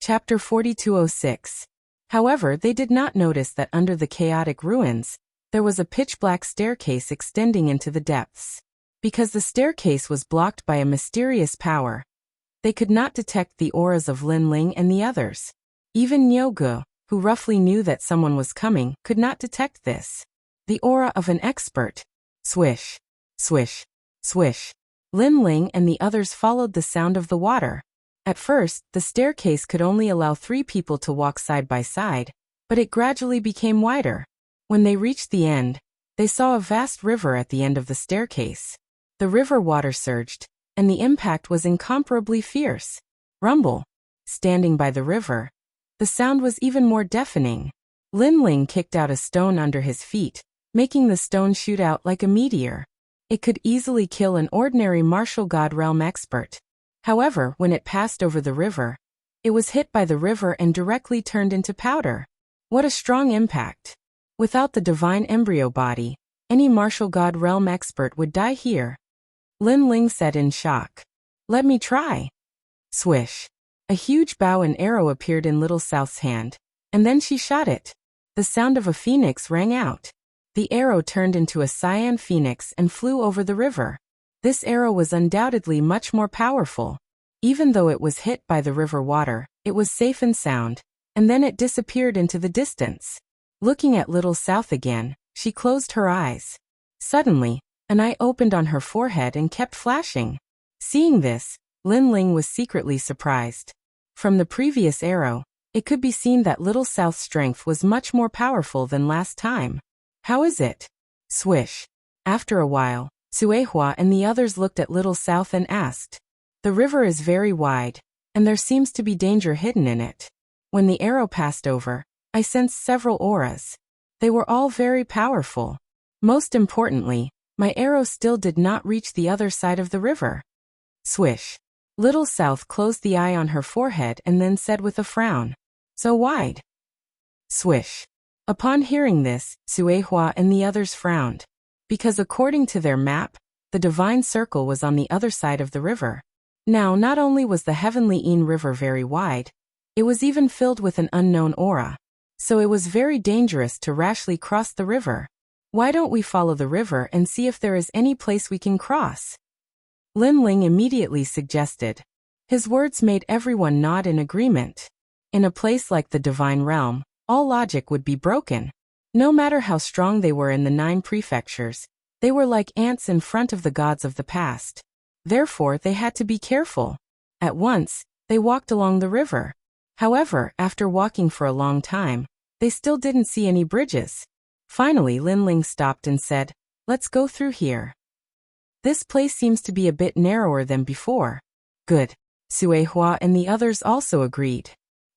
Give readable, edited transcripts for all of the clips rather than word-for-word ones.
Chapter 4206. However, they did not notice that under the chaotic ruins, there was a pitch-black staircase extending into the depths. Because the staircase was blocked by a mysterious power, they could not detect the auras of Lin Ling and the others. Even Nyogu, who roughly knew that someone was coming, could not detect this. The aura of an expert. Swish, swish, swish. Lin Ling and the others followed the sound of the water. At first, the staircase could only allow 3 people to walk side by side, but it gradually became wider. When they reached the end, they saw a vast river at the end of the staircase. The river water surged, and the impact was incomparably fierce. Rumble. Standing by the river, the sound was even more deafening. Lin Ling kicked out a stone under his feet, making the stone shoot out like a meteor. It could easily kill an ordinary martial god realm expert. However, when it passed over the river, it was hit by the river and directly turned into powder. What a strong impact! Without the divine embryo body, any martial god realm expert would die here. Lin Ling said in shock. Let me try. Swish. A huge bow and arrow appeared in Little South's hand, and then she shot it. The sound of a phoenix rang out. The arrow turned into a cyan phoenix and flew over the river. This arrow was undoubtedly much more powerful. Even though it was hit by the river water, it was safe and sound, and then it disappeared into the distance. Looking at Little South again, she closed her eyes. Suddenly, an eye opened on her forehead and kept flashing. Seeing this, Lin Ling was secretly surprised. From the previous arrow, it could be seen that Little South's strength was much more powerful than last time. How is it? Swish. After a while, Suehua and the others looked at Little South and asked. The river is very wide, and there seems to be danger hidden in it. When the arrow passed over, I sensed several auras. They were all very powerful. Most importantly, my arrow still did not reach the other side of the river. Swish. Little South closed the eye on her forehead and then said with a frown. So wide. Swish. Upon hearing this, Suehua and the others frowned. Because according to their map, the divine circle was on the other side of the river. Now, not only was the Heavenly Een River very wide, it was even filled with an unknown aura. So it was very dangerous to rashly cross the river. Why don't we follow the river and see if there is any place we can cross? Lin Ling immediately suggested. His words made everyone nod in agreement. In a place like the Divine Realm, all logic would be broken. No matter how strong they were in the 9 prefectures, they were like ants in front of the gods of the past. Therefore, they had to be careful. At once, they walked along the river. However, after walking for a long time, they still didn't see any bridges. Finally, Lin Ling stopped and said, Let's go through here. This place seems to be a bit narrower than before. Good. Suehua and the others also agreed.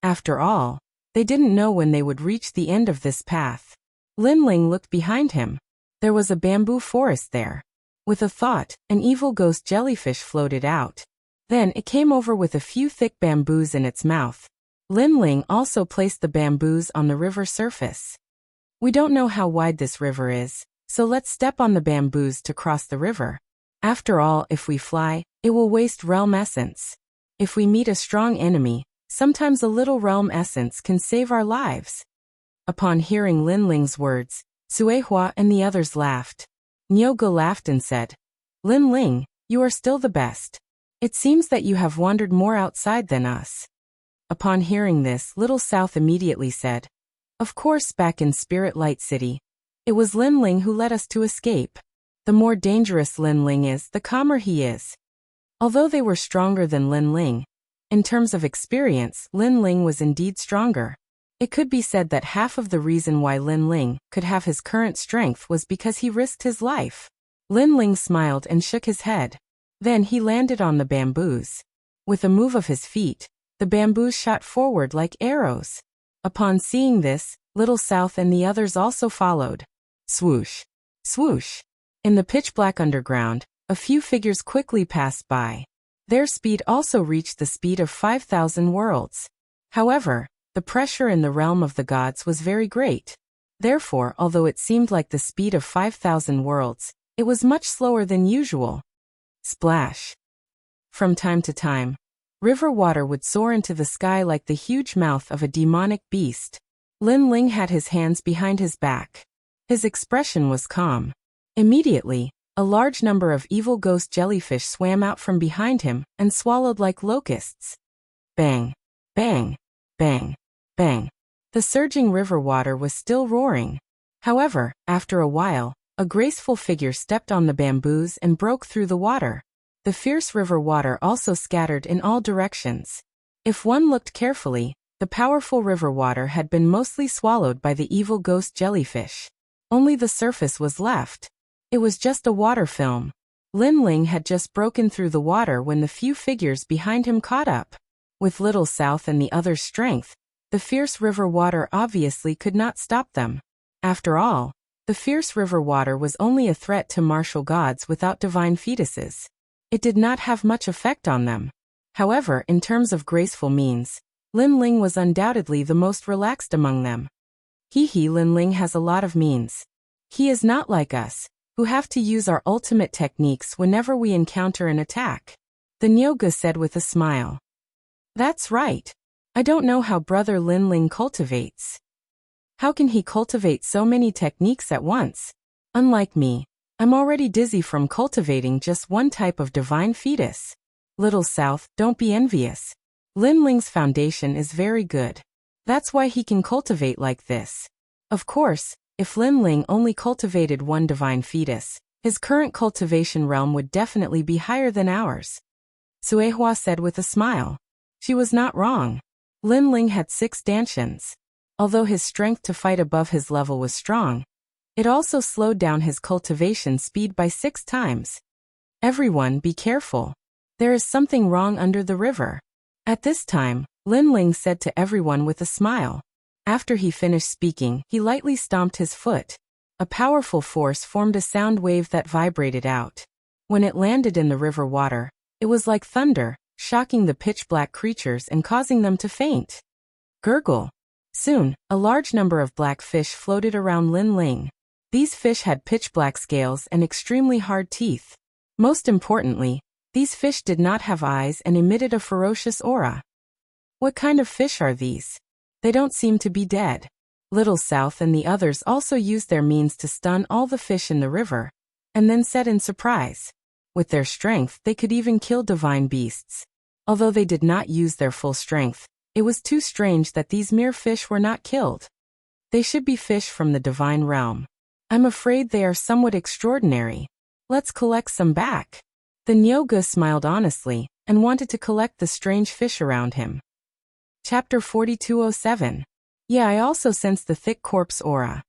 After all, they didn't know when they would reach the end of this path. Lin Ling looked behind him. There was a bamboo forest there. With a thought, an evil ghost jellyfish floated out. Then it came over with a few thick bamboos in its mouth. Lin Ling also placed the bamboos on the river surface. We don't know how wide this river is, so let's step on the bamboos to cross the river. After all, if we fly, it will waste realm essence. If we meet a strong enemy, sometimes a little realm essence can save our lives. Upon hearing Lin Ling's words, Suehua and the others laughed. Nyogu laughed and said, Lin Ling, you are still the best. It seems that you have wandered more outside than us. Upon hearing this, Little South immediately said, Of course, back in Spirit Light City, it was Lin Ling who led us to escape. The more dangerous Lin Ling is, the calmer he is. Although they were stronger than Lin Ling, in terms of experience, Lin Ling was indeed stronger. It could be said that half of the reason why Lin Ling could have his current strength was because he risked his life. Lin Ling smiled and shook his head. Then he landed on the bamboos. With a move of his feet, the bamboos shot forward like arrows. Upon seeing this, Little South and the others also followed. Swoosh! Swoosh! In the pitch-black underground, a few figures quickly passed by. Their speed also reached the speed of 5,000 worlds. However, the pressure in the realm of the gods was very great. Therefore, although it seemed like the speed of 5,000 worlds, it was much slower than usual. Splash! From time to time, River water would soar into the sky like the huge mouth of a demonic beast. Lin Ling had his hands behind his back. His expression was calm. Immediately, a large number of evil ghost jellyfish swam out from behind him and swallowed like locusts. Bang! Bang! Bang! Bang! The surging river water was still roaring. However, after a while, a graceful figure stepped on the bamboos and broke through the water. The fierce river water also scattered in all directions. If one looked carefully, the powerful river water had been mostly swallowed by the evil ghost jellyfish. Only the surface was left. It was just a water film. Lin Ling had just broken through the water when the few figures behind him caught up. With Little South and the others' strength, the fierce river water obviously could not stop them. After all, the fierce river water was only a threat to martial gods without divine fetuses. It did not have much effect on them. However, in terms of graceful means, Lin Ling was undoubtedly the most relaxed among them. Lin Ling has a lot of means. He is not like us, who have to use our ultimate techniques whenever we encounter an attack. The Nyoga said with a smile. That's right. I don't know how Brother Lin Ling cultivates. How can he cultivate so many techniques at once? Unlike me, I'm already dizzy from cultivating just one type of divine fetus. Little South, don't be envious. Lin Ling's foundation is very good. That's why he can cultivate like this. Of course, if Lin Ling only cultivated one divine fetus, his current cultivation realm would definitely be higher than ours. Suehua said with a smile. She was not wrong. Lin Ling had 6 dantians. Although his strength to fight above his level was strong, it also slowed down his cultivation speed by 6 times. Everyone, be careful. There is something wrong under the river. At this time, Lin Ling said to everyone with a smile. After he finished speaking, he lightly stomped his foot. A powerful force formed a sound wave that vibrated out. When it landed in the river water, it was like thunder, shocking the pitch-black creatures and causing them to faint. Gurgle. Soon, a large number of black fish floated around Lin Ling. These fish had pitch-black scales and extremely hard teeth. Most importantly, these fish did not have eyes and emitted a ferocious aura. What kind of fish are these? They don't seem to be dead. Little South and the others also used their means to stun all the fish in the river, and then said in surprise. With their strength, they could even kill divine beasts. Although they did not use their full strength, it was too strange that these mere fish were not killed. They should be fish from the divine realm. I'm afraid they are somewhat extraordinary. Let's collect some back. The Nyoga smiled honestly, and wanted to collect the strange fish around him. Chapter 4207. Yeah, I also sense the thick corpse aura.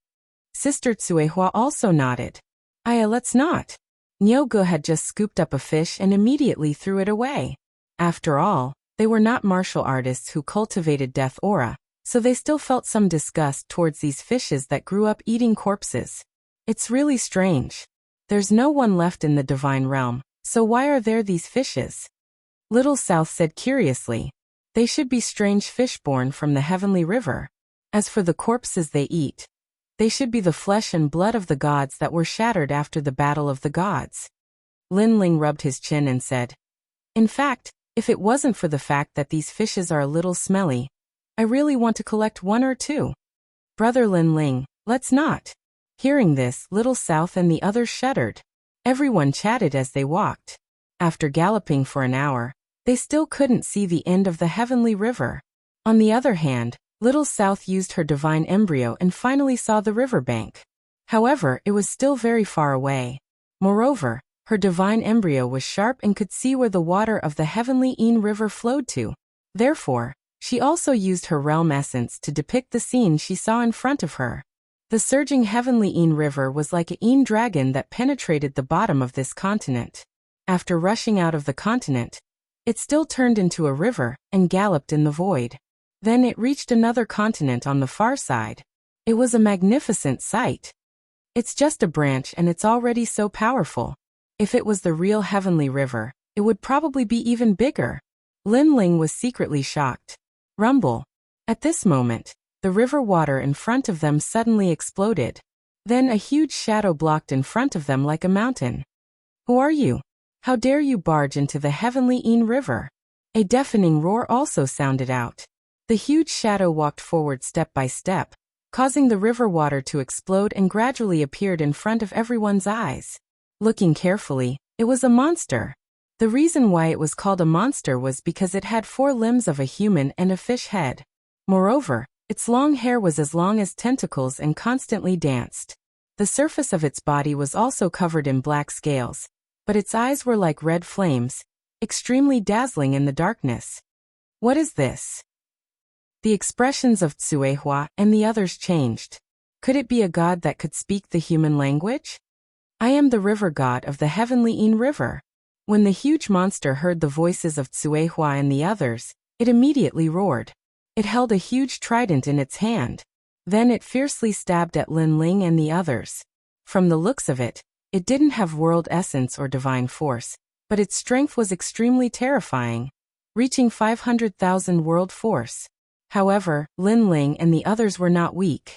Sister Tsuehua also nodded. Let's not. Nyoga had just scooped up a fish and immediately threw it away. After all, they were not martial artists who cultivated death aura, so they still felt some disgust towards these fishes that grew up eating corpses. It's really strange. There's no one left in the divine realm, so why are there these fishes? Little South said curiously. They should be strange fish born from the heavenly river. As for the corpses they eat, they should be the flesh and blood of the gods that were shattered after the battle of the gods. Lin Ling rubbed his chin and said, in fact, if it wasn't for the fact that these fishes are a little smelly, I really want to collect 1 or 2. Brother Lin Ling, let's not. Hearing this, Little South and the others shuddered. Everyone chatted as they walked. After galloping for an hour, they still couldn't see the end of the heavenly river. On the other hand, Little South used her divine embryo and finally saw the riverbank. However, it was still very far away. Moreover, her divine embryo was sharp and could see where the water of the heavenly Een River flowed to. Therefore, she also used her realm essence to depict the scene she saw in front of her. The surging heavenly Een River was like a Een dragon that penetrated the bottom of this continent. After rushing out of the continent, it still turned into a river and galloped in the void. Then it reached another continent on the far side. It was a magnificent sight. It's just a branch and it's already so powerful. If it was the real heavenly river, it would probably be even bigger. Lin Ling was secretly shocked. Rumble. At this moment, the river water in front of them suddenly exploded. Then a huge shadow blocked in front of them like a mountain. Who are you? How dare you barge into the heavenly Een River? A deafening roar also sounded out. The huge shadow walked forward step by step, causing the river water to explode and gradually appeared in front of everyone's eyes. Looking carefully, it was a monster. The reason why it was called a monster was because it had 4 limbs of a human and a fish head. Moreover, its long hair was as long as tentacles and constantly danced. The surface of its body was also covered in black scales, but its eyes were like red flames, extremely dazzling in the darkness. What is this? The expressions of Tsuehua and the others changed. Could it be a god that could speak the human language? I am the river god of the heavenly In River. When the huge monster heard the voices of Tsuehua and the others, it immediately roared. It held a huge trident in its hand. Then it fiercely stabbed at Lin Ling and the others. From the looks of it, it didn't have world essence or divine force, but its strength was extremely terrifying, reaching 500,000 world force. However, Lin Ling and the others were not weak.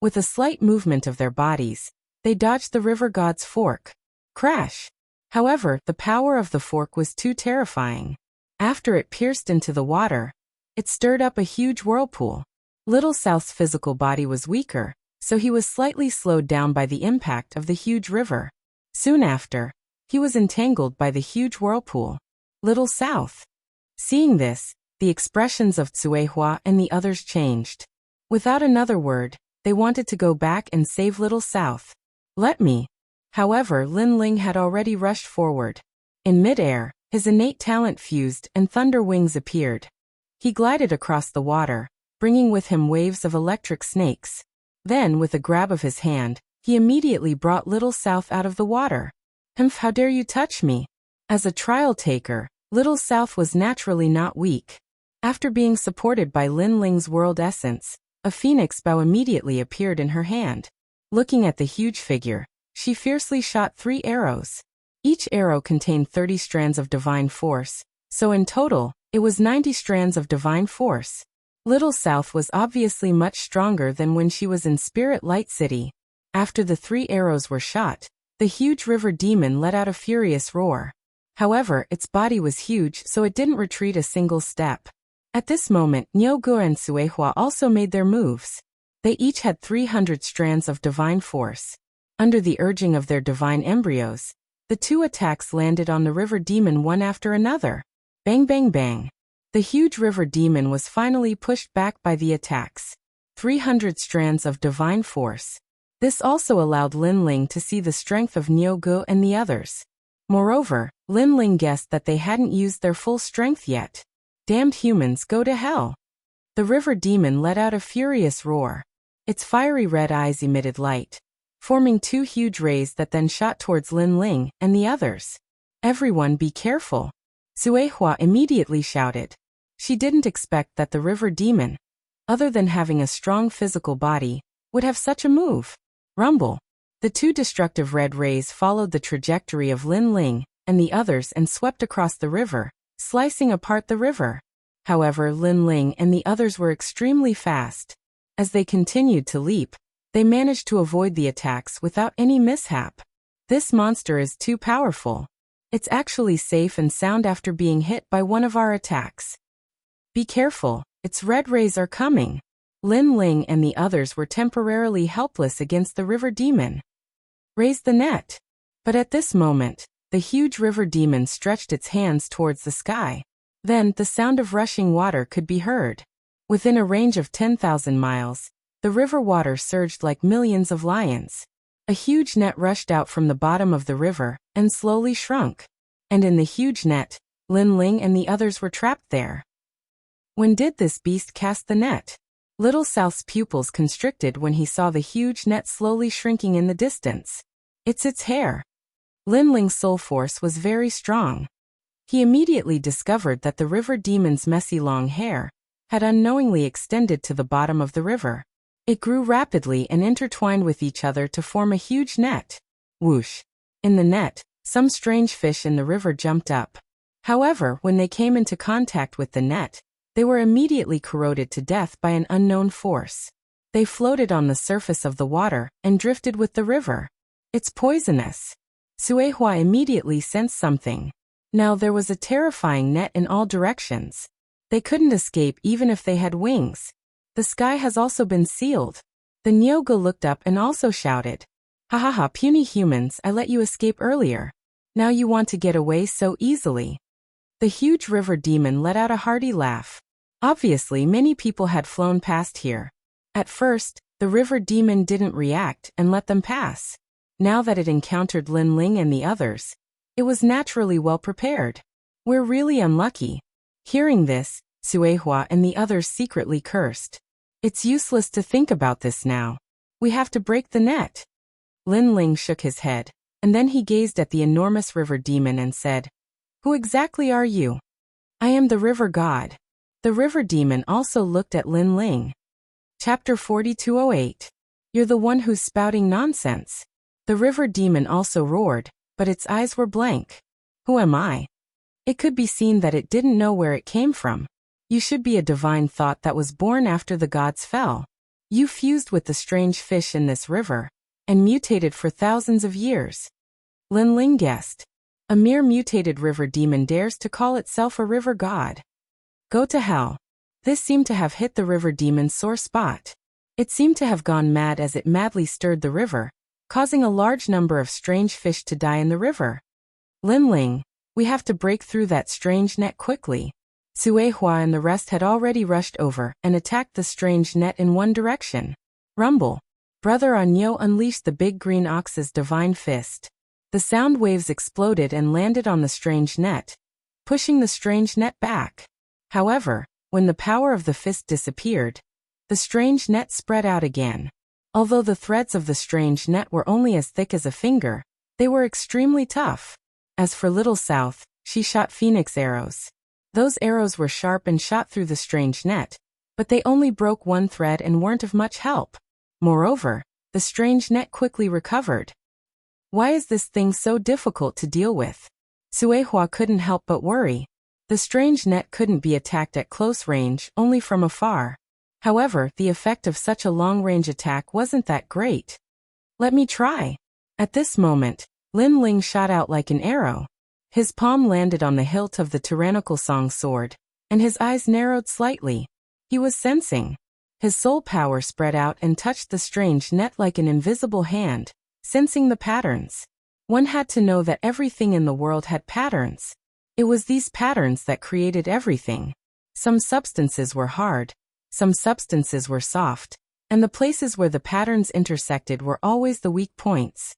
With a slight movement of their bodies, they dodged the river god's fork. Crash! However, the power of the fork was too terrifying. After it pierced into the water, it stirred up a huge whirlpool. Little South's physical body was weaker, so he was slightly slowed down by the impact of the huge river. Soon after, he was entangled by the huge whirlpool. Little South. Seeing this, the expressions of Tsuehua and the others changed. Without another word, they wanted to go back and save Little South. Let me. However, Lin Ling had already rushed forward. In midair, his innate talent fused and thunder wings appeared. He glided across the water, bringing with him waves of electric snakes. Then, with a grab of his hand, he immediately brought Little South out of the water. "Humph, how dare you touch me?" As a trial taker, Little South was naturally not weak. After being supported by Lin Ling's world essence, a phoenix bow immediately appeared in her hand. Looking at the huge figure, she fiercely shot 3 arrows. Each arrow contained 30 strands of divine force, so in total, it was 90 strands of divine force. Little South was obviously much stronger than when she was in Spirit Light City. After the 3 arrows were shot, the huge river demon let out a furious roar. However, its body was huge, so it didn't retreat a single step. At this moment, Nyogu and Tsuehua also made their moves. They each had 300 strands of divine force. Under the urging of their divine embryos, the 2 attacks landed on the river demon one after another. Bang bang bang. The huge river demon was finally pushed back by the attacks. 300 strands of divine force. This also allowed Lin Ling to see the strength of Nyogu and the others. Moreover, Lin Ling guessed that they hadn't used their full strength yet. Damned humans, go to hell. The river demon let out a furious roar. Its fiery red eyes emitted light, forming 2 huge rays that then shot towards Lin Ling and the others. Everyone be careful. Tsuehua immediately shouted. She didn't expect that the river demon, other than having a strong physical body, would have such a move. Rumble. The 2 destructive red rays followed the trajectory of Lin Ling and the others and swept across the river, slicing apart the river. However, Lin Ling and the others were extremely fast. As they continued to leap, they managed to avoid the attacks without any mishap. This monster is too powerful. It's actually safe and sound after being hit by one of our attacks. Be careful, its red rays are coming. Lin Ling and the others were temporarily helpless against the river demon. Raise the net. But at this moment, the huge river demon stretched its hands towards the sky. Then, the sound of rushing water could be heard. Within a range of 10,000 miles, the river water surged like millions of lions. A huge net rushed out from the bottom of the river and slowly shrunk. And in the huge net, Lin Ling and the others were trapped there. When did this beast cast the net? Little South's pupils constricted when he saw the huge net slowly shrinking in the distance. It's its hair. Lin Ling's soul force was very strong. He immediately discovered that the river demon's messy long hair had unknowingly extended to the bottom of the river. It grew rapidly and intertwined with each other to form a huge net. Whoosh! In the net, some strange fish in the river jumped up. However, when they came into contact with the net, they were immediately corroded to death by an unknown force. They floated on the surface of the water and drifted with the river. It's poisonous. Tsuehua immediately sensed something. Now there was a terrifying net in all directions. They couldn't escape even if they had wings. The sky has also been sealed. The Nyoga looked up and also shouted, "Ha ha ha, puny humans, I let you escape earlier. Now you want to get away so easily." The huge river demon let out a hearty laugh. Obviously many people had flown past here. At first, the river demon didn't react and let them pass. Now that it encountered Lin Ling and the others, it was naturally well prepared. "We're really unlucky." Hearing this, Suehua and the others secretly cursed. "It's useless to think about this now. We have to break the net." Lin Ling shook his head, and then he gazed at the enormous river demon and said, "Who exactly are you?" "I am the river god." The river demon also looked at Lin Ling. Chapter 4208. "You're the one who's spouting nonsense." The river demon also roared, but its eyes were blank. "Who am I?" It could be seen that it didn't know where it came from. "You should be a divine thought that was born after the gods fell. You fused with the strange fish in this river, and mutated for thousands of years." Lin Ling guessed. A mere mutated river demon dares to call itself a river god. Go to hell. This seemed to have hit the river demon's sore spot. It seemed to have gone mad as it madly stirred the river, causing a large number of strange fish to die in the river. "Lin Ling, we have to break through that strange net quickly." Suehua and the rest had already rushed over and attacked the strange net in one direction. Rumble. Brother Anyo unleashed the big green ox's divine fist. The sound waves exploded and landed on the strange net, pushing the strange net back. However, when the power of the fist disappeared, the strange net spread out again. Although the threads of the strange net were only as thick as a finger, they were extremely tough. As for Little South, she shot phoenix arrows. Those arrows were sharp and shot through the strange net, but they only broke one thread and weren't of much help. Moreover, the strange net quickly recovered. Why is this thing so difficult to deal with? Suehua couldn't help but worry. The strange net couldn't be attacked at close range, only from afar. However, the effect of such a long-range attack wasn't that great. "Let me try." At this moment, Lin Ling shot out like an arrow. His palm landed on the hilt of the tyrannical Song sword, and his eyes narrowed slightly. He was sensing. His soul power spread out and touched the strange net like an invisible hand, sensing the patterns. One had to know that everything in the world had patterns. It was these patterns that created everything. Some substances were hard, some substances were soft, and the places where the patterns intersected were always the weak points.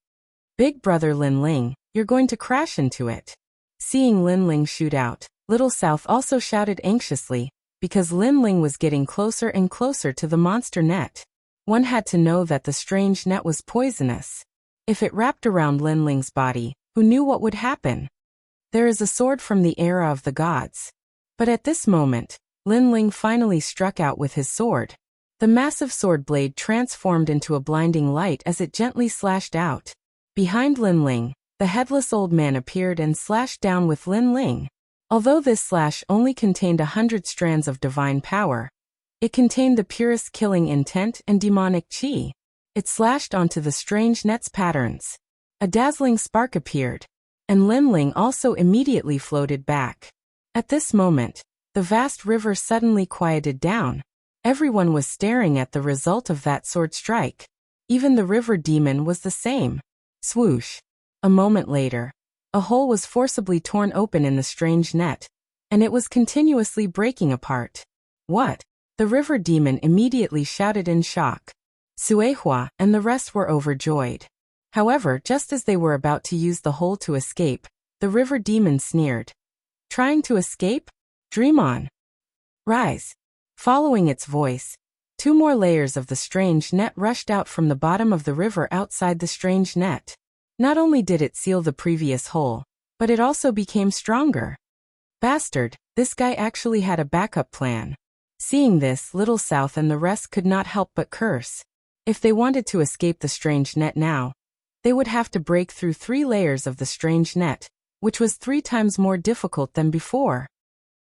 "Big brother Lin Ling, you're going to crash into it." Seeing Lin Ling shoot out, Little South also shouted anxiously, because Lin Ling was getting closer and closer to the monster net. One had to know that the strange net was poisonous. If it wrapped around Lin Ling's body, who knew what would happen? There is a sword from the era of the gods. But at this moment, Lin Ling finally struck out with his sword. The massive sword blade transformed into a blinding light as it gently slashed out. Behind Lin Ling, the headless old man appeared and slashed down with Lin Ling. Although this slash only contained 100 strands of divine power, it contained the purest killing intent and demonic chi. It slashed onto the strange net's patterns. A dazzling spark appeared, and Lin Ling also immediately floated back. At this moment, the vast river suddenly quieted down. Everyone was staring at the result of that sword strike. Even the river demon was the same. Swoosh. A moment later, a hole was forcibly torn open in the strange net, and it was continuously breaking apart. "What?" The river demon immediately shouted in shock. Suehua and the rest were overjoyed. However, just as they were about to use the hole to escape, the river demon sneered. "Trying to escape? Dream on. Rise." Following its voice, 2 more layers of the strange net rushed out from the bottom of the river outside the strange net. Not only did it seal the previous hole, but it also became stronger. Bastard, this guy actually had a backup plan. Seeing this, Little South and the rest could not help but curse. If they wanted to escape the strange net now, they would have to break through 3 layers of the strange net, which was 3 times more difficult than before.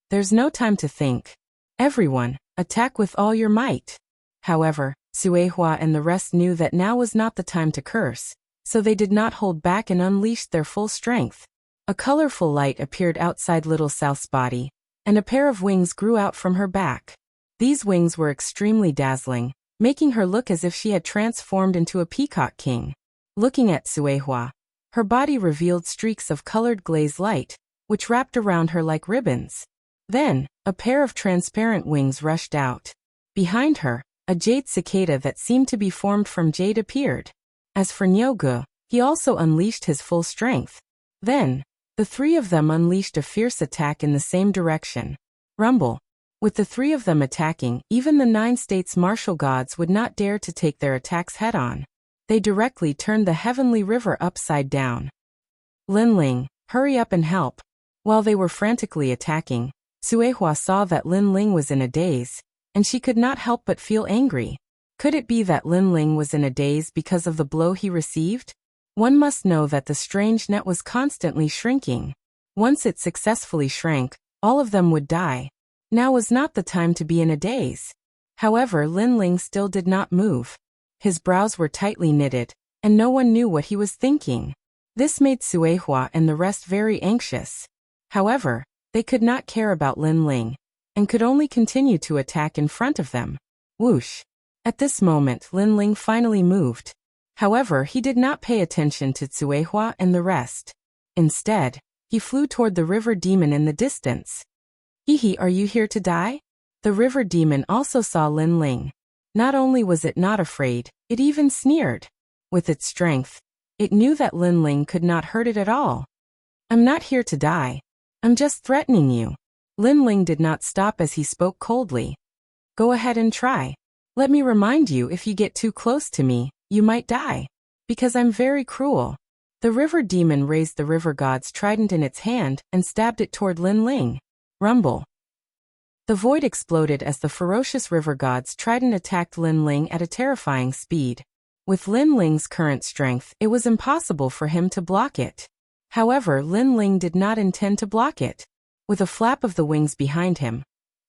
There's no time to think. Everyone, attack with all your might. However, Suehua and the rest knew that now was not the time to curse, so they did not hold back and unleashed their full strength. A colorful light appeared outside Little South's body, and a pair of wings grew out from her back. These wings were extremely dazzling, making her look as if she had transformed into a peacock king. Looking at Suehua, her body revealed streaks of colored glaze light, which wrapped around her like ribbons. Then, a pair of transparent wings rushed out. Behind her, a jade cicada that seemed to be formed from jade appeared. As for Nyogu, he also unleashed his full strength. Then, the three of them unleashed a fierce attack in the same direction. Rumble. With the three of them attacking, even the 9 states martial gods would not dare to take their attacks head-on. They directly turned the heavenly river upside down. Linling, hurry up and help. While they were frantically attacking, Suehua saw that Linling was in a daze, and she could not help but feel angry. Could it be that Linling was in a daze because of the blow he received? One must know that the strange net was constantly shrinking. Once it successfully shrank, all of them would die. Now was not the time to be in a daze. However, Linling still did not move. His brows were tightly knitted, and no one knew what he was thinking. This made Suehua and the rest very anxious. However, they could not care about Linling, and could only continue to attack in front of them. Whoosh! At this moment, Linling finally moved. However, he did not pay attention to Suehua and the rest. Instead, he flew toward the river demon in the distance. Hihi, are you here to die? The river demon also saw Linling. Not only was it not afraid, it even sneered. With its strength, it knew that Linling could not hurt it at all. I'm not here to die. I'm just threatening you. Linling did not stop as he spoke coldly. Go ahead and try. Let me remind you, if you get too close to me, you might die. Because I'm very cruel. The river demon raised the river god's trident in its hand and stabbed it toward Linling. Rumble. The void exploded as the ferocious river god's trident attacked Linling at a terrifying speed. With Linling's current strength, it was impossible for him to block it. However, Linling did not intend to block it. With a flap of the wings behind him,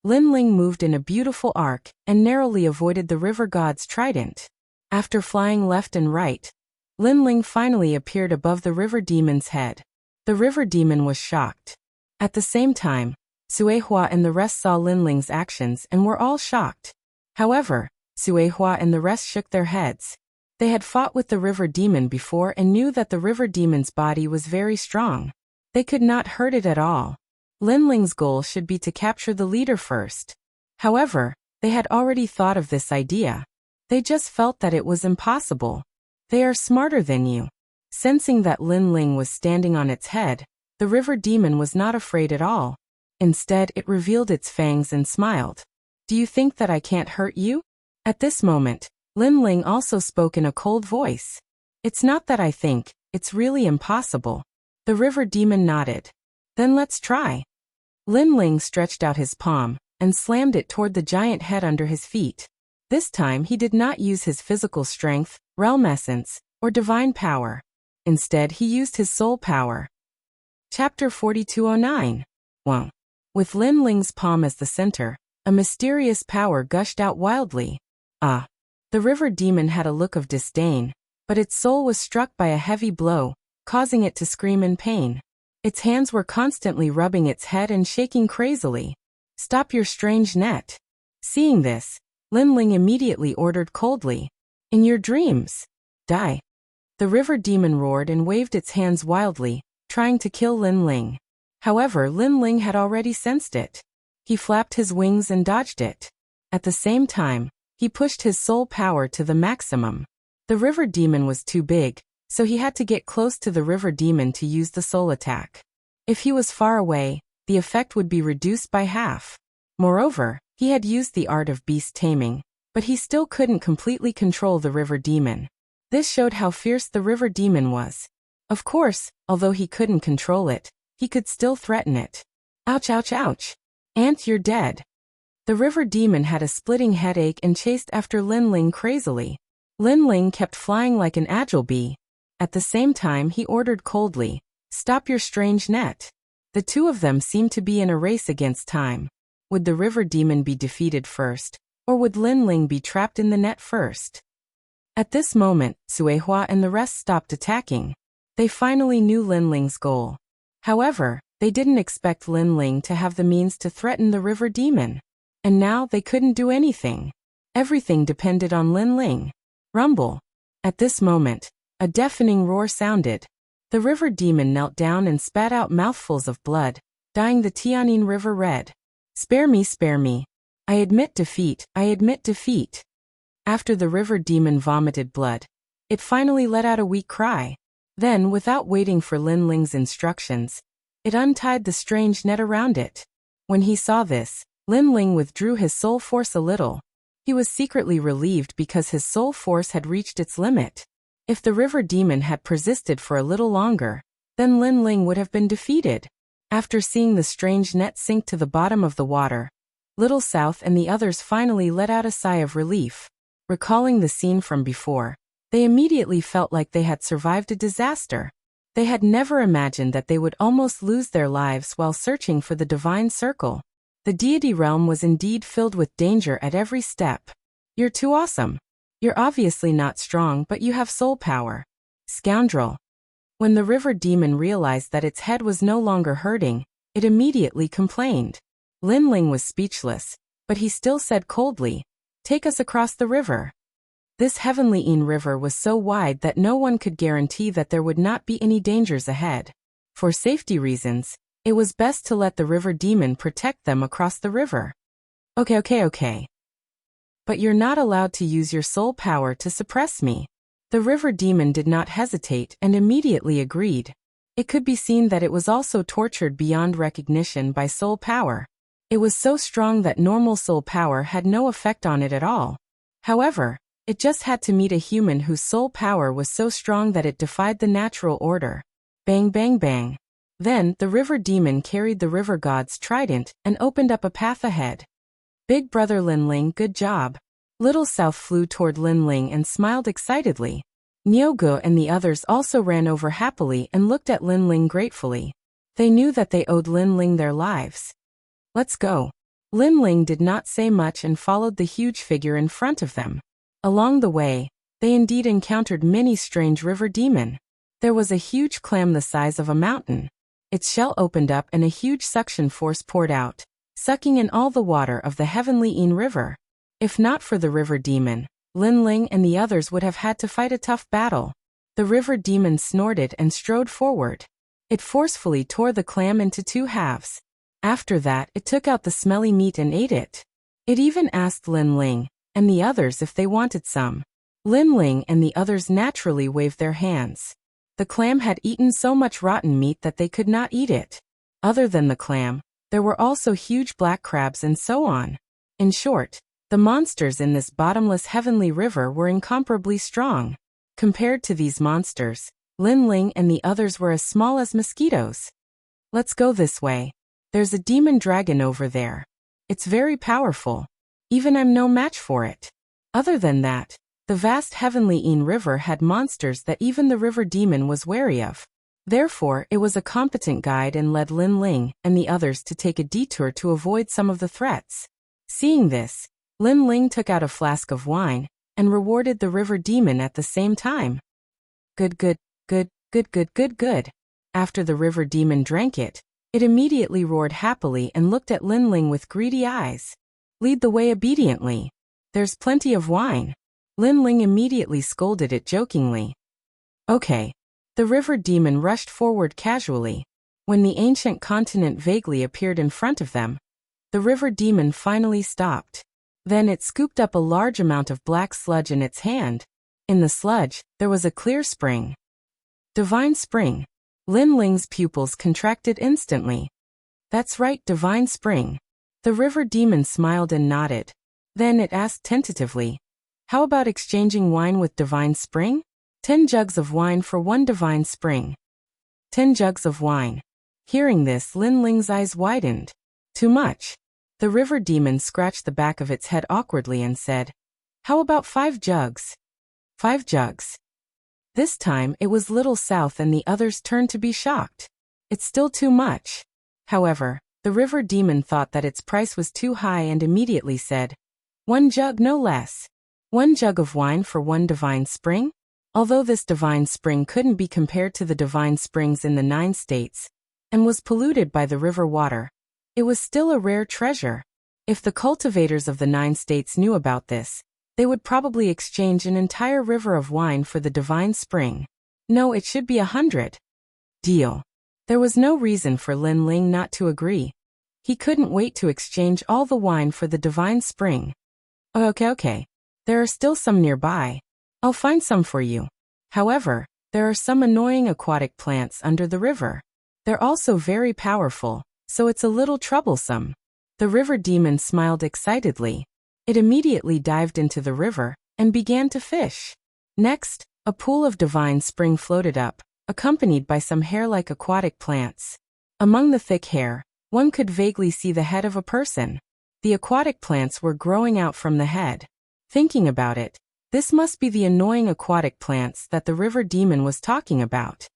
Linling moved in a beautiful arc and narrowly avoided the river god's trident. After flying left and right, Linling finally appeared above the river demon's head. The river demon was shocked. At the same time, Suehua and the rest saw Linling's actions and were all shocked. However, Suehua and the rest shook their heads. They had fought with the river demon before and knew that the river demon's body was very strong. They could not hurt it at all. Linling's goal should be to capture the leader first. However, they had already thought of this idea. They just felt that it was impossible. They are smarter than you. Sensing that Linling was standing on its head, the river demon was not afraid at all. Instead, it revealed its fangs and smiled. Do you think that I can't hurt you? At this moment, Linling also spoke in a cold voice. It's not that I think, it's really impossible. The river demon nodded. Then let's try. Linling stretched out his palm and slammed it toward the giant head under his feet. This time he did not use his physical strength, realm essence, or divine power. Instead, he used his soul power. Chapter 4209. 1. With Linling's palm as the center, a mysterious power gushed out wildly. Ah! The river demon had a look of disdain, but its soul was struck by a heavy blow, causing it to scream in pain. Its hands were constantly rubbing its head and shaking crazily. Stop your strange net. Seeing this, Linling immediately ordered coldly. In your dreams. Die. The river demon roared and waved its hands wildly, trying to kill Linling. However, Linling had already sensed it. He flapped his wings and dodged it. At the same time, he pushed his soul power to the maximum. The river demon was too big, so he had to get close to the river demon to use the soul attack. If he was far away, the effect would be reduced by half. Moreover, he had used the art of beast taming, but he still couldn't completely control the river demon. This showed how fierce the river demon was. Of course, although he couldn't control it, he could still threaten it. Ouch, ouch, ouch. Ant, you're dead. The river demon had a splitting headache and chased after Linling crazily. Linling kept flying like an agile bee. At the same time, he ordered coldly, stop your strange net. The two of them seemed to be in a race against time. Would the river demon be defeated first, or would Linling be trapped in the net first? At this moment, Suehua and the rest stopped attacking. They finally knew Linling's goal. However, they didn't expect Lin Ling to have the means to threaten the river demon. And now they couldn't do anything. Everything depended on Lin Ling. Rumble. At this moment, a deafening roar sounded. The river demon knelt down and spat out mouthfuls of blood, dyeing the Tianyin River red. Spare me, spare me. I admit defeat, I admit defeat. After the river demon vomited blood, it finally let out a weak cry. Then, without waiting for Lin Ling's instructions, it untied the strange net around it. When he saw this, Lin Ling withdrew his soul force a little. He was secretly relieved because his soul force had reached its limit. If the river demon had persisted for a little longer, then Lin Ling would have been defeated. After seeing the strange net sink to the bottom of the water, Little South and the others finally let out a sigh of relief. Recalling the scene from before, they immediately felt like they had survived a disaster. They had never imagined that they would almost lose their lives while searching for the divine circle. The deity realm was indeed filled with danger at every step. You're too awesome. You're obviously not strong, but you have soul power. Scoundrel. When the river demon realized that its head was no longer hurting, it immediately complained. Lin Ling was speechless, but he still said coldly, "Take us across the river." This heavenly river was so wide that no one could guarantee that there would not be any dangers ahead. For safety reasons, it was best to let the river demon protect them across the river. Okay. But you're not allowed to use your soul power to suppress me. The river demon did not hesitate and immediately agreed. It could be seen that it was also tortured beyond recognition by soul power. It was so strong that normal soul power had no effect on it at all. However, it just had to meet a human whose soul power was so strong that it defied the natural order. Bang, bang, bang. Then, the river demon carried the river god's trident and opened up a path ahead. Big brother Lin Ling, good job. Little South flew toward Lin Ling and smiled excitedly. Nyogo and the others also ran over happily and looked at Lin Ling gratefully. They knew that they owed Lin Ling their lives. Let's go. Lin Ling did not say much and followed the huge figure in front of them. Along the way, they indeed encountered many strange river demon. There was a huge clam the size of a mountain. Its shell opened up and a huge suction force poured out, sucking in all the water of the heavenly river. If not for the river demon, Lin Ling and the others would have had to fight a tough battle. The river demon snorted and strode forward. It forcefully tore the clam into two halves. After that, it took out the smelly meat and ate it. It even asked Lin Ling and the others if they wanted some. Lin Ling and the others naturally waved their hands. The clam had eaten so much rotten meat that they could not eat it. Other than the clam, there were also huge black crabs and so on. In short, the monsters in this bottomless heavenly river were incomparably strong. Compared to these monsters, Lin Ling and the others were as small as mosquitoes. Let's go this way. There's a demon dragon over there. It's very powerful. Even I'm no match for it. Other than that, the vast heavenly river had monsters that even the river demon was wary of. Therefore, it was a competent guide and led Lin Ling and the others to take a detour to avoid some of the threats. Seeing this, Lin Ling took out a flask of wine and rewarded the river demon at the same time. Good. After the river demon drank it, it immediately roared happily and looked at Lin Ling with greedy eyes. Lead the way obediently. There's plenty of wine. Lin Ling immediately scolded it jokingly. Okay. The river demon rushed forward casually. When the ancient continent vaguely appeared in front of them, the river demon finally stopped. Then it scooped up a large amount of black sludge in its hand. In the sludge, there was a clear spring. Divine spring. Lin Ling's pupils contracted instantly. That's right, divine spring. The river demon smiled and nodded. Then it asked tentatively, how about exchanging wine with divine spring? 10 jugs of wine for 1 divine spring. 10 jugs of wine. Hearing this, Lin Ling's eyes widened. Too much. The river demon scratched the back of its head awkwardly and said, how about 5 jugs? 5 jugs. This time, it was Little South and the others' turn to be shocked. It's still too much. However, the river demon thought that its price was too high and immediately said, 1 jug no less. 1 jug of wine for 1 divine spring? Although this divine spring couldn't be compared to the divine springs in the 9 states, and was polluted by the river water. It was still a rare treasure. If the cultivators of the 9 states knew about this, they would probably exchange an entire river of wine for the divine spring. No, it should be 100. Deal. There was no reason for Lin Ling not to agree. He couldn't wait to exchange all the wine for the divine spring. Okay. There are still some nearby. I'll find some for you. However, there are some annoying aquatic plants under the river. They're also very powerful, so it's a little troublesome. The river demon smiled excitedly. It immediately dived into the river and began to fish. Next, a pool of divine spring floated up, accompanied by some hair-like aquatic plants. Among the thick hair, one could vaguely see the head of a person. The aquatic plants were growing out from the head. Thinking about it, this must be the annoying aquatic plants that the river demon was talking about.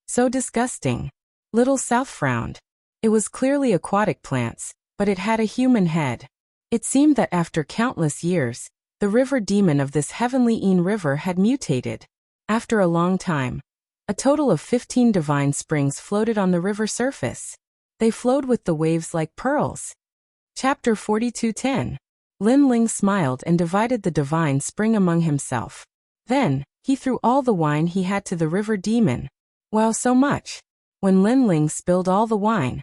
So disgusting. Little South frowned. It was clearly aquatic plants, but it had a human head. It seemed that after countless years, the river demon of this heavenly river had mutated. After a long time, a total of 15 divine springs floated on the river surface. They flowed with the waves like pearls. Chapter 42:10. Lin Ling smiled and divided the divine spring among himself. Then, he threw all the wine he had to the river demon. Wow, so much. When Lin Ling spilled all the wine,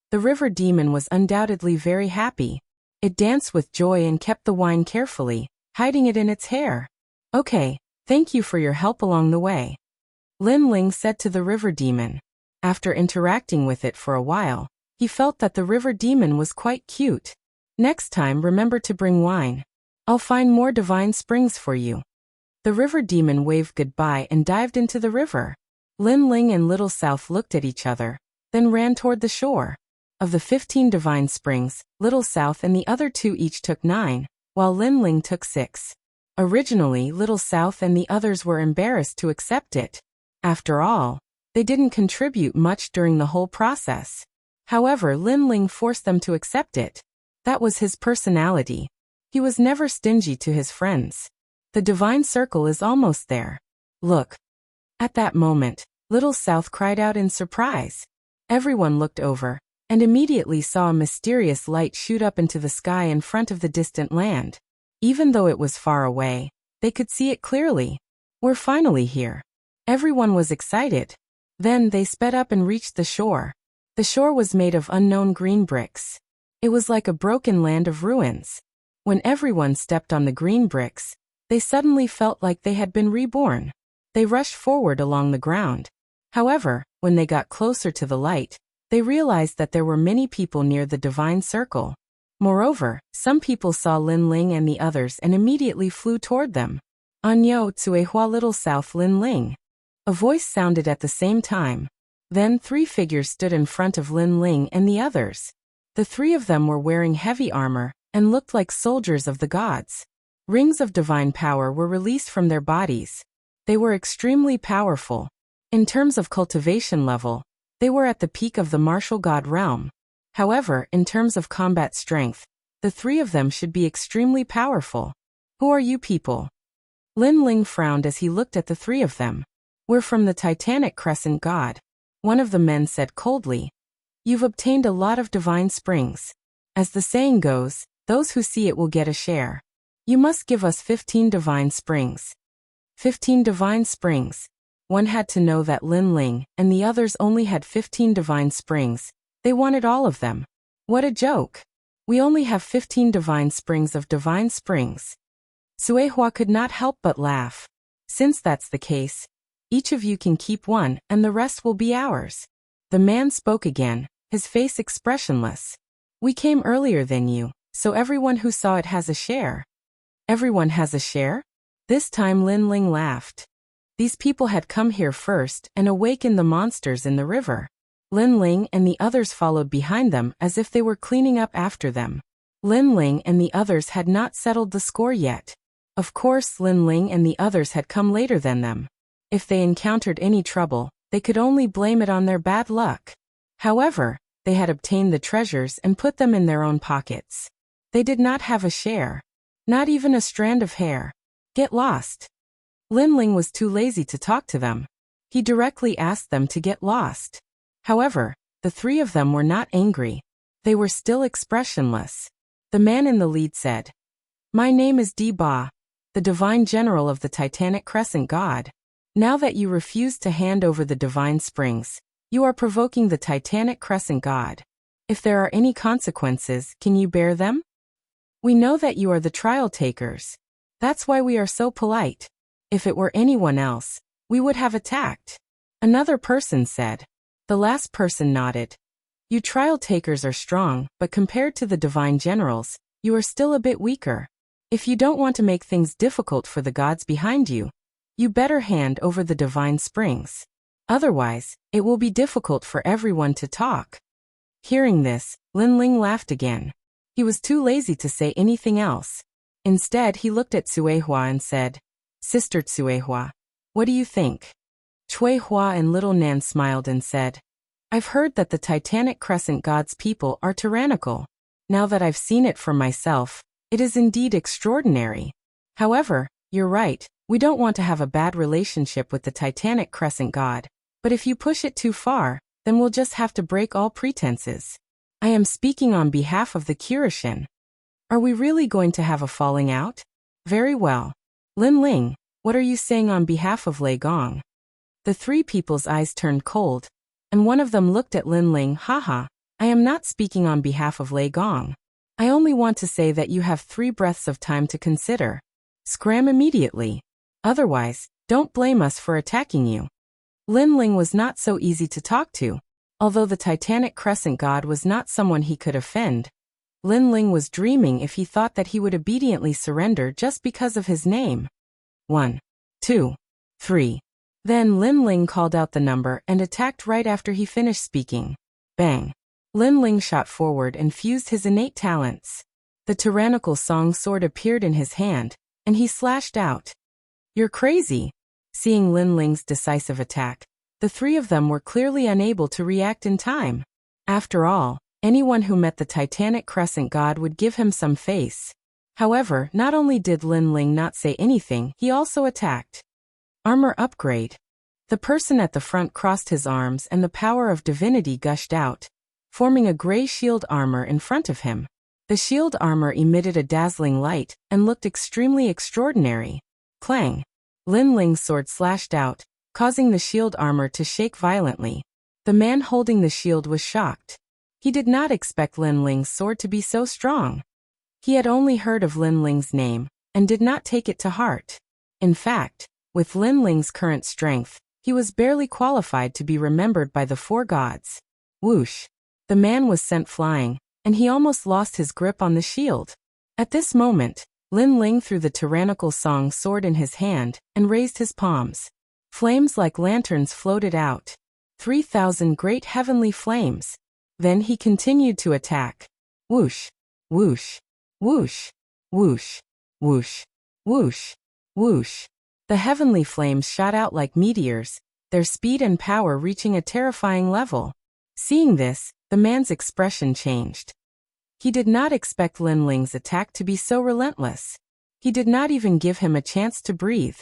the river demon was undoubtedly very happy. It danced with joy and kept the wine carefully, hiding it in its hair. Okay, thank you for your help along the way, Lin Ling said to the river demon. After interacting with it for a while, he felt that the river demon was quite cute. Next time, remember to bring wine. I'll find more divine springs for you. The river demon waved goodbye and dived into the river. Lin Ling and Little South looked at each other, then ran toward the shore. Of the 15 divine springs, Little South and the other 2 each took 9, while Lin Ling took 6. Originally, Little South and the others were embarrassed to accept it. After all, they didn't contribute much during the whole process. However, Lin Ling forced them to accept it. That was his personality. He was never stingy to his friends. The divine circle is almost there. Look. At that moment, Little South cried out in surprise. Everyone looked over, and immediately saw a mysterious light shoot up into the sky in front of the distant land. Even though it was far away, they could see it clearly. We're finally here. Everyone was excited. Then they sped up and reached the shore. The shore was made of unknown green bricks. It was like a broken land of ruins. When everyone stepped on the green bricks, they suddenly felt like they had been reborn. They rushed forward along the ground. However, when they got closer to the light, they realized that there were many people near the divine circle. Moreover, some people saw Lin Ling and the others and immediately flew toward them. Anyo Tsuehua Little South Lin Ling. A voice sounded at the same time. Then 3 figures stood in front of Lin Ling and the others. The 3 of them were wearing heavy armor and looked like soldiers of the gods. Rings of divine power were released from their bodies. They were extremely powerful. In terms of cultivation level, they were at the peak of the martial god realm. However, in terms of combat strength, the 3 of them should be extremely powerful. Who are you people? Lin Ling frowned as he looked at the 3 of them. We're from the Titanic Crescent God. One of the men said coldly. You've obtained a lot of divine springs. As the saying goes, those who see it will get a share. You must give us 15 divine springs. 15 divine springs. One had to know that Lin Ling and the others only had 15 divine springs. They wanted all of them. What a joke. We only have 15 divine springs of divine springs. Suehua could not help but laugh. Since that's the case, each of you can keep one and the rest will be ours. The man spoke again, his face expressionless. We came earlier than you, so everyone who saw it has a share. Everyone has a share? This time Lin Ling laughed. These people had come here first and awakened the monsters in the river. Lin Ling and the others followed behind them as if they were cleaning up after them. Lin Ling and the others had not settled the score yet. Of course, Lin Ling and the others had come later than them. If they encountered any trouble, they could only blame it on their bad luck. However, they had obtained the treasures and put them in their own pockets. They did not have a share. Not even a strand of hair. Get lost. Lin Ling was too lazy to talk to them. He directly asked them to get lost. However, the The three of them were not angry. They were still expressionless. The man in the lead said, "My name is Ba, the divine general of the Titanic Crescent God. Now that you refuse to hand over the divine springs, you are provoking the Titanic Crescent God. If there are any consequences, can you bear them? We know that you are the trial takers. That's why we are so polite. If it were anyone else, we would have attacked." Another person said. The last person nodded. "You trial takers are strong, but compared to the divine generals, you are still a bit weaker. If you don't want to make things difficult for the gods behind you, you better hand over the divine springs. Otherwise, it will be difficult for everyone to talk." Hearing this, Lin Ling laughed again. He was too lazy to say anything else. Instead, he looked at Cuehua and said, "Sister Cuehua, what do you think?" Cuehua and Little Nan smiled and said, "I've heard that the Titanic Crescent God's people are tyrannical. Now that I've seen it for myself, it is indeed extraordinary. However, you're right, we don't want to have a bad relationship with the Titanic Crescent God, but if you push it too far, then we'll just have to break all pretenses. I am speaking on behalf of the Kirishin. Are we really going to have a falling out? Very well. Lin Ling, what are you saying on behalf of Lei Gong?" The three people's eyes turned cold, and one of them looked at Lin Ling. "Haha, I am not speaking on behalf of Lei Gong. I only want to say that you have 3 breaths of time to consider. Scram immediately. Otherwise, don't blame us for attacking you." Lin Ling was not so easy to talk to. Although the Titanic Crescent God was not someone he could offend, Lin Ling was dreaming if he thought that he would obediently surrender just because of his name. 1, 2, 3. Then Lin Ling called out the number and attacked right after he finished speaking. Bang! Lin Ling shot forward and fused his innate talents. The tyrannical song sword appeared in his hand, and he slashed out. "You're crazy!" Seeing Lin Ling's decisive attack, the three of them were clearly unable to react in time. After all, anyone who met the Titanic Crescent God would give him some face. However, not only did Lin Ling not say anything, he also attacked. Armor upgrade. The person at the front crossed his arms and the power of divinity gushed out, forming a gray shield armor in front of him. The shield armor emitted a dazzling light and looked extremely extraordinary. Clang! Lin Ling's sword slashed out, causing the shield armor to shake violently. The man holding the shield was shocked. He did not expect Lin Ling's sword to be so strong. He had only heard of Lin Ling's name, and did not take it to heart. In fact, with Lin Ling's current strength, he was barely qualified to be remembered by the 4 gods. Whoosh! The man was sent flying, and he almost lost his grip on the shield. At this moment, Lin Ling threw the tyrannical song sword in his hand and raised his palms. Flames like lanterns floated out. 3,000 great heavenly flames. Then he continued to attack. Whoosh! Whoosh! Whoosh! Whoosh! Whoosh! Whoosh! Whoosh! The heavenly flames shot out like meteors, their speed and power reaching a terrifying level. Seeing this, the man's expression changed. He did not expect Lin Ling's attack to be so relentless. He did not even give him a chance to breathe.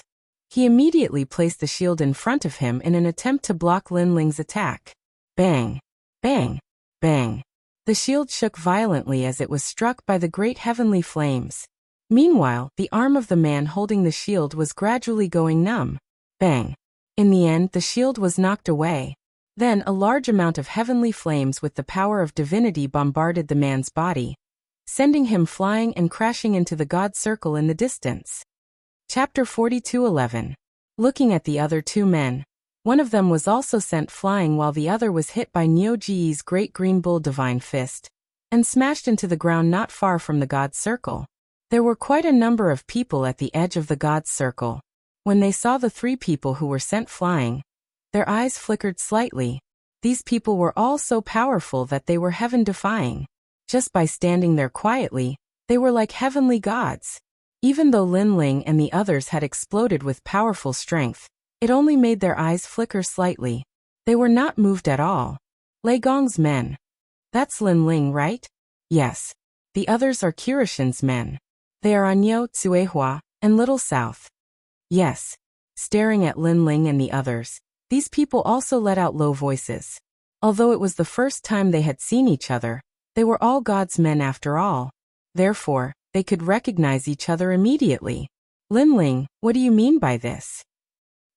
He immediately placed the shield in front of him in an attempt to block Lin Ling's attack. Bang! Bang! Bang! The shield shook violently as it was struck by the great heavenly flames. Meanwhile, the arm of the man holding the shield was gradually going numb. Bang! In the end, the shield was knocked away. Then a large amount of heavenly flames with the power of divinity bombarded the man's body, sending him flying and crashing into the god circle in the distance. Chapter 42:11. Looking at the other 2 men, one of them was also sent flying while the other was hit by Neo Ji's great green bull divine fist, and smashed into the ground not far from the god circle. There were quite a number of people at the edge of the god's circle. When they saw the 3 people who were sent flying, their eyes flickered slightly. These people were all so powerful that they were heaven-defying. Just by standing there quietly, they were like heavenly gods. Even though Lin Ling and the others had exploded with powerful strength, it only made their eyes flicker slightly. They were not moved at all. Lei Gong's men. That's Lin Ling, right? Yes. The others are Kirishin's men. They are Anyo, Cuehua, and Little South. Yes. Staring at Lin Ling and the others, these people also let out low voices. Although it was the first time they had seen each other, they were all God's men after all. Therefore, they could recognize each other immediately. Linling, what do you mean by this?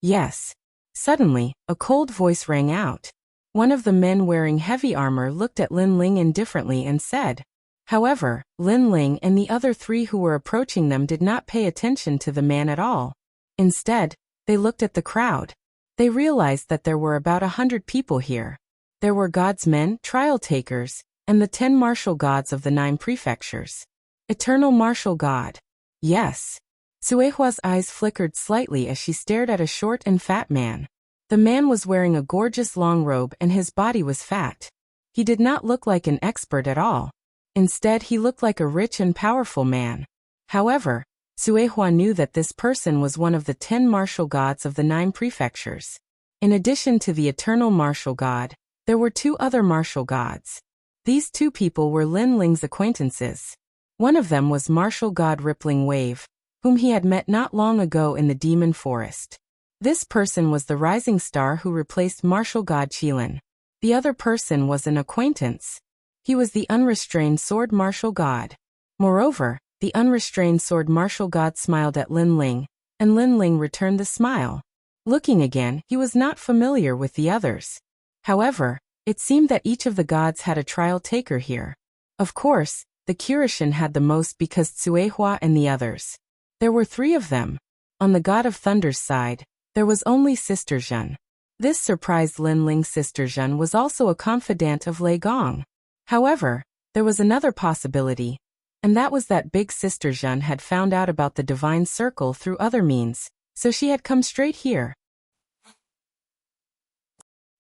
Yes. Suddenly, a cold voice rang out. One of the men wearing heavy armor looked at Linling indifferently and said. However, Linling and the other three who were approaching them did not pay attention to the man at all. Instead, they looked at the crowd. They realized that there were about 100 people here. There were God's men, trial takers, and the 10 martial gods of the 9 prefectures. Eternal martial god. Yes. Suehua's eyes flickered slightly as she stared at a short and fat man. The man was wearing a gorgeous long robe and his body was fat. He did not look like an expert at all. Instead, he looked like a rich and powerful man. However, Suehua knew that this person was one of the 10 martial gods of the 9 prefectures. In addition to the eternal martial god, there were 2 other martial gods. These 2 people were Linling's acquaintances. One of them was martial god Rippling Wave, whom he had met not long ago in the demon forest. This person was the rising star who replaced martial god Qilin. The other person was an acquaintance. He was the unrestrained sword martial god. Moreover, the unrestrained sword martial god smiled at Linling, and Linling returned the smile. Looking again, he was not familiar with the others. However, it seemed that each of the gods had a trial taker here. Of course, the Kirishin had the most because Tsuehua and the others. There were 3 of them. On the god of thunder's side, there was only Sister Zhen. This surprised Linling's Sister Zhen was also a confidant of Lei Gong. However, there was another possibility, and that was that Big Sister Zhen had found out about the divine circle through other means, so she had come straight here.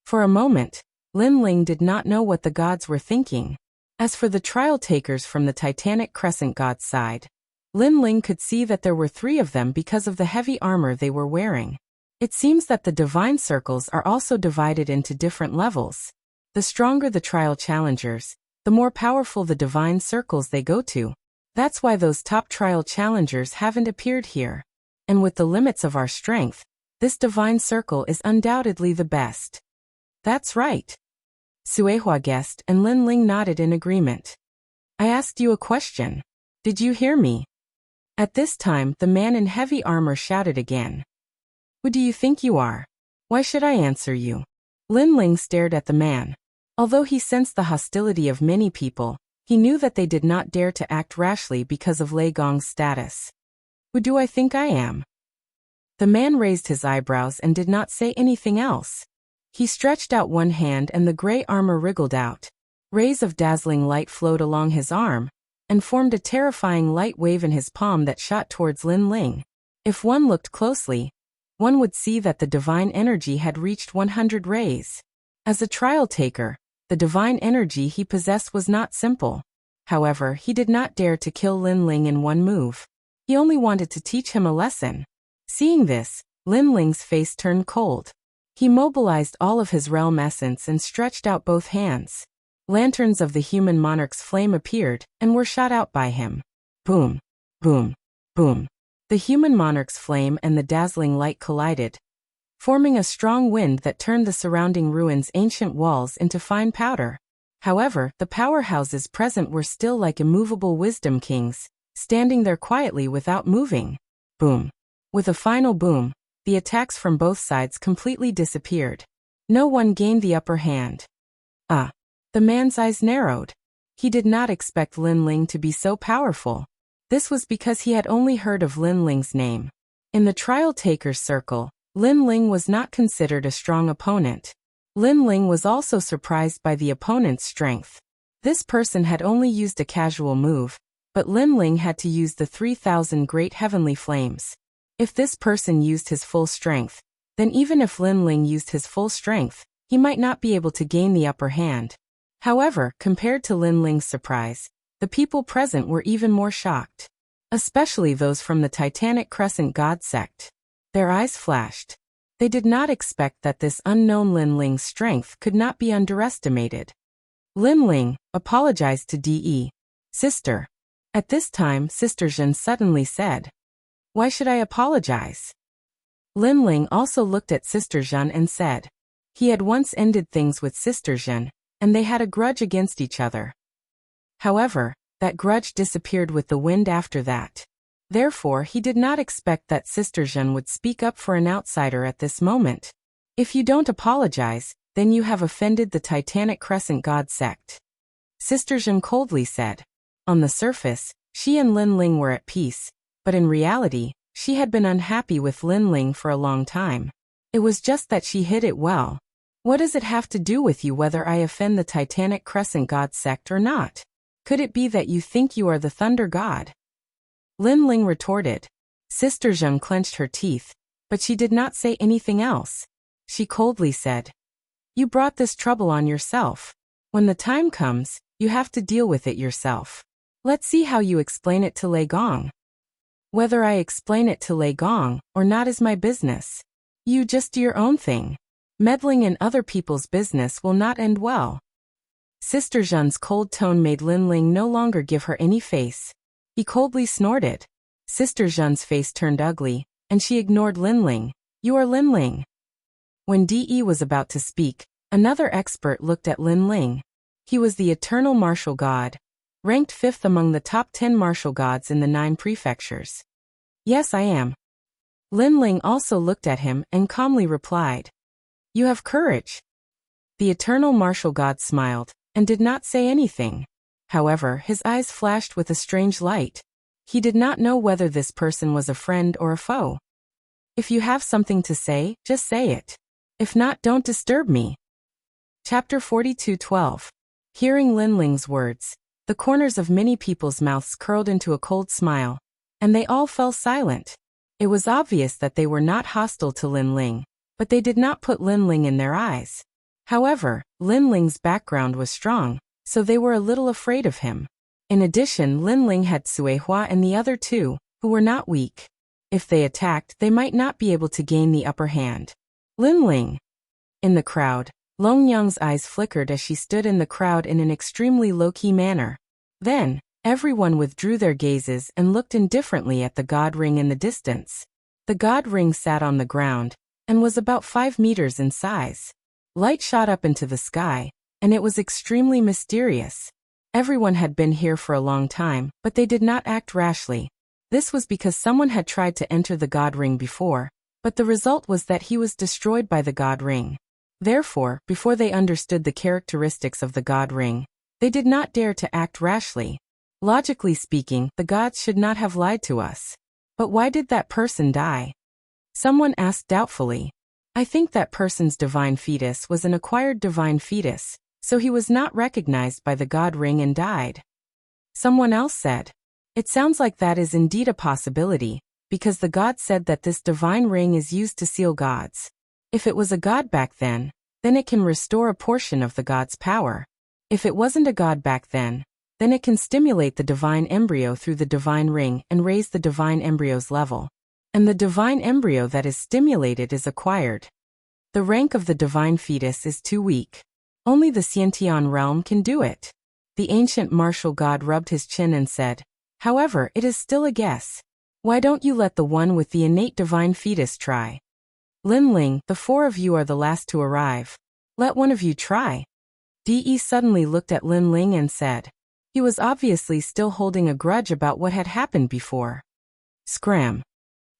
For a moment, Linling did not know what the gods were thinking. As for the trial takers from the Titanic Crescent god's side, Linling could see that there were 3 of them because of the heavy armor they were wearing. It seems that the divine circles are also divided into different levels. The stronger the trial challengers, the more powerful the divine circles they go to. That's why those top trial challengers haven't appeared here. And with the limits of our strength, this divine circle is undoubtedly the best. That's right. Suehua guessed and Linling nodded in agreement. I asked you a question. Did you hear me? At this time, the man in heavy armor shouted again. Who do you think you are? Why should I answer you? Linling stared at the man. Although he sensed the hostility of many people, he knew that they did not dare to act rashly because of Lei Gong's status. Who do I think I am? The man raised his eyebrows and did not say anything else. He stretched out one hand and the gray armor wriggled out. Rays of dazzling light flowed along his arm, and formed a terrifying light wave in his palm that shot towards Linling. If one looked closely, one would see that the divine energy had reached 100 rays. As a trial taker, the divine energy he possessed was not simple. However, he did not dare to kill Linling in one move. He only wanted to teach him a lesson. Seeing this, Linling's face turned cold. He mobilized all of his realm essence and stretched out both hands. Lanterns of the human monarch's flame appeared and were shot out by him. Boom, boom, boom. The human monarch's flame and the dazzling light collided, forming a strong wind that turned the surrounding ruins' ancient walls into fine powder. However, the powerhouses present were still like immovable wisdom kings, standing there quietly without moving. Boom. With a final boom, the attacks from both sides completely disappeared. No one gained the upper hand. The man's eyes narrowed. He did not expect Linling to be so powerful. This was because he had only heard of Linling's name. In the trial taker's circle, Linling was not considered a strong opponent. Linling was also surprised by the opponent's strength. This person had only used a casual move, but Linling had to use the 3,000 great heavenly flames. If this person used his full strength, then even if Linling used his full strength, he might not be able to gain the upper hand. However, compared to Linling's surprise, the people present were even more shocked. Especially those from the Titanic Crescent God sect. Their eyes flashed. They did not expect that this unknown Linling's strength could not be underestimated. Linling apologized to De. Sister. At this time, Sister Zhen suddenly said, "Why should I apologize?" Linling also looked at Sister Zhen and said, He had once ended things with Sister Zhen, and they had a grudge against each other. However, that grudge disappeared with the wind after that. Therefore, he did not expect that Sister Zhen would speak up for an outsider at this moment. If you don't apologize, then you have offended the Titanic Crescent God sect. Sister Zhen coldly said. On the surface, she and Lin Ling were at peace, but in reality, she had been unhappy with Lin Ling for a long time. It was just that she hid it well. What does it have to do with you whether I offend the Titanic Crescent God sect or not? Could it be that you think you are the Thunder God? Lin Ling retorted. Sister Zhen clenched her teeth, but she did not say anything else. She coldly said, "You brought this trouble on yourself. When the time comes, you have to deal with it yourself. Let's see how you explain it to Lei Gong." "Whether I explain it to Lei Gong or not is my business. You just do your own thing. Meddling in other people's business will not end well." Sister Zhen's cold tone made Lin Ling no longer give her any face. He coldly snorted. Sister Zhen's face turned ugly, and she ignored Lin Ling. "You are Lin Ling." When De was about to speak, another expert looked at Lin Ling. He was the eternal martial god, ranked 5th among the top 10 martial gods in the 9 prefectures. "Yes, I am." Lin Ling also looked at him and calmly replied. "You have courage." The eternal martial god smiled, and did not say anything. However, his eyes flashed with a strange light. He did not know whether this person was a friend or a foe. "If you have something to say, just say it. If not, don't disturb me." Chapter 42:12. Hearing Lin Ling's words, the corners of many people's mouths curled into a cold smile, and they all fell silent. It was obvious that they were not hostile to Lin Ling, but they did not put Lin Ling in their eyes. However, Lin Ling's background was strong, so they were a little afraid of him. In addition, Lin Ling had Suihua and the other two, who were not weak. If they attacked, they might not be able to gain the upper hand. Lin Ling. In the crowd, Long Yang's eyes flickered as she stood in the crowd in an extremely low-key manner. Then, everyone withdrew their gazes and looked indifferently at the god ring in the distance. The god ring sat on the ground, and was about 5 meters in size. Light shot up into the sky, and it was extremely mysterious. Everyone had been here for a long time, but they did not act rashly. This was because someone had tried to enter the god ring before, but the result was that he was destroyed by the god ring. Therefore, before they understood the characteristics of the god ring, they did not dare to act rashly. Logically speaking, the gods should not have lied to us. But why did that person die? Someone asked doubtfully. I think that person's divine fetus was an acquired divine fetus, so he was not recognized by the god ring and died. Someone else said. It sounds like that is indeed a possibility, because the god said that this divine ring is used to seal gods. If it was a god back then it can restore a portion of the god's power. If it wasn't a god back then it can stimulate the divine embryo through the divine ring and raise the divine embryo's level. And the divine embryo that is stimulated is acquired. The rank of the divine fetus is too weak. Only the Xiantian realm can do it. The ancient martial god rubbed his chin and said, however, it is still a guess. Why don't you let the one with the innate divine fetus try? Lin Ling, the 4 of you are the last to arrive. Let one of you try. De suddenly looked at Lin Ling and said. He was obviously still holding a grudge about what had happened before. Scram.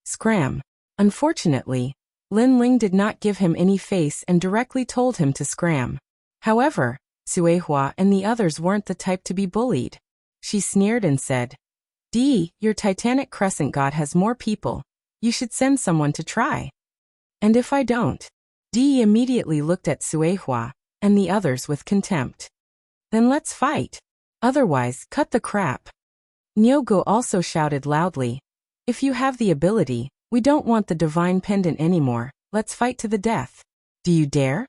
Scram. Unfortunately, Lin Ling did not give him any face and directly told him to scram. However, Suihua and the others weren't the type to be bullied. She sneered and said, D, your Titanic Crescent god has more people. You should send someone to try. And if I don't? De immediately looked at Suihua and the others with contempt. Then let's fight. Otherwise, cut the crap. Nyogo also shouted loudly. If you have the ability, we don't want the divine pendant anymore, let's fight to the death. Do you dare?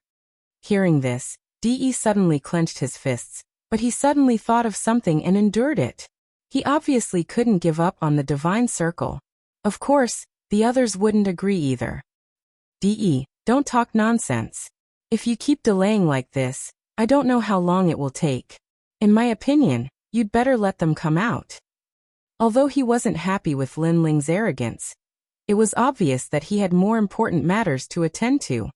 Hearing this, De suddenly clenched his fists, but he suddenly thought of something and endured it. He obviously couldn't give up on the divine circle. Of course, the others wouldn't agree either. De, don't talk nonsense. If you keep delaying like this, I don't know how long it will take. In my opinion, you'd better let them come out. Although he wasn't happy with Lin Ling's arrogance, it was obvious that he had more important matters to attend to.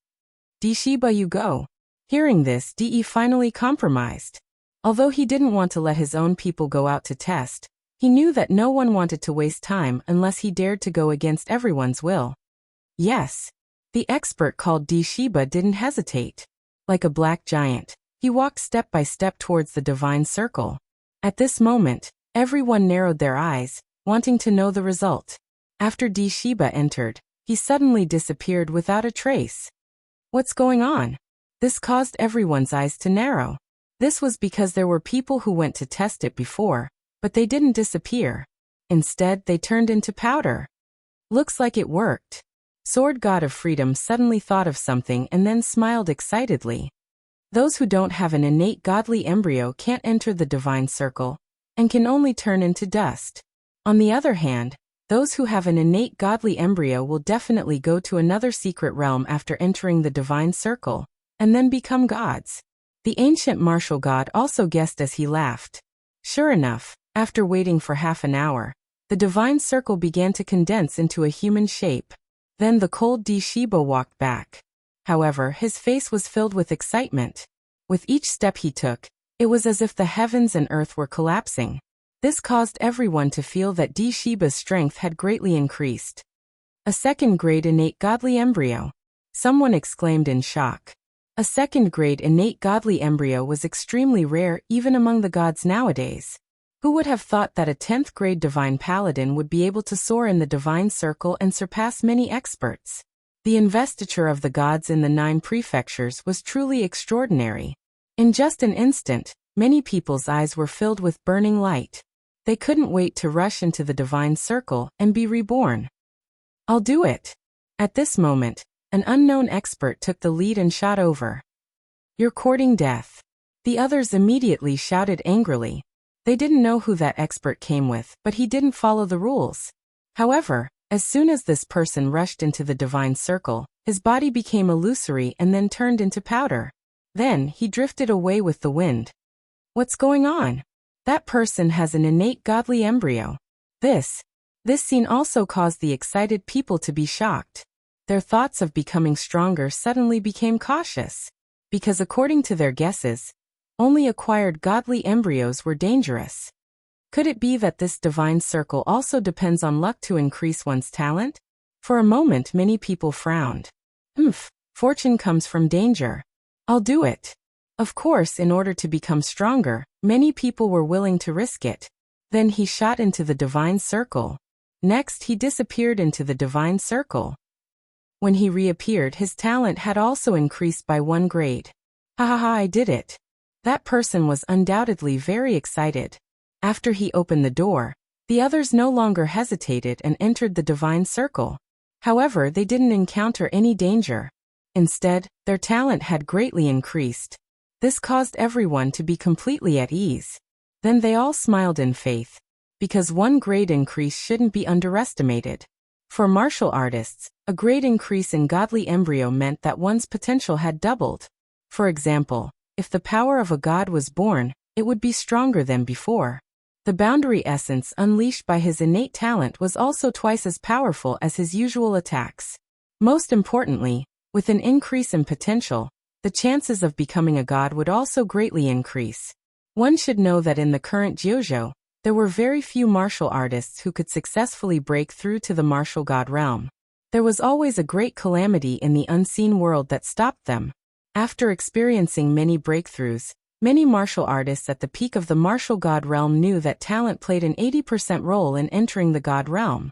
Dishiba, you go. Hearing this, De finally compromised. Although he didn't want to let his own people go out to test, he knew that no one wanted to waste time unless he dared to go against everyone's will. Yes. The expert called Dishiba didn't hesitate. Like a black giant, he walked step by step towards the divine circle. At this moment, everyone narrowed their eyes, wanting to know the result. After Dishiba entered, he suddenly disappeared without a trace. What's going on? This caused everyone's eyes to narrow. This was because there were people who went to test it before, but they didn't disappear. Instead, they turned into powder. Looks like it worked. Sword God of Freedom suddenly thought of something and then smiled excitedly. Those who don't have an innate godly embryo can't enter the divine circle, and can only turn into dust. On the other hand, those who have an innate godly embryo will definitely go to another secret realm after entering the divine circle, and then become gods. The ancient martial god also guessed as he laughed. Sure enough, after waiting for half an hour, the divine circle began to condense into a human shape. Then the cold Dishiba walked back. However, his face was filled with excitement. With each step he took, it was as if the heavens and earth were collapsing. This caused everyone to feel that Dishiba's strength had greatly increased. A second-grade innate godly embryo. Someone exclaimed in shock. A second-grade innate godly embryo was extremely rare even among the gods nowadays. Who would have thought that a 10th-grade divine paladin would be able to soar in the divine circle and surpass many experts? The investiture of the gods in the 9 prefectures was truly extraordinary. In just an instant, many people's eyes were filled with burning light. They couldn't wait to rush into the divine circle and be reborn. I'll do it. At this moment, an unknown expert took the lead and shot over. You're courting death. The others immediately shouted angrily. They didn't know who that expert came with, but he didn't follow the rules. However, as soon as this person rushed into the divine circle, his body became illusory and then turned into powder. Then, he drifted away with the wind. What's going on? That person has an innate godly embryo. This scene also caused the excited people to be shocked. Their thoughts of becoming stronger suddenly became cautious. Because according to their guesses, only acquired godly embryos were dangerous. Could it be that this divine circle also depends on luck to increase one's talent? For a moment many people frowned. Fortune comes from danger. I'll do it. Of course, in order to become stronger, many people were willing to risk it. Then he shot into the divine circle. Next he disappeared into the divine circle. When he reappeared, his talent had also increased by 1 grade. I did it. That person was undoubtedly very excited. After he opened the door, the others no longer hesitated and entered the divine circle. However, they didn't encounter any danger. Instead, their talent had greatly increased. This caused everyone to be completely at ease. Then they all smiled in faith. Because 1 grade increase shouldn't be underestimated. For martial artists, a grade increase in godly embryo meant that one's potential had doubled. For example, if the power of a god was born, it would be stronger than before. The boundary essence unleashed by his innate talent was also twice as powerful as his usual attacks. Most importantly, with an increase in potential, the chances of becoming a god would also greatly increase. One should know that in the current Jyojo, there were very few martial artists who could successfully break through to the martial god realm. There was always a great calamity in the unseen world that stopped them. After experiencing many breakthroughs, many martial artists at the peak of the martial god realm knew that talent played an 80% role in entering the god realm.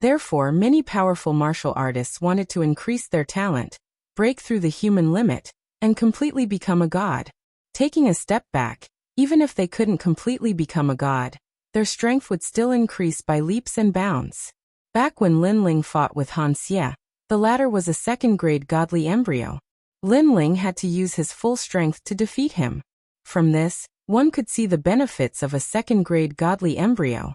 Therefore, many powerful martial artists wanted to increase their talent, break through the human limit, and completely become a god. Taking a step back, even if they couldn't completely become a god, their strength would still increase by leaps and bounds. Back when Lin Ling fought with Han Xie, the latter was a 2nd-grade godly embryo. Lin Ling had to use his full strength to defeat him. From this, one could see the benefits of a 2nd-grade godly embryo.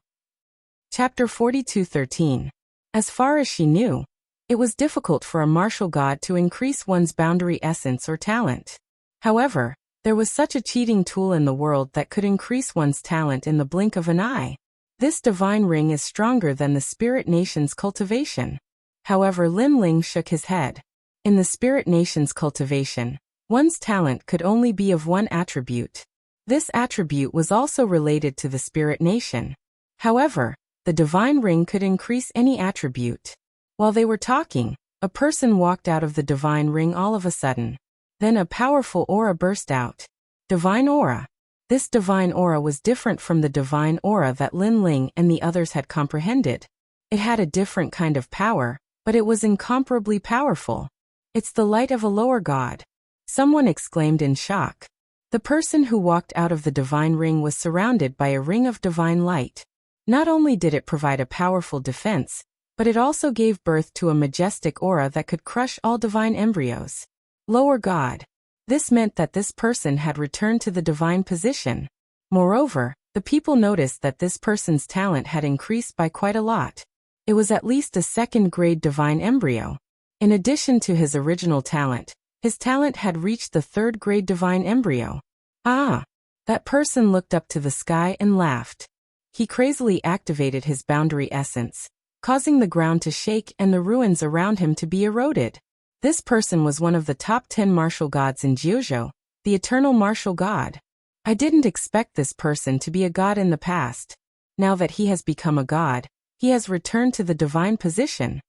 Chapter 42:13. As far as she knew, it was difficult for a martial god to increase one's boundary essence or talent. However, there was such a cheating tool in the world that could increase one's talent in the blink of an eye. This divine ring is stronger than the spirit nation's cultivation. However, Lin Ling shook his head. In the spirit nation's cultivation, one's talent could only be of one attribute. This attribute was also related to the spirit nation. However, the divine ring could increase any attribute. While they were talking, a person walked out of the divine ring all of a sudden. Then a powerful aura burst out. Divine aura. This divine aura was different from the divine aura that Lin Ling and the others had comprehended. It had a different kind of power, but it was incomparably powerful. It's the light of a lower god. Someone exclaimed in shock. The person who walked out of the divine ring was surrounded by a ring of divine light. Not only did it provide a powerful defense, but it also gave birth to a majestic aura that could crush all divine embryos. Lower god. This meant that this person had returned to the divine position. Moreover, the people noticed that this person's talent had increased by quite a lot. It was at least a second-grade divine embryo. In addition to his original talent, his talent had reached the third-grade divine embryo. Ah! That person looked up to the sky and laughed. He crazily activated his boundary essence, causing the ground to shake and the ruins around him to be eroded. This person was one of the top 10 martial gods in Jiuzhou, the eternal martial god. I didn't expect this person to be a god in the past. Now that he has become a god, he has returned to the divine position.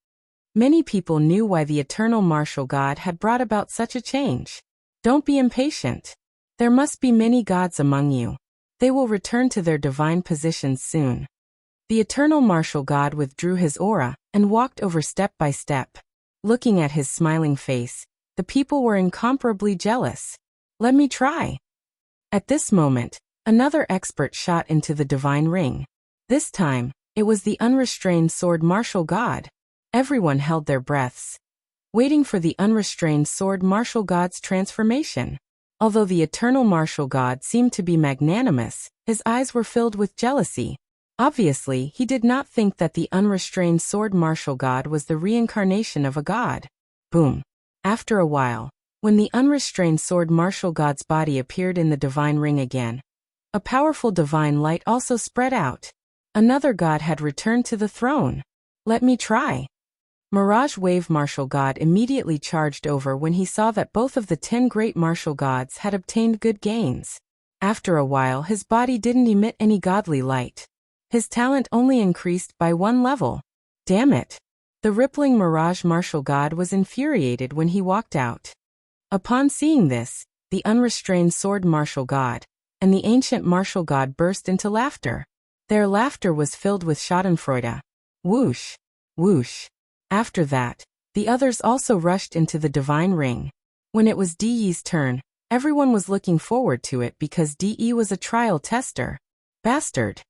Many people knew why the eternal martial god had brought about such a change. Don't be impatient. There must be many gods among you. They will return to their divine positions soon. The eternal martial god withdrew his aura and walked over step by step. Looking at his smiling face, the people were incomparably jealous. Let me try. At this moment, another expert shot into the divine ring. This time, it was the unrestrained sword martial god. Everyone held their breaths, waiting for the unrestrained sword martial god's transformation. Although the eternal martial god seemed to be magnanimous, his eyes were filled with jealousy. Obviously, he did not think that the unrestrained sword martial god was the reincarnation of a god. Boom. After a while, when the unrestrained sword martial god's body appeared in the divine ring again, a powerful divine light also spread out. Another god had returned to the throne. Let me try. Mirage Wave martial god immediately charged over when he saw that both of the 10 great martial gods had obtained good gains. After a while, his body didn't emit any godly light. His talent only increased by 1 level. Damn it. The rippling Mirage martial god was infuriated when he walked out. Upon seeing this, the unrestrained sword martial god and the ancient martial god burst into laughter. Their laughter was filled with schadenfreude. Whoosh. Whoosh. After that, the others also rushed into the divine ring. When it was De's turn, everyone was looking forward to it because De was a trial tester. Bastard.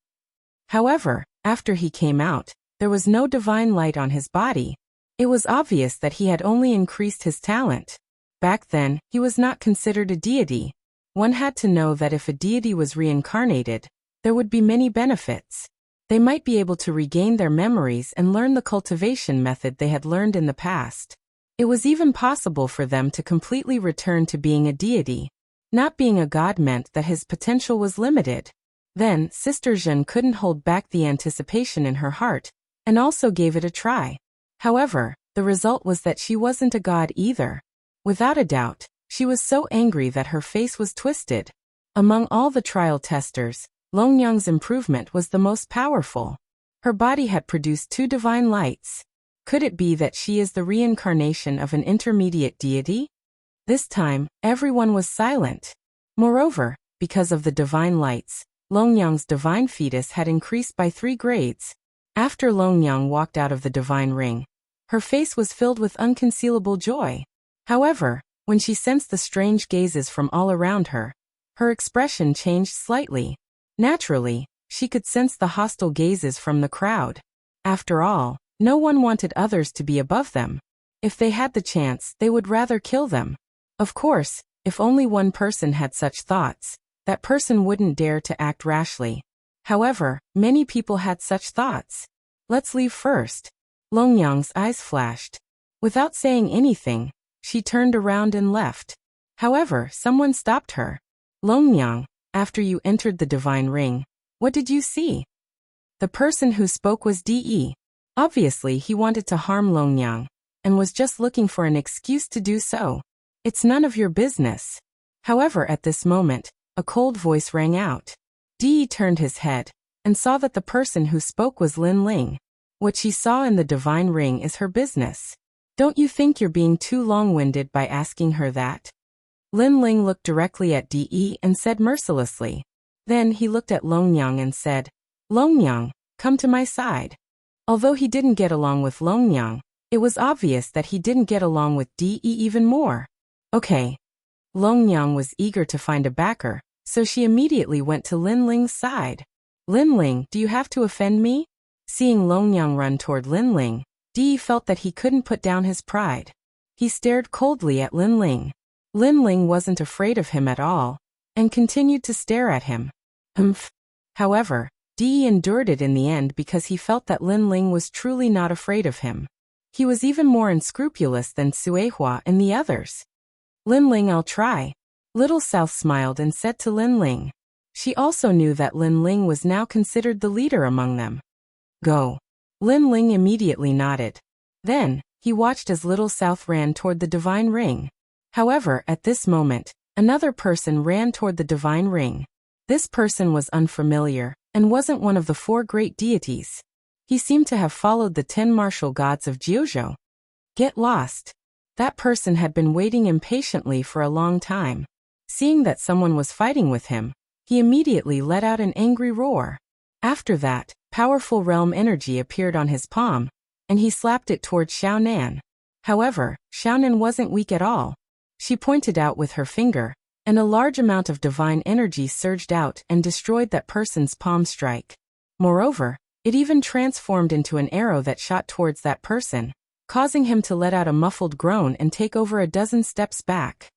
However, after he came out, there was no divine light on his body. It was obvious that he had only increased his talent. Back then, he was not considered a deity. One had to know that if a deity was reincarnated, there would be many benefits. They might be able to regain their memories and learn the cultivation method they had learned in the past. It was even possible for them to completely return to being a deity. Not being a god meant that his potential was limited. Then, Sister Zhen couldn't hold back the anticipation in her heart, and also gave it a try. However, the result was that she wasn't a god either. Without a doubt, she was so angry that her face was twisted. Among all the trial testers, Longyang's improvement was the most powerful. Her body had produced 2 divine lights. Could it be that she is the reincarnation of an intermediate deity? This time, everyone was silent. Moreover, because of the divine lights, Longyang's divine fetus had increased by 3 grades. After Longyang walked out of the divine ring, her face was filled with unconcealable joy. However, when she sensed the strange gazes from all around her, her expression changed slightly. Naturally, she could sense the hostile gazes from the crowd. After all, no one wanted others to be above them. If they had the chance, they would rather kill them. Of course, if only one person had such thoughts, that person wouldn't dare to act rashly. However, many people had such thoughts. Let's leave first. Longyang's eyes flashed. Without saying anything, she turned around and left. However, someone stopped her. Longyang, after you entered the divine ring, what did you see? The person who spoke was De. Obviously, he wanted to harm Longyang, and was just looking for an excuse to do so. It's none of your business. However, at this moment, a cold voice rang out. Di turned his head and saw that the person who spoke was Lin Ling. What she saw in the divine ring is her business. Don't you think you're being too long-winded by asking her that? Lin Ling looked directly at Di and said mercilessly. Then he looked at Longyang and said, Longyang, come to my side. Although he didn't get along with Longyang, it was obvious that he didn't get along with Di even more. Okay. Longyang was eager to find a backer, so she immediately went to Lin Ling's side. Lin Ling, do you have to offend me? Seeing Longyang run toward Lin Ling, Di felt that he couldn't put down his pride. He stared coldly at Lin Ling. Lin Ling wasn't afraid of him at all, and continued to stare at him. However, Di endured it in the end because he felt that Lin Ling was truly not afraid of him. He was even more unscrupulous than Suehua and the others. Lin Ling, I'll try. Little South smiled and said to Lin Ling. She also knew that Lin Ling was now considered the leader among them. Go. Lin Ling immediately nodded. Then, he watched as Little South ran toward the divine ring. However, at this moment, another person ran toward the divine ring. This person was unfamiliar, and wasn't one of the 4 great deities. He seemed to have followed the 10 martial gods of Jiuzhou. Get lost. That person had been waiting impatiently for a long time. Seeing that someone was fighting with him, he immediately let out an angry roar. After that, powerful realm energy appeared on his palm, and he slapped it towards Xiaonan. However, Xiaonan wasn't weak at all. She pointed out with her finger, and a large amount of divine energy surged out and destroyed that person's palm strike. Moreover, it even transformed into an arrow that shot towards that person, causing him to let out a muffled groan and take over a dozen steps back.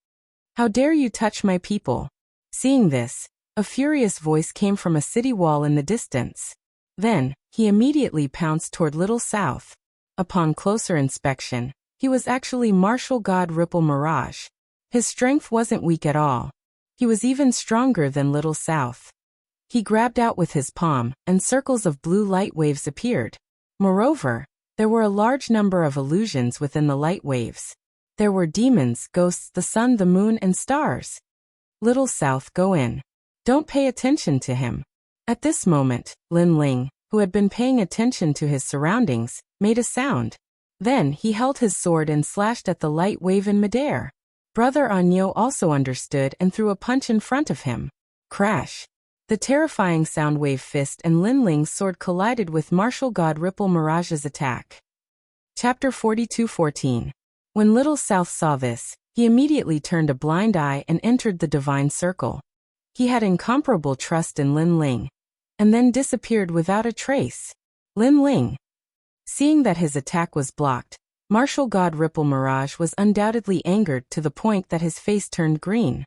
How dare you touch my people? Seeing this, a furious voice came from a city wall in the distance. Then, he immediately pounced toward Little South. Upon closer inspection, he was actually martial god Ripple Mirage. His strength wasn't weak at all. He was even stronger than Little South. He grabbed out with his palm, and circles of blue light waves appeared. Moreover, there were a large number of illusions within the light waves. There were demons, ghosts, the sun, the moon, and stars. Little South, go in. Don't pay attention to him. At this moment, Lin Ling, who had been paying attention to his surroundings, made a sound. Then he held his sword and slashed at the light wave in midair. Brother Anyo also understood and threw a punch in front of him. Crash! The terrifying sound wave fist and Lin Ling's sword collided with martial god Ripple Mirage's attack. Chapter 42:14. When Little South saw this, he immediately turned a blind eye and entered the divine circle. He had incomparable trust in Lin Ling, and then disappeared without a trace. Lin Ling. Seeing that his attack was blocked, martial god Ripple Mirage was undoubtedly angered to the point that his face turned green.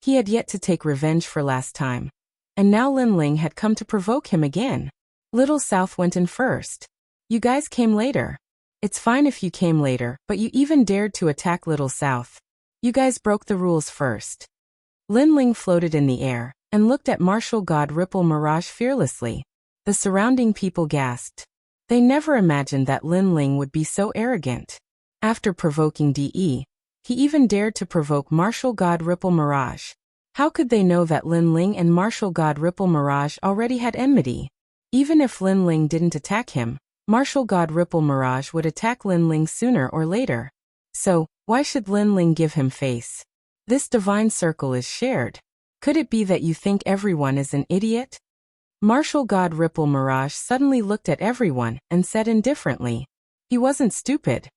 He had yet to take revenge for last time, and now Lin Ling had come to provoke him again. Little South went in first. You guys came later. It's fine if you came later, but you even dared to attack Little South. You guys broke the rules first. Lin Ling floated in the air, and looked at martial god Ripple Mirage fearlessly. The surrounding people gasped. They never imagined that Lin Ling would be so arrogant. After provoking DE, he even dared to provoke martial god Ripple Mirage. How could they know that Lin Ling and martial god Ripple Mirage already had enmity? Even if Lin Ling didn't attack him, martial god Ripple Mirage would attack Lin Ling sooner or later. So, why should Lin Ling give him face? This divine circle is shared. Could it be that you think everyone is an idiot? Martial god Ripple Mirage suddenly looked at everyone and said indifferently. He wasn't stupid.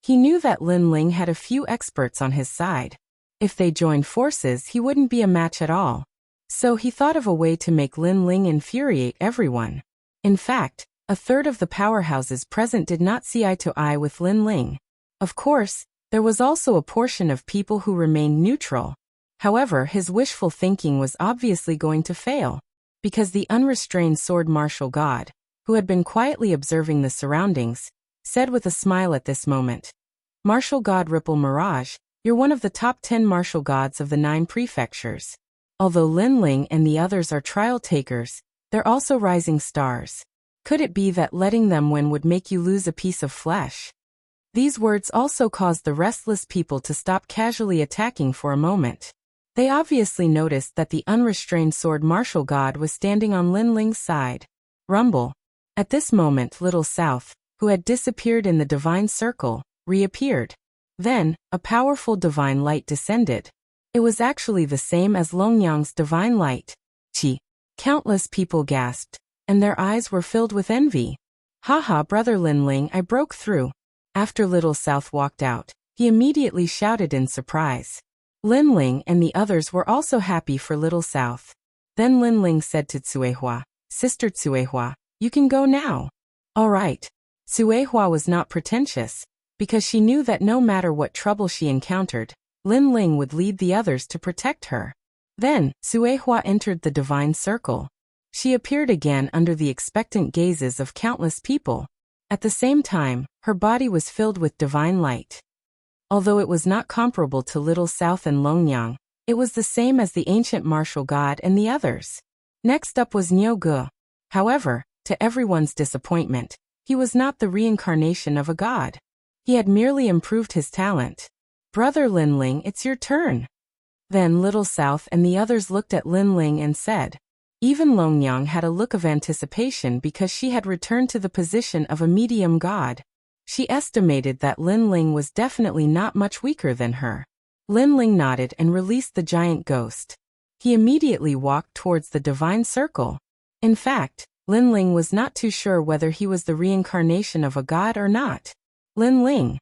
He knew that Lin Ling had a few experts on his side. If they joined forces, he wouldn't be a match at all. So he thought of a way to make Lin Ling infuriate everyone. In fact, a third of the powerhouses present did not see eye to eye with Lin Ling. Of course, there was also a portion of people who remained neutral. However, his wishful thinking was obviously going to fail, because the unrestrained sword martial god, who had been quietly observing the surroundings, said with a smile at this moment, Martial god Ripple Mirage, you're one of the top 10 martial gods of the 9 prefectures. Although Lin Ling and the others are trial takers, they're also rising stars. Could it be that letting them win would make you lose a piece of flesh? These words also caused the restless people to stop casually attacking for a moment. They obviously noticed that the unrestrained sword martial god was standing on Lin Ling's side. Rumble. At this moment Little South, who had disappeared in the divine circle, reappeared. Then, a powerful divine light descended. It was actually the same as Longyang's divine light. Chi. Countless people gasped, and their eyes were filled with envy. Haha, brother Lin Ling, I broke through. After Little South walked out, he immediately shouted in surprise. Lin Ling and the others were also happy for Little South. Then Lin Ling said to Cuehua, Sister Cuehua, you can go now. All right. Cuehua was not pretentious, because she knew that no matter what trouble she encountered, Lin Ling would lead the others to protect her. Then, Cuehua entered the divine circle. She appeared again under the expectant gazes of countless people. At the same time, her body was filled with divine light. Although it was not comparable to Little South and Longyang, it was the same as the ancient martial god and the others. Next up was Niu Ge. However, to everyone's disappointment, he was not the reincarnation of a god. He had merely improved his talent. Brother Lin Ling, it's your turn. Then Little South and the others looked at Lin Ling and said. Even Longyang had a look of anticipation because she had returned to the position of a medium god. She estimated that Lin Ling was definitely not much weaker than her. Lin Ling nodded and released the giant ghost. He immediately walked towards the divine circle. In fact, Lin Ling was not too sure whether he was the reincarnation of a god or not. Lin Ling.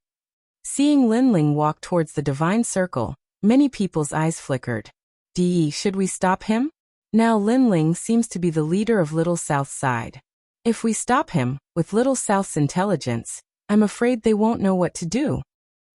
Seeing Lin Ling walk towards the divine circle, many people's eyes flickered. Should we stop him? Now Lin Ling seems to be the leader of Little South's side. If we stop him, with Little South's intelligence, I'm afraid they won't know what to do.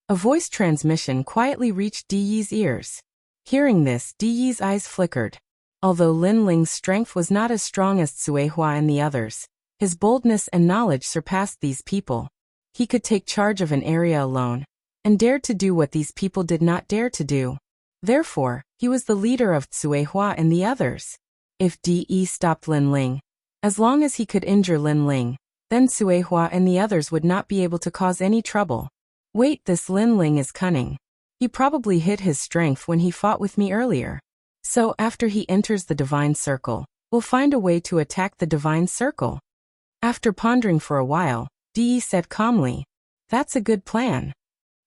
A voice transmission quietly reached Di's ears. Hearing this, Di's eyes flickered. Although Lin Ling's strength was not as strong as Cuehua and the others, his boldness and knowledge surpassed these people. He could take charge of an area alone, and dared to do what these people did not dare to do. Therefore, he was the leader of Cuehua and the others. If Di stopped Lin Ling, as long as he could injure Lin Ling, then Cuehua and the others would not be able to cause any trouble. Wait, this Lin Ling is cunning. He probably hid his strength when he fought with me earlier. So after he enters the divine circle, we'll find a way to attack the divine circle. After pondering for a while, Di said calmly, That's a good plan.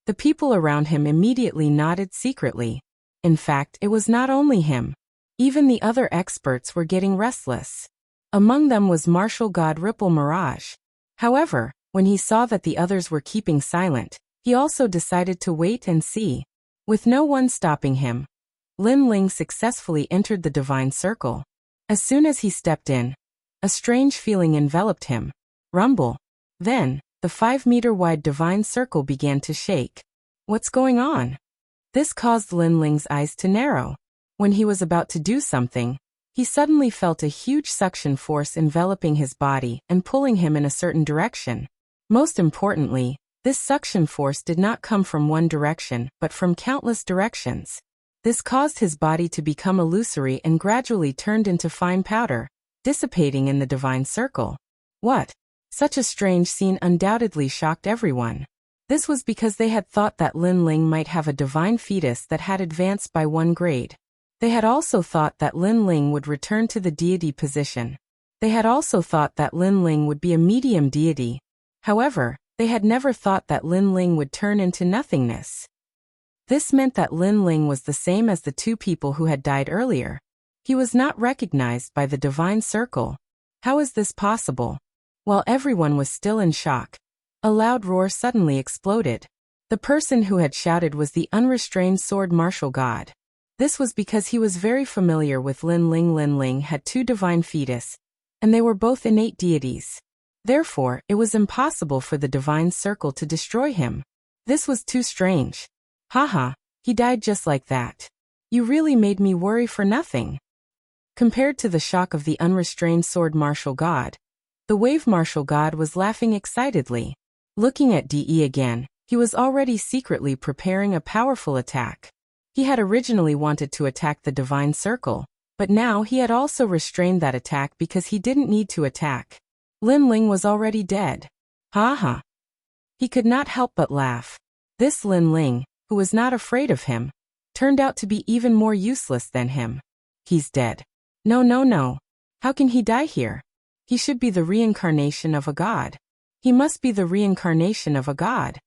The people around him immediately nodded secretly. In fact, it was not only him. Even the other experts were getting restless. Among them was martial god Ripple Mirage. However, when he saw that the others were keeping silent, he also decided to wait and see. With no one stopping him, Lin Ling successfully entered the divine circle. As soon as he stepped in, a strange feeling enveloped him. Rumble. Then, the 5-meter-wide divine circle began to shake. What's going on? This caused Lin Ling's eyes to narrow. When he was about to do something, he suddenly felt a huge suction force enveloping his body and pulling him in a certain direction. Most importantly, this suction force did not come from one direction but from countless directions. This caused his body to become illusory and gradually turned into fine powder, dissipating in the divine circle. What? Such a strange scene undoubtedly shocked everyone. This was because they had thought that Lin Ling might have a divine fetus that had advanced by 1 grade. They had also thought that Lin Ling would return to the deity position. They had also thought that Lin Ling would be a medium deity. However, they had never thought that Lin Ling would turn into nothingness. This meant that Lin Ling was the same as the 2 people who had died earlier. He was not recognized by the divine circle. How is this possible? While everyone was still in shock, a loud roar suddenly exploded. The person who had shouted was the unrestrained sword martial god. This was because he was very familiar with Lin Ling. Lin Ling had 2 divine fetus, and they were both innate deities. Therefore, it was impossible for the divine circle to destroy him. This was too strange. Haha, he died just like that. You really made me worry for nothing. Compared to the shock of the unrestrained sword martial god, the wave martial god was laughing excitedly. Looking at De again, he was already secretly preparing a powerful attack. He had originally wanted to attack the divine circle, but now he had also restrained that attack because he didn't need to attack. Lin Ling was already dead. Ha ha. He could not help but laugh. This Lin Ling, who was not afraid of him, turned out to be even more useless than him. He's dead. No, no, no. How can he die here? He should be the reincarnation of a god. He must be the reincarnation of a god.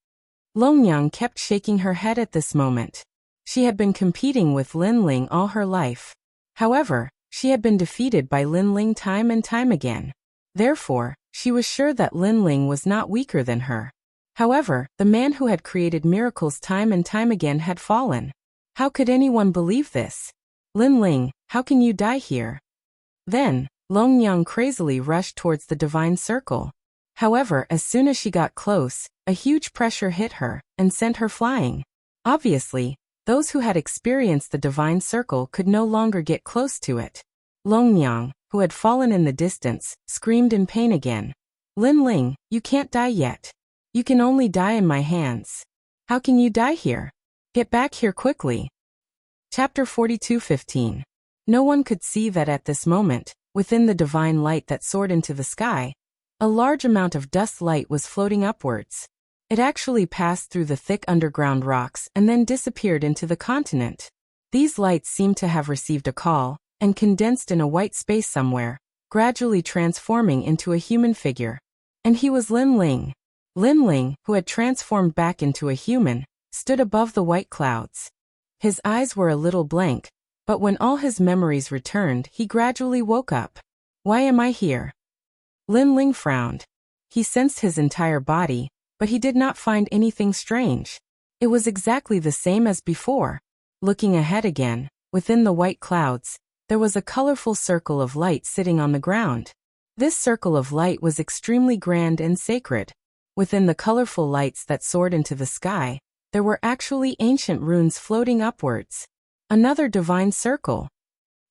Longyang kept shaking her head at this moment. She had been competing with Lin Ling all her life. However, she had been defeated by Lin Ling time and time again. Therefore, she was sure that Lin Ling was not weaker than her. However, the man who had created miracles time and time again had fallen. How could anyone believe this? Lin Ling, how can you die here? Then, Longyang crazily rushed towards the divine circle. However, as soon as she got close, a huge pressure hit her and sent her flying. Obviously, those who had experienced the divine circle could no longer get close to it. Longyang, who had fallen in the distance, screamed in pain again. Lin Ling, you can't die yet. You can only die in my hands. How can you die here? Get back here quickly. Chapter 42:15. No one could see that at this moment, within the divine light that soared into the sky, a large amount of dust light was floating upwards. It actually passed through the thick underground rocks and then disappeared into the continent. These lights seemed to have received a call and condensed in a white space somewhere, gradually transforming into a human figure. And he was Lin Ling. Lin Ling, who had transformed back into a human, stood above the white clouds. His eyes were a little blank, but when all his memories returned, he gradually woke up. Why am I here? Lin Ling frowned. He sensed his entire body, but he did not find anything strange. It was exactly the same as before. Looking ahead again, within the white clouds, there was a colorful circle of light sitting on the ground. This circle of light was extremely grand and sacred. Within the colorful lights that soared into the sky, there were actually ancient runes floating upwards. Another divine circle.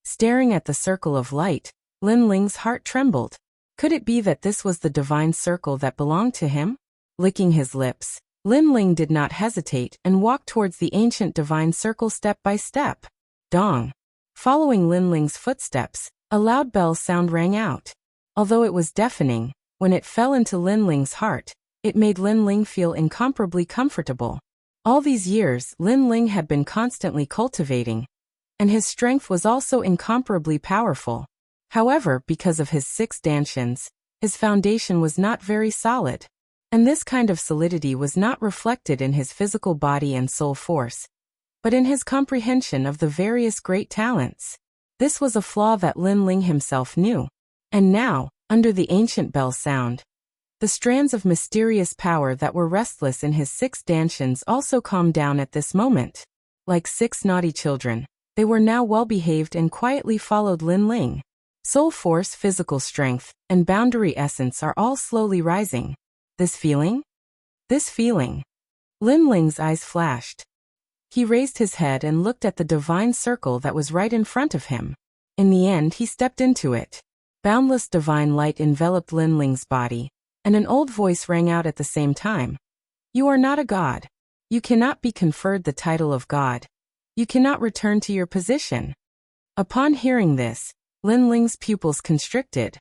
Staring at the circle of light, Lin Ling's heart trembled. Could it be that this was the divine circle that belonged to him? Licking his lips, Lin Ling did not hesitate and walked towards the ancient divine circle step by step. Dong. Following Lin Ling's footsteps, a loud bell sound rang out. Although it was deafening, when it fell into Lin Ling's heart, it made Lin Ling feel incomparably comfortable. All these years Lin Ling had been constantly cultivating, and his strength was also incomparably powerful. However, because of his 6 dantians, his foundation was not very solid. And this kind of solidity was not reflected in his physical body and soul force, but in his comprehension of the various great talents. This was a flaw that Lin Ling himself knew. And now, under the ancient bell sound, the strands of mysterious power that were restless in his 6 dantians also calmed down at this moment. Like 6 naughty children, they were now well-behaved and quietly followed Lin Ling. Soul force, physical strength, and boundary essence are all slowly rising. This feeling? This feeling. Lin Ling's eyes flashed. He raised his head and looked at the divine circle that was right in front of him. In the end, he stepped into it. Boundless divine light enveloped Lin Ling's body, and an old voice rang out at the same time. You are not a god. You cannot be conferred the title of god. You cannot return to your position. Upon hearing this, Lin Ling's pupils constricted.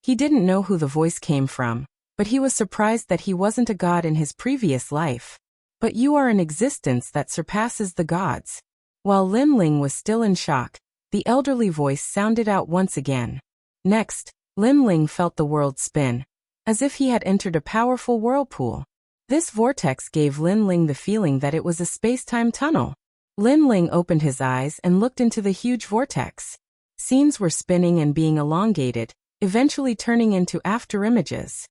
He didn't know who the voice came from, but he was surprised that he wasn't a god in his previous life. But you are an existence that surpasses the gods. While Lin Ling was still in shock, the elderly voice sounded out once again. Next, Lin Ling felt the world spin, as if he had entered a powerful whirlpool. This vortex gave Lin Ling the feeling that it was a space-time tunnel. Lin Ling opened his eyes and looked into the huge vortex. Scenes were spinning and being elongated, eventually turning into afterimages.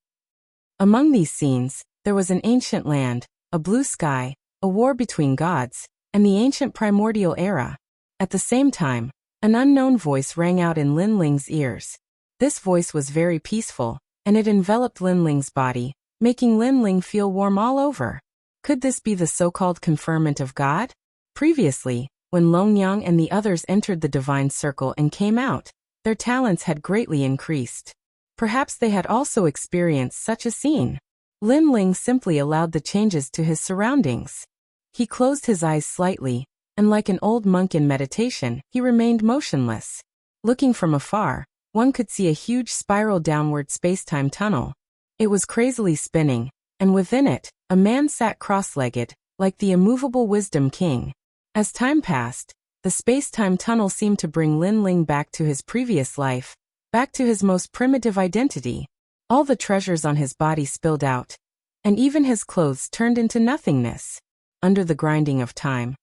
Among these scenes, there was an ancient land, a blue sky, a war between gods, and the ancient primordial era. At the same time, an unknown voice rang out in Lin Ling's ears. This voice was very peaceful, and it enveloped Lin Ling's body, making Lin Ling feel warm all over. Could this be the so-called conferment of God? Previously, when Longyang and the others entered the divine circle and came out, their talents had greatly increased. Perhaps they had also experienced such a scene. Lin Ling simply allowed the changes to his surroundings. He closed his eyes slightly, and like an old monk in meditation, he remained motionless. Looking from afar, one could see a huge spiral downward space-time tunnel. It was crazily spinning, and within it, A man sat cross-legged, like the immovable wisdom king. As time passed, the space-time tunnel seemed to bring Lin Ling back to his previous life, back to his most primitive identity. All the treasures on his body spilled out, and even his clothes turned into nothingness. Under the grinding of time,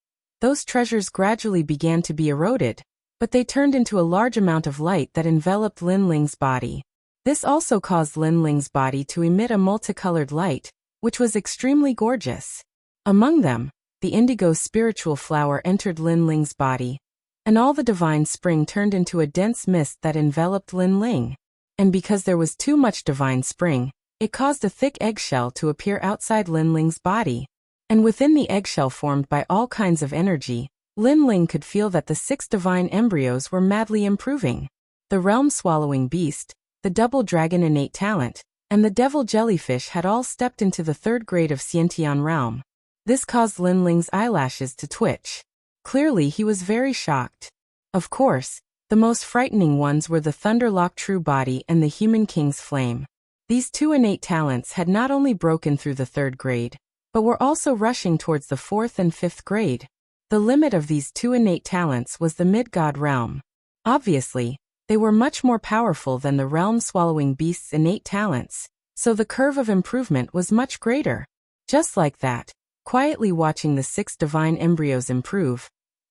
those treasures gradually began to be eroded, but they turned into a large amount of light that enveloped Lin Ling's body. This also caused Lin Ling's body to emit a multicolored light, which was extremely gorgeous. Among them, the indigo spiritual flower entered Lin Ling's body, and all the divine spring turned into a dense mist that enveloped Lin Ling. And because there was too much divine spring, it caused a thick eggshell to appear outside Lin Ling's body. And within the eggshell formed by all kinds of energy, Lin Ling could feel that the 6 divine embryos were madly improving. The realm-swallowing beast, the double dragon innate talent, and the devil jellyfish had all stepped into the 3rd grade of Xiantian realm. This caused Lin Ling's eyelashes to twitch. Clearly he was very shocked. Of course, the most frightening ones were the Thunderlock True Body and the Human King's Flame. These 2 innate talents had not only broken through the 3rd grade, but were also rushing towards the 4th and 5th grade. The limit of these 2 innate talents was the mid-god realm. Obviously, they were much more powerful than the realm-swallowing beast's innate talents, so the curve of improvement was much greater. Just like that, quietly watching the 6 divine embryos improve,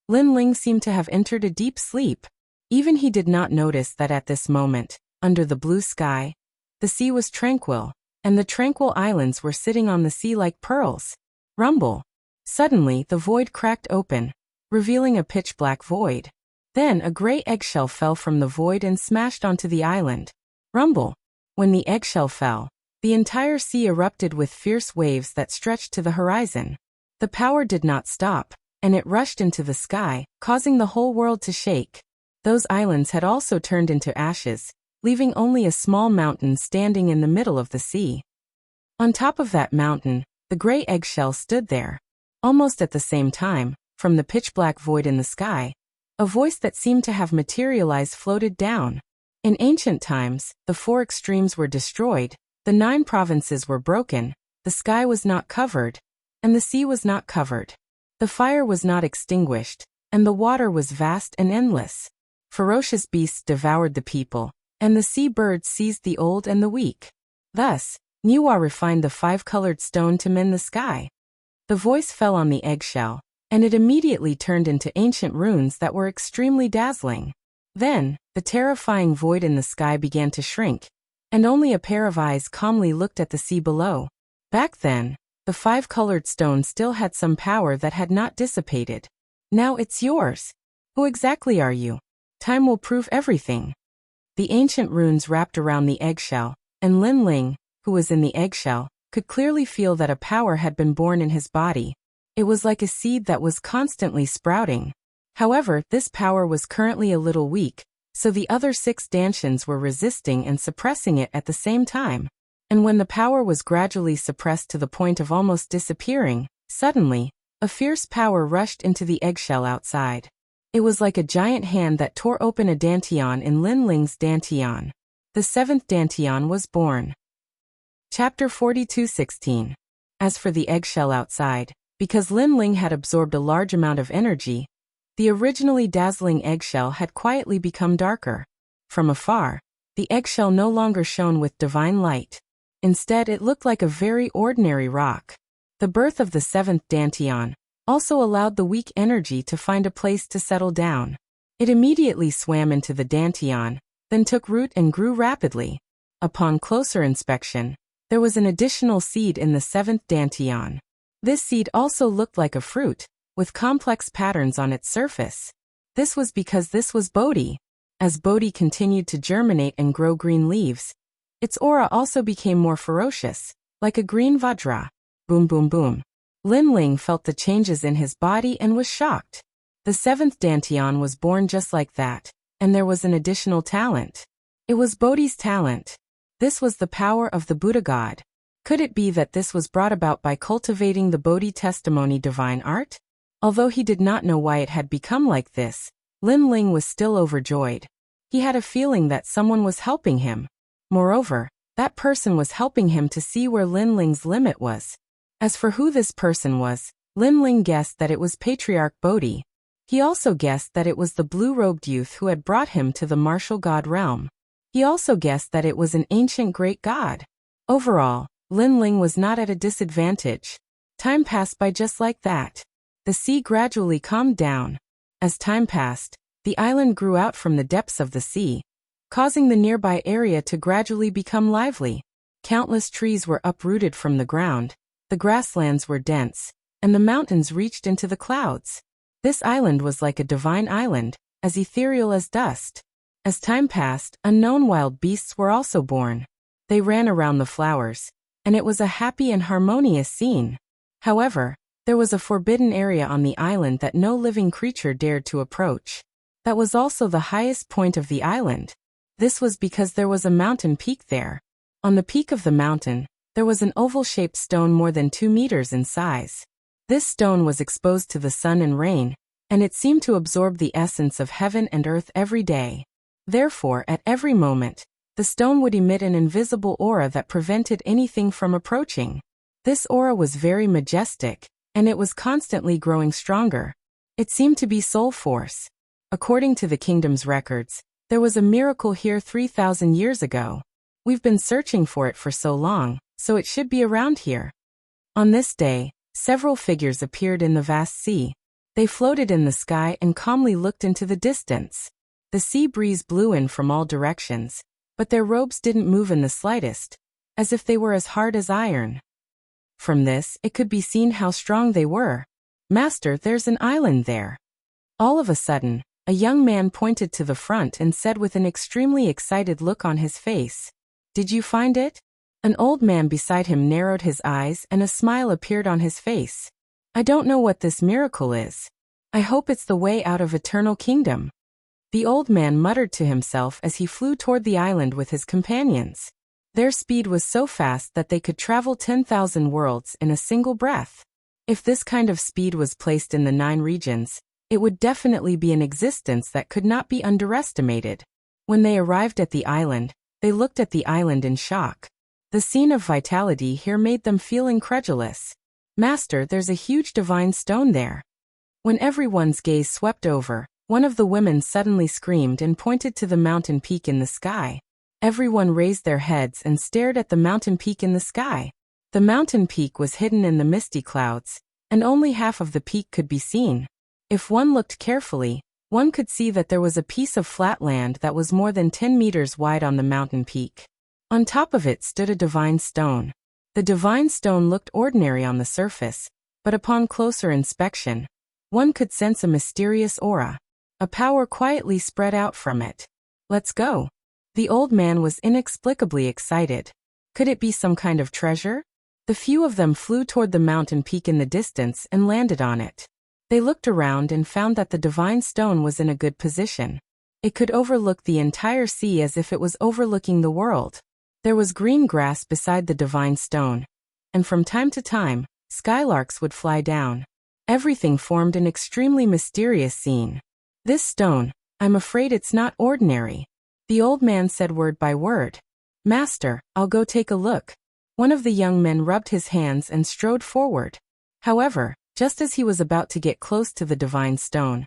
Lin Ling seemed to have entered a deep sleep. Even he did not notice that at this moment, under the blue sky, the sea was tranquil, and the tranquil islands were sitting on the sea like pearls. Rumble. Suddenly the void cracked open, revealing a pitch-black void. Then a gray eggshell fell from the void and smashed onto the island. Rumble. When the eggshell fell, the entire sea erupted with fierce waves that stretched to the horizon. The power did not stop, and it rushed into the sky, causing the whole world to shake. Those islands had also turned into ashes, leaving only a small mountain standing in the middle of the sea. On top of that mountain, the gray eggshell stood there. Almost at the same time, from the pitch-black void in the sky, a voice that seemed to have materialized floated down. In ancient times, the 4 extremes were destroyed, the 9 provinces were broken, the sky was not covered, and the sea was not covered. The fire was not extinguished, and the water was vast and endless. Ferocious beasts devoured the people, and the sea birds seized the old and the weak. Thus, Niwa refined the 5-colored stone to mend the sky. The voice fell on the eggshell, and it immediately turned into ancient runes that were extremely dazzling. Then, the terrifying void in the sky began to shrink, and only a pair of eyes calmly looked at the sea below. Back then, the 5-colored stone still had some power that had not dissipated. Now it's yours. Who exactly are you? Time will prove everything. The ancient runes wrapped around the eggshell, and Lin Ling, who was in the eggshell, could clearly feel that a power had been born in his body. It was like a seed that was constantly sprouting. However, this power was currently a little weak, so the other 6 Dantians were resisting and suppressing it at the same time. And when the power was gradually suppressed to the point of almost disappearing, suddenly, a fierce power rushed into the eggshell outside. It was like a giant hand that tore open a Dantian in Lin Ling's Dantian. The 7th Dantian was born. Chapter 42:16. As for the eggshell outside, because Lin Ling had absorbed a large amount of energy, the originally dazzling eggshell had quietly become darker. From afar, the eggshell no longer shone with divine light. Instead, it looked like a very ordinary rock. The birth of the 7th Dantian also allowed the weak energy to find a place to settle down. It immediately swam into the Dantian, then took root and grew rapidly. Upon closer inspection, there was an additional seed in the 7th Dantian. This seed also looked like a fruit, with complex patterns on its surface. This was because this was Bodhi. As Bodhi continued to germinate and grow green leaves, its aura also became more ferocious, like a green Vajra. Boom boom boom. Lin Ling felt the changes in his body and was shocked. The 7th Dantian was born just like that, and there was an additional talent. It was Bodhi's talent. This was the power of the Buddha God. Could it be that this was brought about by cultivating the Bodhi testimony divine art? Although he did not know why it had become like this, Lin Ling was still overjoyed. He had a feeling that someone was helping him. Moreover, that person was helping him to see where Lin Ling's limit was. As for who this person was, Lin Ling guessed that it was Patriarch Bodhi. He also guessed that it was the blue-robed youth who had brought him to the martial god realm. He also guessed that it was an ancient great god. Overall, Lin Ling was not at a disadvantage. Time passed by just like that. The sea gradually calmed down. As time passed, the island grew out from the depths of the sea, causing the nearby area to gradually become lively. Countless trees were uprooted from the ground, the grasslands were dense, and the mountains reached into the clouds. This island was like a divine island, as ethereal as dust. As time passed, unknown wild beasts were also born. They ran around the flowers, and it was a happy and harmonious scene. However, there was a forbidden area on the island that no living creature dared to approach. That was also the highest point of the island. This was because there was a mountain peak there. On the peak of the mountain, there was an oval-shaped stone more than 2 meters in size. This stone was exposed to the sun and rain, and it seemed to absorb the essence of heaven and earth every day. Therefore, at every moment, the stone would emit an invisible aura that prevented anything from approaching. This aura was very majestic, and it was constantly growing stronger. It seemed to be soul force. According to the kingdom's records, there was a miracle here 3,000 years ago. We've been searching for it for so long, so it should be around here. On this day, several figures appeared in the vast sea. They floated in the sky and calmly looked into the distance. The sea breeze blew in from all directions, but their robes didn't move in the slightest, as if they were as hard as iron. From this, it could be seen how strong they were. "Master, there's an island there." All of a sudden, a young man pointed to the front and said with an extremely excited look on his face, "Did you find it?" An old man beside him narrowed his eyes and a smile appeared on his face. "I don't know what this miracle is. I hope it's the way out of Eternal Kingdom." The old man muttered to himself as he flew toward the island with his companions. Their speed was so fast that they could travel 10,000 worlds in a single breath. If this kind of speed was placed in the 9 regions, it would definitely be an existence that could not be underestimated. When they arrived at the island, they looked at the island in shock. The scene of vitality here made them feel incredulous. "Master, there's a huge divine stone there." When everyone's gaze swept over, one of the women suddenly screamed and pointed to the mountain peak in the sky. Everyone raised their heads and stared at the mountain peak in the sky. The mountain peak was hidden in the misty clouds, and only half of the peak could be seen. If one looked carefully, one could see that there was a piece of flat land that was more than 10 meters wide on the mountain peak. On top of it stood a divine stone. The divine stone looked ordinary on the surface, but upon closer inspection, one could sense a mysterious aura. A power quietly spread out from it. "Let's go." The old man was inexplicably excited. Could it be some kind of treasure? The few of them flew toward the mountain peak in the distance and landed on it. They looked around and found that the divine stone was in a good position. It could overlook the entire sea as if it was overlooking the world. There was green grass beside the divine stone, and from time to time, skylarks would fly down. Everything formed an extremely mysterious scene. "This stone, I'm afraid it's not ordinary." The old man said word by word. "Master, I'll go take a look." One of the young men rubbed his hands and strode forward. However, just as he was about to get close to the divine stone,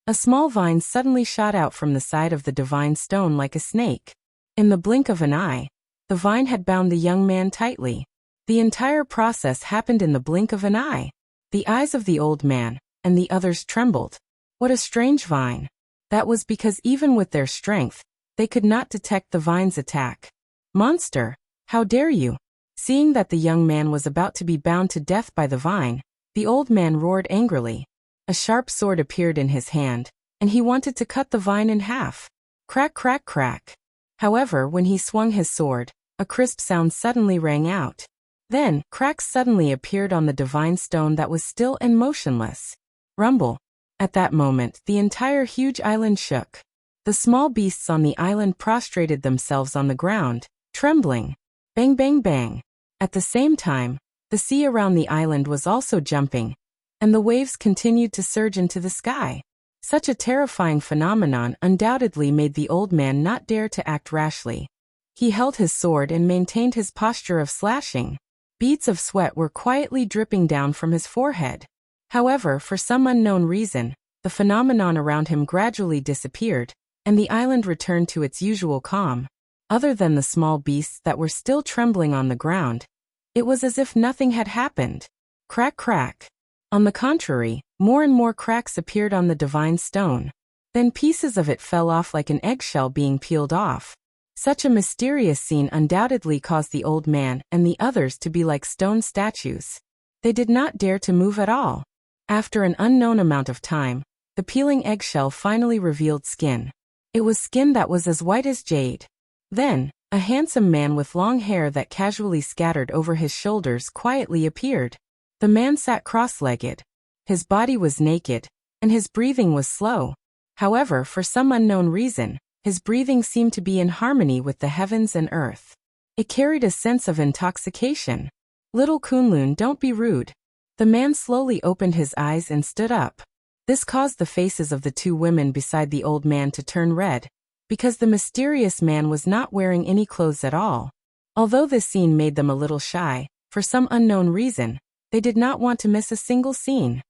a small vine suddenly shot out from the side of the divine stone like a snake. In the blink of an eye, the vine had bound the young man tightly. The entire process happened in the blink of an eye. The eyes of the old man and the others trembled. What a strange vine. That was because even with their strength, they could not detect the vine's attack. "Monster, how dare you?" Seeing that the young man was about to be bound to death by the vine, the old man roared angrily. A sharp sword appeared in his hand, and he wanted to cut the vine in half. Crack, crack, crack. However, when he swung his sword, a crisp sound suddenly rang out. Then, cracks suddenly appeared on the divine stone that was still and motionless. Rumble. At that moment, the entire huge island shook. The small beasts on the island prostrated themselves on the ground, trembling. Bang, bang, bang. At the same time, the sea around the island was also jumping, and the waves continued to surge into the sky. Such a terrifying phenomenon undoubtedly made the old man not dare to act rashly. He held his sword and maintained his posture of slashing. Beads of sweat were quietly dripping down from his forehead. However, for some unknown reason, the phenomenon around him gradually disappeared, and the island returned to its usual calm. Other than the small beasts that were still trembling on the ground, it was as if nothing had happened. Crack, crack. On the contrary, more and more cracks appeared on the divine stone. Then pieces of it fell off like an eggshell being peeled off. Such a mysterious scene undoubtedly caused the old man and the others to be like stone statues. They did not dare to move at all. After an unknown amount of time, the peeling eggshell finally revealed skin. It was skin that was as white as jade. Then, a handsome man with long hair that casually scattered over his shoulders quietly appeared. The man sat cross-legged. His body was naked, and his breathing was slow. However, for some unknown reason, his breathing seemed to be in harmony with the heavens and earth. It carried a sense of intoxication. Little Kunlun, don't be rude. The man slowly opened his eyes and stood up. This caused the faces of the two women beside the old man to turn red, because the mysterious man was not wearing any clothes at all. Although this scene made them a little shy, for some unknown reason, they did not want to miss a single scene.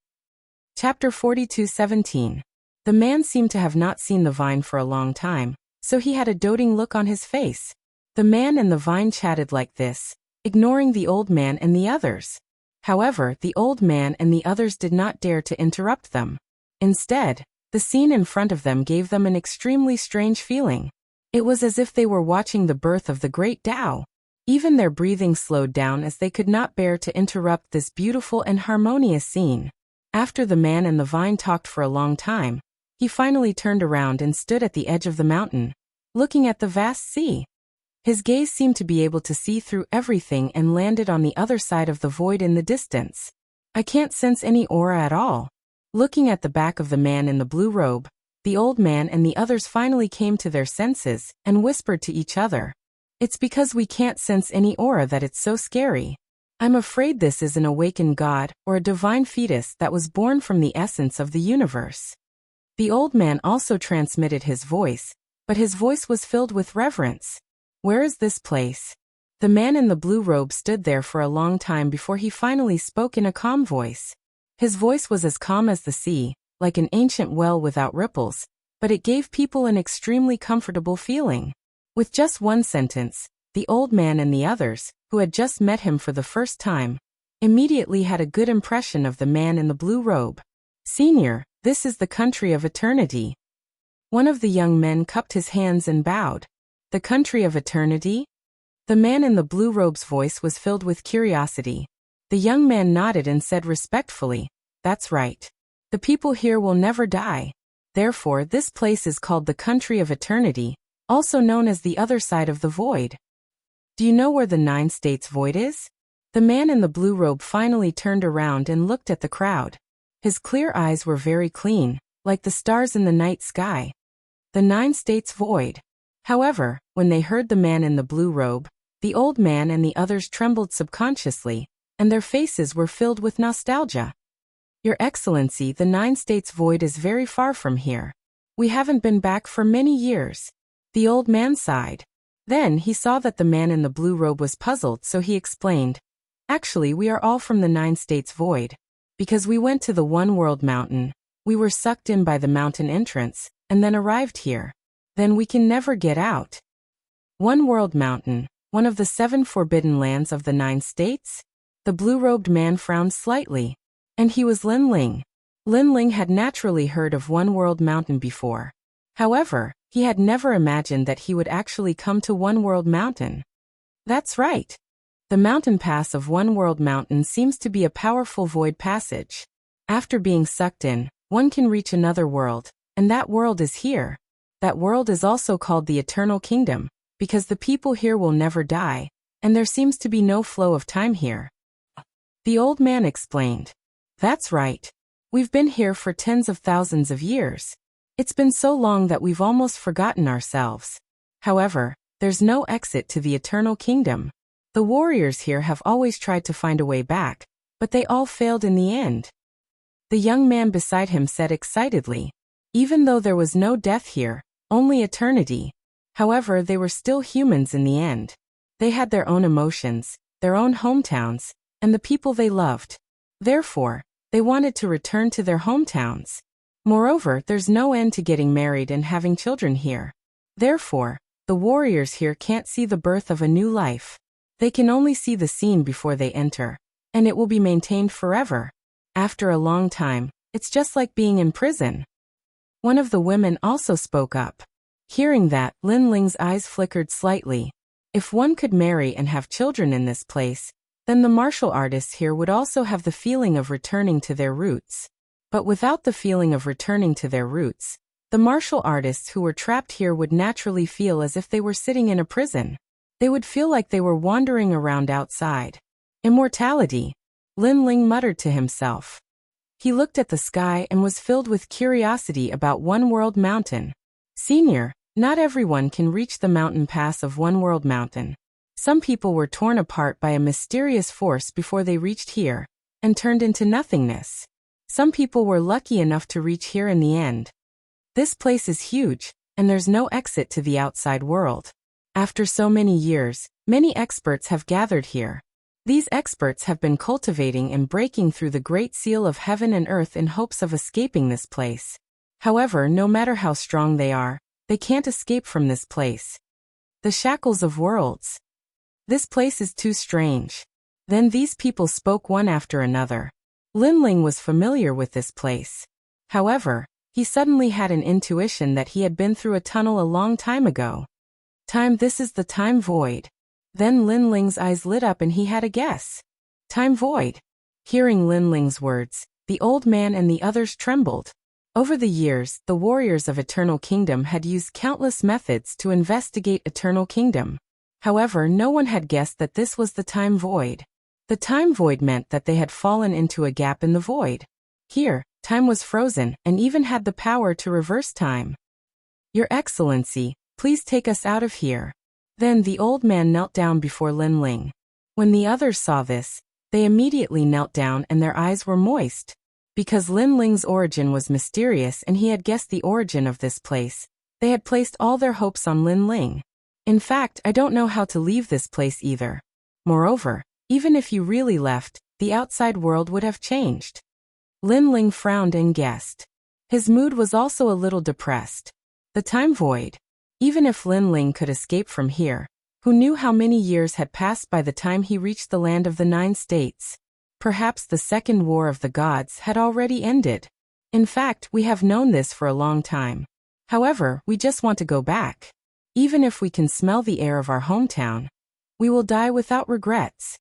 Chapter 42:17. The man seemed to have not seen the vine for a long time, so he had a doting look on his face. The man and the vine chatted like this, ignoring the old man and the others. However, the old man and the others did not dare to interrupt them. Instead, the scene in front of them gave them an extremely strange feeling. It was as if they were watching the birth of the great Tao. Even their breathing slowed down as they could not bear to interrupt this beautiful and harmonious scene. After the man and the vine talked for a long time, he finally turned around and stood at the edge of the mountain, looking at the vast sea. His gaze seemed to be able to see through everything and landed on the other side of the void in the distance. I can't sense any aura at all. Looking at the back of the man in the blue robe, the old man and the others finally came to their senses and whispered to each other. It's because we can't sense any aura that it's so scary. I'm afraid this is an awakened god or a divine fetus that was born from the essence of the universe. The old man also transmitted his voice, but his voice was filled with reverence. Where is this place? The man in the blue robe stood there for a long time before he finally spoke in a calm voice. His voice was as calm as the sea, like an ancient well without ripples, but it gave people an extremely comfortable feeling. With just one sentence, the old man and the others, who had just met him for the first time, immediately had a good impression of the man in the blue robe. Senior, this is the country of eternity. One of the young men cupped his hands and bowed. The country of eternity? The man in the blue robe's voice was filled with curiosity. The young man nodded and said respectfully, "That's right. The people here will never die. Therefore, this place is called the country of eternity, also known as the other side of the void." Do you know where the 9 states void is? The man in the blue robe finally turned around and looked at the crowd. His clear eyes were very clean, like the stars in the night sky. The 9 states void. However, when they heard the man in the blue robe, the old man and the others trembled subconsciously, and their faces were filled with nostalgia. Your Excellency, the 9 states void is very far from here. We haven't been back for many years. The old man sighed. Then he saw that the man in the blue robe was puzzled, so he explained, "Actually, we are all from the 9 states void. Because we went to the One World Mountain, we were sucked in by the mountain entrance, and then arrived here. Then we can never get out." One World Mountain, one of the 7 forbidden lands of the 9 states? The blue-robed man frowned slightly. And he was Lin Ling. Lin Ling had naturally heard of One World Mountain before. However, he had never imagined that he would actually come to One World Mountain. That's right. The mountain pass of One World Mountain seems to be a powerful void passage. After being sucked in, one can reach another world, and that world is here. That world is also called the Eternal Kingdom, because the people here will never die, and there seems to be no flow of time here. The old man explained. That's right. We've been here for tens of thousands of years. It's been so long that we've almost forgotten ourselves. However, there's no exit to the Eternal Kingdom. The warriors here have always tried to find a way back, but they all failed in the end. The young man beside him said excitedly. Even though there was no death here, only eternity. However, they were still humans in the end. They had their own emotions, their own hometowns, and the people they loved. Therefore, they wanted to return to their hometowns. Moreover, there's no end to getting married and having children here. Therefore, the warriors here can't see the birth of a new life. They can only see the scene before they enter, and it will be maintained forever. After a long time, it's just like being in prison. One of the women also spoke up. Hearing that, Lin Ling's eyes flickered slightly. If one could marry and have children in this place, then the martial artists here would also have the feeling of returning to their roots. But without the feeling of returning to their roots, the martial artists who were trapped here would naturally feel as if they were sitting in a prison. They would feel like they were wandering around outside. Immortality, Lin Ling muttered to himself. He looked at the sky and was filled with curiosity about One World Mountain. Senior, not everyone can reach the mountain pass of One World Mountain. Some people were torn apart by a mysterious force before they reached here, and turned into nothingness. Some people were lucky enough to reach here in the end. This place is huge, and there's no exit to the outside world. After so many years, many experts have gathered here. These experts have been cultivating and breaking through the great seal of heaven and earth in hopes of escaping this place. However, no matter how strong they can't escape from this place. The shackles of worlds. This place is too strange. Then these people spoke one after another. Lin Ling was familiar with this place. However, he suddenly had an intuition that he had been through a tunnel a long time ago. This is the time void. Then Lin Ling's eyes lit up and he had a guess. Time void. Hearing Lin Ling's words, the old man and the others trembled. Over the years, the warriors of Eternal Kingdom had used countless methods to investigate Eternal Kingdom. However, no one had guessed that this was the time void. The time void meant that they had fallen into a gap in the void. Here, time was frozen and even had the power to reverse time. Your Excellency, please take us out of here. Then the old man knelt down before Lin Ling. When the others saw this, they immediately knelt down and their eyes were moist. Because Lin Ling's origin was mysterious and he had guessed the origin of this place, they had placed all their hopes on Lin Ling. In fact, I don't know how to leave this place either. Moreover, even if you really left, the outside world would have changed. Lin Ling frowned and guessed. His mood was also a little depressed. The time void. Even if Lin Ling could escape from here, who knew how many years had passed by the time he reached the land of the 9 states? Perhaps the Second War of the Gods had already ended. In fact, we have known this for a long time. However, we just want to go back. Even if we can smell the air of our hometown, we will die without regrets.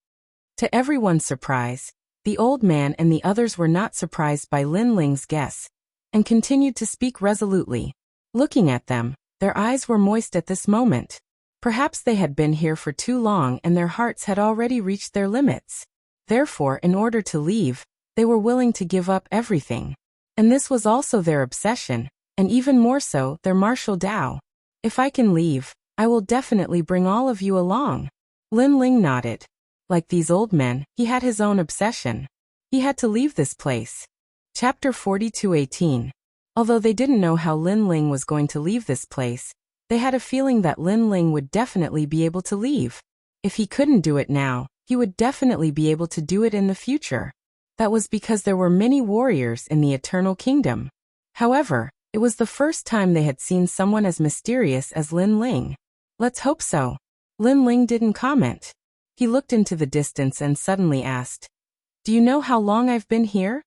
To everyone's surprise, the old man and the others were not surprised by Lin Ling's guess, and continued to speak resolutely. Looking at them, their eyes were moist at this moment. Perhaps they had been here for too long and their hearts had already reached their limits. Therefore, in order to leave, they were willing to give up everything. And this was also their obsession, and even more so, their martial Tao. If I can leave, I will definitely bring all of you along. Lin Ling nodded. Like these old men, he had his own obsession. He had to leave this place. Chapter 42:18. Although they didn't know how Lin Ling was going to leave this place, they had a feeling that Lin Ling would definitely be able to leave. If he couldn't do it now, he would definitely be able to do it in the future. That was because there were many warriors in the Eternal Kingdom. However, it was the first time they had seen someone as mysterious as Lin Ling. Let's hope so. Lin Ling didn't comment. He looked into the distance and suddenly asked, "Do you know how long I've been here?"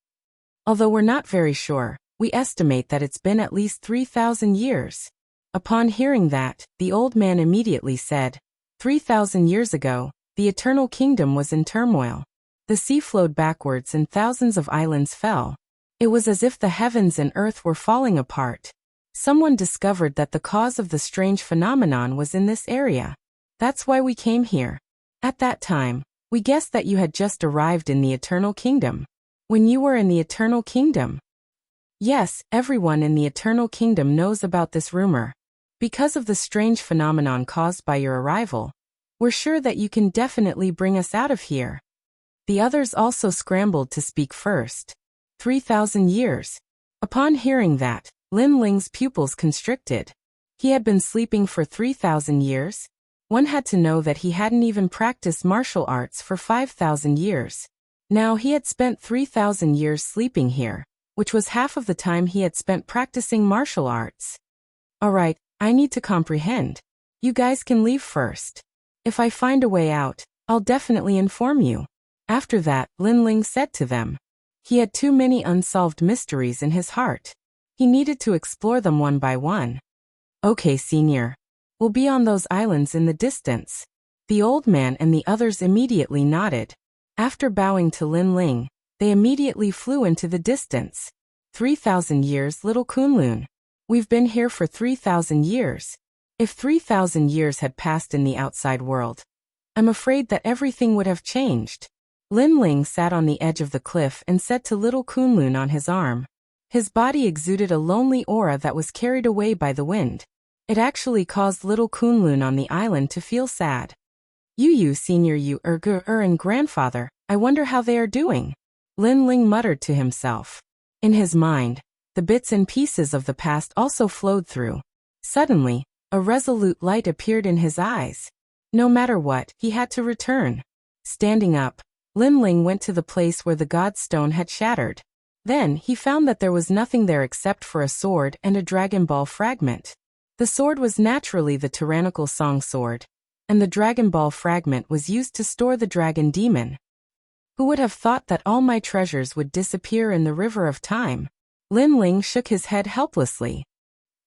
Although we're not very sure, we estimate that it's been at least 3,000 years. Upon hearing that, the old man immediately said, 3,000 years ago, the Eternal Kingdom was in turmoil. The sea flowed backwards and thousands of islands fell. It was as if the heavens and earth were falling apart. Someone discovered that the cause of the strange phenomenon was in this area. That's why we came here. At that time, we guessed that you had just arrived in the Eternal Kingdom. When you were in the Eternal Kingdom? Yes, everyone in the Eternal Kingdom knows about this rumor. Because of the strange phenomenon caused by your arrival, we're sure that you can definitely bring us out of here. The others also scrambled to speak first. 3,000 years. Upon hearing that, Lin Ling's pupils constricted. He had been sleeping for 3,000 years? One had to know that he hadn't even practiced martial arts for 5,000 years. Now he had spent 3,000 years sleeping here, which was half of the time he had spent practicing martial arts. Alright, I need to comprehend. You guys can leave first. If I find a way out, I'll definitely inform you. After that, Lin Ling said to them. He had too many unsolved mysteries in his heart. He needed to explore them one by one. Okay, senior. We'll be on those islands in the distance. The old man and the others immediately nodded. After bowing to Lin Ling, they immediately flew into the distance. 3,000 years, little Kunlun. We've been here for 3,000 years. If 3,000 years had passed in the outside world, I'm afraid that everything would have changed. Lin Ling sat on the edge of the cliff and said to little Kunlun on his arm. His body exuded a lonely aura that was carried away by the wind. It actually caused little Kunlun on the island to feel sad. You senior and grandfather, I wonder how they are doing. Lin Ling muttered to himself. In his mind, the bits and pieces of the past also flowed through. Suddenly, a resolute light appeared in his eyes. No matter what, he had to return. Standing up, Lin Ling went to the place where the god stone had shattered. Then, he found that there was nothing there except for a sword and a Dragon Ball fragment. The sword was naturally the tyrannical Song sword, and the Dragon Ball fragment was used to store the dragon demon. Who would have thought that all my treasures would disappear in the river of time? Lin Ling shook his head helplessly.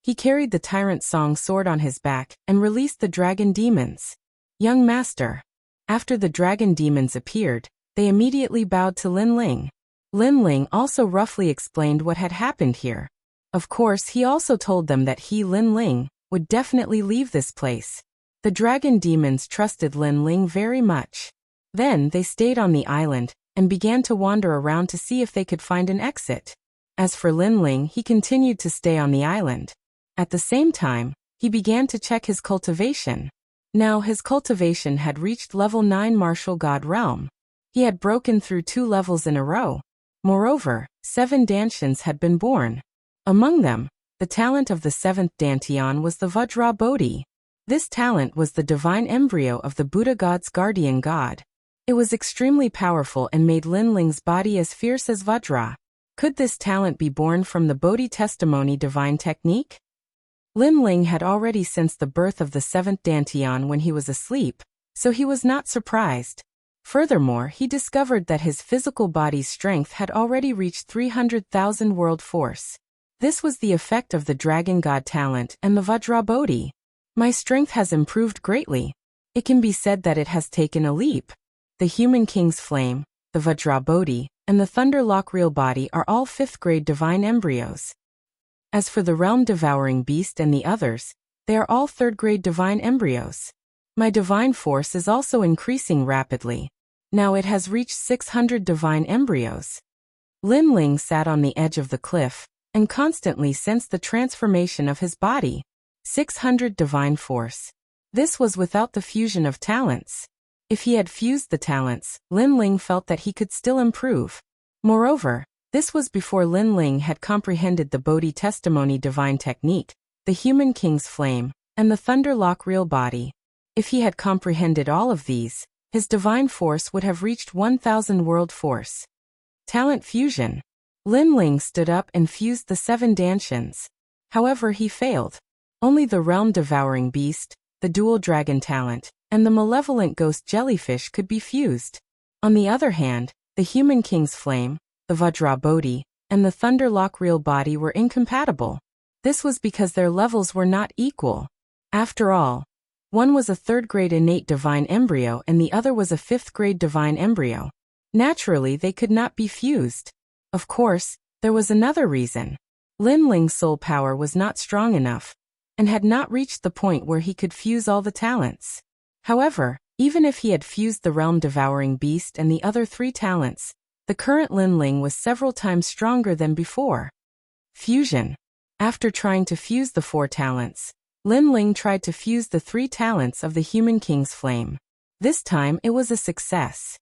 He carried the tyrant Song sword on his back and released the dragon demons. Young master. After the dragon demons appeared, they immediately bowed to Lin Ling. Lin Ling also roughly explained what had happened here. Of course, he also told them that he, Lin Ling, would definitely leave this place. The dragon demons trusted Lin Ling very much. Then they stayed on the island and began to wander around to see if they could find an exit. As for Lin Ling, he continued to stay on the island. At the same time, he began to check his cultivation. Now his cultivation had reached level 9 martial god realm. He had broken through 2 levels in a row. Moreover, 7 Dantians had been born. Among them, the talent of the 7th Dantian was the Vajra Bodhi. This talent was the divine embryo of the Buddha god's guardian god. It was extremely powerful and made Lin Ling's body as fierce as Vajra. Could this talent be born from the Bodhi testimony divine technique? Lin Ling had already sensed the birth of the 7th Dantian when he was asleep, so he was not surprised. Furthermore, he discovered that his physical body's strength had already reached 300,000 world force. This was the effect of the Dragon God talent and the Vajra Bodhi. My strength has improved greatly. It can be said that it has taken a leap. The Human King's Flame, the Vajra Bodhi, and the Thunder Lock Real Body are all 5th grade divine embryos. As for the Realm Devouring Beast and the others, they are all 3rd grade divine embryos. My divine force is also increasing rapidly. Now it has reached 600 divine embryos. Lin Ling sat on the edge of the cliff and constantly sensed the transformation of his body. 600 divine force. This was without the fusion of talents. If he had fused the talents, Lin Ling felt that he could still improve. Moreover, this was before Lin Ling had comprehended the Bodhi testimony divine technique, the Human King's Flame, and the Thunder Lock Real Body. If he had comprehended all of these, his divine force would have reached 1,000 world force. Talent fusion. Lin Ling stood up and fused the 7 Dantians. However, he failed. Only the Realm Devouring Beast, the Dual Dragon talent, and the Malevolent Ghost Jellyfish could be fused. On the other hand, the Human King's Flame, the Vajra Bodhi, and the Thunder Lock Real Body were incompatible. This was because their levels were not equal. After all, one was a 3rd grade innate divine embryo and the other was a 5th grade divine embryo. Naturally, they could not be fused. Of course, there was another reason. Lin Ling's soul power was not strong enough, and had not reached the point where he could fuse all the talents. However, even if he had fused the Realm Devouring Beast and the other 3 talents, the current Lin Ling was several times stronger than before. Fusion. After trying to fuse the 4 talents, Lin Ling tried to fuse the 3 talents of the Human King's Flame. This time it was a success.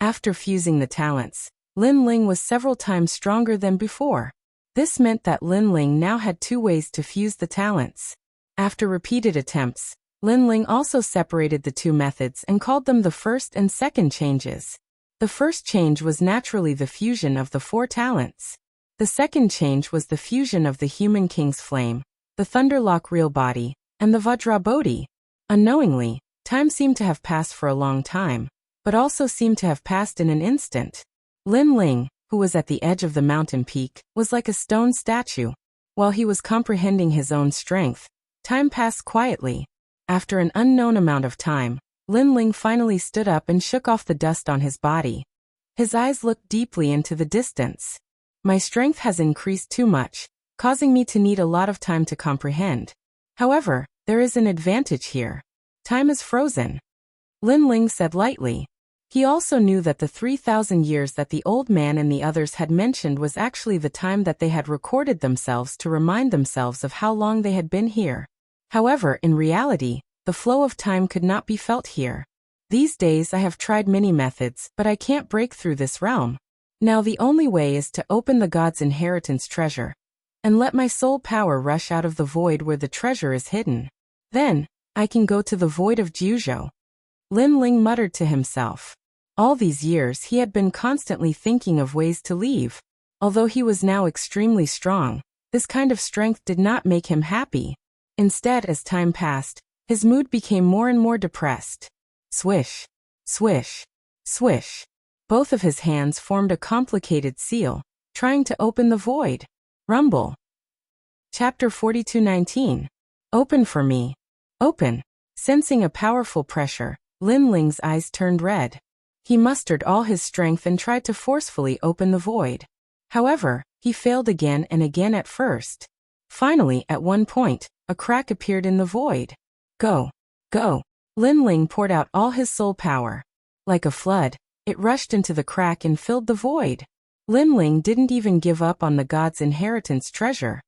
After fusing the talents, Lin Ling was several times stronger than before. This meant that Lin Ling now had 2 ways to fuse the talents. After repeated attempts, Lin Ling also separated the two methods and called them the first and second changes. The first change was naturally the fusion of the 4 talents. The second change was the fusion of the human king's flame, the Thunderlock real body, and the Vajra Bodhi. Unknowingly, time seemed to have passed for a long time, but also seemed to have passed in an instant. Lin Ling, who was at the edge of the mountain peak, was like a stone statue. While he was comprehending his own strength, time passed quietly. After an unknown amount of time, Lin Ling finally stood up and shook off the dust on his body. His eyes looked deeply into the distance. My strength has increased too much, causing me to need a lot of time to comprehend. However, there is an advantage here. Time is frozen. Lin Ling said lightly. He also knew that the 3,000 years that the old man and the others had mentioned was actually the time that they had recorded themselves to remind themselves of how long they had been here. However, in reality, the flow of time could not be felt here. These days I have tried many methods, but I can't break through this realm. Now the only way is to open the god's inheritance treasure, and let my soul power rush out of the void where the treasure is hidden. Then, I can go to the void of Jiuzhou. Lin Ling muttered to himself. All these years he had been constantly thinking of ways to leave. Although he was now extremely strong, this kind of strength did not make him happy. Instead, as time passed, his mood became more and more depressed. Swish, swish, swish. Both of his hands formed a complicated seal, trying to open the void. Rumble. Chapter 42:19. Open for me. Open. Sensing a powerful pressure, Lin Ling's eyes turned red. He mustered all his strength and tried to forcefully open the void. However, he failed again and again at first. Finally, at one point, a crack appeared in the void. Go. Go. Lin Ling poured out all his soul power. Like a flood, it rushed into the crack and filled the void. Lin Ling didn't even give up on the god's inheritance treasure.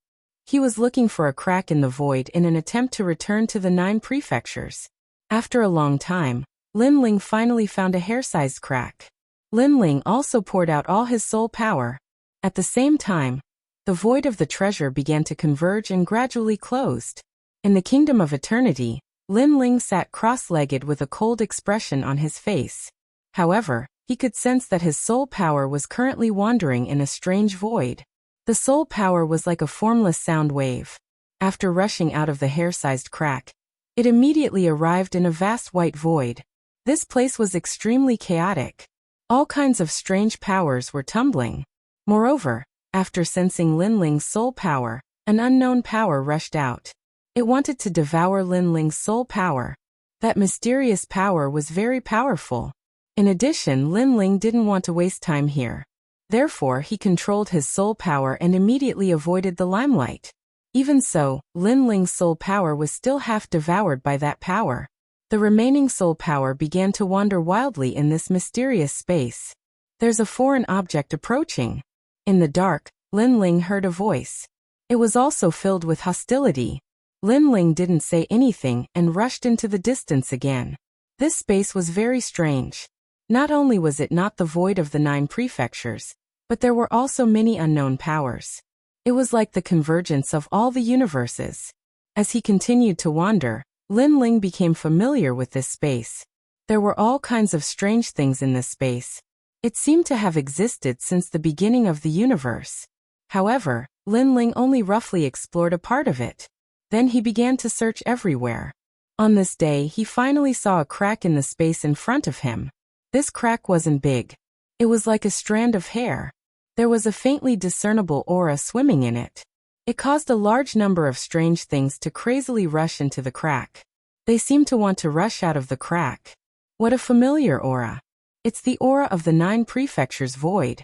He was looking for a crack in the void in an attempt to return to the 9 prefectures. After a long time, Lin Ling finally found a hair-sized crack. Lin Ling also poured out all his soul power. At the same time, the void of the treasure began to converge and gradually closed. In the kingdom of eternity, Lin Ling sat cross-legged with a cold expression on his face. However, he could sense that his soul power was currently wandering in a strange void. The soul power was like a formless sound wave. After rushing out of the hair-sized crack, it immediately arrived in a vast white void. This place was extremely chaotic. All kinds of strange powers were tumbling. Moreover, after sensing Lin Ling's soul power, an unknown power rushed out. It wanted to devour Lin Ling's soul power. That mysterious power was very powerful. In addition, Lin Ling didn't want to waste time here. Therefore, he controlled his soul power and immediately avoided the limelight. Even so, Lin Ling's soul power was still half devoured by that power. The remaining soul power began to wander wildly in this mysterious space. There's a foreign object approaching. In the dark, Lin Ling heard a voice. It was also filled with hostility. Lin Ling didn't say anything and rushed into the distance again. This space was very strange. Not only was it not the void of the 9 prefectures, but there were also many unknown powers. It was like the convergence of all the universes. As he continued to wander, Lin Ling became familiar with this space. There were all kinds of strange things in this space. It seemed to have existed since the beginning of the universe. However, Lin Ling only roughly explored a part of it. Then he began to search everywhere. On this day, he finally saw a crack in the space in front of him. This crack wasn't big. It was like a strand of hair. There was a faintly discernible aura swimming in it. It caused a large number of strange things to crazily rush into the crack. They seemed to want to rush out of the crack. What a familiar aura. It's the aura of the 9 prefectures void.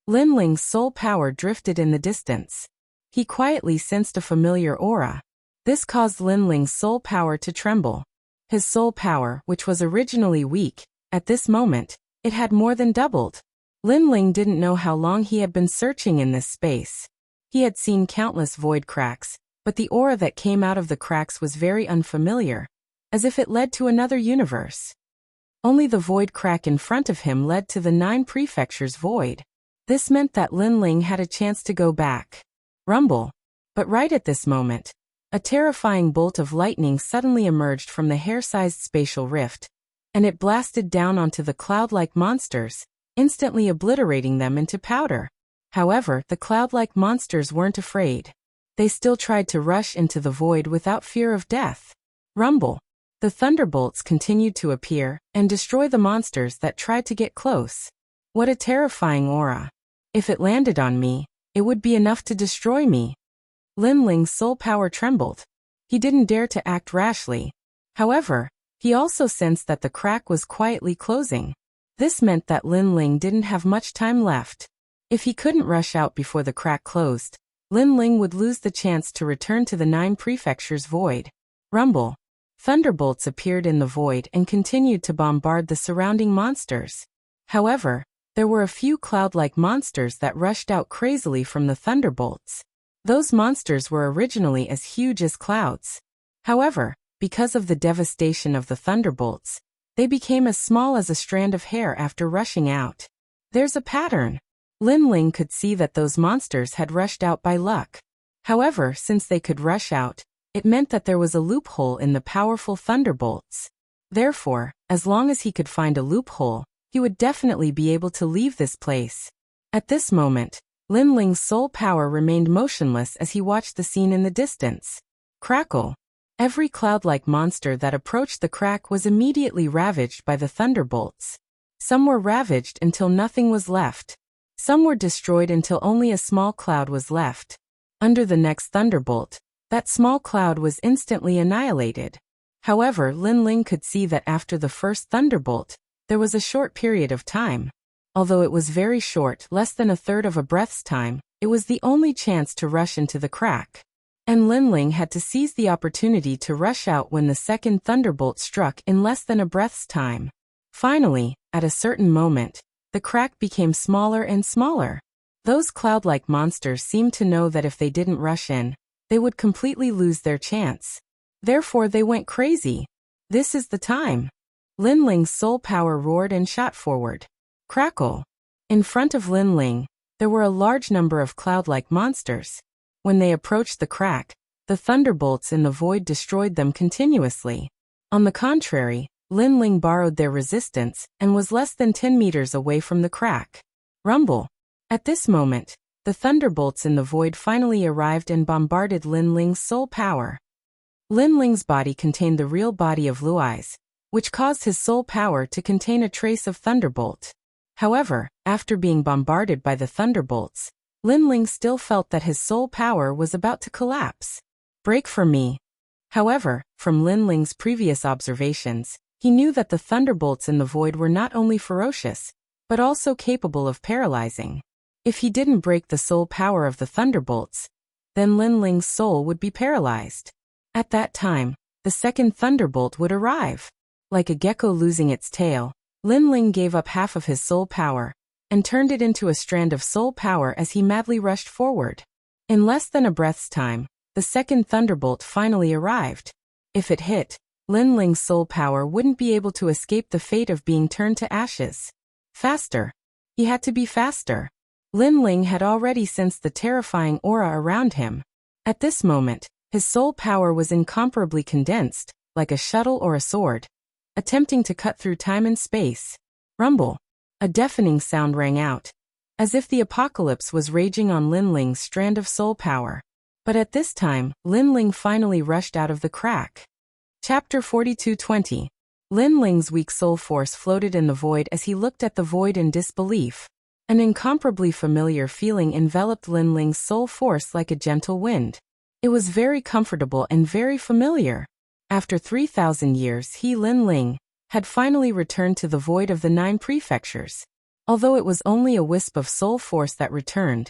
Lin Ling's soul power drifted in the distance. He quietly sensed a familiar aura. This caused Lin Ling's soul power to tremble. His soul power, which was originally weak, at this moment, it had more than doubled. Lin Ling didn't know how long he had been searching in this space. He had seen countless void cracks, but the aura that came out of the cracks was very unfamiliar, as if it led to another universe. Only the void crack in front of him led to the 9 prefectures void. This meant that Lin Ling had a chance to go back. Rumble. But right at this moment, A terrifying bolt of lightning suddenly emerged from the hair-sized spatial rift, and it blasted down onto the cloud-like monsters, instantly obliterating them into powder. However, the cloud-like monsters weren't afraid. They still tried to rush into the void without fear of death. Rumble. The thunderbolts continued to appear and destroy the monsters that tried to get close. What a terrifying aura. If it landed on me, it would be enough to destroy me. Lin Ling's soul power trembled. He didn't dare to act rashly. However, he also sensed that the crack was quietly closing. This meant that Lin Ling didn't have much time left. If he couldn't rush out before the crack closed, Lin Ling would lose the chance to return to the 9 prefectures void. Rumble. Thunderbolts appeared in the void and continued to bombard the surrounding monsters. However, there were a few cloud-like monsters that rushed out crazily from the thunderbolts. Those monsters were originally as huge as clouds. However, because of the devastation of the thunderbolts, they became as small as a strand of hair after rushing out. There's a pattern. Lin Ling could see that those monsters had rushed out by luck. However, since they could rush out, it meant that there was a loophole in the powerful thunderbolts. Therefore, as long as he could find a loophole, he would definitely be able to leave this place. At this moment, Lin Ling's soul power remained motionless as he watched the scene in the distance. Crackle. Every cloud-like monster that approached the crack was immediately ravaged by the thunderbolts. Some were ravaged until nothing was left. Some were destroyed until only a small cloud was left. Under the next thunderbolt, that small cloud was instantly annihilated. However, Lin Ling could see that after the first thunderbolt, there was a short period of time. Although it was very short, less than a third of a breath's time, it was the only chance to rush into the crack. And Lin Ling had to seize the opportunity to rush out when the second thunderbolt struck in less than a breath's time. Finally, at a certain moment, the crack became smaller and smaller. Those cloud-like monsters seemed to know that if they didn't rush in, they would completely lose their chance. Therefore they went crazy. This is the time. Lin Ling's soul power roared and shot forward. Crackle. In front of Lin Ling, there were a large number of cloud-like monsters. When they approached the crack, the thunderbolts in the void destroyed them continuously. On the contrary, Lin Ling borrowed their resistance and was less than 10 meters away from the crack. Rumble. At this moment, the thunderbolts in the void finally arrived and bombarded Lin Ling's soul power. Lin Ling's body contained the real body of Luai's, which caused his soul power to contain a trace of thunderbolt. However, after being bombarded by the thunderbolts, Lin Ling still felt that his soul power was about to collapse. Break for me. However, from Lin Ling's previous observations, he knew that the thunderbolts in the void were not only ferocious, but also capable of paralyzing. If he didn't break the soul power of the thunderbolts, then Lin Ling's soul would be paralyzed. At that time, the second thunderbolt would arrive. Like a gecko losing its tail, Lin Ling gave up half of his soul power, and turned it into a strand of soul power as he madly rushed forward. In less than a breath's time, the second thunderbolt finally arrived. If it hit, Lin Ling's soul power wouldn't be able to escape the fate of being turned to ashes. Faster. He had to be faster. Lin Ling had already sensed the terrifying aura around him. At this moment, his soul power was incomparably condensed, like a shuttle or a sword, attempting to cut through time and space. Rumble. A deafening sound rang out, as if the apocalypse was raging on Lin Ling's strand of soul power. But at this time, Lin Ling finally rushed out of the crack. Chapter 42:20. Lin Ling's weak soul force floated in the void as he looked at the void in disbelief. An incomparably familiar feeling enveloped Lin Ling's soul force like a gentle wind. It was very comfortable and very familiar. After 3,000 years, Lin Ling, had finally returned to the void of the 9 prefectures. Although it was only a wisp of soul force that returned,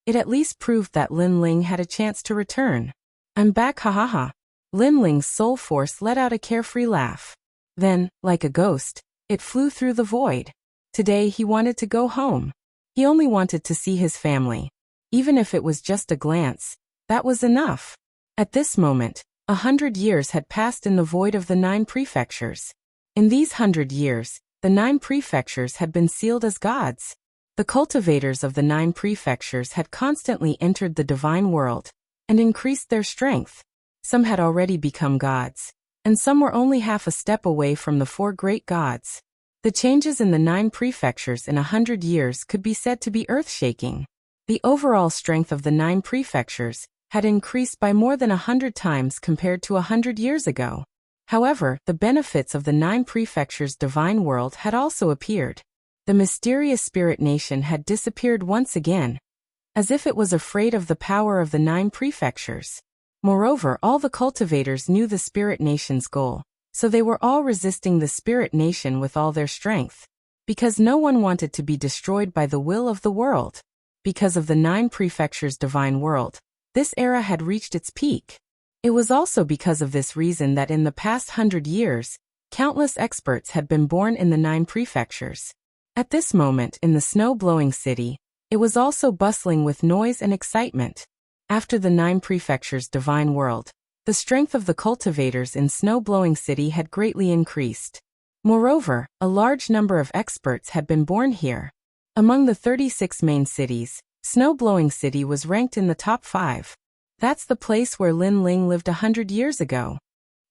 it at least proved that Lin Ling had a chance to return. I'm back, ha ha ha. Lin Ling's soul force let out a carefree laugh. Then, like a ghost, it flew through the void. Today he wanted to go home. He only wanted to see his family. Even if it was just a glance, that was enough. At this moment, 100 years had passed in the void of the 9 prefectures. In these 100 years, the 9 prefectures had been sealed as gods. The cultivators of the 9 prefectures had constantly entered the divine world and increased their strength. some had already become gods, and some were only half a step away from the 4 great gods. The changes in the 9 prefectures in 100 years could be said to be earth-shaking. The overall strength of the 9 prefectures had increased by more than 100 times compared to 100 years ago. However, the benefits of the 9 prefectures' divine world had also appeared. The mysterious spirit nation had disappeared once again, as if it was afraid of the power of the 9 prefectures. Moreover, all the cultivators knew the spirit nation's goal, so they were all resisting the spirit nation with all their strength. Because no one wanted to be destroyed by the will of the world. Because of the 9 prefectures' divine world, this era had reached its peak. It was also because of this reason that in the past 100 years, countless experts had been born in the 9 prefectures. At this moment in the snow-blowing city, it was also bustling with noise and excitement. After the 9 prefectures' divine world, the strength of the cultivators in snow-blowing city had greatly increased. Moreover, a large number of experts had been born here. Among the 36 main cities, snow-blowing city was ranked in the top 5. That's the place where Lin Ling lived 100 years ago.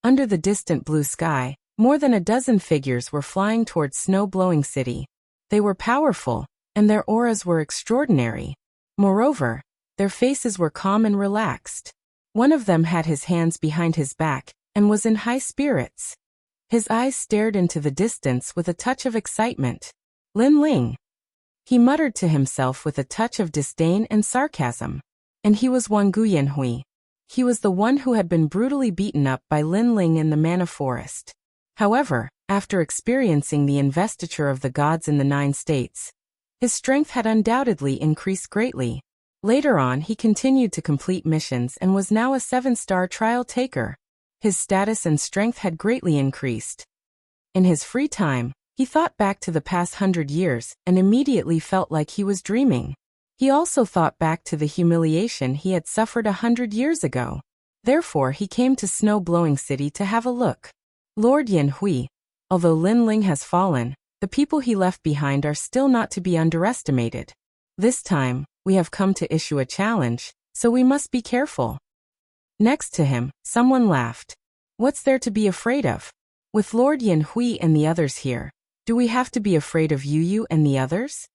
Under the distant blue sky, more than a dozen figures were flying towards snow-blowing city. They were powerful, and their auras were extraordinary. Moreover, their faces were calm and relaxed. One of them had his hands behind his back and was in high spirits. His eyes stared into the distance with a touch of excitement. Lin Ling. He muttered to himself with a touch of disdain and sarcasm. And he was Wang Guyanhui. He was the one who had been brutally beaten up by Lin Ling in the Mana Forest. However, after experiencing the investiture of the gods in the 9 states, his strength had undoubtedly increased greatly. Later on he continued to complete missions and was now a 7-star trial taker. His status and strength had greatly increased. In his free time, he thought back to the past 100 years and immediately felt like he was dreaming. He also thought back to the humiliation he had suffered 100 years ago. Therefore he came to snow-blowing city to have a look. Lord Yanhui, although Lin Ling has fallen, the people he left behind are still not to be underestimated. This time, we have come to issue a challenge, so we must be careful. Next to him, someone laughed. What's there to be afraid of? With Lord Yanhui and the others here, do we have to be afraid of Yu and the others?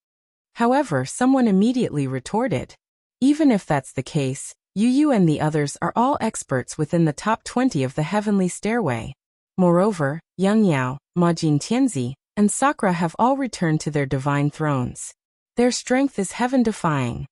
However, someone immediately retorted. Even if that's the case, Yu and the others are all experts within the top 20 of the heavenly stairway. Moreover, Yang Yao, Ma Jin Tianzi, and Sakura have all returned to their divine thrones. Their strength is heaven-defying.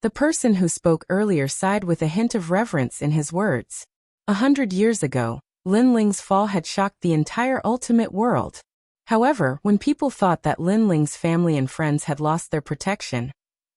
The person who spoke earlier sighed with a hint of reverence in his words. 100 years ago, Lin Ling's fall had shocked the entire ultimate world. However, when people thought that Lin Ling's family and friends had lost their protection,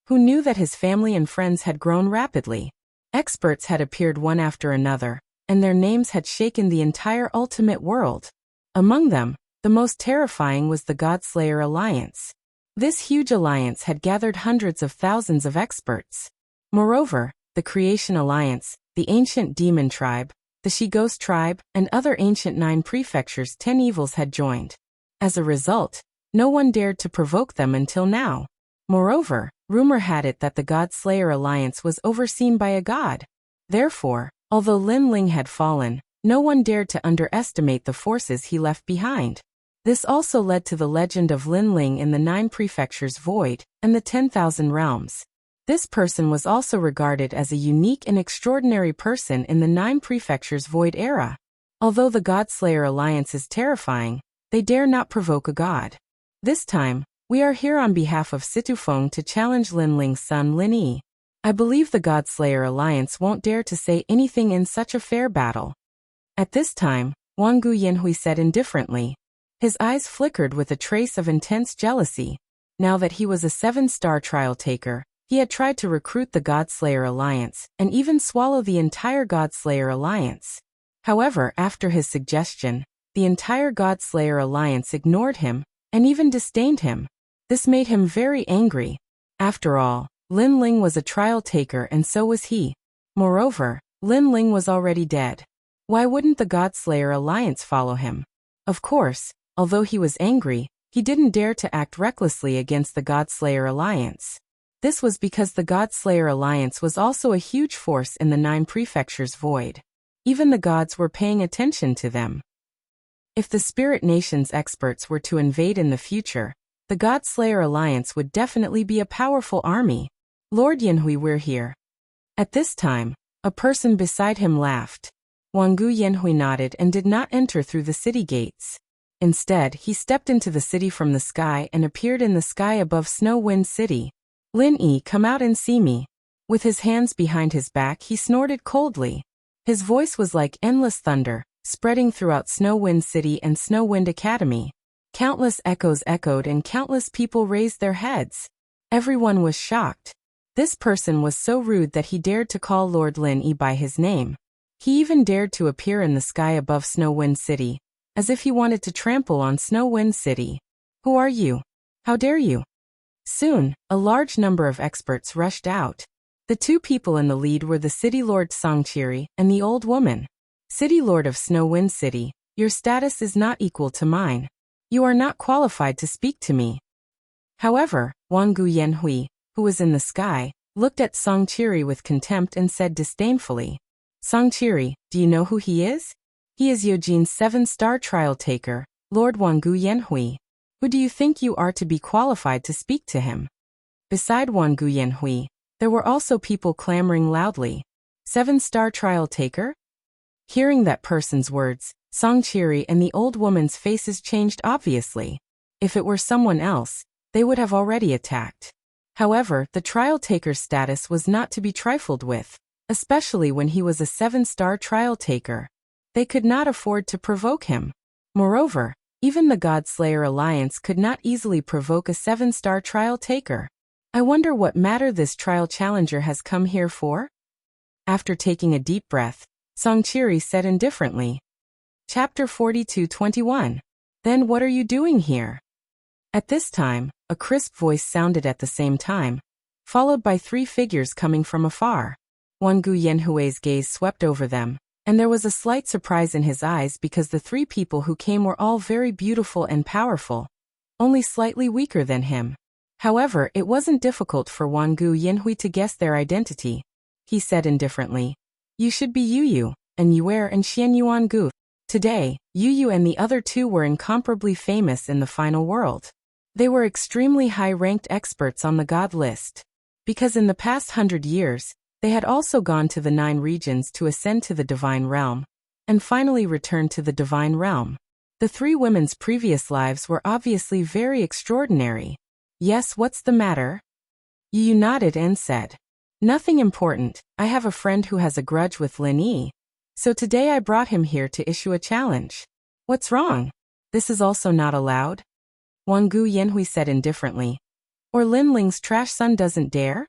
who knew that his family and friends had grown rapidly? Experts had appeared one after another, and their names had shaken the entire ultimate world. Among them, the most terrifying was the Godslayer Alliance. This huge alliance had gathered hundreds of thousands of experts. Moreover, the Creation Alliance, the Ancient Demon Tribe, the She-Ghost Tribe, and other ancient 9 prefectures 10 evils had joined. As a result, no one dared to provoke them until now. Moreover, rumor had it that the Godslayer Alliance was overseen by a god. Therefore, although Lin Ling had fallen, no one dared to underestimate the forces he left behind. This also led to the legend of Lin Ling in the 9 prefectures void and the 10,000 realms. This person was also regarded as a unique and extraordinary person in the 9 prefectures void era. Although the Godslayer Alliance is terrifying, they dare not provoke a god. This time, we are here on behalf of Situfeng to challenge Lin Ling's son Lin Yi. I believe the Godslayer Alliance won't dare to say anything in such a fair battle. At this time, Wang Guyanhui said indifferently. His eyes flickered with a trace of intense jealousy. Now that he was a 7-star trial taker, he had tried to recruit the Godslayer Alliance and even swallow the entire Godslayer Alliance. However, after his suggestion, the entire Godslayer Alliance ignored him and even disdained him. This made him very angry. After all, Lin Ling was a trial taker and so was he. Moreover, Lin Ling was already dead. Why wouldn't the Godslayer Alliance follow him? Of course, although he was angry, he didn't dare to act recklessly against the Godslayer Alliance. This was because the Godslayer Alliance was also a huge force in the 9 prefectures void. Even the gods were paying attention to them. If the Spirit Nation's experts were to invade in the future, the God-Slayer Alliance would definitely be a powerful army. Lord Yanhui, we're here. At this time, a person beside him laughed. Wangu Yanhui nodded and did not enter through the city gates. Instead, he stepped into the city from the sky and appeared in the sky above Snow Wind City. Lin Yi, come out and see me. With his hands behind his back, he snorted coldly. His voice was like endless thunder, spreading throughout Snow Wind City and Snow Wind Academy. Countless echoes echoed and countless people raised their heads. Everyone was shocked. This person was so rude that he dared to call Lord Lin Yi by his name. He even dared to appear in the sky above Snow Wind City, as if he wanted to trample on Snow Wind City. Who are you? How dare you? Soon, a large number of experts rushed out. The two people in the lead were the City Lord Songqiri and the old woman. City Lord of Snow Wind City, your status is not equal to mine. You are not qualified to speak to me. However, Wangu Yanhui, who was in the sky, looked at Songqiri with contempt and said disdainfully, Songqiri, do you know who he is? He is Yojin's 7-star trial taker, Lord Wangu Yanhui. Who do you think you are to be qualified to speak to him? Beside Wangu Yanhui, there were also people clamoring loudly. 7-star trial taker? Hearing that person's words, Songqiri and the old woman's faces changed obviously. If it were someone else, they would have already attacked. However, the trial taker's status was not to be trifled with, especially when he was a 7-star trial taker. They could not afford to provoke him. Moreover, even the God-Slayer Alliance could not easily provoke a 7-star trial taker. I wonder what matter this trial challenger has come here for? After taking a deep breath, Songqiri said indifferently. Chapter 42:21. Then what are you doing here? At this time, a crisp voice sounded at the same time, followed by 3 figures coming from afar. Wangu Yanhui's gaze swept over them, and there was a slight surprise in his eyes because the 3 people who came were all very beautiful and powerful, only slightly weaker than him. However, it wasn't difficult for Wangu Yanhui to guess their identity. He said indifferently, You should be Yu, and Yuer and Xian Yuangu. Today, Yu and the other 2 were incomparably famous in the final world. They were extremely high-ranked experts on the god list. Because in the past 100 years, they had also gone to the 9 regions to ascend to the divine realm, and finally return to the divine realm. The 3 women's previous lives were obviously very extraordinary. Yes, what's the matter? Yu nodded and said, Nothing important. I have a friend who has a grudge with Lin Yi. So today I brought him here to issue a challenge. What's wrong? This is also not allowed? Wangu Yanhui said indifferently. Or Lin Ling's trash son doesn't dare?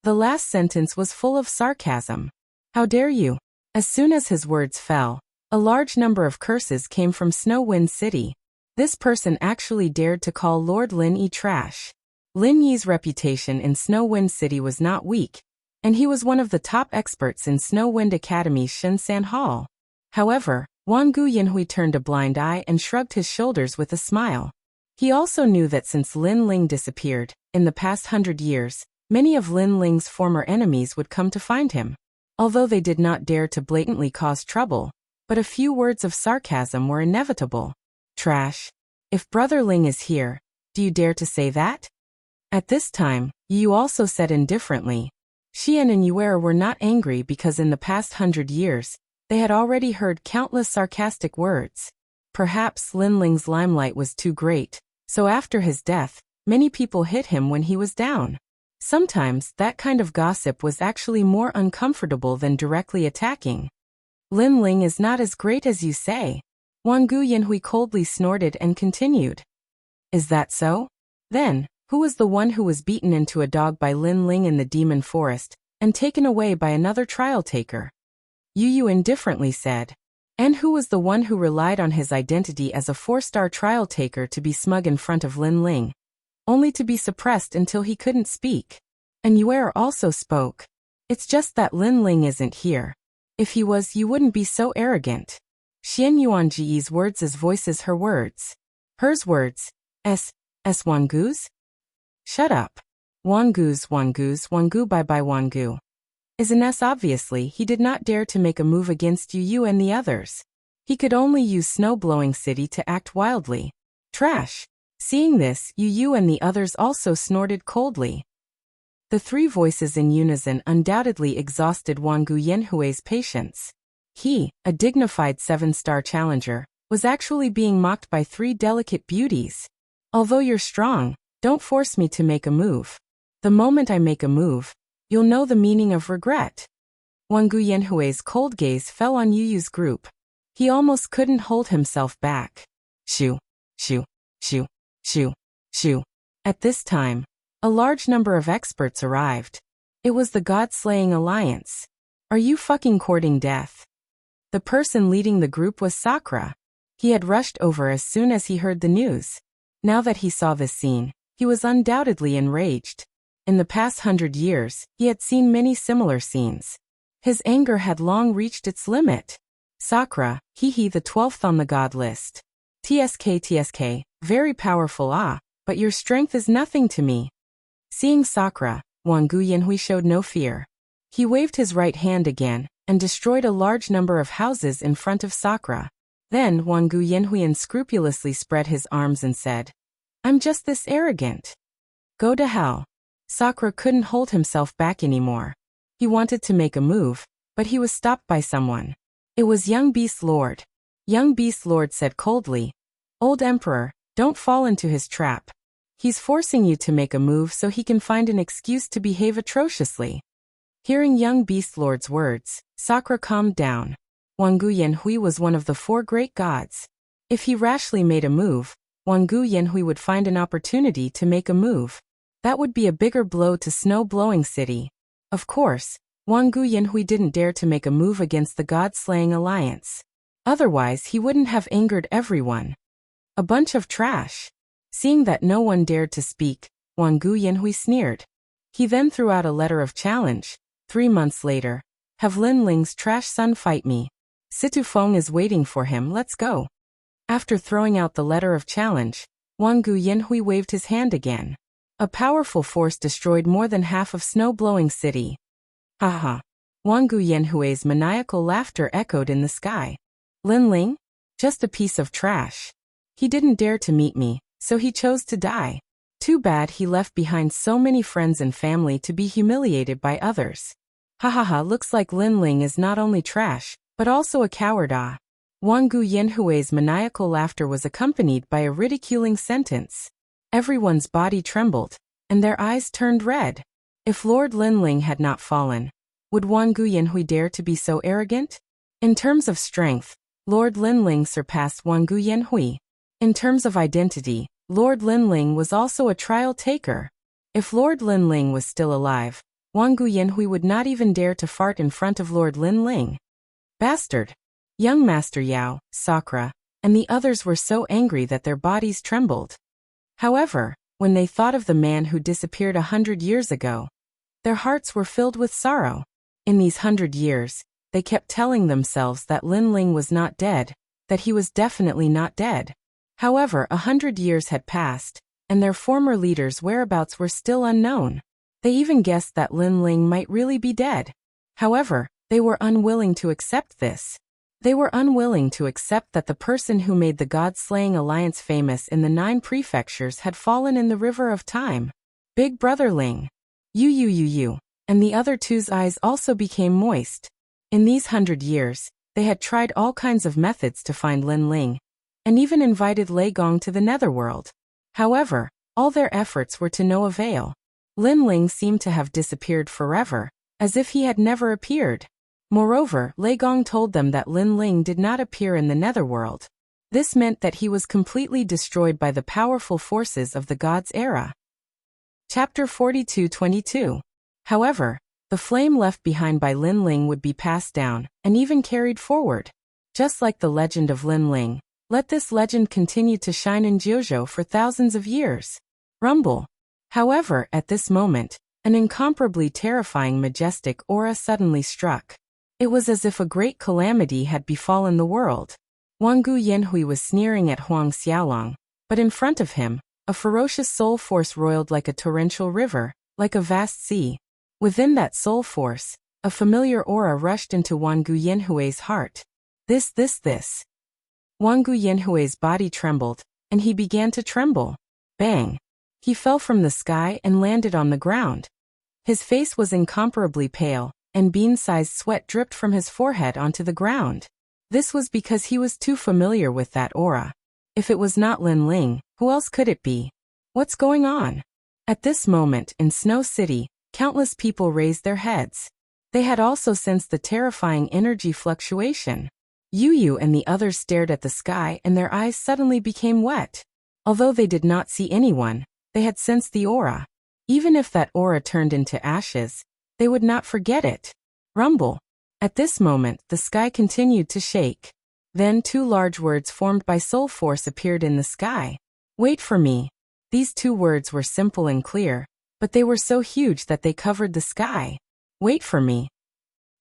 The last sentence was full of sarcasm. How dare you? As soon as his words fell, a large number of curses came from Snow Wind City. This person actually dared to call Lord Lin Yi trash. Lin Yi's reputation in Snow Wind City was not weak, and he was one of the top experts in Snow Wind Academy's Shinsan Hall. However, Wangu Yanhui turned a blind eye and shrugged his shoulders with a smile. He also knew that since Lin Ling disappeared, in the past 100 years, many of Lin Ling's former enemies would come to find him. Although they did not dare to blatantly cause trouble, but a few words of sarcasm were inevitable. Trash. If Brother Ling is here, do you dare to say that? At this time, Yu also said indifferently. Xian and Yuer were not angry because in the past 100 years, they had already heard countless sarcastic words. Perhaps Lin Ling's limelight was too great, so after his death, many people hit him when he was down. Sometimes, that kind of gossip was actually more uncomfortable than directly attacking. Lin Ling is not as great as you say. Wangu Yanhui coldly snorted and continued. Is that so? Then, who was the one who was beaten into a dog by Lin Ling in the demon forest, and taken away by another trial taker? Yu indifferently said. And who was the one who relied on his identity as a 4-star trial taker to be smug in front of Lin Ling, only to be suppressed until he couldn't speak? And Yuer also spoke. It's just that Lin Ling isn't here. If he was, you wouldn't be so arrogant. Xian Yuanji's words as voices her words. Hers words. S. Wangu's? Shut up. Wangu bye bye Wangu. Isn't obviously he did not dare to make a move against you and the others. He could only use Snow-Blowing City to act wildly. Trash. Seeing this, you and the others also snorted coldly. The three voices in unison undoubtedly exhausted Wang Guyanhui's patience. He, a dignified 7-star challenger, was actually being mocked by three delicate beauties. Although you're strong, don't force me to make a move. The moment I make a move, you'll know the meaning of regret. Wang Guyanhui's cold gaze fell on Yu's group. He almost couldn't hold himself back. Shoo, shoo, shoo, shoo, shoo. At this time, a large number of experts arrived. It was the God-slaying alliance. Are you fucking courting death? The person leading the group was Sakura. He had rushed over as soon as he heard the news. Now that he saw this scene, he was undoubtedly enraged. In the past 100 years, he had seen many similar scenes. His anger had long reached its limit. Sakura, the 12th on the god list. TSK, very powerful but your strength is nothing to me. Seeing Sakura, Wang Guyanhui showed no fear. He waved his right hand again, and destroyed a large number of houses in front of Sakura. Then Wang Guyanhui unscrupulously spread his arms and said, I'm just this arrogant. Go to hell. Sakura couldn't hold himself back anymore. He wanted to make a move, but he was stopped by someone. It was Young Beast Lord. Young Beast Lord said coldly, Old Emperor, don't fall into his trap. He's forcing you to make a move so he can find an excuse to behave atrociously. Hearing Young Beast Lord's words, Sakura calmed down. Wang Guyanhui was one of the 4 great gods. If he rashly made a move, Wang Guyanhui would find an opportunity to make a move. That would be a bigger blow to Snow-Blowing City. Of course, Wang Guyanhui didn't dare to make a move against the God-slaying alliance. Otherwise he wouldn't have angered everyone. A bunch of trash. Seeing that no one dared to speak, Wang Guyanhui sneered. He then threw out a letter of challenge. 3 months later, have Lin Ling's trash son fight me. Situ Feng is waiting for him, let's go. After throwing out the letter of challenge, Wang Guyanhui waved his hand again. A powerful force destroyed more than half of Snow-Blowing City. Haha. Wang Guyanhui's maniacal laughter echoed in the sky. Lin Ling? Just a piece of trash. He didn't dare to meet me, so he chose to die. Too bad he left behind so many friends and family to be humiliated by others. Hahaha, looks like Lin Ling is not only trash, but also a coward. Wang Guyanhui's maniacal laughter was accompanied by a ridiculing sentence. Everyone's body trembled, and their eyes turned red. If Lord Lin Ling had not fallen, would Wang Guyanhui dare to be so arrogant? In terms of strength, Lord Lin Ling surpassed Wang Guyanhui. In terms of identity, Lord Lin Ling was also a trial taker. If Lord Lin Ling was still alive, Wang Guyanhui would not even dare to fart in front of Lord Lin Ling. Bastard! Young Master Yao, Sakura, and the others were so angry that their bodies trembled. However, when they thought of the man who disappeared 100 years ago, their hearts were filled with sorrow. In these 100 years, they kept telling themselves that Lin Ling was not dead, that he was definitely not dead. However, 100 years had passed, and their former leader's whereabouts were still unknown. They even guessed that Lin Ling might really be dead. However, they were unwilling to accept this. They were unwilling to accept that the person who made the God-slaying alliance famous in the 9 prefectures had fallen in the river of time. Big Brother Ling. You. And the other two's eyes also became moist. In these 100 years, they had tried all kinds of methods to find Lin Ling, and even invited Lei Gong to the netherworld. However, all their efforts were to no avail. Lin Ling seemed to have disappeared forever, as if he had never appeared. Moreover, Lei Gong told them that Lin Ling did not appear in the netherworld. This meant that he was completely destroyed by the powerful forces of the gods' era. Chapter 42:22. However, the flame left behind by Lin Ling would be passed down, and even carried forward. Just like the legend of Lin Ling, let this legend continue to shine in Jiuzhou for thousands of years. Rumble. However, at this moment, an incomparably terrifying majestic aura suddenly struck. It was as if a great calamity had befallen the world. Wang Guyanhui was sneering at Huang Xiaolong, but in front of him, a ferocious soul force roiled like a torrential river, like a vast sea. Within that soul force, A familiar aura rushed into Wang Guyanhui's heart. This. Wang Guyanhui's body trembled, and he began to tremble. Bang! He fell from the sky and landed on the ground. His face was incomparably pale, and bean-sized sweat dripped from his forehead onto the ground. This was because he was too familiar with that aura. If it was not Lin Ling, who else could it be? What's going on? At this moment in Snow City, countless people raised their heads. They had also sensed the terrifying energy fluctuation. Yu and the others stared at the sky and their eyes suddenly became wet. Although they did not see anyone, they had sensed the aura. Even if that aura turned into ashes, they would not forget it. Rumble. At this moment, the sky continued to shake. Then 2 large words formed by soul force appeared in the sky. Wait for me. These 2 words were simple and clear, but they were so huge that they covered the sky. Wait for me.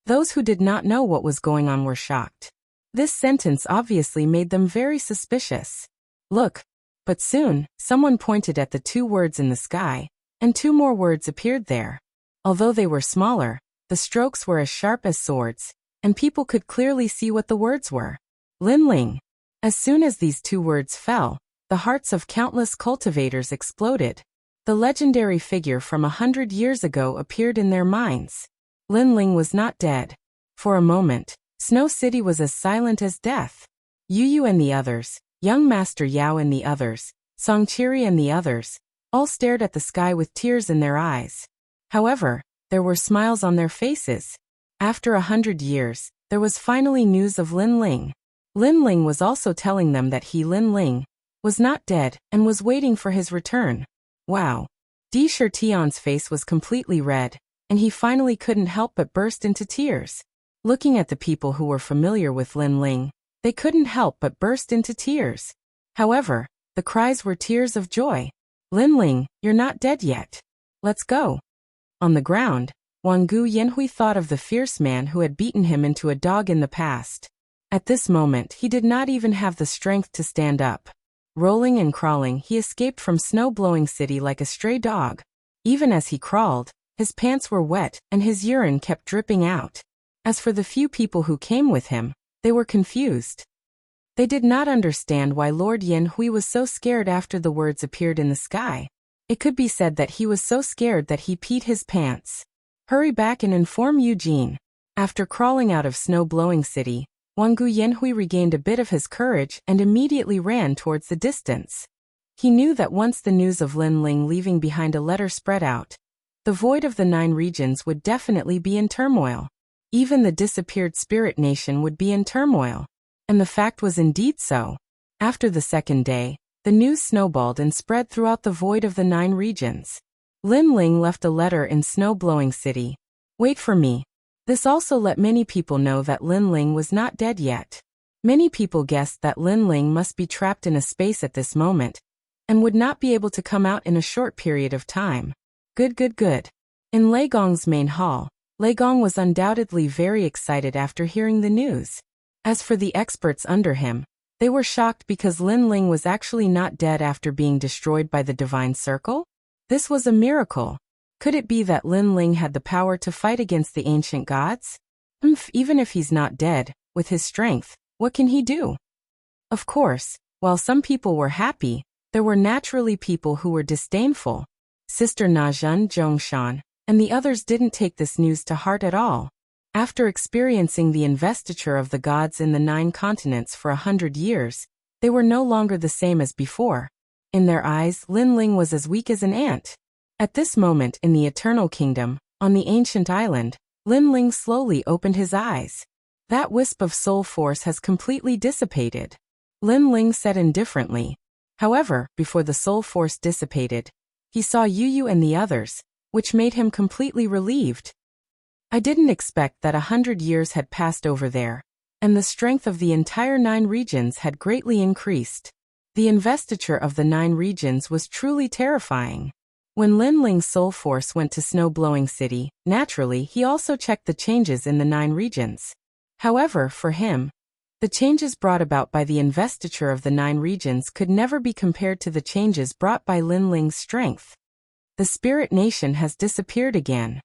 Those who did not know what was going on were shocked. This sentence obviously made them very suspicious. Look. But soon, someone pointed at the 2 words in the sky, and 2 more words appeared there. Although they were smaller, the strokes were as sharp as swords, and people could clearly see what the words were. Lin Ling. As soon as these 2 words fell, the hearts of countless cultivators exploded. The legendary figure from 100 years ago appeared in their minds. Lin Ling was not dead. For a moment, Snow City was as silent as death. Yu and the others, young Master Yao and the others, Songqiri and the others, all stared at the sky with tears in their eyes. However, there were smiles on their faces. After 100 years, there was finally news of Lin Ling. Lin Ling was also telling them that he, Lin Ling, was not dead and was waiting for his return. Wow. Di Shirtion's face was completely red, and he finally couldn't help but burst into tears. Looking at the people who were familiar with Lin Ling, they couldn't help but burst into tears. However, the cries were tears of joy. Lin Ling, you're not dead yet. Let's go. On the ground, Wang Guyanhui thought of the fierce man who had beaten him into a dog in the past. At this moment, he did not even have the strength to stand up. Rolling and crawling, he escaped from Snow-Blowing City like a stray dog. Even as he crawled, his pants were wet and his urine kept dripping out. As for the few people who came with him, they were confused. They did not understand why Lord Yin Hui was so scared after the words appeared in the sky. It could be said that he was so scared that he peed his pants. Hurry back and inform Eugene. After crawling out of Snow-Blowing City, Wang Guyanhui regained a bit of his courage and immediately ran towards the distance. He knew that once the news of Lin Ling leaving behind a letter spread out, the void of the 9 regions would definitely be in turmoil. Even the disappeared spirit nation would be in turmoil. And the fact was indeed so. After the 2nd day, the news snowballed and spread throughout the void of the 9 regions. Lin Ling left a letter in Snow-Blowing City. Wait for me. This also let many people know that Lin Ling was not dead yet. Many people guessed that Lin Ling must be trapped in a space at this moment, and would not be able to come out in a short period of time. Good. In Lei Gong's main hall, Lei Gong was undoubtedly very excited after hearing the news. As for the experts under him, they were shocked because Lin Ling was actually not dead after being destroyed by the Divine Circle. This was a miracle. Could it be that Lin Ling had the power to fight against the ancient gods? Even if he's not dead, with his strength, what can he do? Of course, while some people were happy, there were naturally people who were disdainful. Sister Najun Zhongshan and the others didn't take this news to heart at all. After experiencing the investiture of the gods in the 9 continents for 100 years, they were no longer the same as before. In their eyes, Lin Ling was as weak as an ant. At this moment in the Eternal Kingdom, on the ancient island, Lin Ling slowly opened his eyes. That wisp of soul force has completely dissipated. Lin Ling said indifferently. However, before the soul force dissipated, he saw Yu and the others, which made him completely relieved. I didn't expect that 100 years had passed over there, and the strength of the entire 9 regions had greatly increased. The investiture of the 9 regions was truly terrifying. When Lin Ling's soul force went to Snow-Blowing City, naturally he also checked the changes in the 9 regions. However, for him, the changes brought about by the investiture of the 9 regions could never be compared to the changes brought by Lin Ling's strength. The spirit nation has disappeared again.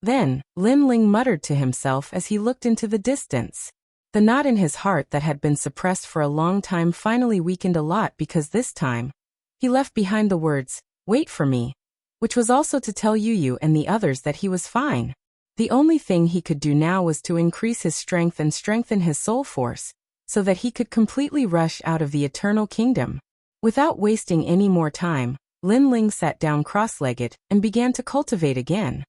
Then, Lin Ling muttered to himself as he looked into the distance. The knot in his heart that had been suppressed for a long time finally weakened a lot because this time, he left behind the words, "Wait for me," which was also to tell Yu and the others that he was fine. The only thing he could do now was to increase his strength and strengthen his soul force, so that he could completely rush out of the Eternal Kingdom. Without wasting any more time, Lin Ling sat down cross-legged and began to cultivate again.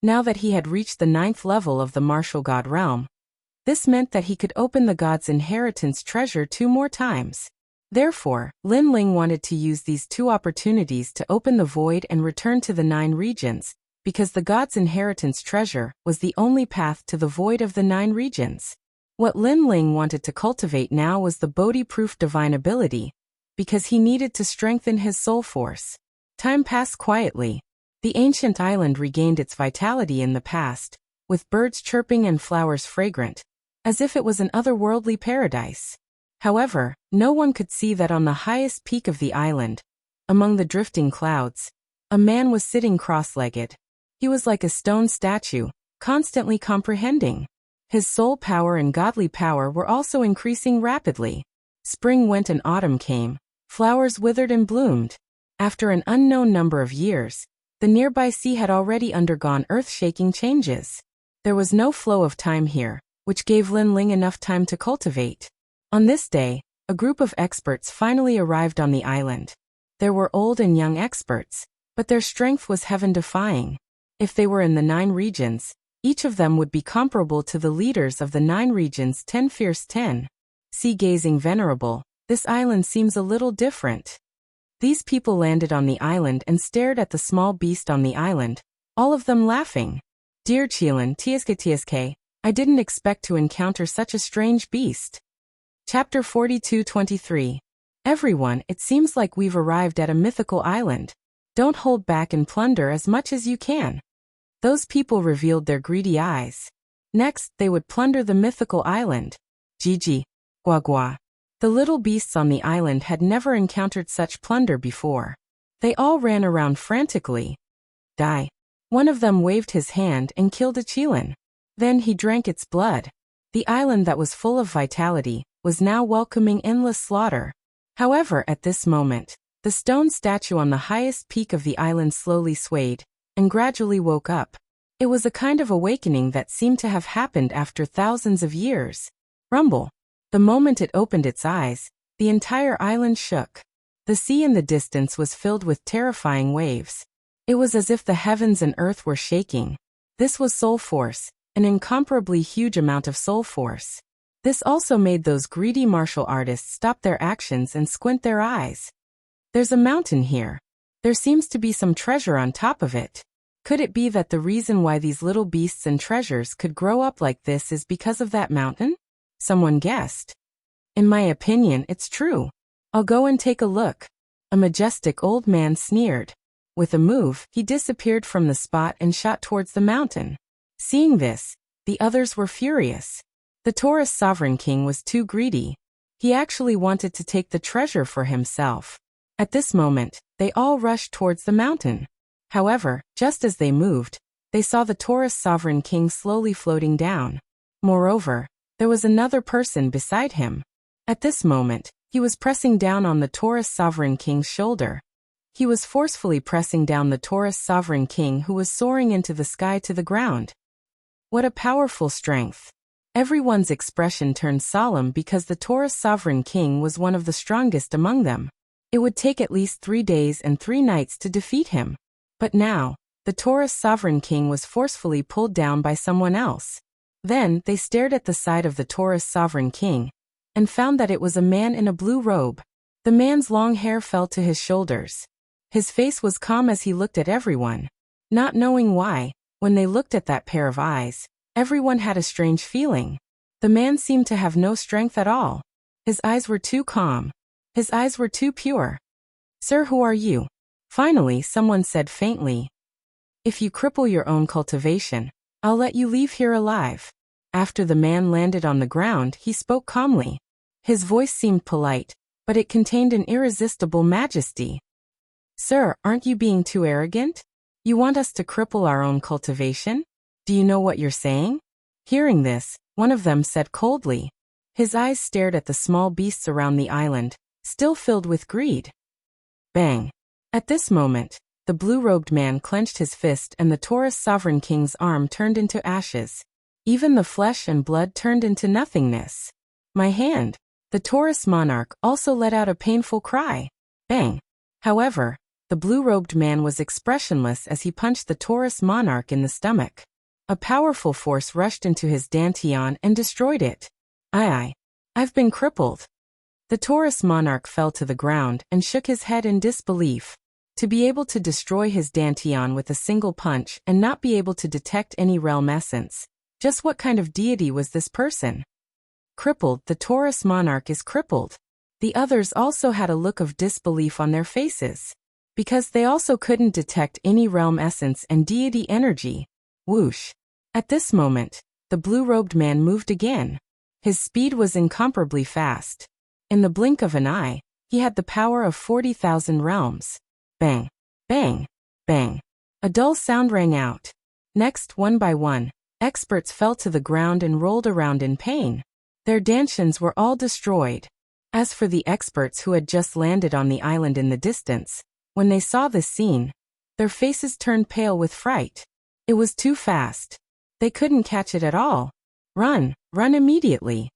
Now that he had reached the 9th level of the martial god realm, this meant that he could open the god's inheritance treasure 2 more times. Therefore, Lin Ling wanted to use these 2 opportunities to open the void and return to the 9 regions, because the god's inheritance treasure was the only path to the void of the 9 regions. What Lin Ling wanted to cultivate now was the Bodhi-proof divine ability, because he needed to strengthen his soul force. Time passed quietly. The ancient island regained its vitality in the past, with birds chirping and flowers fragrant, as if it was an otherworldly paradise. However, no one could see that on the highest peak of the island, among the drifting clouds, a man was sitting cross-legged. He was like a stone statue, constantly comprehending. His soul power and godly power were also increasing rapidly. Spring went and autumn came. Flowers withered and bloomed. After an unknown number of years, the nearby sea had already undergone earth-shaking changes. There was no flow of time here, which gave Lin Ling enough time to cultivate. On this day, a group of experts finally arrived on the island. There were old and young experts, but their strength was heaven-defying. If they were in the 9 regions, each of them would be comparable to the leaders of the 9 regions 10 fierce 10. Sea-gazing venerable, this island seems a little different. These people landed on the island and stared at the small beast on the island, all of them laughing. Dear Qilin TSK, I didn't expect to encounter such a strange beast. Chapter 42-23. Everyone, it seems like we've arrived at a mythical island. Don't hold back and plunder as much as you can. Those people revealed their greedy eyes. Next, they would plunder the mythical island. Gigi. Guagua. The little beasts on the island had never encountered such plunder before. They all ran around frantically. Die. One of them waved his hand and killed a Qilin. Then he drank its blood. The island that was full of vitality was now welcoming endless slaughter. However, at this moment, the stone statue on the highest peak of the island slowly swayed and gradually woke up. It was a kind of awakening that seemed to have happened after thousands of years. Rumble. The moment it opened its eyes, the entire island shook. The sea in the distance was filled with terrifying waves. It was as if the heavens and earth were shaking. This was soul force, an incomparably huge amount of soul force. This also made those greedy martial artists stop their actions and squint their eyes. There's a mountain here. There seems to be some treasure on top of it. Could it be that the reason why these little beasts and treasures could grow up like this is because of that mountain? Someone guessed. In my opinion, it's true. I'll go and take a look. A majestic old man sneered. With a move, he disappeared from the spot and shot towards the mountain. Seeing this, the others were furious. The Taurus sovereign king was too greedy. He actually wanted to take the treasure for himself. At this moment, they all rushed towards the mountain. However, just as they moved, they saw the Taurus sovereign king slowly floating down. Moreover, there was another person beside him. At this moment, he was pressing down on the Taurus sovereign king's shoulder. He was forcefully pressing down the Taurus sovereign king who was soaring into the sky to the ground. What a powerful strength! Everyone's expression turned solemn because the Taurus sovereign king was one of the strongest among them. It would take at least 3 days and 3 nights to defeat him. But now, the Taurus sovereign king was forcefully pulled down by someone else. Then, they stared at the side of the Taurus sovereign king, and found that it was a man in a blue robe. The man's long hair fell to his shoulders. His face was calm as he looked at everyone. Not knowing why, when they looked at that pair of eyes, everyone had a strange feeling. The man seemed to have no strength at all. His eyes were too calm. His eyes were too pure. Sir, who are you? Finally, someone said faintly. If you cripple your own cultivation, I'll let you leave here alive. After the man landed on the ground, he spoke calmly. His voice seemed polite, but it contained an irresistible majesty. Sir, aren't you being too arrogant? You want us to cripple our own cultivation? Do you know what you're saying? Hearing this, one of them said coldly. His eyes stared at the small beasts around the island, still filled with greed. Bang! At this moment, the blue-robed man clenched his fist and the Taurus sovereign king's arm turned into ashes. Even the flesh and blood turned into nothingness. My hand! The Taurus monarch also let out a painful cry. Bang! However, the blue-robed man was expressionless as he punched the Taurus monarch in the stomach. A powerful force rushed into his dantian and destroyed it. I've been crippled. The Taurus monarch fell to the ground and shook his head in disbelief. To be able to destroy his dantian with a single punch and not be able to detect any realm essence. Just what kind of deity was this person? Crippled, the Taurus monarch is crippled. The others also had a look of disbelief on their faces. Because they also couldn't detect any realm essence and deity energy. Whoosh! At this moment, the blue-robed man moved again. His speed was incomparably fast. In the blink of an eye, he had the power of 40,000 realms. Bang! Bang! Bang! A dull sound rang out. Next, one by one, experts fell to the ground and rolled around in pain. Their dantians were all destroyed. As for the experts who had just landed on the island in the distance, when they saw this scene, their faces turned pale with fright. It was too fast. They couldn't catch it at all. Run immediately.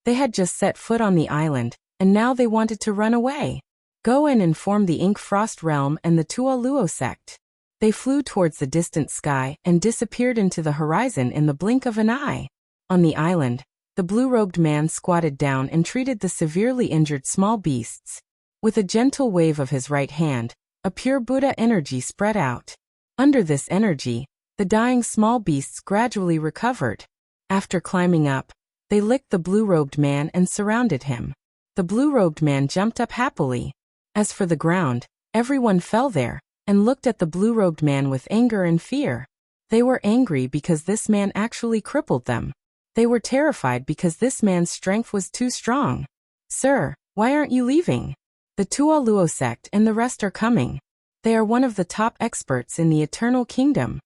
They had just set foot on the island, and now they wanted to run away. Go and inform the Ink Frost Realm and the Tualuo sect. They flew towards the distant sky and disappeared into the horizon in the blink of an eye. On the island, the blue-robed man squatted down and treated the severely injured small beasts. With a gentle wave of his right hand, a pure Buddha energy spread out. Under this energy, the dying small beasts gradually recovered. After climbing up, they licked the blue-robed man and surrounded him. The blue-robed man jumped up happily. As for the ground, everyone fell there and looked at the blue-robed man with anger and fear. They were angry because this man actually crippled them. They were terrified because this man's strength was too strong. Sir, why aren't you leaving? The Tualuo sect and the rest are coming. They are one of the top experts in the Eternal Kingdom.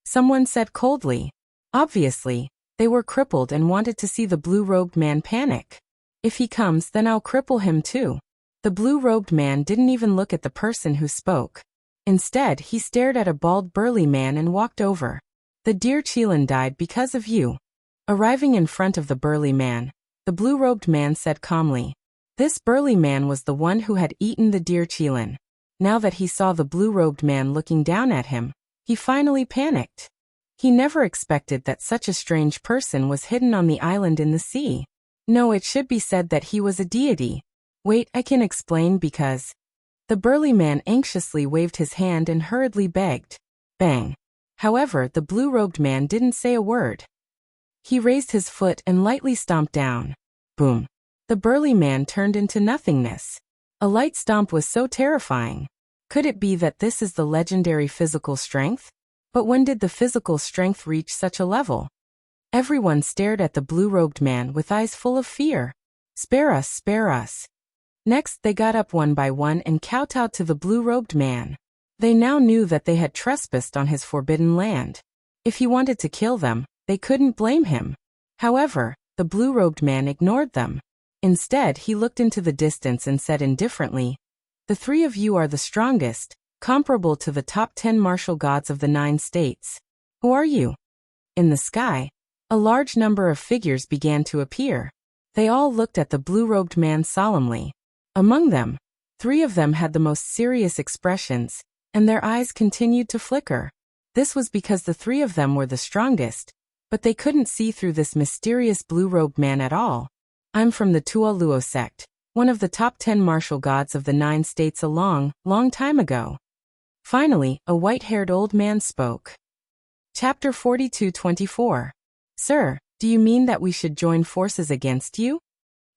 Someone said coldly. Obviously, they were crippled and wanted to see the blue-robed man panic. If he comes, then I'll cripple him too. The blue-robed man didn't even look at the person who spoke. Instead, he stared at a bald burly man and walked over. The dear Qilin died because of you. Arriving in front of the burly man, the blue-robed man said calmly. This burly man was the one who had eaten the dear Qilin. Now that he saw the blue-robed man looking down at him, he finally panicked. He never expected that such a strange person was hidden on the island in the sea. No, it should be said that he was a deity. Wait, I can explain because... The burly man anxiously waved his hand and hurriedly begged. Bang! However, the blue-robed man didn't say a word. He raised his foot and lightly stomped down. Boom! The burly man turned into nothingness. A light stomp was so terrifying. Could it be that this is the legendary physical strength? But when did the physical strength reach such a level? Everyone stared at the blue-robed man with eyes full of fear. Spare us, spare us. Next, they got up one by one and kowtowed to the blue-robed man. They now knew that they had trespassed on his forbidden land. If he wanted to kill them, they couldn't blame him. However, the blue-robed man ignored them. Instead, he looked into the distance and said indifferently, "The three of you are the strongest, comparable to the top 10 martial gods of the 9 states. Who are you?" In the sky, a large number of figures began to appear. They all looked at the blue-robed man solemnly. Among them, 3 of them had the most serious expressions, and their eyes continued to flicker. This was because the 3 of them were the strongest, but they couldn't see through this mysterious blue-robed man at all. I'm from the Tualuo sect, one of the top 10 martial gods of the 9 states a long, long time ago. Finally, a white-haired old man spoke. Chapter 42-24. Sir, do you mean that we should join forces against you?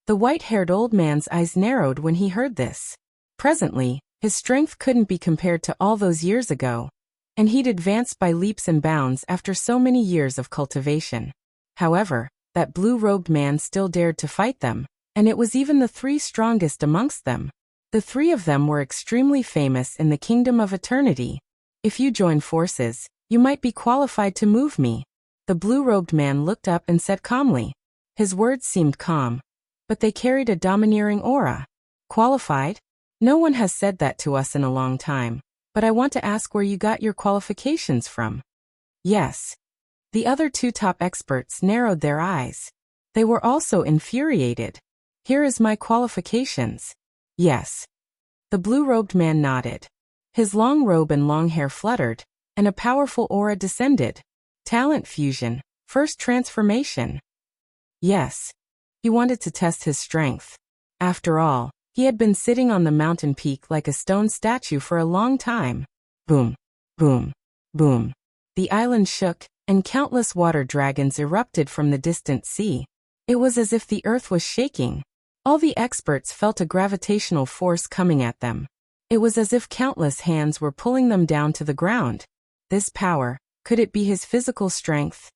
The white-haired old man's eyes narrowed when he heard this. Presently, his strength couldn't be compared to all those years ago, and he'd advanced by leaps and bounds after so many years of cultivation. However, that blue-robed man still dared to fight them, and it was even the 3 strongest amongst them. The 3 of them were extremely famous in the Kingdom of Eternity. If you join forces, you might be qualified to move me. The blue-robed man looked up and said calmly. His words seemed calm, but they carried a domineering aura. Qualified? No one has said that to us in a long time, but I want to ask where you got your qualifications from. Yes. The other two top experts narrowed their eyes. They were also infuriated. Here is my qualifications. Yes. The blue-robed man nodded. His long robe and long hair fluttered, and a powerful aura descended. Talent fusion, first transformation. Yes. He wanted to test his strength. After all, he had been sitting on the mountain peak like a stone statue for a long time. Boom, boom, boom. The island shook, and countless water dragons erupted from the distant sea. It was as if the earth was shaking. All the experts felt a gravitational force coming at them. It was as if countless hands were pulling them down to the ground. This power, could it be his physical strength?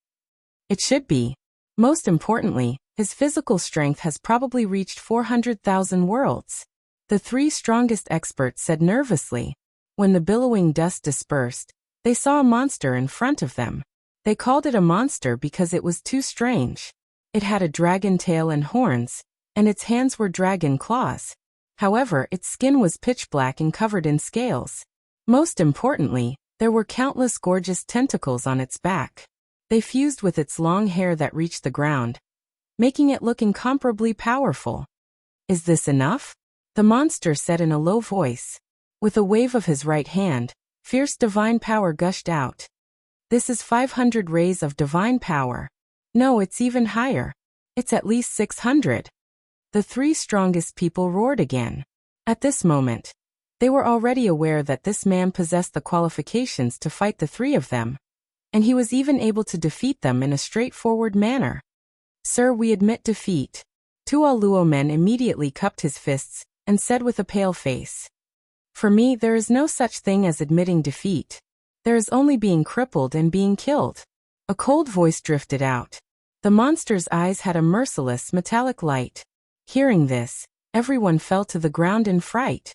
It should be. Most importantly, his physical strength has probably reached 400,000 worlds. The three strongest experts said nervously. When the billowing dust dispersed, they saw a monster in front of them. They called it a monster because it was too strange. It had a dragon tail and horns, and its hands were dragon claws. However, its skin was pitch black and covered in scales. Most importantly, there were countless gorgeous tentacles on its back. They fused with its long hair that reached the ground, making it look incomparably powerful. Is this enough? The monster said in a low voice. With a wave of his right hand, fierce divine power gushed out. This is 500 rays of divine power. No, it's even higher. It's at least 600. The three strongest people roared again. At this moment, they were already aware that this man possessed the qualifications to fight the three of them, and he was even able to defeat them in a straightforward manner. Sir, we admit defeat. Tuo Luo Men immediately cupped his fists and said with a pale face. For me, there is no such thing as admitting defeat. There is only being crippled and being killed. A cold voice drifted out. The monster's eyes had a merciless metallic light. Hearing this, everyone fell to the ground in fright.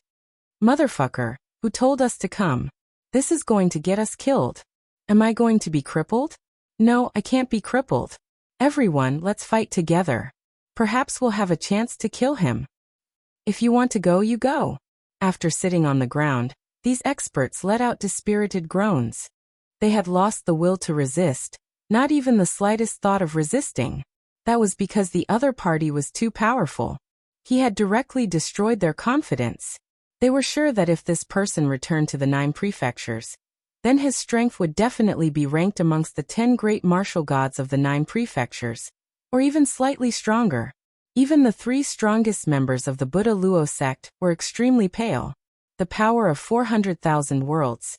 Motherfucker, who told us to come? This is going to get us killed. Am I going to be crippled? No, I can't be crippled. Everyone, let's fight together. Perhaps we'll have a chance to kill him. If you want to go, you go. After sitting on the ground, these experts let out dispirited groans. They had lost the will to resist, not even the slightest thought of resisting. That was because the other party was too powerful. He had directly destroyed their confidence. They were sure that if this person returned to the 9 prefectures, then his strength would definitely be ranked amongst the 10 great martial gods of the 9 prefectures, or even slightly stronger. Even the 3 strongest members of the Buddha Luo sect were extremely pale. The power of 400,000 worlds.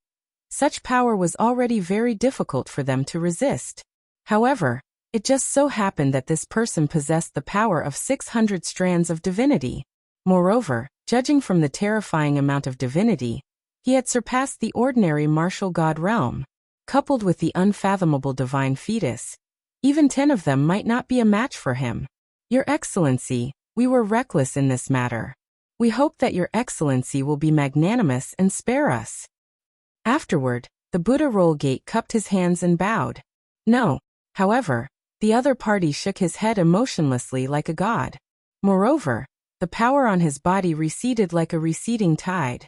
Such power was already very difficult for them to resist. However, it just so happened that this person possessed the power of 600 strands of divinity. Moreover, judging from the terrifying amount of divinity, he had surpassed the ordinary martial god realm. Coupled with the unfathomable divine fetus, even 10 of them might not be a match for him. Your Excellency, we were reckless in this matter. We hope that Your Excellency will be magnanimous and spare us. Afterward, the Buddha Roll Gate cupped his hands and bowed. No. However, the other party shook his head emotionlessly like a god. Moreover, the power on his body receded like a receding tide.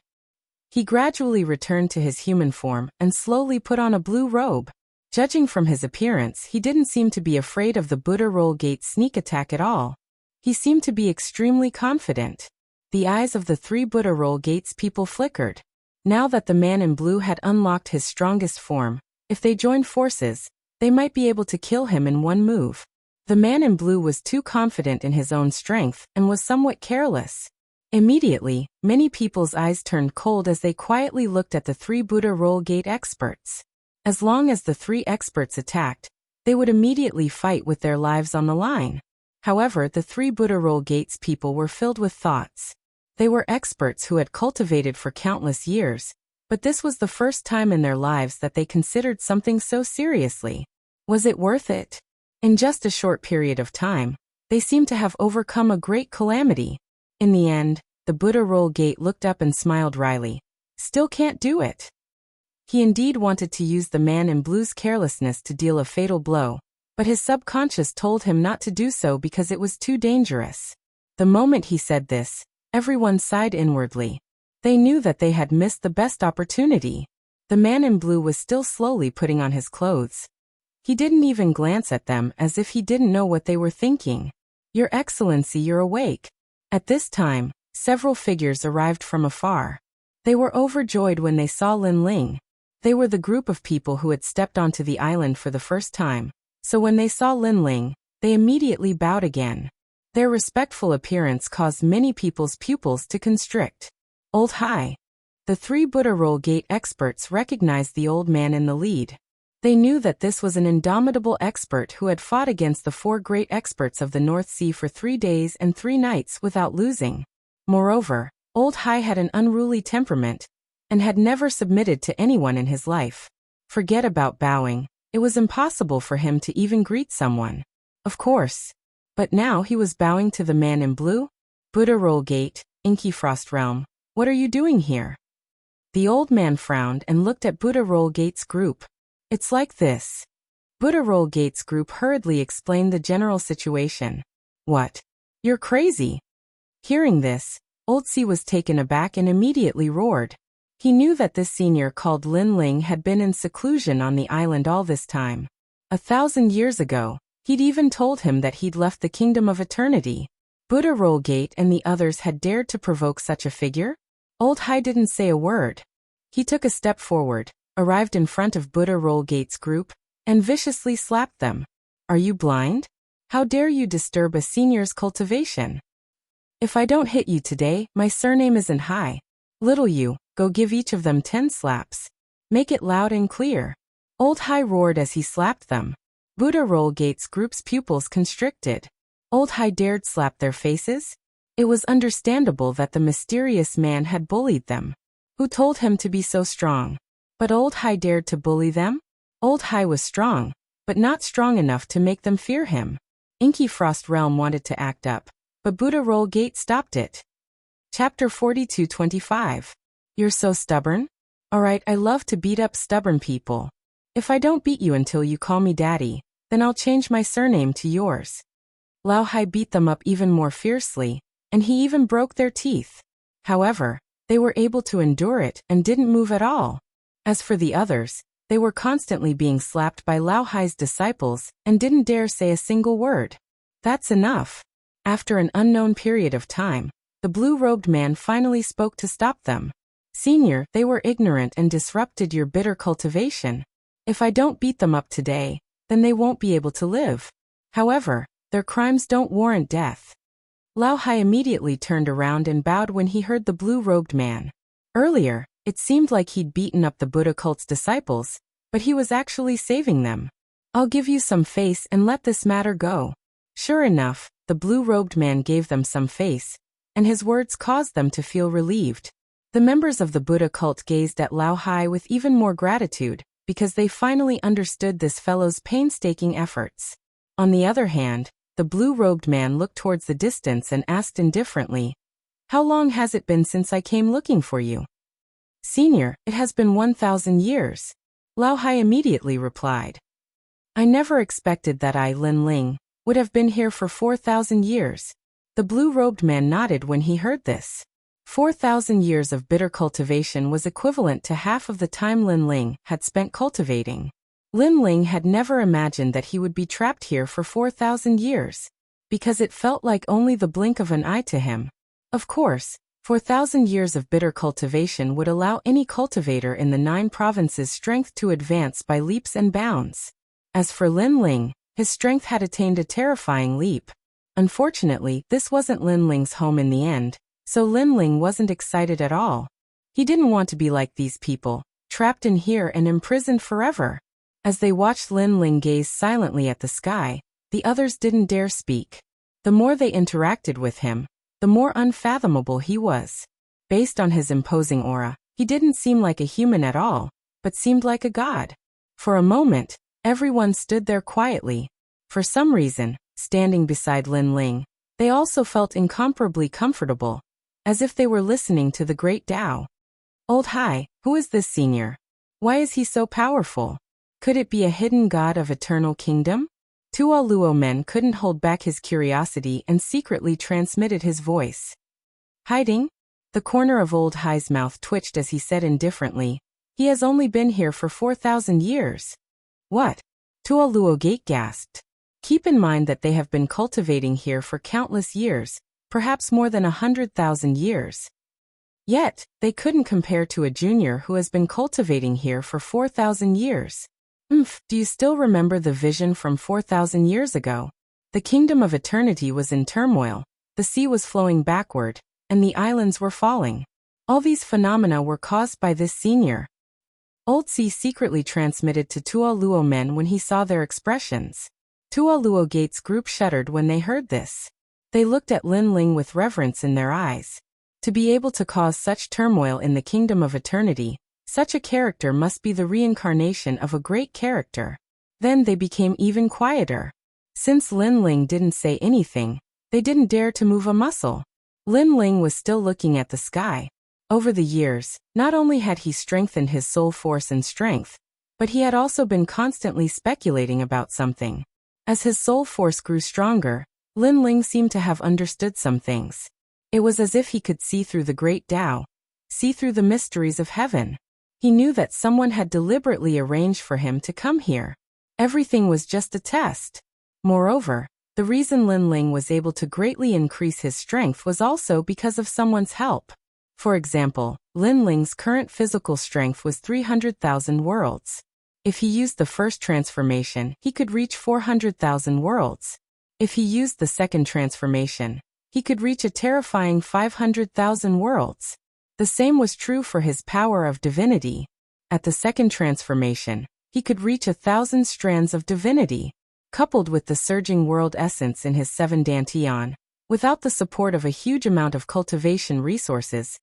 He gradually returned to his human form and slowly put on a blue robe. Judging from his appearance, he didn't seem to be afraid of the Buddha Roll Gate sneak attack at all. He seemed to be extremely confident. The eyes of the 3 Buddha Roll Gates people flickered. Now that the man in blue had unlocked his strongest form, if they joined forces, they might be able to kill him in one move. The man in blue was too confident in his own strength and was somewhat careless. Immediately, many people's eyes turned cold as they quietly looked at the 3 Buddha Roll Gate experts. As long as the 3 experts attacked, they would immediately fight with their lives on the line. However, the 3 Buddha Roll Gates people were filled with thoughts. They were experts who had cultivated for countless years, but this was the first time in their lives that they considered something so seriously. Was it worth it? In just a short period of time, they seemed to have overcome a great calamity. In the end, the Buddha Roll Gate looked up and smiled wryly. Still can't do it. He indeed wanted to use the man in blue's carelessness to deal a fatal blow, but his subconscious told him not to do so because it was too dangerous. The moment he said this, everyone sighed inwardly. They knew that they had missed the best opportunity. The man in blue was still slowly putting on his clothes. He didn't even glance at them as if he didn't know what they were thinking. "Your Excellency, you're awake." At this time, several figures arrived from afar. They were overjoyed when they saw Lin Ling. They were the group of people who had stepped onto the island for the first time, so when they saw Lin Ling, they immediately bowed again. Their respectful appearance caused many people's pupils to constrict. "Old Hai." The three Buddha Roll Gate experts recognized the old man in the lead. They knew that this was an indomitable expert who had fought against the four great experts of the North Sea for 3 days and 3 nights without losing. Moreover, Old Hai had an unruly temperament, and had never submitted to anyone in his life. Forget about bowing, it was impossible for him to even greet someone. Of course. But now he was bowing to the man in blue? "Buddha Roll Gate, Inky Frost Realm, what are you doing here?" The old man frowned and looked at Buddha Roll Gate's group. "It's like this." Buddha Roll Gate's group hurriedly explained the general situation. "What? You're crazy." Hearing this, Old Si was taken aback and immediately roared. He knew that this senior called Lin Ling had been in seclusion on the island all this time. 1,000 years ago, he'd even told him that he'd left the Kingdom of Eternity. Buddha Roll Gate and the others had dared to provoke such a figure? Old Hai didn't say a word. He took a step forward, arrived in front of Buddha Roll Gate's group, and viciously slapped them. "Are you blind? How dare you disturb a senior's cultivation? If I don't hit you today, my surname isn't Hai. Little you, go give each of them 10 slaps. Make it loud and clear." Old Hai roared as he slapped them. Buddha Roll Gate's group's pupils constricted. Old Hai dared slap their faces? It was understandable that the mysterious man had bullied them. Who told him to be so strong? But Old Hai dared to bully them? Old Hai was strong, but not strong enough to make them fear him. Inky Frost Realm wanted to act up, but Buddha Roll Gate stopped it. Chapter 42-25. You're so stubborn? Alright, I love to beat up stubborn people. If I don't beat you until you call me daddy, then I'll change my surname to yours. Lao Hai beat them up even more fiercely, and he even broke their teeth. However, they were able to endure it and didn't move at all. As for the others, they were constantly being slapped by Lao Hai's disciples and didn't dare say a single word. That's enough. After an unknown period of time, the blue-robed man finally spoke to stop them. "Senior, they were ignorant and disrupted your bitter cultivation. If I don't beat them up today, then they won't be able to live. However, their crimes don't warrant death." Lao Hai immediately turned around and bowed when he heard the blue-robed man. Earlier, it seemed like he'd beaten up the Buddha cult's disciples, but he was actually saving them. "I'll give you some face and let this matter go." Sure enough, the blue-robed man gave them some face, and his words caused them to feel relieved. The members of the Buddha cult gazed at Lao Hai with even more gratitude, because they finally understood this fellow's painstaking efforts. On the other hand, the blue-robed man looked towards the distance and asked indifferently, "How long has it been since I came looking for you?" "Senior, it has been 1,000 years. Lao Hai immediately replied. "I never expected that I, Lin Ling, would have been here for 4,000 years. The blue-robed man nodded when he heard this. 4,000 years of bitter cultivation was equivalent to half of the time Lin Ling had spent cultivating. Lin Ling had never imagined that he would be trapped here for 4,000 years, because it felt like only the blink of an eye to him. Of course, 4,000 years of bitter cultivation would allow any cultivator in the 9 provinces' strength to advance by leaps and bounds. As for Lin Ling, his strength had attained a terrifying leap. Unfortunately, this wasn't Lin Ling's home in the end, so Lin Ling wasn't excited at all. He didn't want to be like these people, trapped in here and imprisoned forever. As they watched Lin Ling gaze silently at the sky, the others didn't dare speak. The more they interacted with him, the more unfathomable he was. Based on his imposing aura, he didn't seem like a human at all, but seemed like a god. For a moment, everyone stood there quietly. For some reason, standing beside Lin Ling, they also felt incomparably comfortable, as if they were listening to the great Tao. "Old Hai, who is this senior?" Why is he so powerful? Could it be a hidden god of eternal kingdom? Tua Luo Men couldn't hold back his curiosity and secretly transmitted his voice. Hiding? The corner of Old Hai's mouth twitched as he said indifferently, he has only been here for 4,000 years. What? Tua Luo Gate gasped. Keep in mind that they have been cultivating here for countless years, perhaps more than 100,000 years. Yet, they couldn't compare to a junior who has been cultivating here for 4,000 years. Do you still remember the vision from 4,000 years ago? The kingdom of eternity was in turmoil, the sea was flowing backward, and the islands were falling. All these phenomena were caused by this senior. Old Sea secretly transmitted to Tua Luo Men when he saw their expressions. Tua Luo Gate's group shuddered when they heard this. They looked at Lin Ling with reverence in their eyes. To be able to cause such turmoil in the kingdom of eternity, such a character must be the reincarnation of a great character. Then they became even quieter. Since Lin Ling didn't say anything, they didn't dare to move a muscle. Lin Ling was still looking at the sky. Over the years, not only had he strengthened his soul force and strength, but he had also been constantly speculating about something. As his soul force grew stronger, Lin Ling seemed to have understood some things. It was as if he could see through the great Tao, see through the mysteries of heaven. He knew that someone had deliberately arranged for him to come here. Everything was just a test. Moreover, the reason Lin Ling was able to greatly increase his strength was also because of someone's help. For example, Lin Ling's current physical strength was 300,000 worlds. If he used the first transformation, he could reach 400,000 worlds. If he used the second transformation, he could reach a terrifying 500,000 worlds. The same was true for his power of divinity. At the second transformation, he could reach 1,000 strands of divinity. Coupled with the surging world essence in his 7 dantian, without the support of a huge amount of cultivation resources,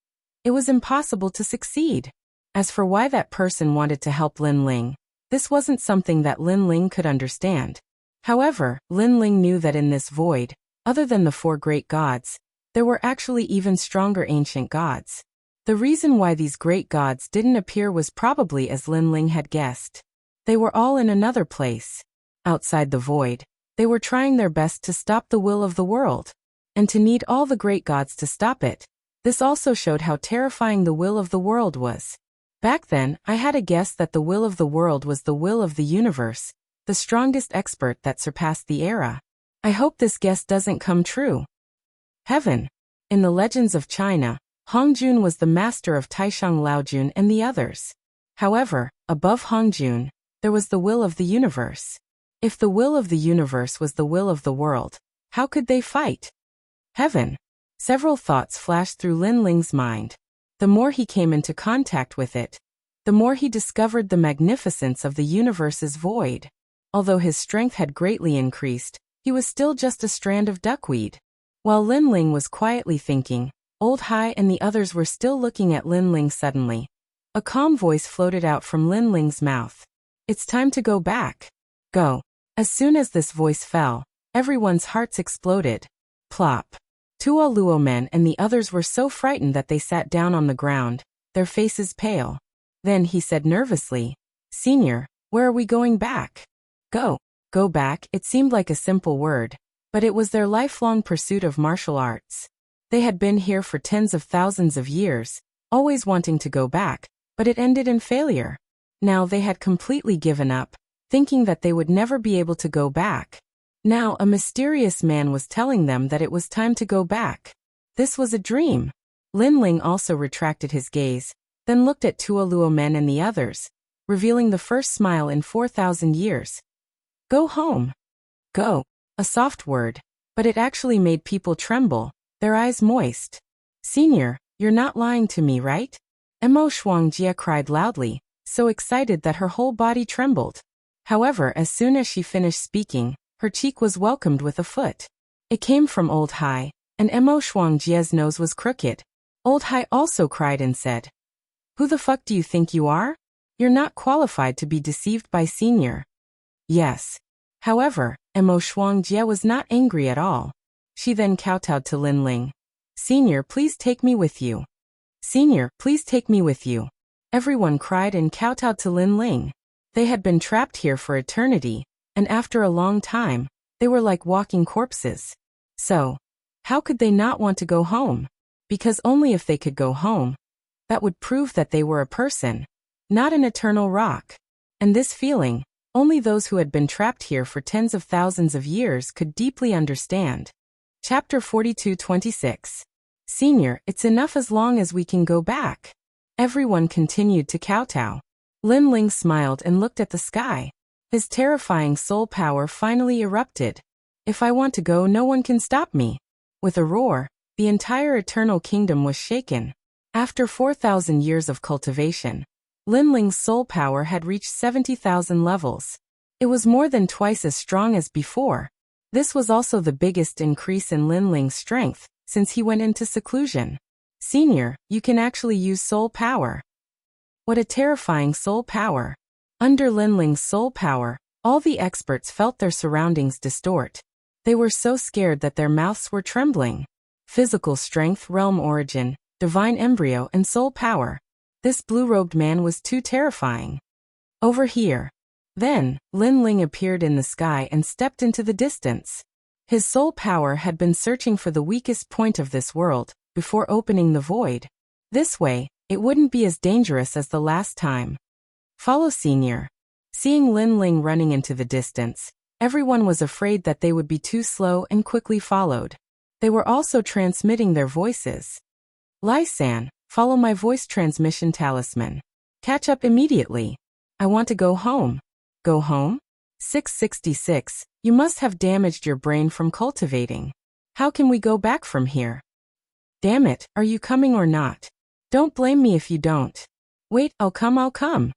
it was impossible to succeed. As for why that person wanted to help Lin Ling, this wasn't something that Lin Ling could understand. However, Lin Ling knew that in this void, other than the 4 great gods, there were actually even stronger ancient gods. The reason why these great gods didn't appear was probably as Lin Ling had guessed. They were all in another place. Outside the void, they were trying their best to stop the will of the world, and to need all the great gods to stop it. This also showed how terrifying the will of the world was. Back then, I had a guess that the will of the world was the will of the universe, the strongest expert that surpassed the era. I hope this guess doesn't come true. Heaven. In the legends of China, Hongjun was the master of Taishang Laojun and the others. However, above Hongjun, there was the will of the universe. If the will of the universe was the will of the world, how could they fight? Heaven. Several thoughts flashed through Lin Ling's mind. The more he came into contact with it, the more he discovered the magnificence of the universe's void. Although his strength had greatly increased, he was still just a strand of duckweed. While Lin Ling was quietly thinking, Old Hai and the others were still looking at Lin Ling. Suddenly, a calm voice floated out from Lin Ling's mouth. It's time to go back. Go. As soon as this voice fell, everyone's hearts exploded. Plop. Tua Luo Men and the others were so frightened that they sat down on the ground, their faces pale. Then he said nervously, Senior, where are we going back? Go. Go back. It seemed like a simple word, but it was their lifelong pursuit of martial arts. They had been here for tens of thousands of years, always wanting to go back, but it ended in failure. Now they had completely given up, thinking that they would never be able to go back. Now a mysterious man was telling them that it was time to go back. This was a dream. Lin Ling also retracted his gaze, then looked at Tua Luo Men and the others, revealing the first smile in 4,000 years. Go home. Go. A soft word, but it actually made people tremble, their eyes moist. Senior, you're not lying to me, right? Emo Shuangjia cried loudly, so excited that her whole body trembled. However, as soon as she finished speaking, her cheek was welcomed with a foot. It came from Old Hai, and Emo Shuangjia's nose was crooked. Old Hai also cried and said, Who the fuck do you think you are? You're not qualified to be deceived by Senior. Yes. However, Emo Shuangjia was not angry at all. She then kowtowed to Lin Ling. Senior, please take me with you. Senior, please take me with you. Everyone cried and kowtowed to Lin Ling. They had been trapped here for eternity, and after a long time, they were like walking corpses. So, how could they not want to go home? Because only if they could go home, that would prove that they were a person, not an eternal rock. And this feeling, only those who had been trapped here for tens of thousands of years could deeply understand. Chapter 42-26. Senior, it's enough as long as we can go back. Everyone continued to kowtow. Lin Ling smiled and looked at the sky. His terrifying soul power finally erupted. If I want to go, no one can stop me. With a roar, the entire eternal kingdom was shaken. After 4,000 years of cultivation, Lin Ling's soul power had reached 70,000 levels. It was more than twice as strong as before. This was also the biggest increase in Lin Ling's strength since he went into seclusion. Senior, you can actually use soul power. What a terrifying soul power. Under Lin Ling's soul power, all the experts felt their surroundings distort. They were so scared that their mouths were trembling. Physical strength, realm origin, divine embryo, and soul power. This blue-robed man was too terrifying. Over here. Then, Lin Ling appeared in the sky and stepped into the distance. His soul power had been searching for the weakest point of this world before opening the void. This way, it wouldn't be as dangerous as the last time. Follow Senior. Seeing Lin Ling running into the distance, everyone was afraid that they would be too slow and quickly followed. They were also transmitting their voices. Lai-san, follow my voice transmission talisman. Catch up immediately. I want to go home. Go home? 666, you must have damaged your brain from cultivating. How can we go back from here? Damn it, are you coming or not? Don't blame me if you don't. Wait, I'll come.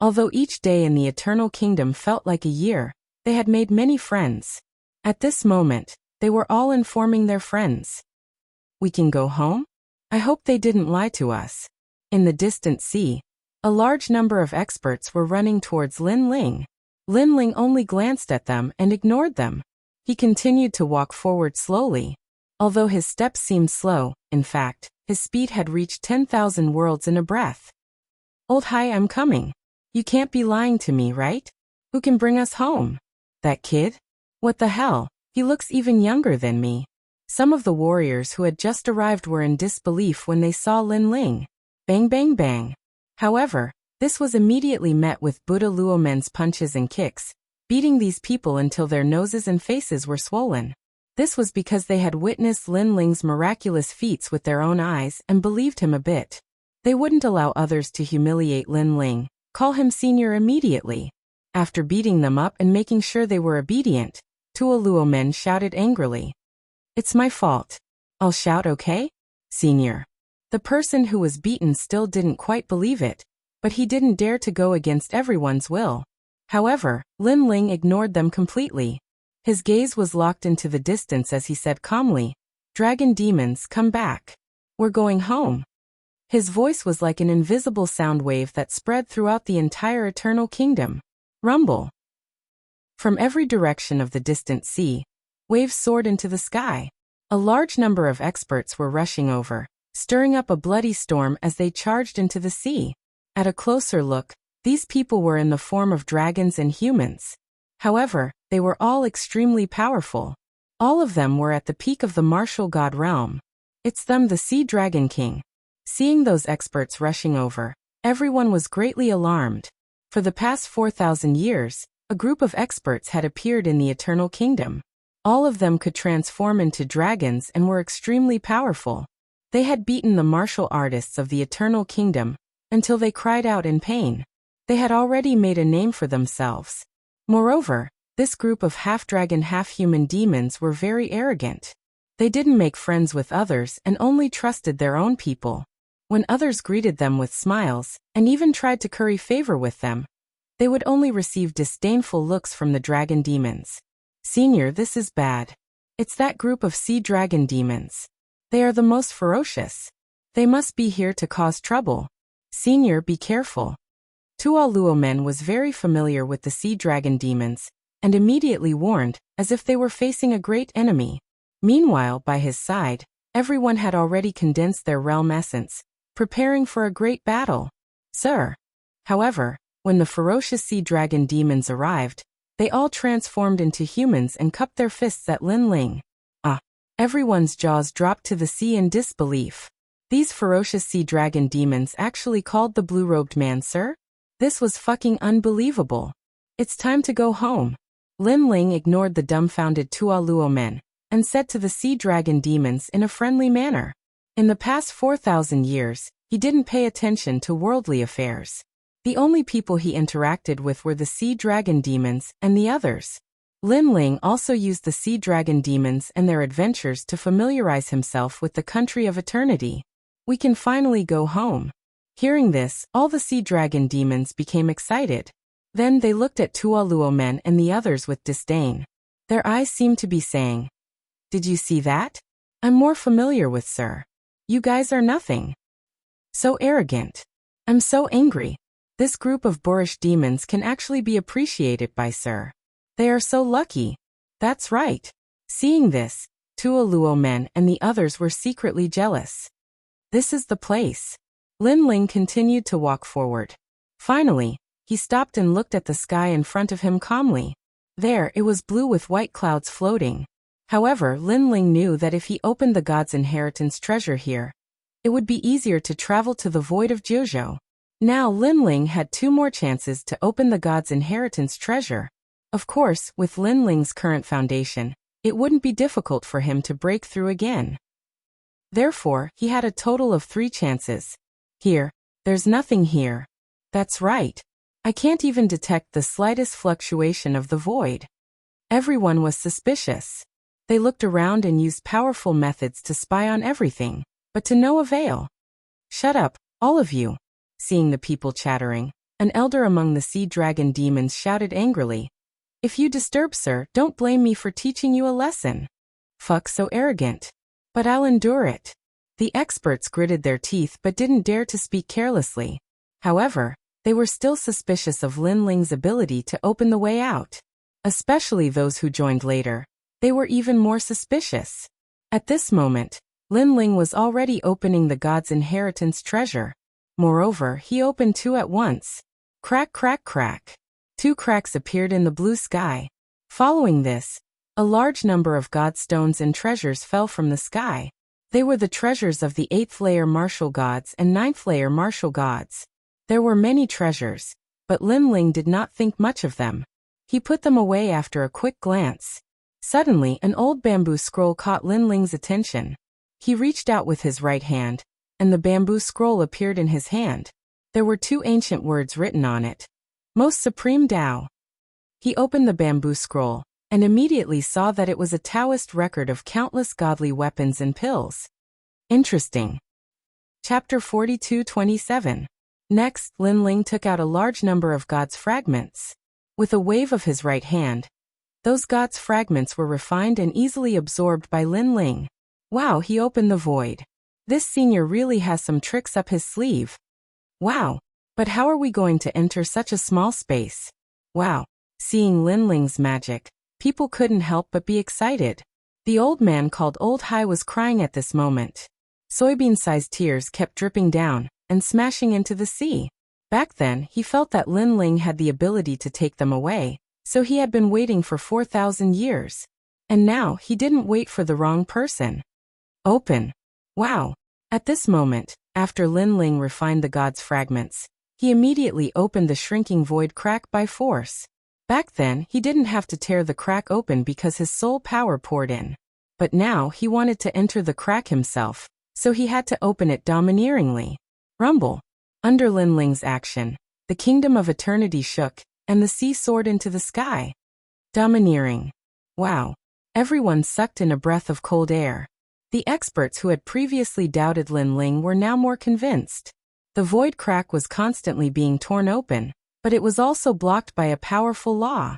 Although each day in the Eternal Kingdom felt like a year, they had made many friends. At this moment, they were all informing their friends. We can go home? I hope they didn't lie to us. In the distant sea, a large number of experts were running towards Lin Ling. Lin Ling only glanced at them and ignored them. He continued to walk forward slowly. Although his steps seemed slow, in fact, his speed had reached 10,000 worlds in a breath. Old Hai, I'm coming. You can't be lying to me, right? Who can bring us home? That kid? What the hell? He looks even younger than me. Some of the warriors who had just arrived were in disbelief when they saw Lin Ling. Bang bang bang. However, this was immediately met with Buddha Luomen's punches and kicks, beating these people until their noses and faces were swollen. This was because they had witnessed Lin Ling's miraculous feats with their own eyes and believed him a bit. They wouldn't allow others to humiliate Lin Ling, call him senior immediately. After beating them up and making sure they were obedient, Tuo Luomen shouted angrily. It's my fault. I'll shout, okay? Senior. The person who was beaten still didn't quite believe it, but he didn't dare to go against everyone's will. However, Lin Ling ignored them completely. His gaze was locked into the distance as he said calmly, Dragon demons, come back. We're going home. His voice was like an invisible sound wave that spread throughout the entire Eternal Kingdom. Rumble. From every direction of the distant sea, waves soared into the sky. A large number of experts were rushing over, stirring up a bloody storm as they charged into the sea. At a closer look, these people were in the form of dragons and humans. However, they were all extremely powerful. All of them were at the peak of the martial god realm. It's them, the Sea Dragon King. Seeing those experts rushing over, everyone was greatly alarmed. For the past 4,000 years, a group of experts had appeared in the Eternal Kingdom. All of them could transform into dragons and were extremely powerful. They had beaten the martial artists of the Eternal Kingdom until they cried out in pain. They had already made a name for themselves. Moreover, this group of half-dragon half-human demons were very arrogant. They didn't make friends with others and only trusted their own people. When others greeted them with smiles, and even tried to curry favor with them, they would only receive disdainful looks from the dragon demons. Senior, this is bad. It's that group of sea dragon demons. They are the most ferocious. They must be here to cause trouble. Senior, be careful. Tuo Luomen was very familiar with the sea dragon demons, and immediately warned, as if they were facing a great enemy. Meanwhile, by his side, everyone had already condensed their realm essence, preparing for a great battle. Sir. However, when the ferocious sea dragon demons arrived, they all transformed into humans and cupped their fists at Lin Ling. Everyone's jaws dropped to the sea in disbelief. These ferocious sea dragon demons actually called the blue-robed man sir? This was fucking unbelievable. It's time to go home. Lin Ling ignored the dumbfounded Tualuo men and said to the sea dragon demons in a friendly manner. In the past 4,000 years, he didn't pay attention to worldly affairs. The only people he interacted with were the sea dragon demons and the others. Lin Ling also used the sea dragon demons and their adventures to familiarize himself with the country of eternity. We can finally go home. Hearing this, all the sea dragon demons became excited. Then they looked at Tualuo men and the others with disdain. Their eyes seemed to be saying, "Did you see that? I'm more familiar with sir. You guys are nothing. So arrogant. I'm so angry. This group of boorish demons can actually be appreciated by sir. They are so lucky." That's right. Seeing this, Tualuo men and the others were secretly jealous. This is the place. Lin Ling continued to walk forward. Finally, he stopped and looked at the sky in front of him calmly. There, it was blue with white clouds floating. However, Lin Ling knew that if he opened the god's inheritance treasure here, it would be easier to travel to the void of Jiuzhou. Now Lin Ling had 2 more chances to open the god's inheritance treasure. Of course, with Lin Ling's current foundation, it wouldn't be difficult for him to break through again. Therefore, he had a total of 3 chances. Here, there's nothing here. That's right. I can't even detect the slightest fluctuation of the void. Everyone was suspicious. They looked around and used powerful methods to spy on everything, but to no avail. Shut up, all of you. Seeing the people chattering, an elder among the sea dragon demons shouted angrily. If you disturb sir, don't blame me for teaching you a lesson. Fuck so arrogant. But I'll endure it. The experts gritted their teeth but didn't dare to speak carelessly. However, they were still suspicious of Lin Ling's ability to open the way out. Especially those who joined later. They were even more suspicious. At this moment, Lin Ling was already opening the god's inheritance treasure. Moreover, he opened 2 at once. Crack, crack, crack. 2 cracks appeared in the blue sky. Following this, a large number of god stones and treasures fell from the sky. They were the treasures of the 8th layer martial gods and 9th layer martial gods. There were many treasures, but Lin Ling did not think much of them. He put them away after a quick glance. Suddenly, an old bamboo scroll caught Lin Ling's attention. He reached out with his right hand, and the bamboo scroll appeared in his hand. There were 2 ancient words written on it. Most Supreme Tao. He opened the bamboo scroll, and immediately saw that it was a Taoist record of countless godly weapons and pills. Interesting. Chapter 42:27. Next, Lin Ling took out a large number of God's fragments. With a wave of his right hand, those God's fragments were refined and easily absorbed by Lin Ling. Wow, he opened the void. This senior really has some tricks up his sleeve. Wow. But how are we going to enter such a small space? Wow. Seeing Lin Ling's magic, people couldn't help but be excited. The old man called Old Hai was crying at this moment. Soybean-sized tears kept dripping down and smashing into the sea. Back then, he felt that Lin Ling had the ability to take them away, so he had been waiting for 4,000 years. And now, he didn't wait for the wrong person. Open. Wow. At this moment, after Lin Ling refined the god's fragments, he immediately opened the shrinking void crack by force. Back then, he didn't have to tear the crack open because his soul power poured in. But now, he wanted to enter the crack himself, so he had to open it domineeringly. Rumble. Under Lin Ling's action, the kingdom of eternity shook, and the sea soared into the sky. Domineering. Wow. Everyone sucked in a breath of cold air. The experts who had previously doubted Lin Ling were now more convinced. The void crack was constantly being torn open, but it was also blocked by a powerful law.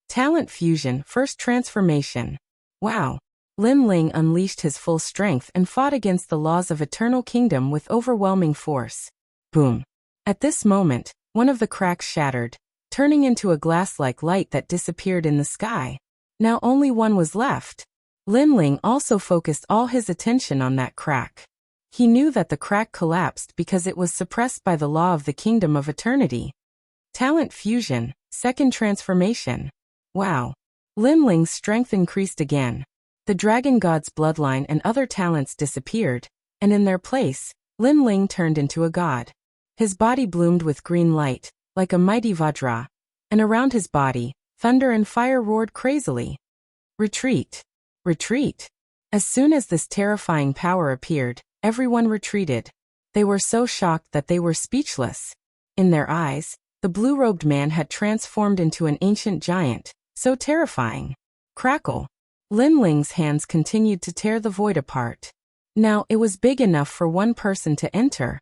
Talent fusion, first transformation. Wow. Lin Ling unleashed his full strength and fought against the laws of Eternal Kingdom with overwhelming force. Boom. At this moment, one of the cracks shattered, turning into a glass-like light that disappeared in the sky. Now only one was left. Lin Ling also focused all his attention on that crack. He knew that the crack collapsed because it was suppressed by the law of the kingdom of eternity. Talent fusion, second transformation. Wow. Lin Ling's strength increased again. The dragon god's bloodline and other talents disappeared, and in their place, Lin Ling turned into a god. His body bloomed with green light, like a mighty Vajra, and around his body, thunder and fire roared crazily. Retreat! Retreat! As soon as this terrifying power appeared, everyone retreated. They were so shocked that they were speechless. In their eyes, the blue-robed man had transformed into an ancient giant, so terrifying. Crackle! Lin Ling's hands continued to tear the void apart. Now it was big enough for one person to enter.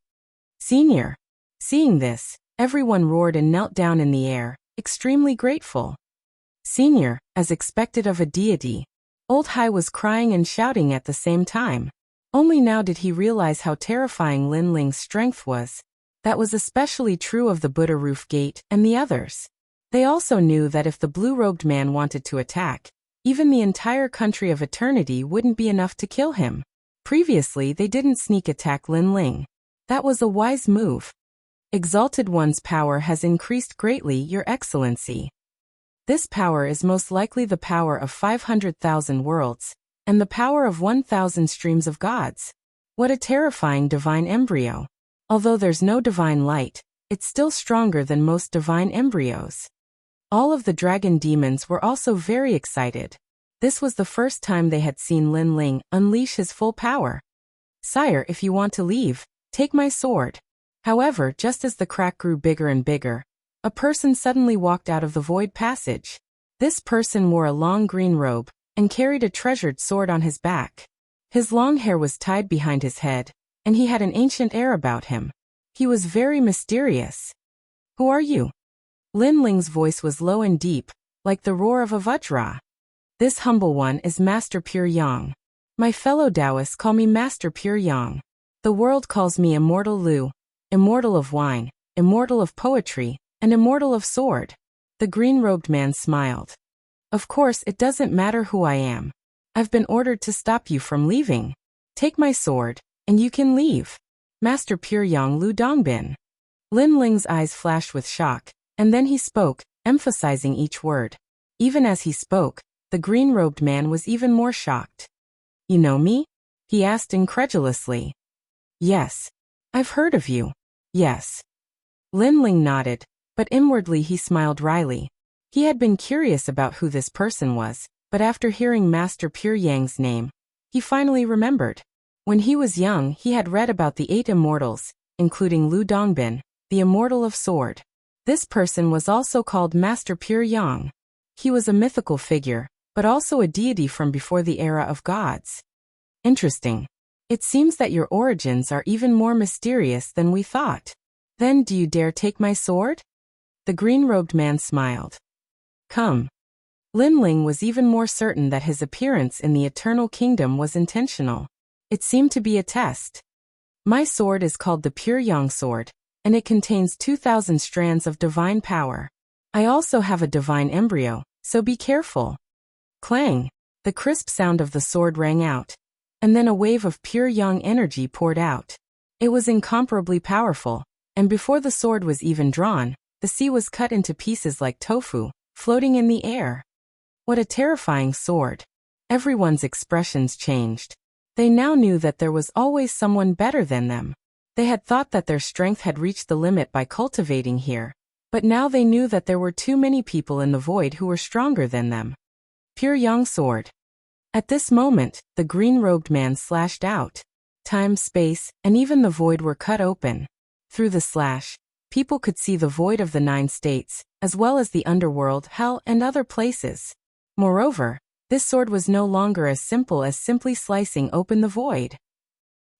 Senior! Seeing this, everyone roared and knelt down in the air, extremely grateful. Senior, as expected of a deity. Old Hai was crying and shouting at the same time. Only now did he realize how terrifying Lin Ling's strength was. That was especially true of the Buddha Roof Gate and the others. They also knew that if the blue-robed man wanted to attack, even the entire country of eternity wouldn't be enough to kill him. Previously they didn't sneak attack Lin Ling. That was a wise move. Exalted One's power has increased greatly, Your Excellency. This power is most likely the power of 500,000 worlds, and the power of 1,000 streams of gods. What a terrifying divine embryo. Although there's no divine light, it's still stronger than most divine embryos. All of the dragon demons were also very excited. This was the first time they had seen Lin Ling unleash his full power. Sire, if you want to leave, take my sword. However, just as the crack grew bigger and bigger, a person suddenly walked out of the void passage. This person wore a long green robe and carried a treasured sword on his back. His long hair was tied behind his head, and he had an ancient air about him. He was very mysterious. Who are you? Lin Ling's voice was low and deep, like the roar of a Vajra. This humble one is Master Pure Yang. My fellow Taoists call me Master Pure Yang. The world calls me Immortal Lu, Immortal of Wine, Immortal of Poetry, and Immortal of Sword. The green-robed man smiled. Of course, it doesn't matter who I am. I've been ordered to stop you from leaving. Take my sword, and you can leave. Master Pure Yang Lu Dongbin. Lin Ling's eyes flashed with shock, and then he spoke, emphasizing each word. Even as he spoke, the green-robed man was even more shocked. You know me? He asked incredulously. Yes. I've heard of you. Yes. Lin Ling nodded, but inwardly he smiled wryly. He had been curious about who this person was, but after hearing Master Pure Yang's name, he finally remembered. When he was young, he had read about the 8 immortals, including Lu Dongbin, the immortal of sword. This person was also called Master Pure Yang. He was a mythical figure, but also a deity from before the era of gods. Interesting. It seems that your origins are even more mysterious than we thought. Then do you dare take my sword? The green-robed man smiled. Come. Lin Ling was even more certain that his appearance in the Eternal Kingdom was intentional. It seemed to be a test. My sword is called the Pure Yang Sword, and it contains 2,000 strands of divine power. I also have a divine embryo, so be careful. Clang! The crisp sound of the sword rang out, and then a wave of pure yang energy poured out. It was incomparably powerful, and before the sword was even drawn, the sea was cut into pieces like tofu, floating in the air. What a terrifying sword! Everyone's expressions changed. They now knew that there was always someone better than them. They had thought that their strength had reached the limit by cultivating here, but now they knew that there were too many people in the void who were stronger than them. Pure Yang Sword. At this moment, the green-robed man slashed out. Time, space, and even the void were cut open. Through the slash, people could see the void of the 9 states, as well as the underworld, hell, and other places. Moreover, this sword was no longer as simple as simply slicing open the void.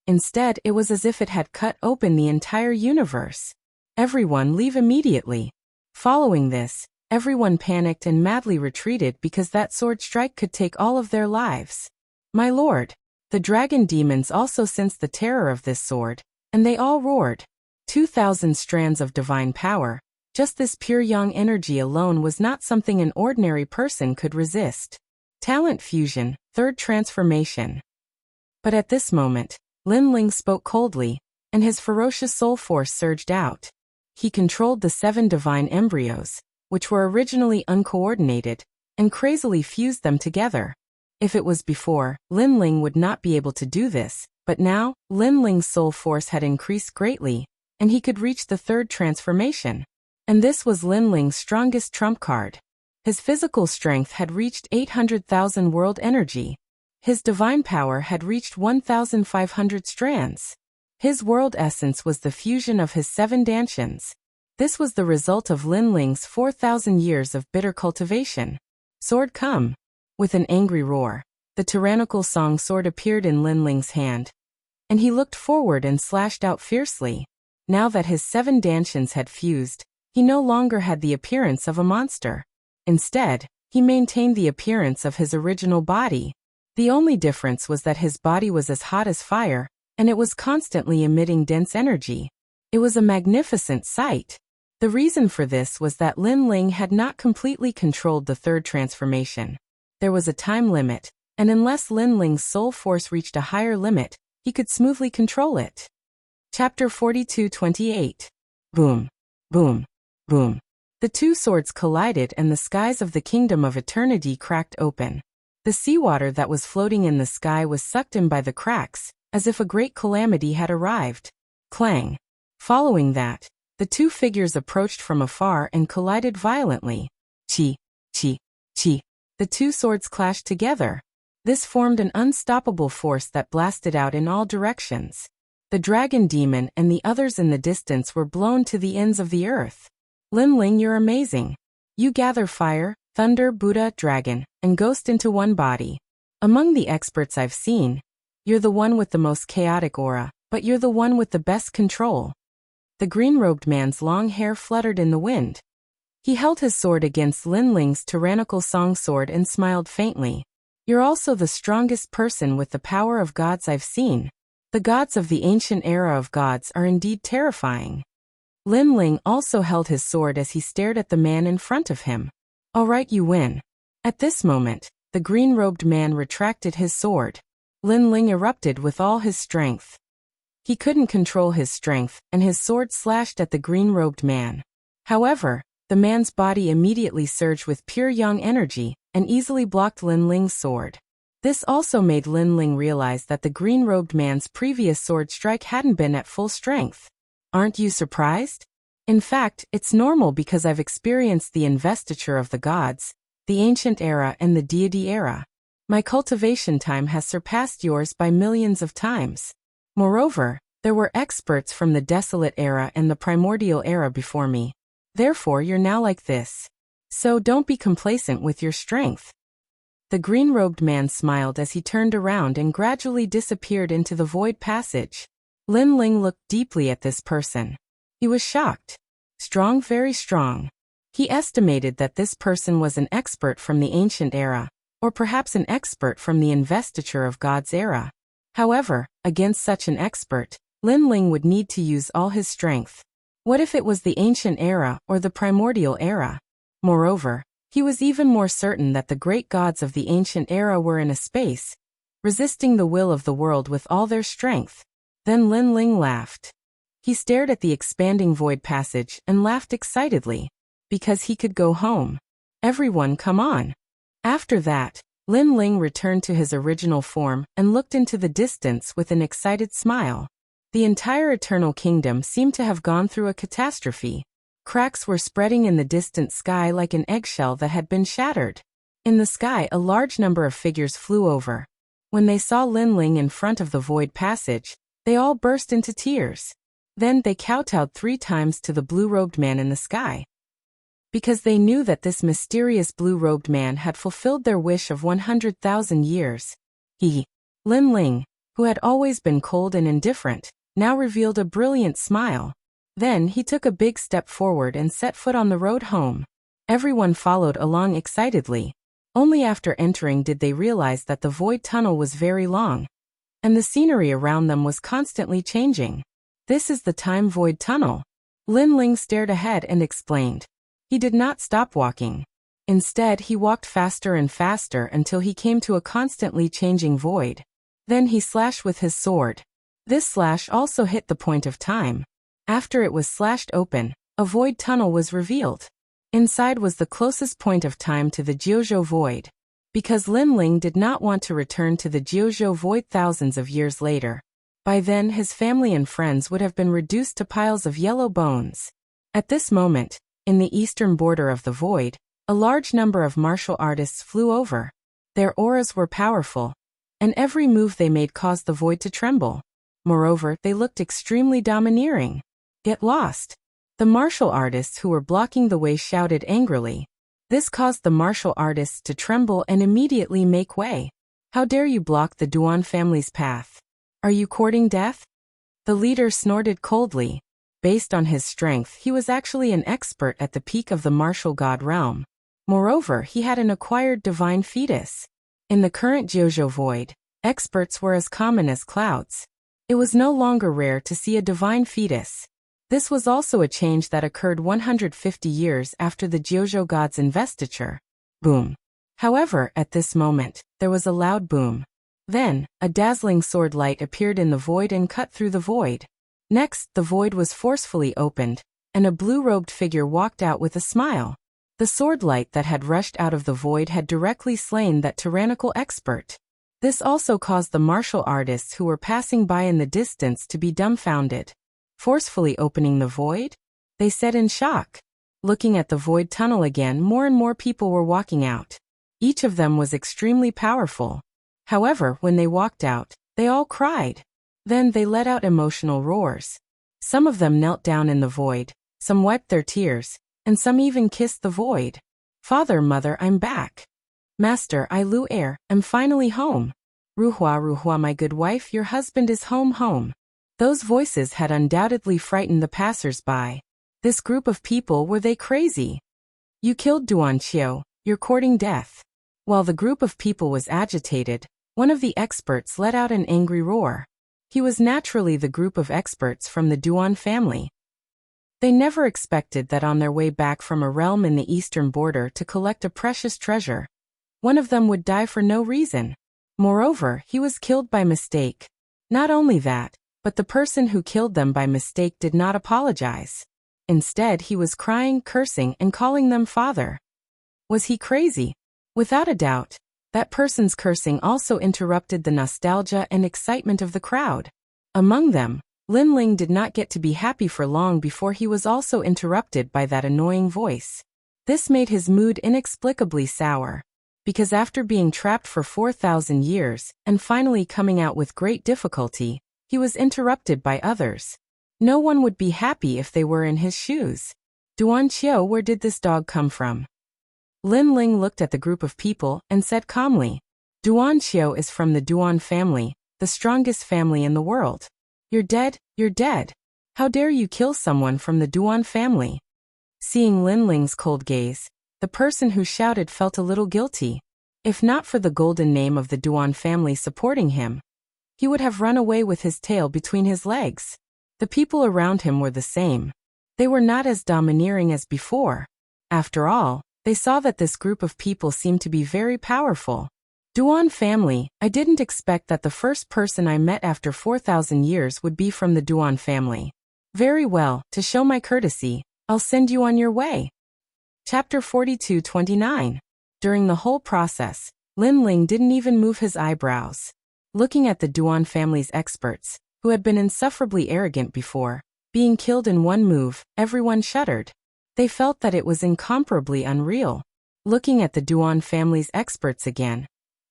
Instead, it was as if it had cut open the entire universe. Everyone leave immediately. Following this, everyone panicked and madly retreated because that sword strike could take all of their lives. My lord! The dragon demons also sensed the terror of this sword, and they all roared. 2,000 strands of divine power. Just this pure yang energy alone was not something an ordinary person could resist. Talent fusion, third transformation. But at this moment, Lin Ling spoke coldly, and his ferocious soul force surged out. He controlled the 7 divine embryos, which were originally uncoordinated, and crazily fused them together. If it was before, Lin Ling would not be able to do this, but now, Lin Ling's soul force had increased greatly, and he could reach the 3rd transformation. And this was Lin Ling's strongest trump card. His physical strength had reached 800,000 world energy. His divine power had reached 1,500 strands. His world essence was the fusion of his 7 dantians. This was the result of Lin Ling's 4,000 years of bitter cultivation. Sword come! With an angry roar, the tyrannical song sword appeared in Lin Ling's hand, and he looked forward and slashed out fiercely. Now that his 7 dantians had fused, he no longer had the appearance of a monster. Instead, he maintained the appearance of his original body. The only difference was that his body was as hot as fire, and it was constantly emitting dense energy. It was a magnificent sight. The reason for this was that Lin Ling had not completely controlled the 3rd transformation. There was a time limit, and unless Lin Ling's soul force reached a higher limit, he could smoothly control it. Chapter 42-28. Boom. Boom. Boom. The 2 swords collided and the skies of the Kingdom of Eternity cracked open. The seawater that was floating in the sky was sucked in by the cracks, as if a great calamity had arrived. Clang. Following that, the 2 figures approached from afar and collided violently. Chi, chi, chi. The 2 swords clashed together. This formed an unstoppable force that blasted out in all directions. The dragon demon and the others in the distance were blown to the ends of the earth. Lin Ling, you're amazing. You gather fire, thunder, Buddha, dragon, and ghost into one body. Among the experts I've seen, you're the one with the most chaotic aura, but you're the one with the best control. The green-robed man's long hair fluttered in the wind. He held his sword against Lin Ling's tyrannical song sword and smiled faintly. You're also the strongest person with the power of gods I've seen. The gods of the ancient era of gods are indeed terrifying. Lin Ling also held his sword as he stared at the man in front of him. All right, you win. At this moment, the green-robed man retracted his sword. Lin Ling erupted with all his strength. He couldn't control his strength, and his sword slashed at the green-robed man. However, the man's body immediately surged with pure yang energy, and easily blocked Lin Ling's sword. This also made Lin Ling realize that the green-robed man's previous sword strike hadn't been at full strength. Aren't you surprised? In fact, it's normal because I've experienced the investiture of the gods, the ancient era and the deity era. My cultivation time has surpassed yours by millions of times. Moreover, there were experts from the desolate era and the primordial era before me. Therefore, you're now like this. So don't be complacent with your strength. The green-robed man smiled as he turned around and gradually disappeared into the void passage. Lin Ling looked deeply at this person. He was shocked. Strong, very strong. He estimated that this person was an expert from the ancient era, or perhaps an expert from the investiture of God's era. However, against such an expert, Lin Ling would need to use all his strength. What if it was the ancient era or the primordial era? Moreover, he was even more certain that the great gods of the ancient era were in a space, resisting the will of the world with all their strength. Then Lin Ling laughed. He stared at the expanding void passage and laughed excitedly, because he could go home. Everyone, come on. After that, Lin Ling returned to his original form and looked into the distance with an excited smile. The entire Eternal Kingdom seemed to have gone through a catastrophe. Cracks were spreading in the distant sky like an eggshell that had been shattered. In the sky, a large number of figures flew over. When they saw Lin Ling in front of the void passage, they all burst into tears. Then they kowtowed 3 times to the blue-robed man in the sky, because they knew that this mysterious blue-robed man had fulfilled their wish of 100,000 years. Lin Ling, who had always been cold and indifferent, now revealed a brilliant smile. Then he took a big step forward and set foot on the road home. Everyone followed along excitedly. Only after entering did they realize that the void tunnel was very long, and the scenery around them was constantly changing. This is the time void tunnel. Lin Ling stared ahead and explained. He did not stop walking. Instead, he walked faster and faster until he came to a constantly changing void. Then he slashed with his sword. This slash also hit the point of time. After it was slashed open, a void tunnel was revealed. Inside was the closest point of time to the Jiuzhou void. Because Lin Ling did not want to return to the Jiuzhou void thousands of years later. By then his family and friends would have been reduced to piles of yellow bones. At this moment, in the eastern border of the void, a large number of martial artists flew over. Their auras were powerful, and every move they made caused the void to tremble. Moreover, they looked extremely domineering. Get lost! The martial artists who were blocking the way shouted angrily. This caused the martial artists to tremble and immediately make way. How dare you block the Duan family's path? Are you courting death? The leader snorted coldly. Based on his strength, he was actually an expert at the peak of the martial god realm. Moreover, he had an acquired divine fetus. In the current Jiuzhou void, experts were as common as clouds. It was no longer rare to see a divine fetus. This was also a change that occurred 150 years after the Jiuzhou god's investiture. Boom. However, at this moment, there was a loud boom. Then, a dazzling sword light appeared in the void and cut through the void. Next, the void was forcefully opened, and a blue-robed figure walked out with a smile. The sword light that had rushed out of the void had directly slain that tyrannical expert. This also caused the martial artists who were passing by in the distance to be dumbfounded. Forcefully opening the void? They said in shock. Looking at the void tunnel again, more and more people were walking out. Each of them was extremely powerful. However, when they walked out, they all cried. Then they let out emotional roars. Some of them knelt down in the void, some wiped their tears, and some even kissed the void. Father, mother, I'm back. Master, I Lu Er, am finally home. Ruhua, Ruhua, my good wife, your husband is home. Those voices had undoubtedly frightened the passers-by. This group of people, were they crazy? You killed Duan Qiu, you're courting death. While the group of people was agitated, one of the experts let out an angry roar. He was naturally the group of experts from the Duan family. They never expected that on their way back from a realm in the eastern border to collect a precious treasure, one of them would die for no reason. Moreover, he was killed by mistake. Not only that, but the person who killed them by mistake did not apologize. Instead, he was crying, cursing, and calling them father. Was he crazy? Without a doubt, that person's cursing also interrupted the nostalgia and excitement of the crowd. Among them, Lin Ling did not get to be happy for long before he was also interrupted by that annoying voice. This made his mood inexplicably sour. Because after being trapped for 4,000 years, and finally coming out with great difficulty, he was interrupted by others. No one would be happy if they were in his shoes. Duan Qiu, where did this dog come from? Lin Ling looked at the group of people and said calmly, Duan Qiu is from the Duan family, the strongest family in the world. You're dead, you're dead. How dare you kill someone from the Duan family? Seeing Lin Ling's cold gaze, the person who shouted felt a little guilty. If not for the golden name of the Duan family supporting him, he would have run away with his tail between his legs. The people around him were the same. They were not as domineering as before. After all, they saw that this group of people seemed to be very powerful. Duan family, I didn't expect that the first person I met after 4,000 years would be from the Duan family. Very well, to show my courtesy, I'll send you on your way. Chapter 42-29. During the whole process, Lin Ling didn't even move his eyebrows. Looking at the Duan family's experts, who had been insufferably arrogant before, being killed in one move, everyone shuddered. They felt that it was incomparably unreal. Looking at the Duan family's experts again,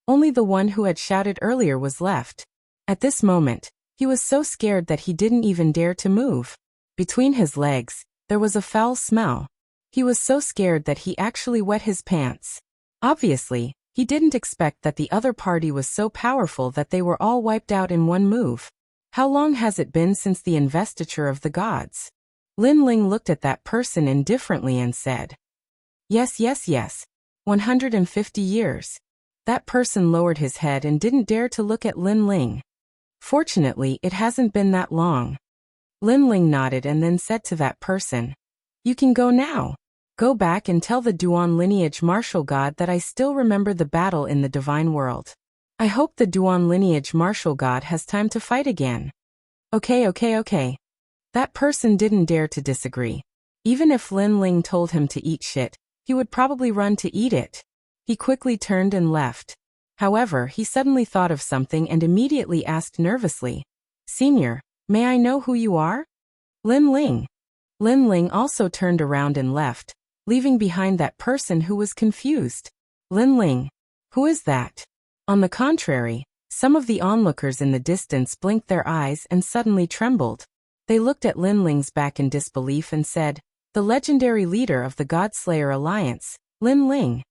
only the one who had shouted earlier was left. At this moment, he was so scared that he didn't even dare to move. Between his legs, there was a foul smell. He was so scared that he actually wet his pants. Obviously, he didn't expect that the other party was so powerful that they were all wiped out in one move. How long has it been since the investiture of the gods? Lin Ling looked at that person indifferently and said, Yes, 150 years. That person lowered his head and didn't dare to look at Lin Ling. Fortunately, it hasn't been that long. Lin Ling nodded and then said to that person, You can go now. Go back and tell the Duan lineage martial god that I still remember the battle in the divine world. I hope the Duan lineage martial god has time to fight again. Okay. That person didn't dare to disagree. Even if Lin Ling told him to eat shit, he would probably run to eat it. He quickly turned and left. However, he suddenly thought of something and immediately asked nervously, "Senior, may I know who you are?" "Lin Ling." Lin Ling also turned around and left, leaving behind that person who was confused. "Lin Ling? Who is that?" On the contrary, some of the onlookers in the distance blinked their eyes and suddenly trembled. They looked at Lin Ling's back in disbelief and said, "The legendary leader of the Godslayer Alliance, Lin Ling."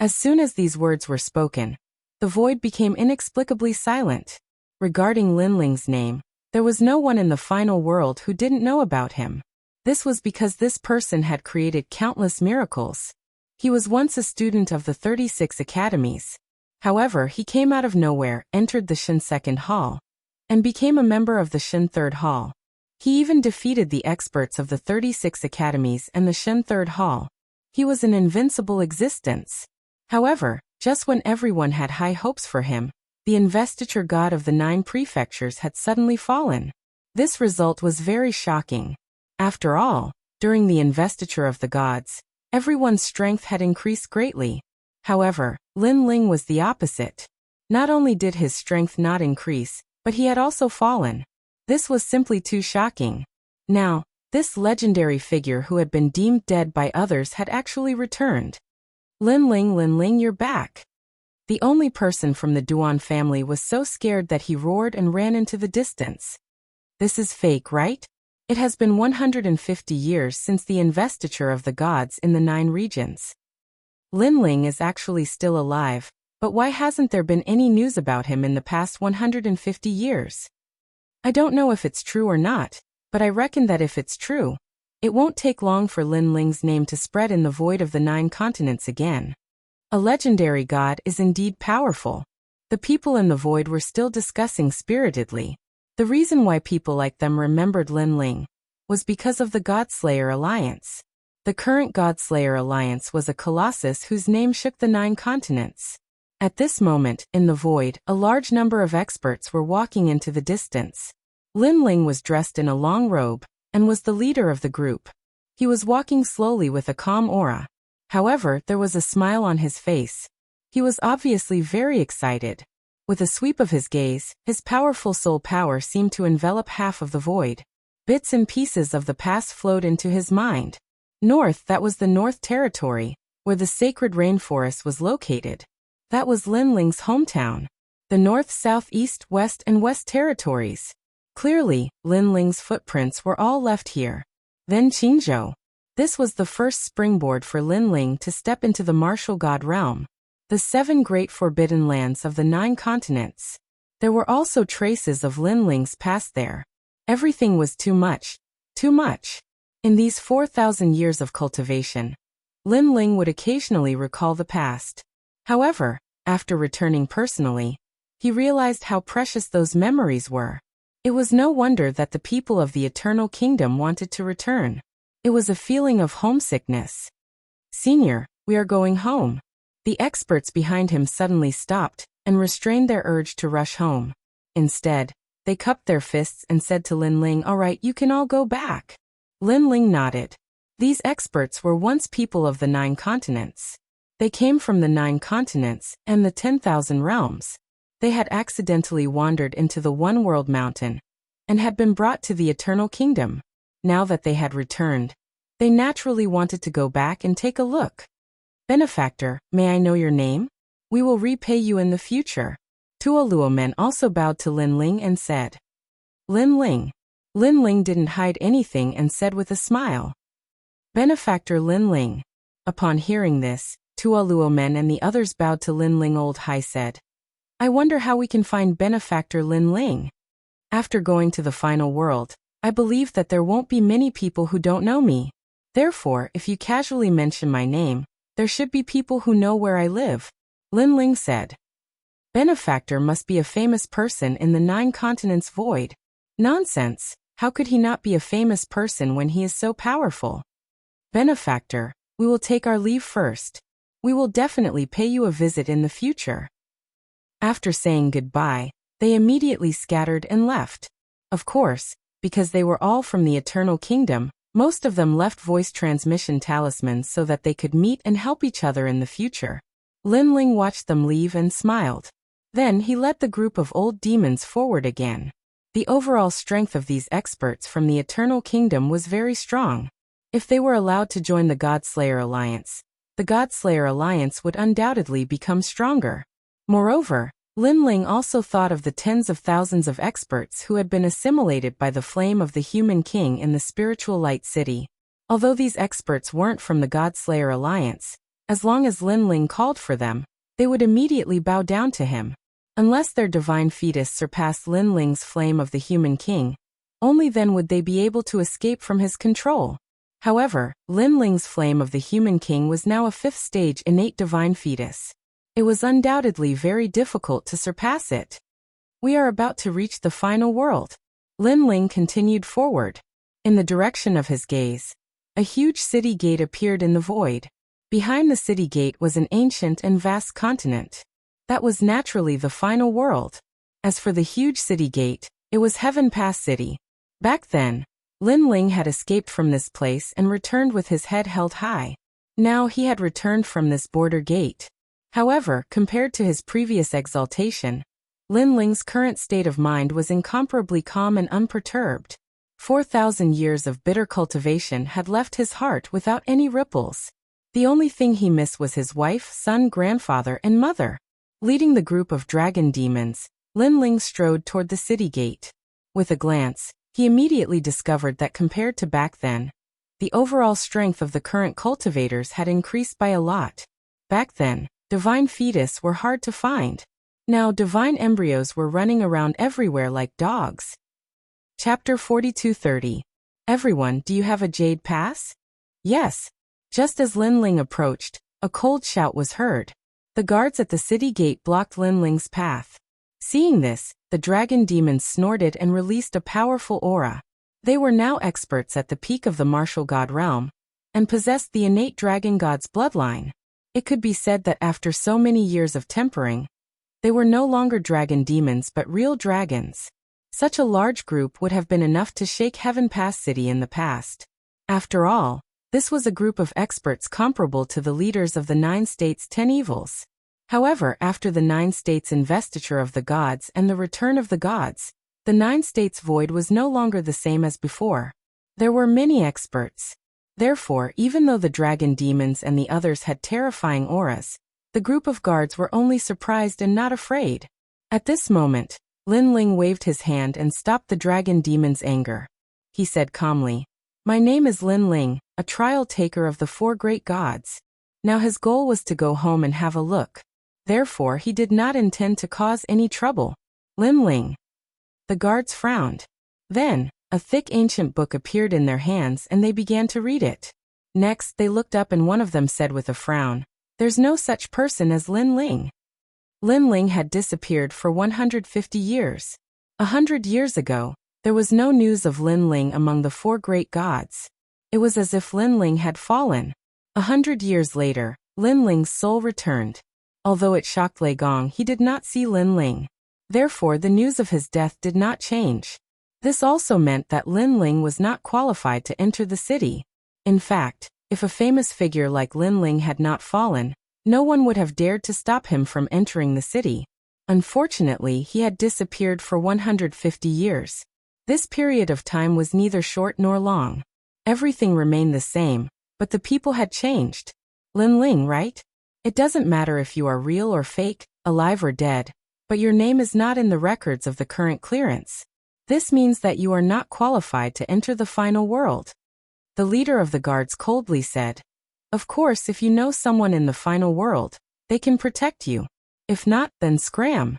As soon as these words were spoken, the void became inexplicably silent. Regarding Lin Ling's name, there was no one in the final world who didn't know about him. This was because this person had created countless miracles. He was once a student of the 36 academies. However, he came out of nowhere, entered the Shin Second Hall, and became a member of the Shin Third Hall. He even defeated the experts of the 36 academies and the Shin Third Hall. He was an invincible existence. However, just when everyone had high hopes for him, the investiture god of the 9 prefectures had suddenly fallen. This result was very shocking. After all, during the investiture of the gods, everyone's strength had increased greatly. However, Lin Ling was the opposite. Not only did his strength not increase, but he had also fallen. This was simply too shocking. Now, this legendary figure who had been deemed dead by others had actually returned. Lin Ling, you're back." The only person from the Duan family was so scared that he roared and ran into the distance. "This is fake, right? It has been 150 years since the investiture of the gods in the 9 regions. Lin Ling is actually still alive, but why hasn't there been any news about him in the past 150 years? I don't know if it's true or not, but I reckon that if it's true, it won't take long for Lin Ling's name to spread in the void of the 9 continents again. A legendary god is indeed powerful." The people in the void were still discussing spiritedly. The reason why people like them remembered Lin Ling was because of the Godslayer Alliance. The current Godslayer Alliance was a colossus whose name shook the 9 continents. At this moment, in the void, a large number of experts were walking into the distance. Lin Ling was dressed in a long robe, and was the leader of the group. He was walking slowly with a calm aura. However, there was a smile on his face. He was obviously very excited. With a sweep of his gaze, his powerful soul power seemed to envelop half of the void. Bits and pieces of the past flowed into his mind. North, that was the North Territory, where the sacred rainforest was located. That was Lin Ling's hometown. The North, South, East, West, and West Territories. Clearly, Lin Ling's footprints were all left here. Then Qingzhou. This was the first springboard for Lin Ling to step into the martial god realm, the 7 great forbidden lands of the 9 continents. There were also traces of Lin Ling's past there. Everything was too much. Too much. In these 4,000 years of cultivation, Lin Ling would occasionally recall the past. However, after returning personally, he realized how precious those memories were. It was no wonder that the people of the Eternal Kingdom wanted to return. It was a feeling of homesickness. "Senior, we are going home." The experts behind him suddenly stopped and restrained their urge to rush home. Instead, they cupped their fists and said to Lin Ling, "All right, you can all go back." Lin Ling nodded. These experts were once people of the 9 continents. They came from the 9 continents and the 10,000 realms. They had accidentally wandered into the One World Mountain and had been brought to the Eternal Kingdom. Now that they had returned, they naturally wanted to go back and take a look. "Benefactor, may I know your name? We will repay you in the future." Tuoluo men also bowed to Lin Ling and said, "Lin Ling." Lin Ling didn't hide anything and said with a smile, "Benefactor Lin Ling." Upon hearing this, Tuoluo men and the others bowed to Lin Ling. Old Hai said, "I wonder how we can find Benefactor Lin Ling. After going to the final world, I believe that there won't be many people who don't know me. Therefore, if you casually mention my name, there should be people who know where I live." Lin Ling said, "Benefactor must be a famous person in the 9 continents void." "Nonsense, how could he not be a famous person when he is so powerful?" "Benefactor, we will take our leave first. We will definitely pay you a visit in the future." After saying goodbye, they immediately scattered and left. Of course, because they were all from the Eternal Kingdom, most of them left voice transmission talismans so that they could meet and help each other in the future. Lin Ling watched them leave and smiled. Then he led the group of old demons forward again. The overall strength of these experts from the Eternal Kingdom was very strong. If they were allowed to join the Godslayer Alliance, the Godslayer Alliance would undoubtedly become stronger. Moreover, Lin Ling also thought of the tens of thousands of experts who had been assimilated by the flame of the human king in the spiritual light city. Although these experts weren't from the Godslayer Alliance, as long as Lin Ling called for them, they would immediately bow down to him. Unless their divine fetus surpassed Lin Ling's flame of the human king, only then would they be able to escape from his control. However, Lin Ling's flame of the human king was now a fifth-stage innate divine fetus. It was undoubtedly very difficult to surpass it. We are about to reach the final world. Lin Ling continued forward. In the direction of his gaze, a huge city gate appeared in the void. Behind the city gate was an ancient and vast continent. That was naturally the final world. As for the huge city gate, it was Heaven Pass City. Back then, Lin Ling had escaped from this place and returned with his head held high. Now he had returned from this border gate. However, compared to his previous exaltation, Lin Ling's current state of mind was incomparably calm and unperturbed. 4,000 years of bitter cultivation had left his heart without any ripples. The only thing he missed was his wife, son, grandfather, and mother. Leading the group of dragon demons, Lin Ling strode toward the city gate. With a glance, he immediately discovered that compared to back then, the overall strength of the current cultivators had increased by a lot. Back then, divine fetus were hard to find. Now divine embryos were running around everywhere like dogs. Chapter 42:30. Everyone, do you have a jade pass? Yes. Just as Lin Ling approached, a cold shout was heard. The guards at the city gate blocked Lin Ling's path. Seeing this, the dragon demons snorted and released a powerful aura. They were now experts at the peak of the martial god realm, and possessed the innate dragon god's bloodline. It could be said that after so many years of tempering, they were no longer dragon demons but real dragons. Such a large group would have been enough to shake Heaven Pass City in the past. After all, this was a group of experts comparable to the leaders of the 9 states' 10 evils. However, after the 9 states' investiture of the gods and the return of the gods, the 9 states' void was no longer the same as before. There were many experts. Therefore, even though the dragon demons and the others had terrifying auras, the group of guards were only surprised and not afraid. At this moment, Lin Ling waved his hand and stopped the dragon demon's anger. He said calmly, "My name is Lin Ling, a trial taker of the 4 great gods." Now his goal was to go home and have a look. Therefore, he did not intend to cause any trouble. Lin Ling. The guards frowned. Then, a thick ancient book appeared in their hands and they began to read it. Next, they looked up and one of them said with a frown, "There's no such person as Lin Ling." Lin Ling had disappeared for 150 years. 100 years ago, there was no news of Lin Ling among the 4 great gods. It was as if Lin Ling had fallen. 100 years later, Lin Ling's soul returned. Although it shocked Lei Gong, he did not see Lin Ling. Therefore, the news of his death did not change. This also meant that Lin Ling was not qualified to enter the city. In fact, if a famous figure like Lin Ling had not fallen, no one would have dared to stop him from entering the city. Unfortunately, he had disappeared for 150 years. This period of time was neither short nor long. Everything remained the same, but the people had changed. Lin Ling, right? It doesn't matter if you are real or fake, alive or dead, but your name is not in the records of the current clearance. This means that you are not qualified to enter the final world. The leader of the guards coldly said, "Of course, if you know someone in the final world, they can protect you. If not, then scram."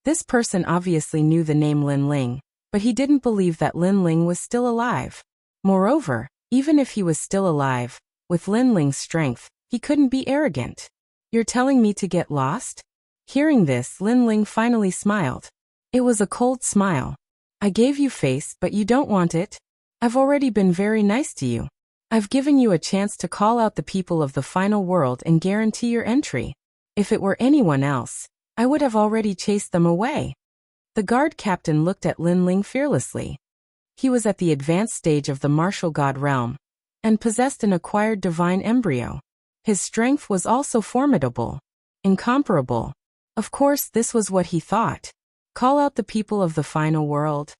This person obviously knew the name Lin Ling, but he didn't believe that Lin Ling was still alive. Moreover, even if he was still alive, with Lin Ling's strength, he couldn't be arrogant. "You're telling me to get lost?" Hearing this, Lin Ling finally smiled. It was a cold smile. "I gave you face, but you don't want it? I've already been very nice to you. I've given you a chance to call out the people of the final world and guarantee your entry. If it were anyone else, I would have already chased them away." The guard captain looked at Lin Ling fearlessly. He was at the advanced stage of the martial god realm, and possessed an acquired divine embryo. His strength was also formidable, incomparable. Of course, this was what he thought. Call out the people of the final world.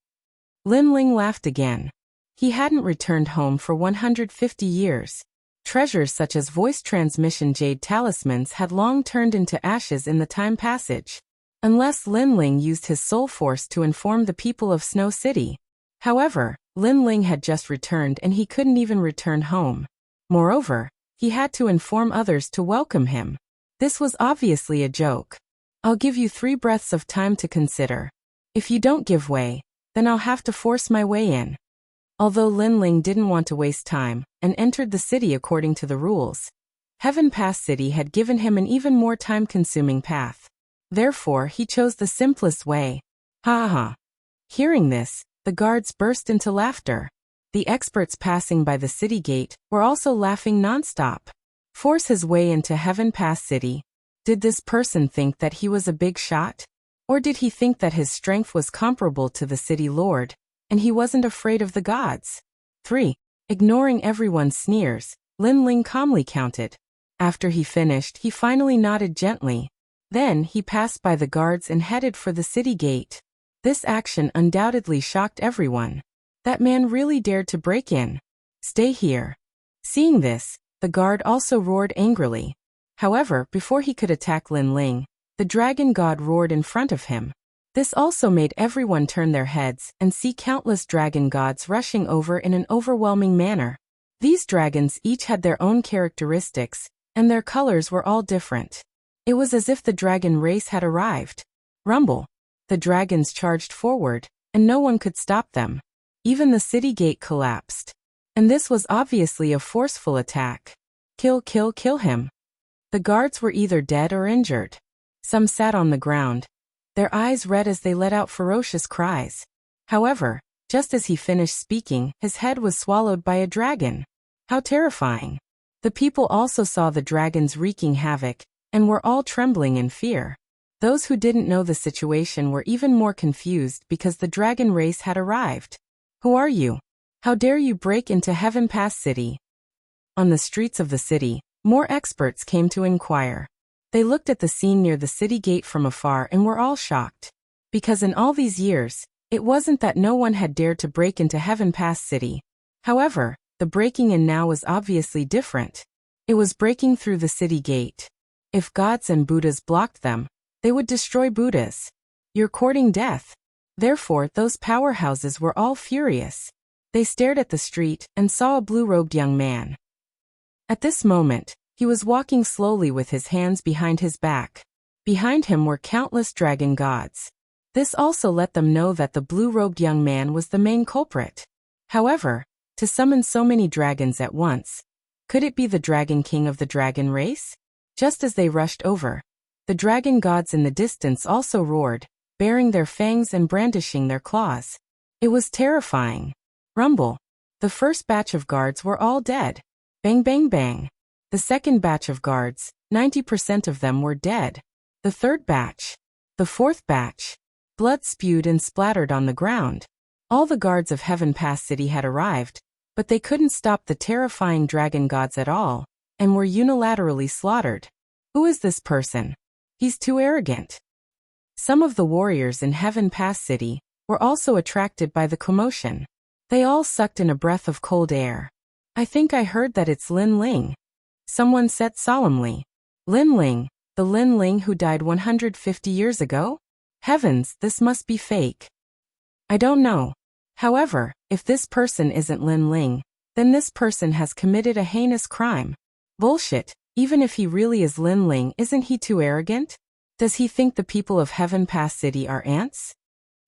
Lin Ling laughed again. He hadn't returned home for 150 years. Treasures such as voice transmission jade talismans had long turned into ashes in the time passage. Unless Lin Ling used his soul force to inform the people of Snow City. However, Lin Ling had just returned and he couldn't even return home. Moreover, he had to inform others to welcome him. This was obviously a joke. I'll give you 3 breaths of time to consider. If you don't give way, then I'll have to force my way in. Although Lin Ling didn't want to waste time, and entered the city according to the rules, Heaven Pass City had given him an even more time-consuming path. Therefore, he chose the simplest way. Ha ha. Hearing this, the guards burst into laughter. The experts passing by the city gate were also laughing non-stop. Force his way into Heaven Pass City. Did this person think that he was a big shot? Or did he think that his strength was comparable to the city lord, and he wasn't afraid of the gods? 3. Ignoring everyone's sneers, Lin Ling calmly counted. After he finished, he finally nodded gently. Then he passed by the guards and headed for the city gate. This action undoubtedly shocked everyone. That man really dared to break in. Stay here. Seeing this, the guard also roared angrily. However, before he could attack Lin Ling, the dragon god roared in front of him. This also made everyone turn their heads and see countless dragon gods rushing over in an overwhelming manner. These dragons each had their own characteristics, and their colors were all different. It was as if the dragon race had arrived. Rumble. The dragons charged forward, and no one could stop them. Even the city gate collapsed. And this was obviously a forceful attack. Kill, kill, kill him. The guards were either dead or injured. Some sat on the ground, their eyes red as they let out ferocious cries. However, just as he finished speaking, his head was swallowed by a dragon. How terrifying. The people also saw the dragons wreaking havoc, and were all trembling in fear. Those who didn't know the situation were even more confused because the dragon race had arrived. Who are you? How dare you break into Heaven Pass City? On the streets of the city, more experts came to inquire. They looked at the scene near the city gate from afar and were all shocked. Because in all these years, it wasn't that no one had dared to break into Heaven Pass City. However, the breaking in now was obviously different. It was breaking through the city gate. If gods and Buddhas blocked them, they would destroy Buddhas. You're courting death. Therefore, those powerhouses were all furious. They stared at the street and saw a blue-robed young man. At this moment, he was walking slowly with his hands behind his back. Behind him were countless dragon gods. This also let them know that the blue-robed young man was the main culprit. However, to summon so many dragons at once, could it be the dragon king of the dragon race? Just as they rushed over, the dragon gods in the distance also roared, baring their fangs and brandishing their claws. It was terrifying. Rumble. The first batch of guards were all dead. Bang bang bang. The second batch of guards, 90% of them were dead. The third batch. The fourth batch. Blood spewed and splattered on the ground. All the guards of Heaven Pass City had arrived, but they couldn't stop the terrifying dragon gods at all, and were unilaterally slaughtered. Who is this person? He's too arrogant. Some of the warriors in Heaven Pass City were also attracted by the commotion. They all sucked in a breath of cold air. I think I heard that it's Lin Ling. Someone said solemnly. Lin Ling, the Lin Ling who died 150 years ago? Heavens, this must be fake. I don't know. However, if this person isn't Lin Ling, then this person has committed a heinous crime. Bullshit. Even if he really is Lin Ling, isn't he too arrogant? Does he think the people of Heaven Pass City are ants?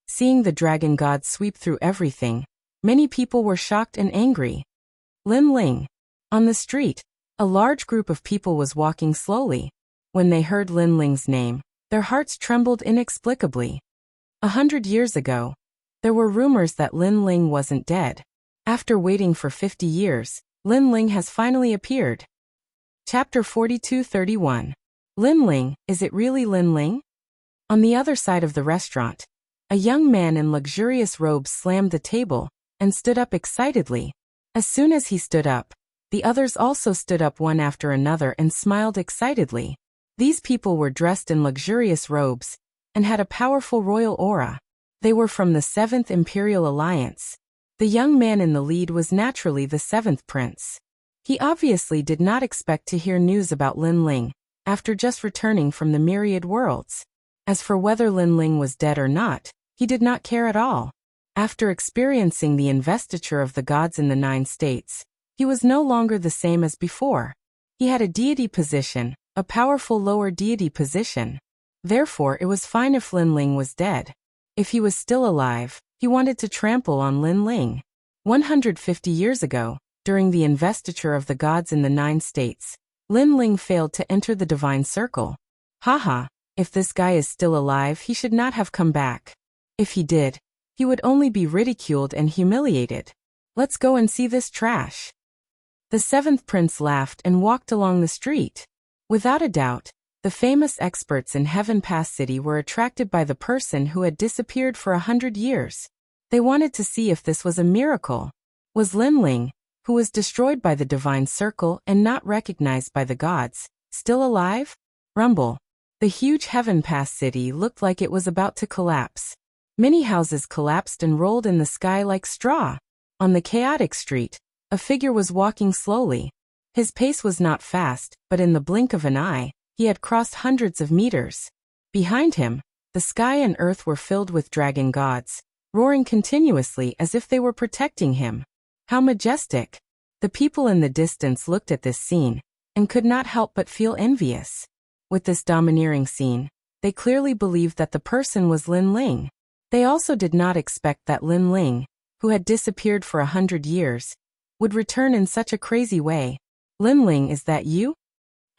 Seeing the dragon gods sweep through everything, many people were shocked and angry. Lin Ling. On the street, a large group of people was walking slowly. When they heard Lin Ling's name, their hearts trembled inexplicably. 100 years ago, there were rumors that Lin Ling wasn't dead. After waiting for 50 years, Lin Ling has finally appeared. Chapter 42-31. Lin Ling, is it really Lin Ling? On the other side of the restaurant, A young man in luxurious robes slammed the table and stood up excitedly. As soon as he stood up, the others also stood up one after another and smiled excitedly. These people were dressed in luxurious robes and had a powerful royal aura. They were from the 7th Imperial Alliance. The young man in the lead was naturally the 7th prince. He obviously did not expect to hear news about Lin Ling, after just returning from the myriad worlds. As for whether Lin Ling was dead or not, he did not care at all. After experiencing the investiture of the gods in the 9 states, he was no longer the same as before. He had a deity position, a powerful lower deity position. Therefore it was fine if Lin Ling was dead. If he was still alive, he wanted to trample on Lin Ling. 150 years ago, during the investiture of the gods in the 9 states, Lin Ling failed to enter the divine circle. Haha, if this guy is still alive, he should not have come back. If he did, he would only be ridiculed and humiliated. Let's go and see this trash. The 7th prince laughed and walked along the street. Without a doubt, the famous experts in Heaven Pass City were attracted by the person who had disappeared for 100 years. They wanted to see if this was a miracle. Was Lin Ling, who was destroyed by the divine circle and not recognized by the gods, still alive? Rumble. The huge Heaven Pass City looked like it was about to collapse. Many houses collapsed and rolled in the sky like straw. On the chaotic street, a figure was walking slowly. His pace was not fast, but in the blink of an eye, he had crossed hundreds of meters. Behind him, the sky and earth were filled with dragon gods, roaring continuously as if they were protecting him. How majestic! The people in the distance looked at this scene and could not help but feel envious. With this domineering scene, they clearly believed that the person was Lin Ling. They also did not expect that Lin Ling, who had disappeared for 100 years, would return in such a crazy way. Lin Ling, is that you?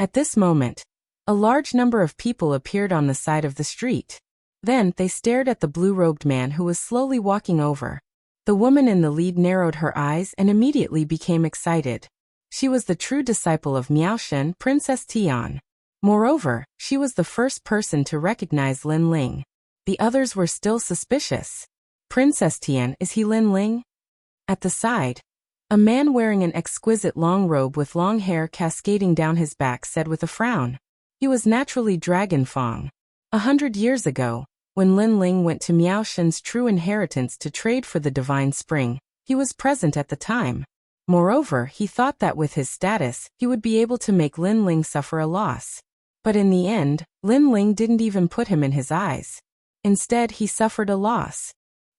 At this moment, a large number of people appeared on the side of the street. Then they stared at the blue-robed man who was slowly walking over. The woman in the lead narrowed her eyes and immediately became excited. She was the true disciple of Miaoshen, Princess Tian. Moreover, she was the first person to recognize Lin Ling. The others were still suspicious. Princess Tian, is he Lin Ling? At the side, a man wearing an exquisite long robe with long hair cascading down his back said with a frown. He was naturally Dragon Fong. 100 years ago, when Lin Ling went to Miaoshen's true inheritance to trade for the divine spring, he was present at the time. Moreover, he thought that with his status, he would be able to make Lin Ling suffer a loss. But in the end, Lin Ling didn't even put him in his eyes. Instead, he suffered a loss.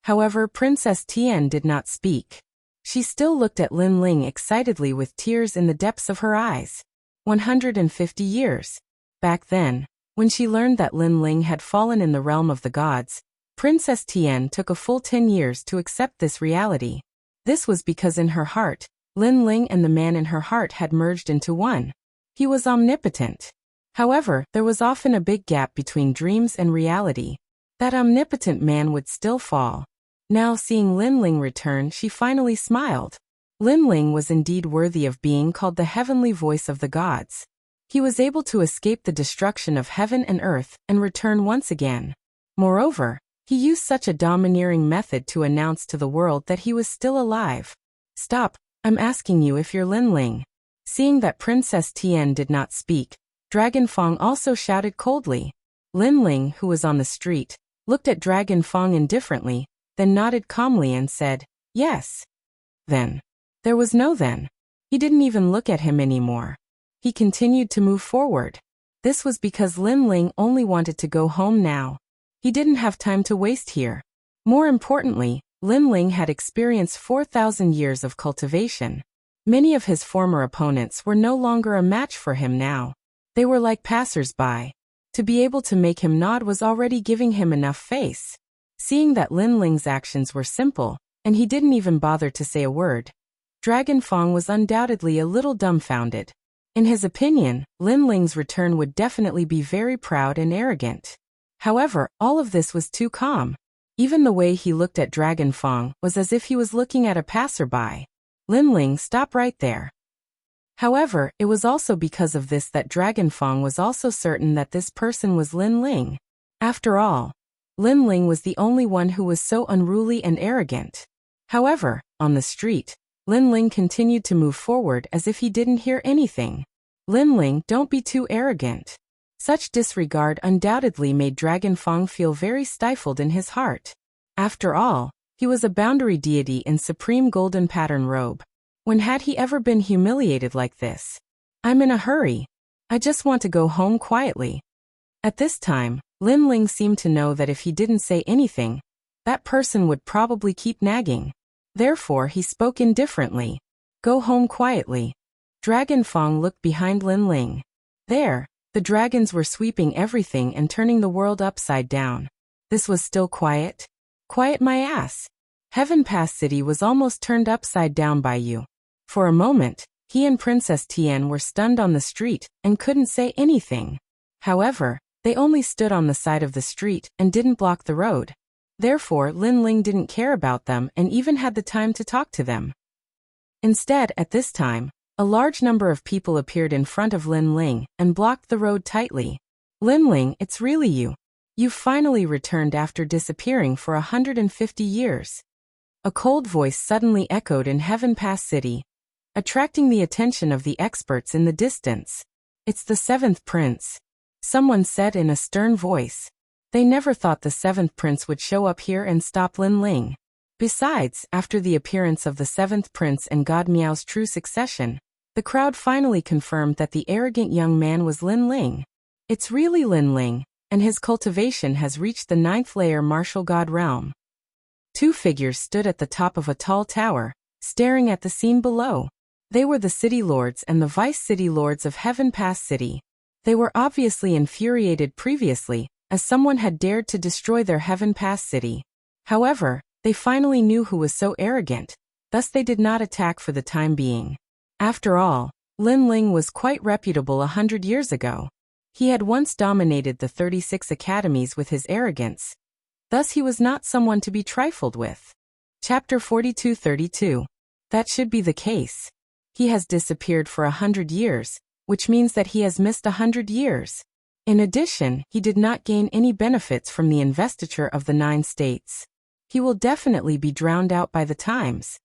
However, Princess Tian did not speak. She still looked at Lin Ling excitedly with tears in the depths of her eyes. 150 years. Back then, when she learned that Lin Ling had fallen in the realm of the gods, Princess Tian took a full 10 years to accept this reality. This was because in her heart, Lin Ling and the man in her heart had merged into one. He was omnipotent. However, there was often a big gap between dreams and reality. That omnipotent man would still fall. Now seeing Lin Ling return, she finally smiled. Lin Ling was indeed worthy of being called the heavenly voice of the gods. He was able to escape the destruction of heaven and earth and return once again. Moreover, he used such a domineering method to announce to the world that he was still alive. Stop, I'm asking you if you're Lin Ling. Seeing that Princess Tian did not speak, Dragon Fong also shouted coldly. Lin Ling, who was on the street, looked at Dragon Fong indifferently, then nodded calmly and said, yes. Then. There was no then. He didn't even look at him anymore. He continued to move forward. This was because Lin Ling only wanted to go home now. He didn't have time to waste here. More importantly, Lin Ling had experienced 4,000 years of cultivation. Many of his former opponents were no longer a match for him now. They were like passers-by. To be able to make him nod was already giving him enough face. Seeing that Lin Ling's actions were simple, and he didn't even bother to say a word, Dragon Fong was undoubtedly a little dumbfounded. In his opinion, Lin Ling's return would definitely be very proud and arrogant. However, all of this was too calm. Even the way he looked at Dragon Fong was as if he was looking at a passerby. Lin Ling, stop right there. However, it was also because of this that Dragon Fong was also certain that this person was Lin Ling. After all, Lin Ling was the only one who was so unruly and arrogant. However, on the street, Lin Ling continued to move forward as if he didn't hear anything. Lin Ling, don't be too arrogant. Such disregard undoubtedly made Dragon Fong feel very stifled in his heart. After all, he was a boundary deity in supreme golden pattern robe. When had he ever been humiliated like this? I'm in a hurry. I just want to go home quietly. At this time, Lin Ling seemed to know that if he didn't say anything, that person would probably keep nagging. Therefore he spoke indifferently. Go home quietly. Dragon Fong looked behind Lin Ling. There, the dragons were sweeping everything and turning the world upside down. This was still quiet? Quiet my ass. Heaven Pass City was almost turned upside down by you. For a moment, he and Princess Tian were stunned on the street and couldn't say anything. However, they only stood on the side of the street and didn't block the road. Therefore, Lin Ling didn't care about them and even had the time to talk to them. Instead, at this time, a large number of people appeared in front of Lin Ling and blocked the road tightly. Lin Ling, it's really you. You've finally returned after disappearing for 150 years. A cold voice suddenly echoed in Heaven Pass City, attracting the attention of the experts in the distance. It's the seventh prince. Someone said in a stern voice. They never thought the seventh prince would show up here and stop Lin Ling. Besides, after the appearance of the seventh prince and God Miao's true succession, the crowd finally confirmed that the arrogant young man was Lin Ling. It's really Lin Ling, and his cultivation has reached the 9th layer martial god realm. Two figures stood at the top of a tall tower, staring at the scene below. They were the city lords and the vice city lords of Heaven Pass City. They were obviously infuriated previously, as someone had dared to destroy their Heaven Pass City. However, they finally knew who was so arrogant, thus they did not attack for the time being. After all, Lin Ling was quite reputable 100 years ago. He had once dominated the 36 academies with his arrogance. Thus he was not someone to be trifled with. Chapter 42-32. That should be the case. He has disappeared for 100 years, which means that he has missed 100 years. In addition, he did not gain any benefits from the investiture of the 9 states. He will definitely be drowned out by the times.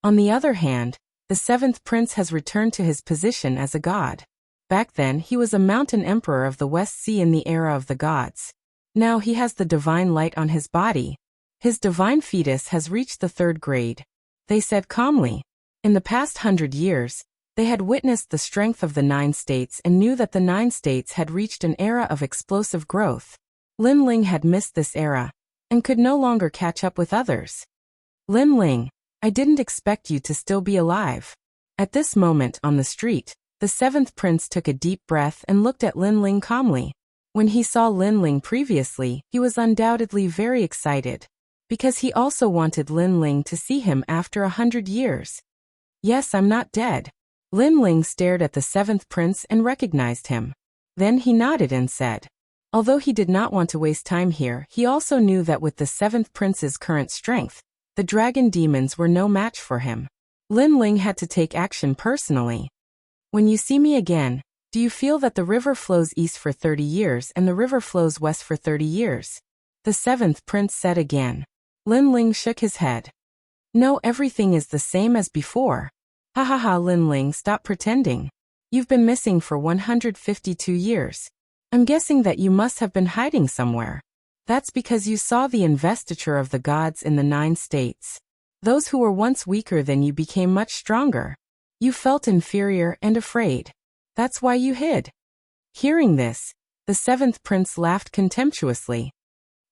On the other hand, the 7th prince has returned to his position as a god. Back then he was a mountain emperor of the West Sea in the era of the gods. Now he has the divine light on his body. His divine fetus has reached the 3rd grade. They said calmly. In the past 100 years, they had witnessed the strength of the 9 states and knew that the 9 states had reached an era of explosive growth. Lin Ling had missed this era, and could no longer catch up with others. Lin Ling, I didn't expect you to still be alive. At this moment on the street, the 7th prince took a deep breath and looked at Lin Ling calmly. When he saw Lin Ling previously, he was undoubtedly very excited, because he also wanted Lin Ling to see him after 100 years. Yes, I'm not dead. Lin Ling stared at the 7th prince and recognized him. Then he nodded and said. Although he did not want to waste time here, he also knew that with the 7th prince's current strength, the dragon demons were no match for him. Lin Ling had to take action personally. When you see me again, do you feel that the river flows east for 30 years and the river flows west for 30 years? The 7th prince said again. Lin Ling shook his head. No, everything is the same as before. Ha ha ha, Lin Ling, stop pretending. You've been missing for 152 years. I'm guessing that you must have been hiding somewhere. That's because you saw the investiture of the gods in the 9 states. Those who were once weaker than you became much stronger. You felt inferior and afraid. That's why you hid. Hearing this, the 7th prince laughed contemptuously.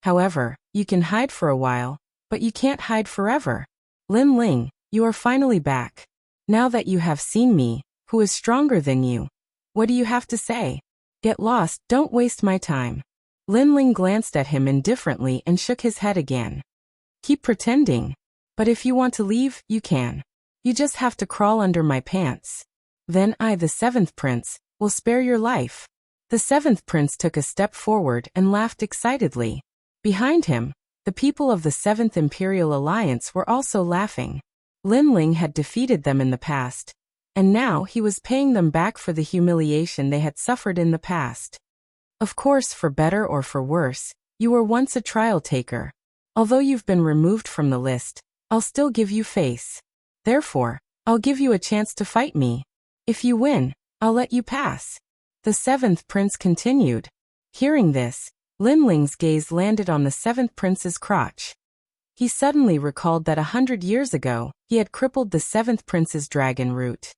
However, you can hide for a while, but you can't hide forever. Lin Ling, you are finally back. Now that you have seen me, who is stronger than you, what do you have to say? Get lost, don't waste my time. Lin Ling glanced at him indifferently and shook his head again. Keep pretending. But if you want to leave, you can. You just have to crawl under my pants. Then I, the 7th prince, will spare your life. The 7th prince took a step forward and laughed excitedly. Behind him, the people of the 7th Imperial Alliance were also laughing. Lin Ling had defeated them in the past, and now he was paying them back for the humiliation they had suffered in the past. Of course, for better or for worse, You were once a trial taker. Although you've been removed from the list, I'll still give you face. Therefore, I'll give you a chance to fight me. If you win, I'll let you pass." The seventh prince continued. Hearing this, Lin Ling's gaze landed on the seventh prince's crotch. He suddenly recalled that 100 years ago, he had crippled the seventh prince's dragon root.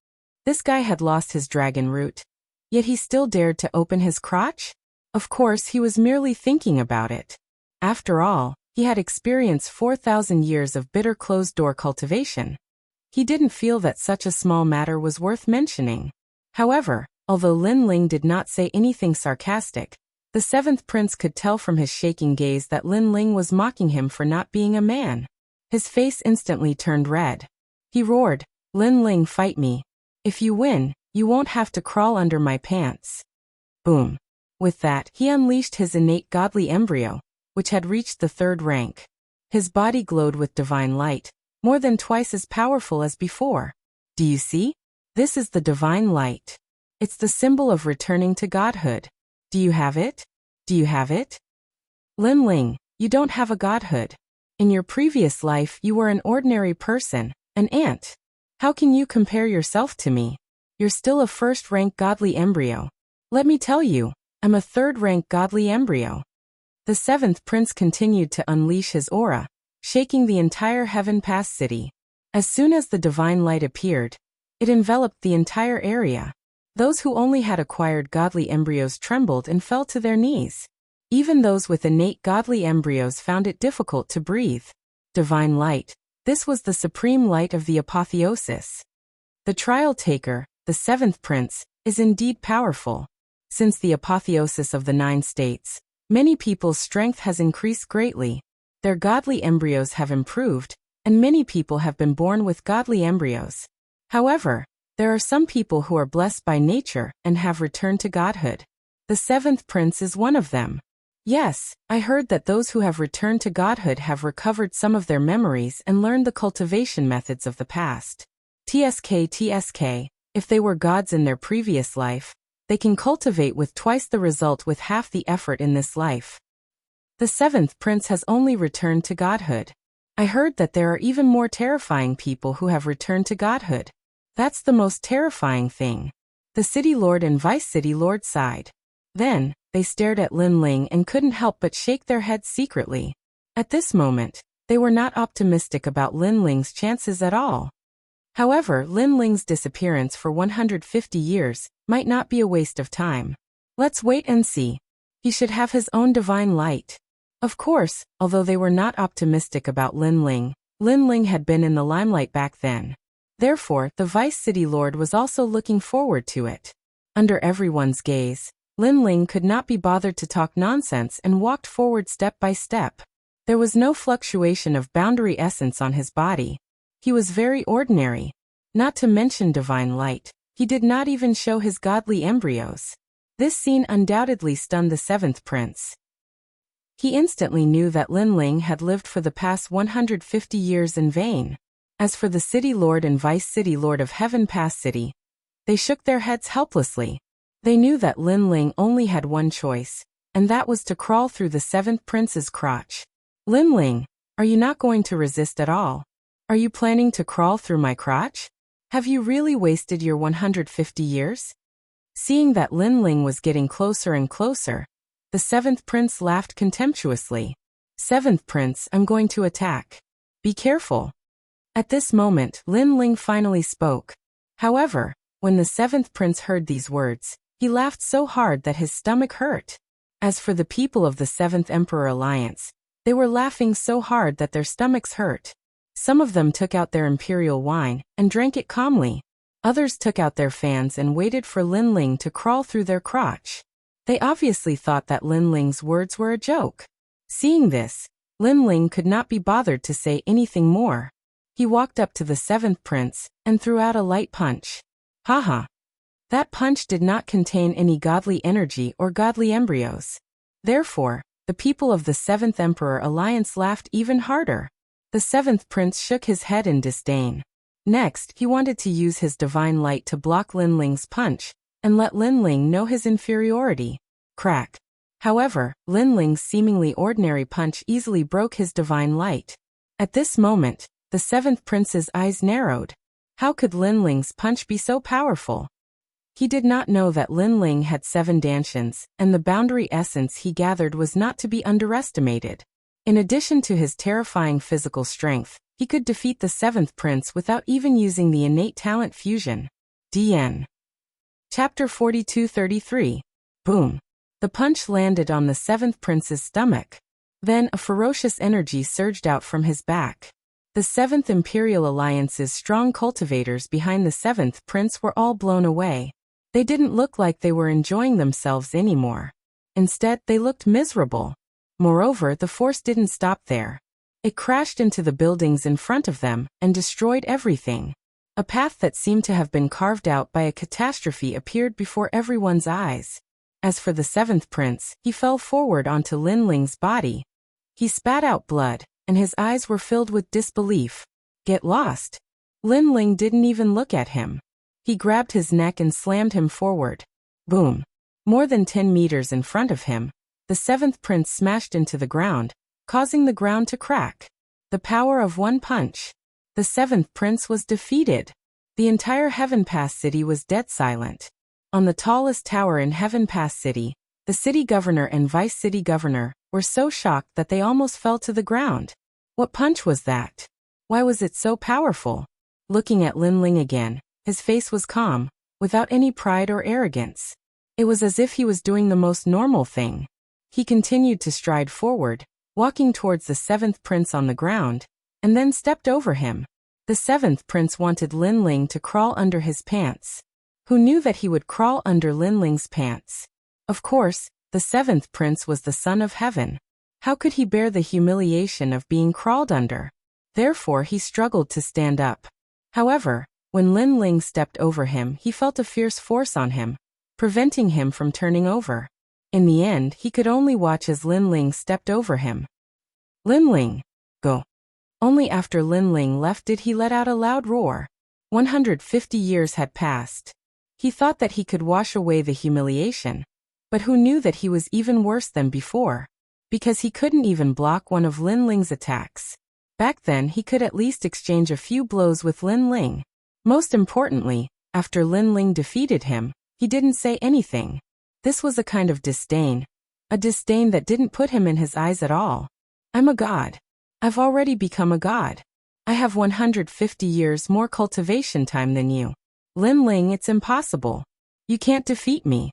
This guy had lost his dragon root. Yet he still dared to open his crotch? Of course, he was merely thinking about it. After all, he had experienced 4,000 years of bitter closed-door cultivation. He didn't feel that such a small matter was worth mentioning. However, although Lin Ling did not say anything sarcastic, the seventh prince could tell from his shaking gaze that Lin Ling was mocking him for not being a man. His face instantly turned red. He roared, "Lin Ling, fight me. If you win, you won't have to crawl under my pants." Boom. With that, he unleashed his innate godly embryo, which had reached the 3rd rank. His body glowed with divine light, more than twice as powerful as before. Do you see? This is the divine light. It's the symbol of returning to godhood. Do you have it? Do you have it? Lin Ling, you don't have a godhood. In your previous life you were an ordinary person, an ant. How can you compare yourself to me? You're still a 1st-rank godly embryo. Let me tell you, I'm a 3rd-rank godly embryo. The 7th prince continued to unleash his aura, shaking the entire Heaven Pass city. As soon as the divine light appeared, it enveloped the entire area. Those who only had acquired godly embryos trembled and fell to their knees. Even those with innate godly embryos found it difficult to breathe. Divine light. This was the supreme light of the apotheosis. The trial taker, the 7th prince, is indeed powerful. Since the apotheosis of the 9 states, many people's strength has increased greatly. Their godly embryos have improved, and many people have been born with godly embryos. However, there are some people who are blessed by nature and have returned to godhood. The 7th prince is one of them. Yes, I heard that those who have returned to godhood have recovered some of their memories and learned the cultivation methods of the past. TSK, if they were gods in their previous life, they can cultivate with twice the result with half the effort in this life. The 7th prince has only returned to godhood. I heard that there are even more terrifying people who have returned to godhood. That's the most terrifying thing. The city lord and vice city lord sighed. Then, they stared at Lin Ling and couldn't help but shake their heads secretly. At this moment, they were not optimistic about Lin Ling's chances at all. However, Lin Ling's disappearance for 150 years might not be a waste of time. Let's wait and see. He should have his own divine light. Of course, although they were not optimistic about Lin Ling had been in the limelight back then. Therefore, the vice city lord was also looking forward to it. Under everyone's gaze, Lin Ling could not be bothered to talk nonsense and walked forward step by step. There was no fluctuation of boundary essence on his body. He was very ordinary. Not to mention divine light, he did not even show his godly embryos. This scene undoubtedly stunned the 7th prince. He instantly knew that Lin Ling had lived for the past 150 years in vain. As for the city lord and vice city lord of Heaven Pass City, they shook their heads helplessly. They knew that Lin Ling only had one choice, and that was to crawl through the 7th prince's crotch. Lin Ling, are you not going to resist at all? Are you planning to crawl through my crotch? Have you really wasted your 150 years? Seeing that Lin Ling was getting closer and closer, the 7th prince laughed contemptuously. 7th prince, I'm going to attack. Be careful. At this moment, Lin Ling finally spoke. However, when the 7th prince heard these words, he laughed so hard that his stomach hurt. As for the people of the 7th Emperor Alliance, they were laughing so hard that their stomachs hurt. Some of them took out their imperial wine and drank it calmly. Others took out their fans and waited for Lin Ling to crawl through their crotch. They obviously thought that Lin Ling's words were a joke. Seeing this, Lin Ling could not be bothered to say anything more. He walked up to the 7th prince and threw out a light punch. Haha. That punch did not contain any godly energy or godly embryos. Therefore, the people of the 7th Emperor Alliance laughed even harder. The 7th prince shook his head in disdain. Next, he wanted to use his divine light to block Lin Ling's punch and let Lin Ling know his inferiority. Crack. However, Lin Ling's seemingly ordinary punch easily broke his divine light. At this moment, the seventh prince's eyes narrowed. How could Lin Ling's punch be so powerful? He did not know that Lin Ling had 7 dantians, and the boundary essence he gathered was not to be underestimated. In addition to his terrifying physical strength, he could defeat the seventh prince without even using the innate talent fusion. DN. Chapter 42-33. Boom. The punch landed on the seventh prince's stomach. Then a ferocious energy surged out from his back. The Seventh Imperial Alliance's strong cultivators behind the seventh prince were all blown away. They didn't look like they were enjoying themselves anymore. Instead, they looked miserable. Moreover, the force didn't stop there. It crashed into the buildings in front of them and destroyed everything. A path that seemed to have been carved out by a catastrophe appeared before everyone's eyes. As for the seventh prince, he fell forward onto Lin Ling's body. He spat out blood, and his eyes were filled with disbelief. Get lost. Lin Ling didn't even look at him. He grabbed his neck and slammed him forward. Boom. More than 10 meters in front of him, the seventh prince smashed into the ground, causing the ground to crack. The power of one punch. The seventh prince was defeated. The entire Heaven Pass City was dead silent. On the tallest tower in Heaven Pass City, the city governor and vice city governor were so shocked that they almost fell to the ground. What punch was that? Why was it so powerful? Looking at Lin Ling again, his face was calm, without any pride or arrogance. It was as if he was doing the most normal thing. He continued to stride forward, walking towards the seventh prince on the ground, and then stepped over him. The seventh prince wanted Lin Ling to crawl under his pants. Who knew that he would crawl under Lin Ling's pants? Of course, the seventh prince was the son of heaven. How could he bear the humiliation of being crawled under? Therefore he struggled to stand up. However, when Lin Ling stepped over him, he felt a fierce force on him, preventing him from turning over. In the end, he could only watch as Lin Ling stepped over him. Lin Ling, go. Only after Lin Ling left did he let out a loud roar. 150 years had passed. He thought that he could wash away the humiliation, but who knew that he was even worse than before? Because he couldn't even block one of Lin Ling's attacks. Back then he could at least exchange a few blows with Lin Ling. Most importantly, after Lin Ling defeated him, he didn't say anything. This was a kind of disdain. A disdain that didn't put him in his eyes at all. I'm a god. I've already become a god. I have 150 years more cultivation time than you. Lin Ling, it's impossible. You can't defeat me.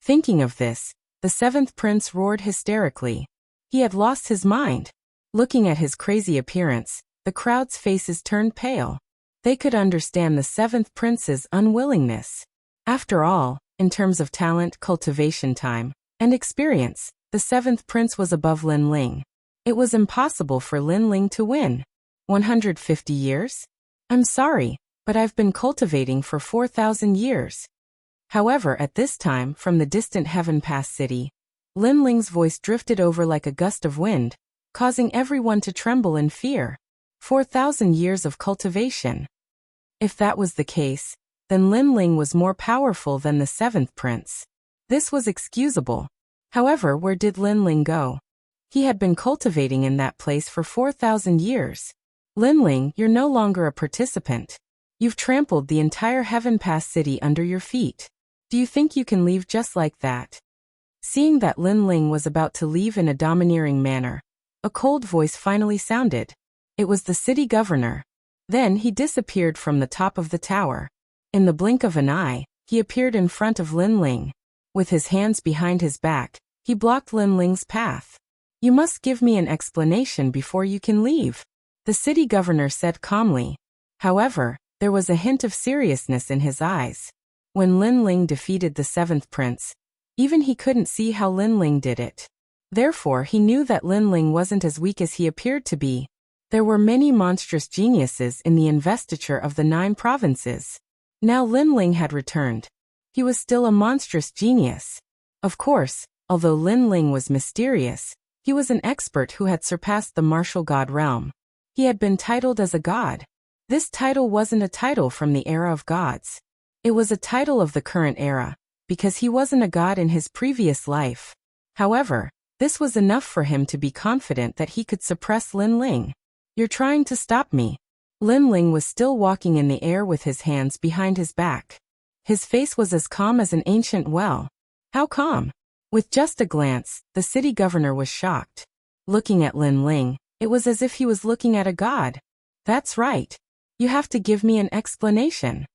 Thinking of this, the seventh prince roared hysterically. He had lost his mind. Looking at his crazy appearance, the crowd's faces turned pale. They could understand the seventh prince's unwillingness. After all, in terms of talent, cultivation time, and experience, the seventh prince was above Lin Ling. It was impossible for Lin Ling to win. 150 years? I'm sorry, but I've been cultivating for 4,000 years. However, at this time, from the distant Heaven Pass City, Lin Ling's voice drifted over like a gust of wind, causing everyone to tremble in fear. 4,000 years of cultivation. If that was the case, then Lin Ling was more powerful than the seventh prince. This was excusable. However, where did Lin Ling go? He had been cultivating in that place for 4,000 years. Lin Ling, you're no longer a participant. You've trampled the entire Heaven Pass City under your feet. Do you think you can leave just like that? Seeing that Lin Ling was about to leave in a domineering manner, a cold voice finally sounded. It was the city governor. Then he disappeared from the top of the tower. In the blink of an eye, he appeared in front of Lin Ling. With his hands behind his back, he blocked Lin Ling's path. You must give me an explanation before you can leave, the city governor said calmly. However, there was a hint of seriousness in his eyes. When Lin Ling defeated the seventh prince, even he couldn't see how Lin Ling did it. Therefore, he knew that Lin Ling wasn't as weak as he appeared to be. There were many monstrous geniuses in the investiture of the 9 provinces. Now Lin Ling had returned. He was still a monstrous genius. Of course, although Lin Ling was mysterious, he was an expert who had surpassed the martial god realm. He had been titled as a god. This title wasn't a title from the era of gods. It was a title of the current era, because he wasn't a god in his previous life. However, this was enough for him to be confident that he could suppress Lin Ling. "You're trying to stop me." Lin Ling was still walking in the air with his hands behind his back. His face was as calm as an ancient well. How calm? With just a glance, the city governor was shocked. Looking at Lin Ling, it was as if he was looking at a god. "That's right. You have to give me an explanation."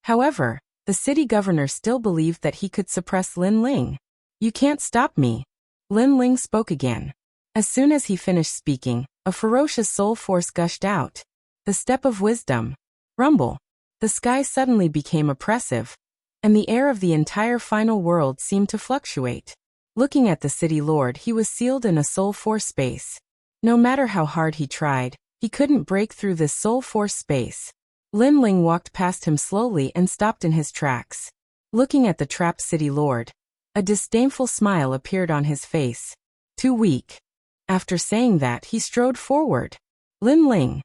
However, the city governor still believed that he could suppress Lin Ling. "You can't stop me." Lin Ling spoke again. As soon as he finished speaking, a ferocious soul force gushed out. The step of wisdom. Rumble. The sky suddenly became oppressive, and the air of the entire final world seemed to fluctuate. Looking at the city lord, he was sealed in a soul force space. No matter how hard he tried, he couldn't break through this soul force space. Lin Ling walked past him slowly and stopped in his tracks. Looking at the trapped city lord, a disdainful smile appeared on his face. Too weak. After saying that, he strode forward. Lin Ling.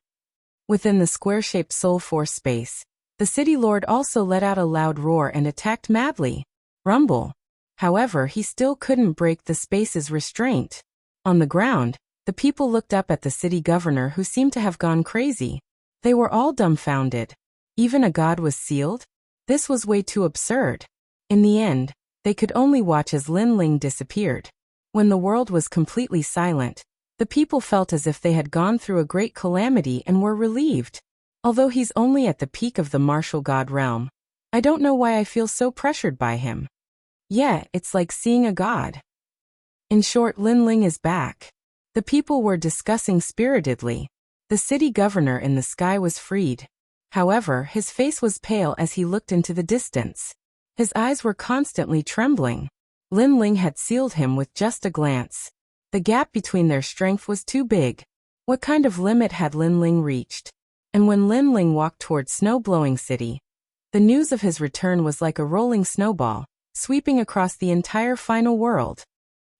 Within the square-shaped soul force space, the city lord also let out a loud roar and attacked madly. Rumble. However, he still couldn't break the space's restraint. On the ground, the people looked up at the city governor, who seemed to have gone crazy. They were all dumbfounded. Even a god was sealed? This was way too absurd. In the end, they could only watch as Lin Ling disappeared. When the world was completely silent, the people felt as if they had gone through a great calamity and were relieved. Although he's only at the peak of the martial god realm, I don't know why I feel so pressured by him. Yeah, it's like seeing a god. In short, Lin Ling is back. The people were discussing spiritedly. The city governor in the sky was freed. However, his face was pale as he looked into the distance. His eyes were constantly trembling. Lin Ling had sealed him with just a glance. The gap between their strength was too big. What kind of limit had Lin Ling reached? And when Lin Ling walked toward Snow-Blowing City, the news of his return was like a rolling snowball, sweeping across the entire final world.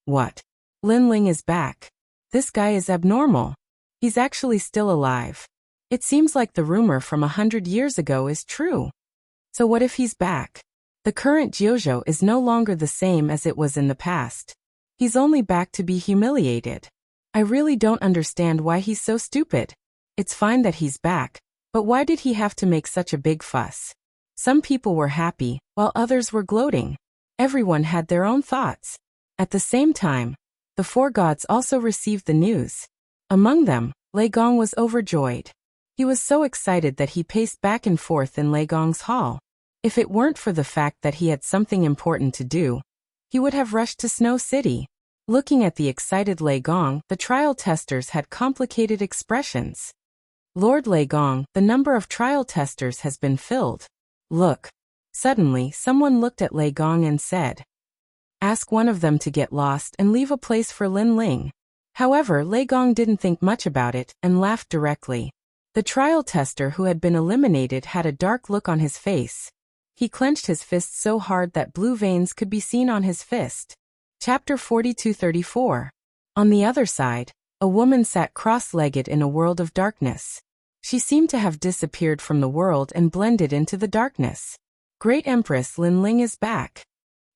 What? Lin Ling is back. This guy is abnormal. He's actually still alive. It seems like the rumor from 100 years ago is true. So what if he's back? The current Jiuzhou is no longer the same as it was in the past. He's only back to be humiliated. I really don't understand why he's so stupid. It's fine that he's back, but why did he have to make such a big fuss? Some people were happy, while others were gloating. Everyone had their own thoughts. At the same time, the four gods also received the news. Among them, Lei Gong was overjoyed. He was so excited that he paced back and forth in Lei Gong's hall. If it weren't for the fact that he had something important to do, he would have rushed to Snow City. Looking at the excited Lei Gong, the trial testers had complicated expressions. Lord Lei Gong, the number of trial testers has been filled. Look. Suddenly, someone looked at Lei Gong and said, "Ask one of them to get lost and leave a place for Lin Ling." However, Lei Gong didn't think much about it and laughed directly. The trial tester who had been eliminated had a dark look on his face. He clenched his fist so hard that blue veins could be seen on his fist. Chapter 42-34. On the other side, a woman sat cross-legged in a world of darkness. She seemed to have disappeared from the world and blended into the darkness. Great Empress Lin Ling is back.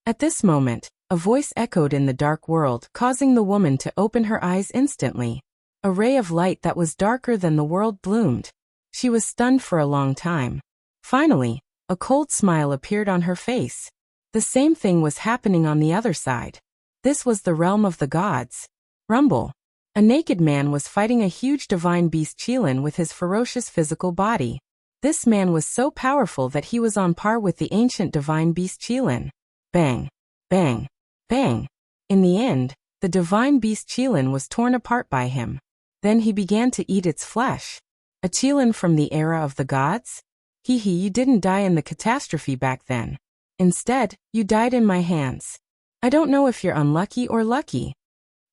At this moment, a voice echoed in the dark world, causing the woman to open her eyes instantly. A ray of light that was darker than the world bloomed. She was stunned for a long time. Finally, a cold smile appeared on her face. The same thing was happening on the other side. This was the realm of the gods. Rumble. A naked man was fighting a huge divine beast Qilin with his ferocious physical body. This man was so powerful that he was on par with the ancient divine beast Qilin. Bang. Bang. Bang. In the end, the divine beast Qilin was torn apart by him. Then he began to eat its flesh. A Qilin from the era of the gods? Hee, you didn't die in the catastrophe back then. Instead, you died in my hands. I don't know if you're unlucky or lucky.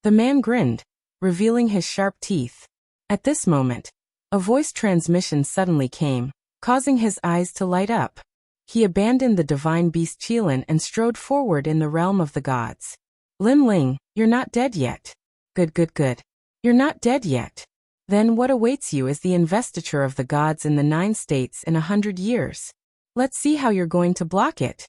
The man grinned, revealing his sharp teeth. At this moment, a voice transmission suddenly came, causing his eyes to light up. He abandoned the divine beast Qilin and strode forward in the realm of the gods. Lin Ling, you're not dead yet. Good. You're not dead yet. Then what awaits you is the investiture of the gods in the 9 states in 100 years. Let's see how you're going to block it.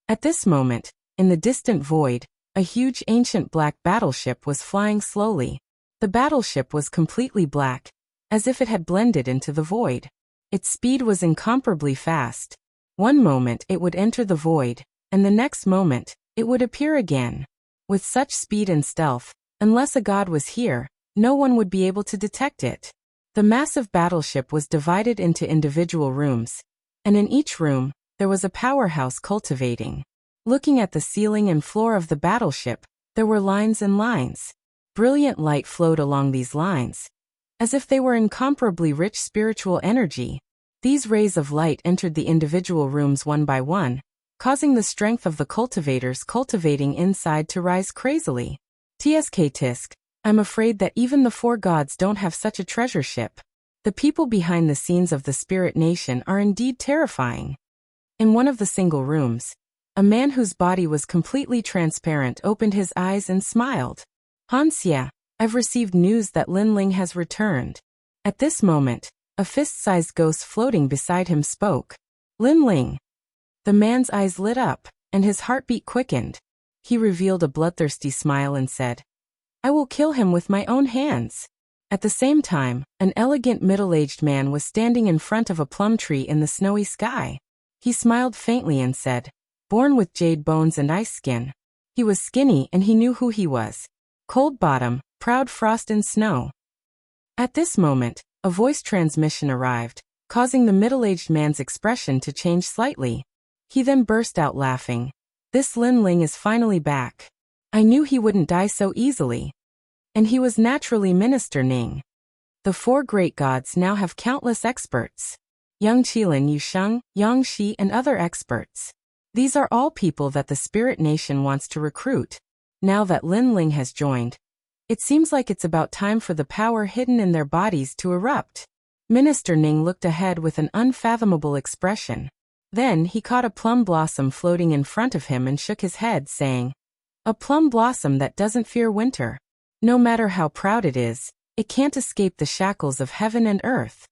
At this moment, in the distant void, A huge ancient black battleship was flying slowly. The battleship was completely black, as if it had blended into the void. Its speed was incomparably fast. One moment it would enter the void, and the next moment, it would appear again. With such speed and stealth, unless a god was here, no one would be able to detect it. The massive battleship was divided into individual rooms, and in each room, there was a powerhouse cultivating. Looking at the ceiling and floor of the battleship, there were lines and lines. Brilliant light flowed along these lines, as if they were incomparably rich spiritual energy. These rays of light entered the individual rooms one by one, causing the strength of the cultivators cultivating inside to rise crazily. Tisk, I'm afraid that even the four gods don't have such a treasure ship. The people behind the scenes of the spirit nation are indeed terrifying. In one of the single rooms, a man whose body was completely transparent opened his eyes and smiled. Hanxia, I've received news that Linling has returned. At this moment, a fist-sized ghost floating beside him spoke. Linling. The man's eyes lit up, and his heartbeat quickened. He revealed a bloodthirsty smile and said, I will kill him with my own hands. At the same time, an elegant middle-aged man was standing in front of a plum tree in the snowy sky. He smiled faintly and said, Born with jade bones and ice skin. He was skinny and he knew who he was. Cold bottom, proud frost and snow. At this moment, a voice transmission arrived, causing the middle-aged man's expression to change slightly. He then burst out laughing. This Linling is finally back. I knew he wouldn't die so easily. And he was naturally Minister Ning. The four great gods now have countless experts. Yang Qilin, Yusheng, Yang Shi, and other experts. These are all people that the spirit nation wants to recruit. Now that Linling has joined, it seems like it's about time for the power hidden in their bodies to erupt. Minister Ning looked ahead with an unfathomable expression. Then he caught a plum blossom floating in front of him and shook his head, saying, A plum blossom that doesn't fear winter. No matter how proud it is, it can't escape the shackles of heaven and earth.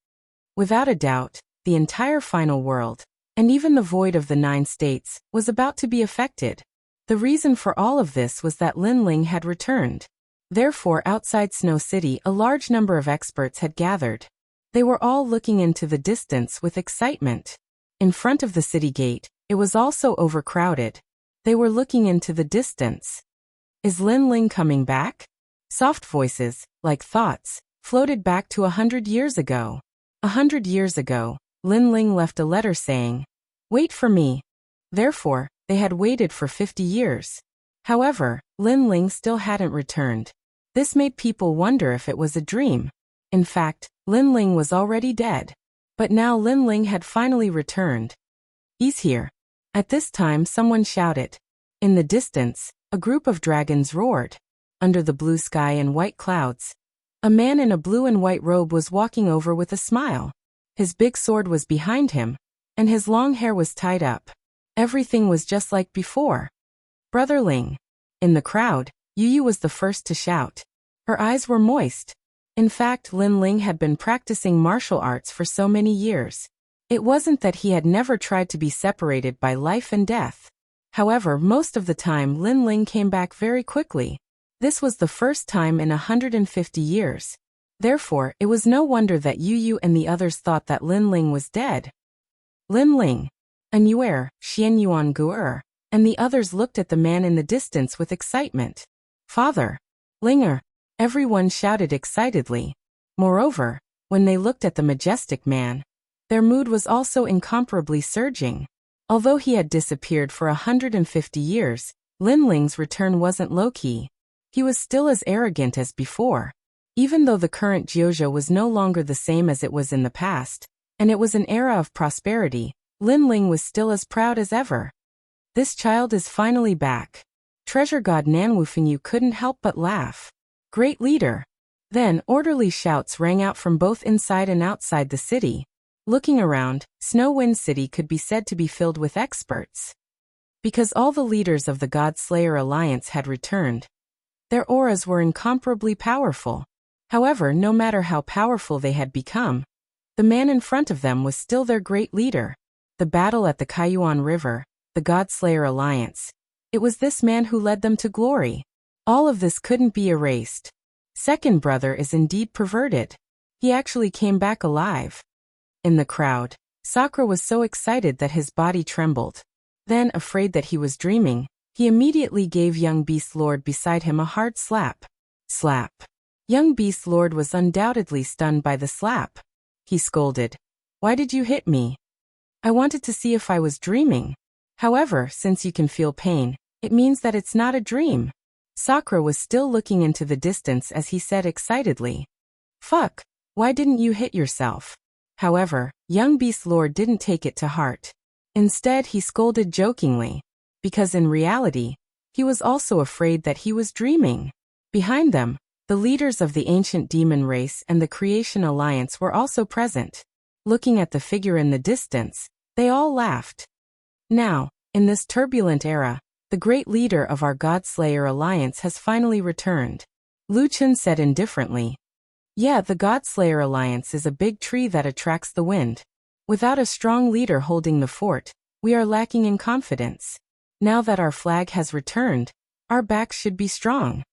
Without a doubt, the entire final world, and even the void of the 9 states, was about to be affected. The reason for all of this was that Linling had returned. Therefore, outside Snow City, a large number of experts had gathered. They were all looking into the distance with excitement. In front of the city gate, it was also overcrowded. They were looking into the distance. Is Linling coming back? Soft voices, like thoughts, floated back to 100 years ago. 100 years ago, Linling left a letter saying, Wait for me. Therefore, they had waited for 50 years. However, Linling still hadn't returned. This made people wonder if it was a dream. In fact, Linling was already dead. But now Linling had finally returned. He's here. At this time someone shouted. In the distance, a group of dragons roared. Under the blue sky and white clouds, a man in a blue and white robe was walking over with a smile. His big sword was behind him, and his long hair was tied up. Everything was just like before. Brother Ling. In the crowd, Yu was the first to shout. Her eyes were moist. In fact, Linling had been practicing martial arts for so many years. It wasn't that he had never tried to be separated by life and death. However, most of the time Linling came back very quickly. This was the first time in 150 years. Therefore, it was no wonder that Yu and the others thought that Linling was dead. Linling. Anuer, Xian Yuan Guer, and the others looked at the man in the distance with excitement. Father. Linger. Everyone shouted excitedly. Moreover, when they looked at the majestic man, their mood was also incomparably surging. Although he had disappeared for 150 years, Linling's return wasn't low-key. He was still as arrogant as before. Even though the current Jiuzhou was no longer the same as it was in the past, and it was an era of prosperity, Linling was still as proud as ever. This child is finally back. Treasure God Nanwufenyu couldn't help but laugh. Great leader. Then, orderly shouts rang out from both inside and outside the city. Looking around, Snow Wind City could be said to be filled with experts. Because all the leaders of the God Slayer Alliance had returned, their auras were incomparably powerful. However, no matter how powerful they had become, the man in front of them was still their great leader. The battle at the Kaiyuan River, the God Slayer Alliance, It was this man who led them to glory. All of this couldn't be erased. Second brother is indeed perverted. He actually came back alive. In the crowd, Sakura was so excited that his body trembled. Then, afraid that he was dreaming, he immediately gave young Beast Lord beside him a hard slap. Slap. Young Beast Lord was undoubtedly stunned by the slap. He scolded. "Why did you hit me? I wanted to see if I was dreaming. However, since you can feel pain, it means that it's not a dream." Sakura was still looking into the distance as he said excitedly, "Fuck, why didn't you hit yourself?" However, young Beast Lord didn't take it to heart. Instead, he scolded jokingly, because in reality, he was also afraid that he was dreaming. Behind them, the leaders of the ancient demon race and the Creation Alliance were also present. Looking at the figure in the distance, they all laughed. Now, in this turbulent era, the great leader of our God-Slayer Alliance has finally returned. Lu Chun said indifferently. Yeah, the God-Slayer Alliance is a big tree that attracts the wind. Without a strong leader holding the fort, we are lacking in confidence. Now that our flag has returned, our backs should be strong.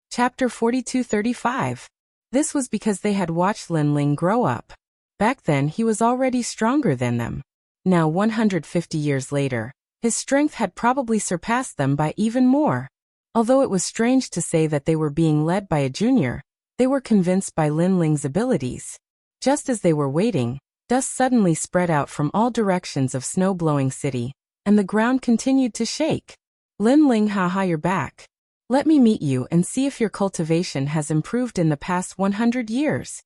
Chapter 42-35. This was because they had watched Lin Ling grow up. Back then he was already stronger than them. Now 150 years later, his strength had probably surpassed them by even more. Although it was strange to say that they were being led by a junior, they were convinced by Lin Ling's abilities. Just as they were waiting, dust suddenly spread out from all directions of snow-blowing city, and the ground continued to shake. Lin Ling, haha, you're back. Let me meet you and see if your cultivation has improved in the past 100 years.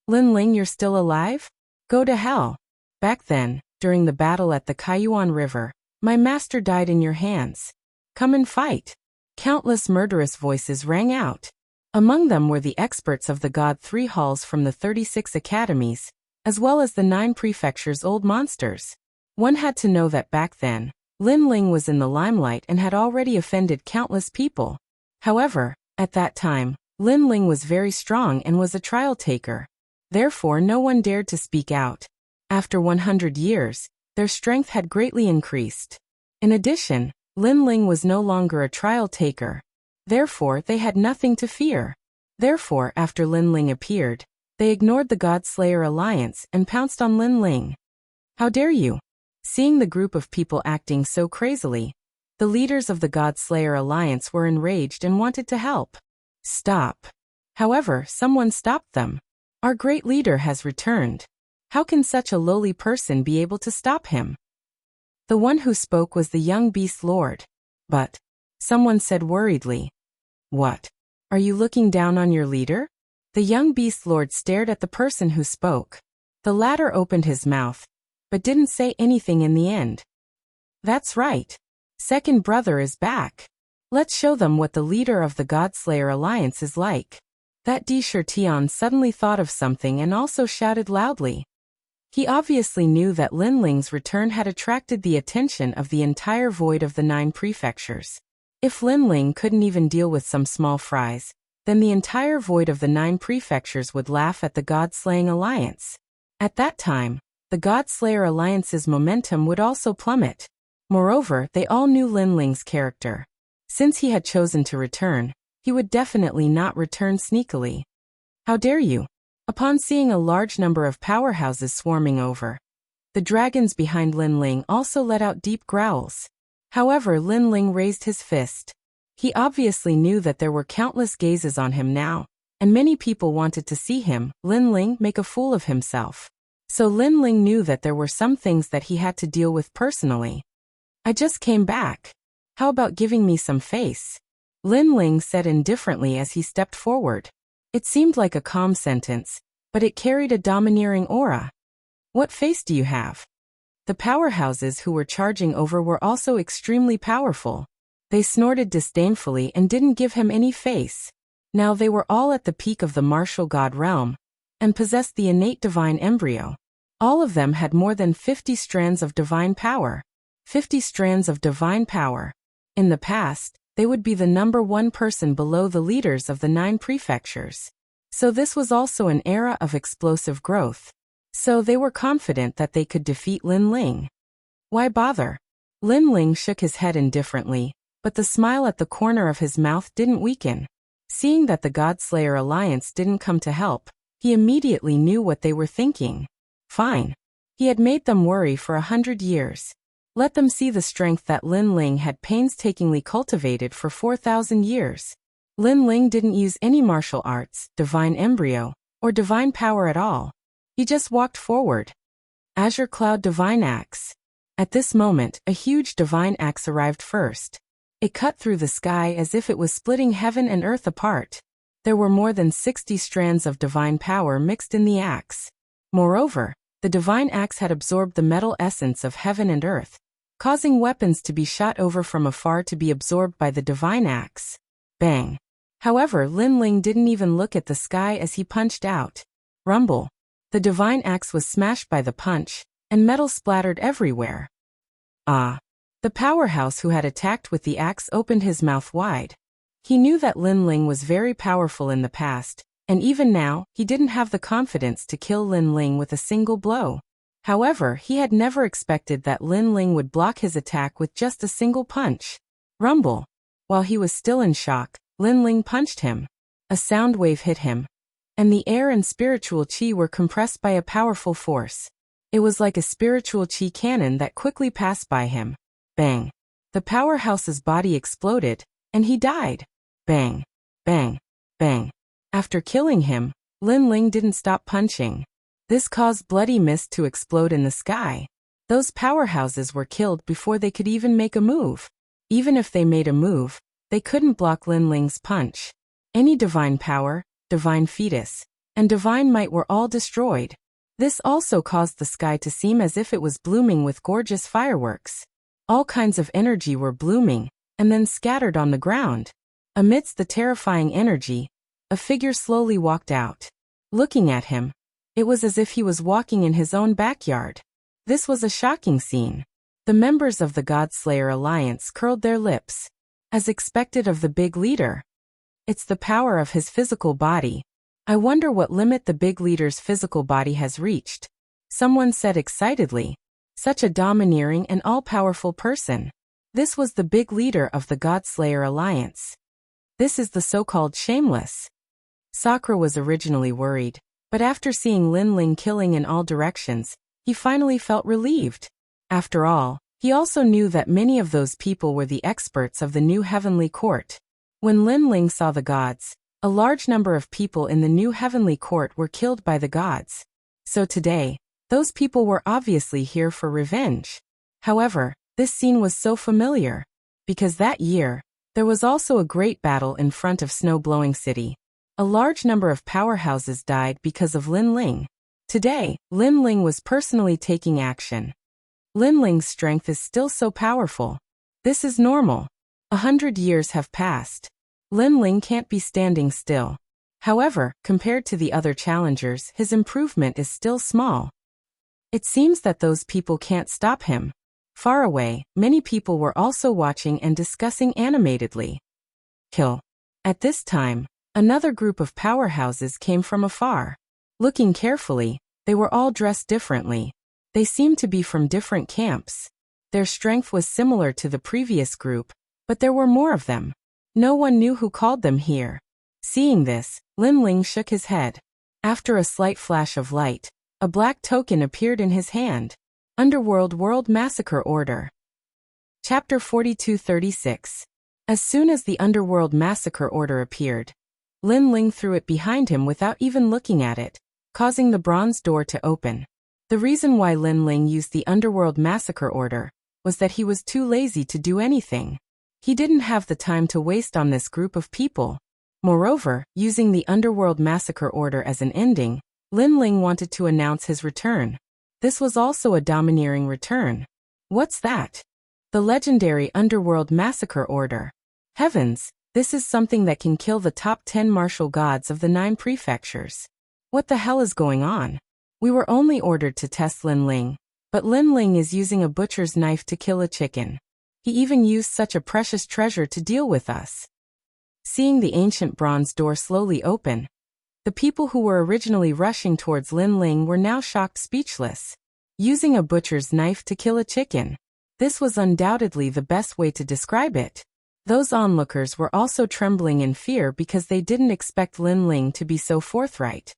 Lin Ling, you're still alive? Go to hell. Back then, during the battle at the Kaiyuan River, my master died in your hands. Come and fight. Countless murderous voices rang out. Among them were the experts of the God 3 halls from the 36 academies, as well as the 9 prefectures' old monsters. One had to know that back then, Lin Ling was in the limelight and had already offended countless people. However, at that time, Lin Ling was very strong and was a trial taker. Therefore, no one dared to speak out. After 100 years, their strength had greatly increased. In addition, Lin Ling was no longer a trial taker. Therefore, they had nothing to fear. Therefore, after Lin Ling appeared, they ignored the God-Slayer Alliance and pounced on Lin Ling. How dare you? Seeing the group of people acting so crazily, the leaders of the God-Slayer Alliance were enraged and wanted to help. Stop. However, someone stopped them. Our great leader has returned. How can such a lowly person be able to stop him? The one who spoke was the young Beast Lord. But, someone said worriedly. What? Are you looking down on your leader? The young Beast Lord stared at the person who spoke. The latter opened his mouth, but didn't say anything in the end. That's right. Second brother is back. Let's show them what the leader of the God-Slayer Alliance is like. That Di Shirtian suddenly thought of something and also shouted loudly. He obviously knew that Lin Ling's return had attracted the attention of the entire void of the 9 prefectures. If Lin Ling couldn't even deal with some small fries, then the entire void of the 9 prefectures would laugh at the God-Slaying Alliance. At that time, the God-Slayer Alliance's momentum would also plummet. Moreover, they all knew Lin Ling's character. Since he had chosen to return, he would definitely not return sneakily. How dare you? Upon seeing a large number of powerhouses swarming over, the dragons behind Lin Ling also let out deep growls. However, Lin Ling raised his fist. He obviously knew that there were countless gazes on him now, and many people wanted to see him, Lin Ling, make a fool of himself. So Lin Ling knew that there were some things that he had to deal with personally. I just came back. How about giving me some face? Lin Ling said indifferently as he stepped forward. It seemed like a calm sentence, but it carried a domineering aura. What face do you have? The powerhouses who were charging over were also extremely powerful. They snorted disdainfully and didn't give him any face. Now they were all at the peak of the martial god realm, and possessed the innate divine embryo. All of them had more than 50 strands of divine power. 50 strands of divine power. In the past, they would be the number 1 person below the leaders of the 9 prefectures. So this was also an era of explosive growth. So they were confident that they could defeat Lin Ling. Why bother? Lin Ling shook his head indifferently, but the smile at the corner of his mouth didn't weaken. Seeing that the Godslayer Alliance didn't come to help, he immediately knew what they were thinking. Fine. He had made them worry for 100 years. Let them see the strength that Lin Ling had painstakingly cultivated for 4,000 years. Lin Ling didn't use any martial arts, divine embryo, or divine power at all. He just walked forward. Azure Cloud Divine Axe. At this moment, a huge divine axe arrived first. It cut through the sky as if it was splitting heaven and earth apart. There were more than 60 strands of divine power mixed in the axe. Moreover, the divine axe had absorbed the metal essence of heaven and earth, causing weapons to be shot over from afar to be absorbed by the divine axe. Bang. However, Lin Ling didn't even look at the sky as he punched out. Rumble. The divine axe was smashed by the punch, and metal splattered everywhere. Ah. The powerhouse who had attacked with the axe opened his mouth wide. He knew that Lin Ling was very powerful in the past, and even now, he didn't have the confidence to kill Lin Ling with a single blow. However, he had never expected that Lin Ling would block his attack with just a single punch. Rumble. While he was still in shock, Lin Ling punched him. A sound wave hit him, and the air and spiritual chi were compressed by a powerful force. It was like a spiritual chi cannon that quickly passed by him. Bang. The powerhouse's body exploded, and he died. Bang. Bang. Bang. After killing him, Lin Ling didn't stop punching. This caused bloody mist to explode in the sky. Those powerhouses were killed before they could even make a move. Even if they made a move, they couldn't block Lin Ling's punch. Any divine power, divine fetus, and divine might were all destroyed. This also caused the sky to seem as if it was blooming with gorgeous fireworks. All kinds of energy were blooming, and then scattered on the ground. Amidst the terrifying energy, a figure slowly walked out. Looking at him, it was as if he was walking in his own backyard. This was a shocking scene. The members of the Godslayer Alliance curled their lips. As expected of the big leader. It's the power of his physical body. I wonder what limit the big leader's physical body has reached. Someone said excitedly. Such a domineering and all-powerful person. This was the big leader of the Godslayer Alliance. This is the so-called Shameless. Sakura was originally worried, but after seeing Lin Ling killing in all directions, he finally felt relieved. After all, he also knew that many of those people were the experts of the new heavenly court. When Lin Ling saw the gods, a large number of people in the new heavenly court were killed by the gods. So today, those people were obviously here for revenge. However, this scene was so familiar, because that year, there was also a great battle in front of Snow-Blowing City. A large number of powerhouses died because of Lin Ling. Today, Lin Ling was personally taking action. Lin Ling's strength is still so powerful. This is normal. 100 years have passed. Lin Ling can't be standing still. However, compared to the other challengers, his improvement is still small. It seems that those people can't stop him. Far away, many people were also watching and discussing animatedly. Kill. At this time, another group of powerhouses came from afar. Looking carefully, they were all dressed differently. They seemed to be from different camps. Their strength was similar to the previous group, but there were more of them. No one knew who called them here. Seeing this, Lin Ling shook his head. After a slight flash of light, a black token appeared in his hand. Underworld World Massacre Order. Chapter 4236. As soon as the Underworld Massacre Order appeared, Lin Ling threw it behind him without even looking at it, causing the bronze door to open. The reason why Lin Ling used the Underworld Massacre Order was that he was too lazy to do anything. He didn't have the time to waste on this group of people. Moreover, using the Underworld Massacre Order as an ending, Lin Ling wanted to announce his return. This was also a domineering return. What's that? The legendary Underworld Massacre Order. Heavens, this is something that can kill the top 10 martial gods of the 9 prefectures. What the hell is going on? We were only ordered to test Lin Ling, but Lin Ling is using a butcher's knife to kill a chicken. He even used such a precious treasure to deal with us. Seeing the ancient bronze door slowly open, the people who were originally rushing towards Lin Ling were now shocked speechless. Using a butcher's knife to kill a chicken. This was undoubtedly the best way to describe it. Those onlookers were also trembling in fear because they didn't expect Lin Ling to be so forthright.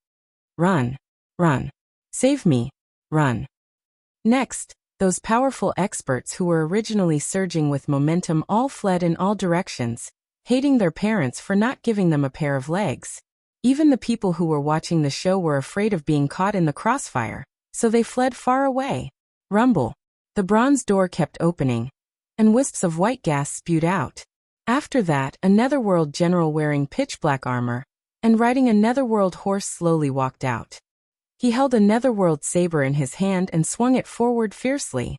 Run! Run! Save me! Run! Next, those powerful experts who were originally surging with momentum all fled in all directions, hating their parents for not giving them a pair of legs. Even the people who were watching the show were afraid of being caught in the crossfire, so they fled far away. Rumble! The bronze door kept opening, and wisps of white gas spewed out. After that, a netherworld general wearing pitch-black armor and riding a netherworld horse slowly walked out. He held a netherworld saber in his hand and swung it forward fiercely.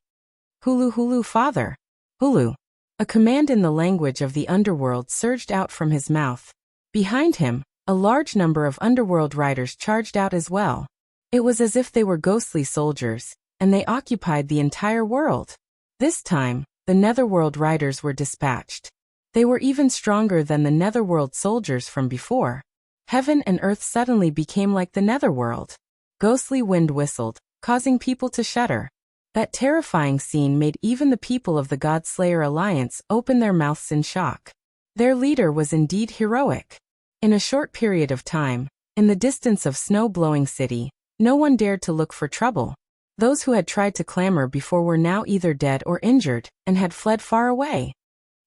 Hulu hulu father! Hulu! A command in the language of the underworld surged out from his mouth. Behind him, a large number of underworld riders charged out as well. It was as if they were ghostly soldiers, and they occupied the entire world. This time, the netherworld riders were dispatched. They were even stronger than the netherworld soldiers from before. Heaven and earth suddenly became like the netherworld. Ghostly wind whistled, causing people to shudder. That terrifying scene made even the people of the God-Slayer Alliance open their mouths in shock. Their leader was indeed heroic. In a short period of time, in the distance of snow-blowing city, no one dared to look for trouble. Those who had tried to clamor before were now either dead or injured, and had fled far away.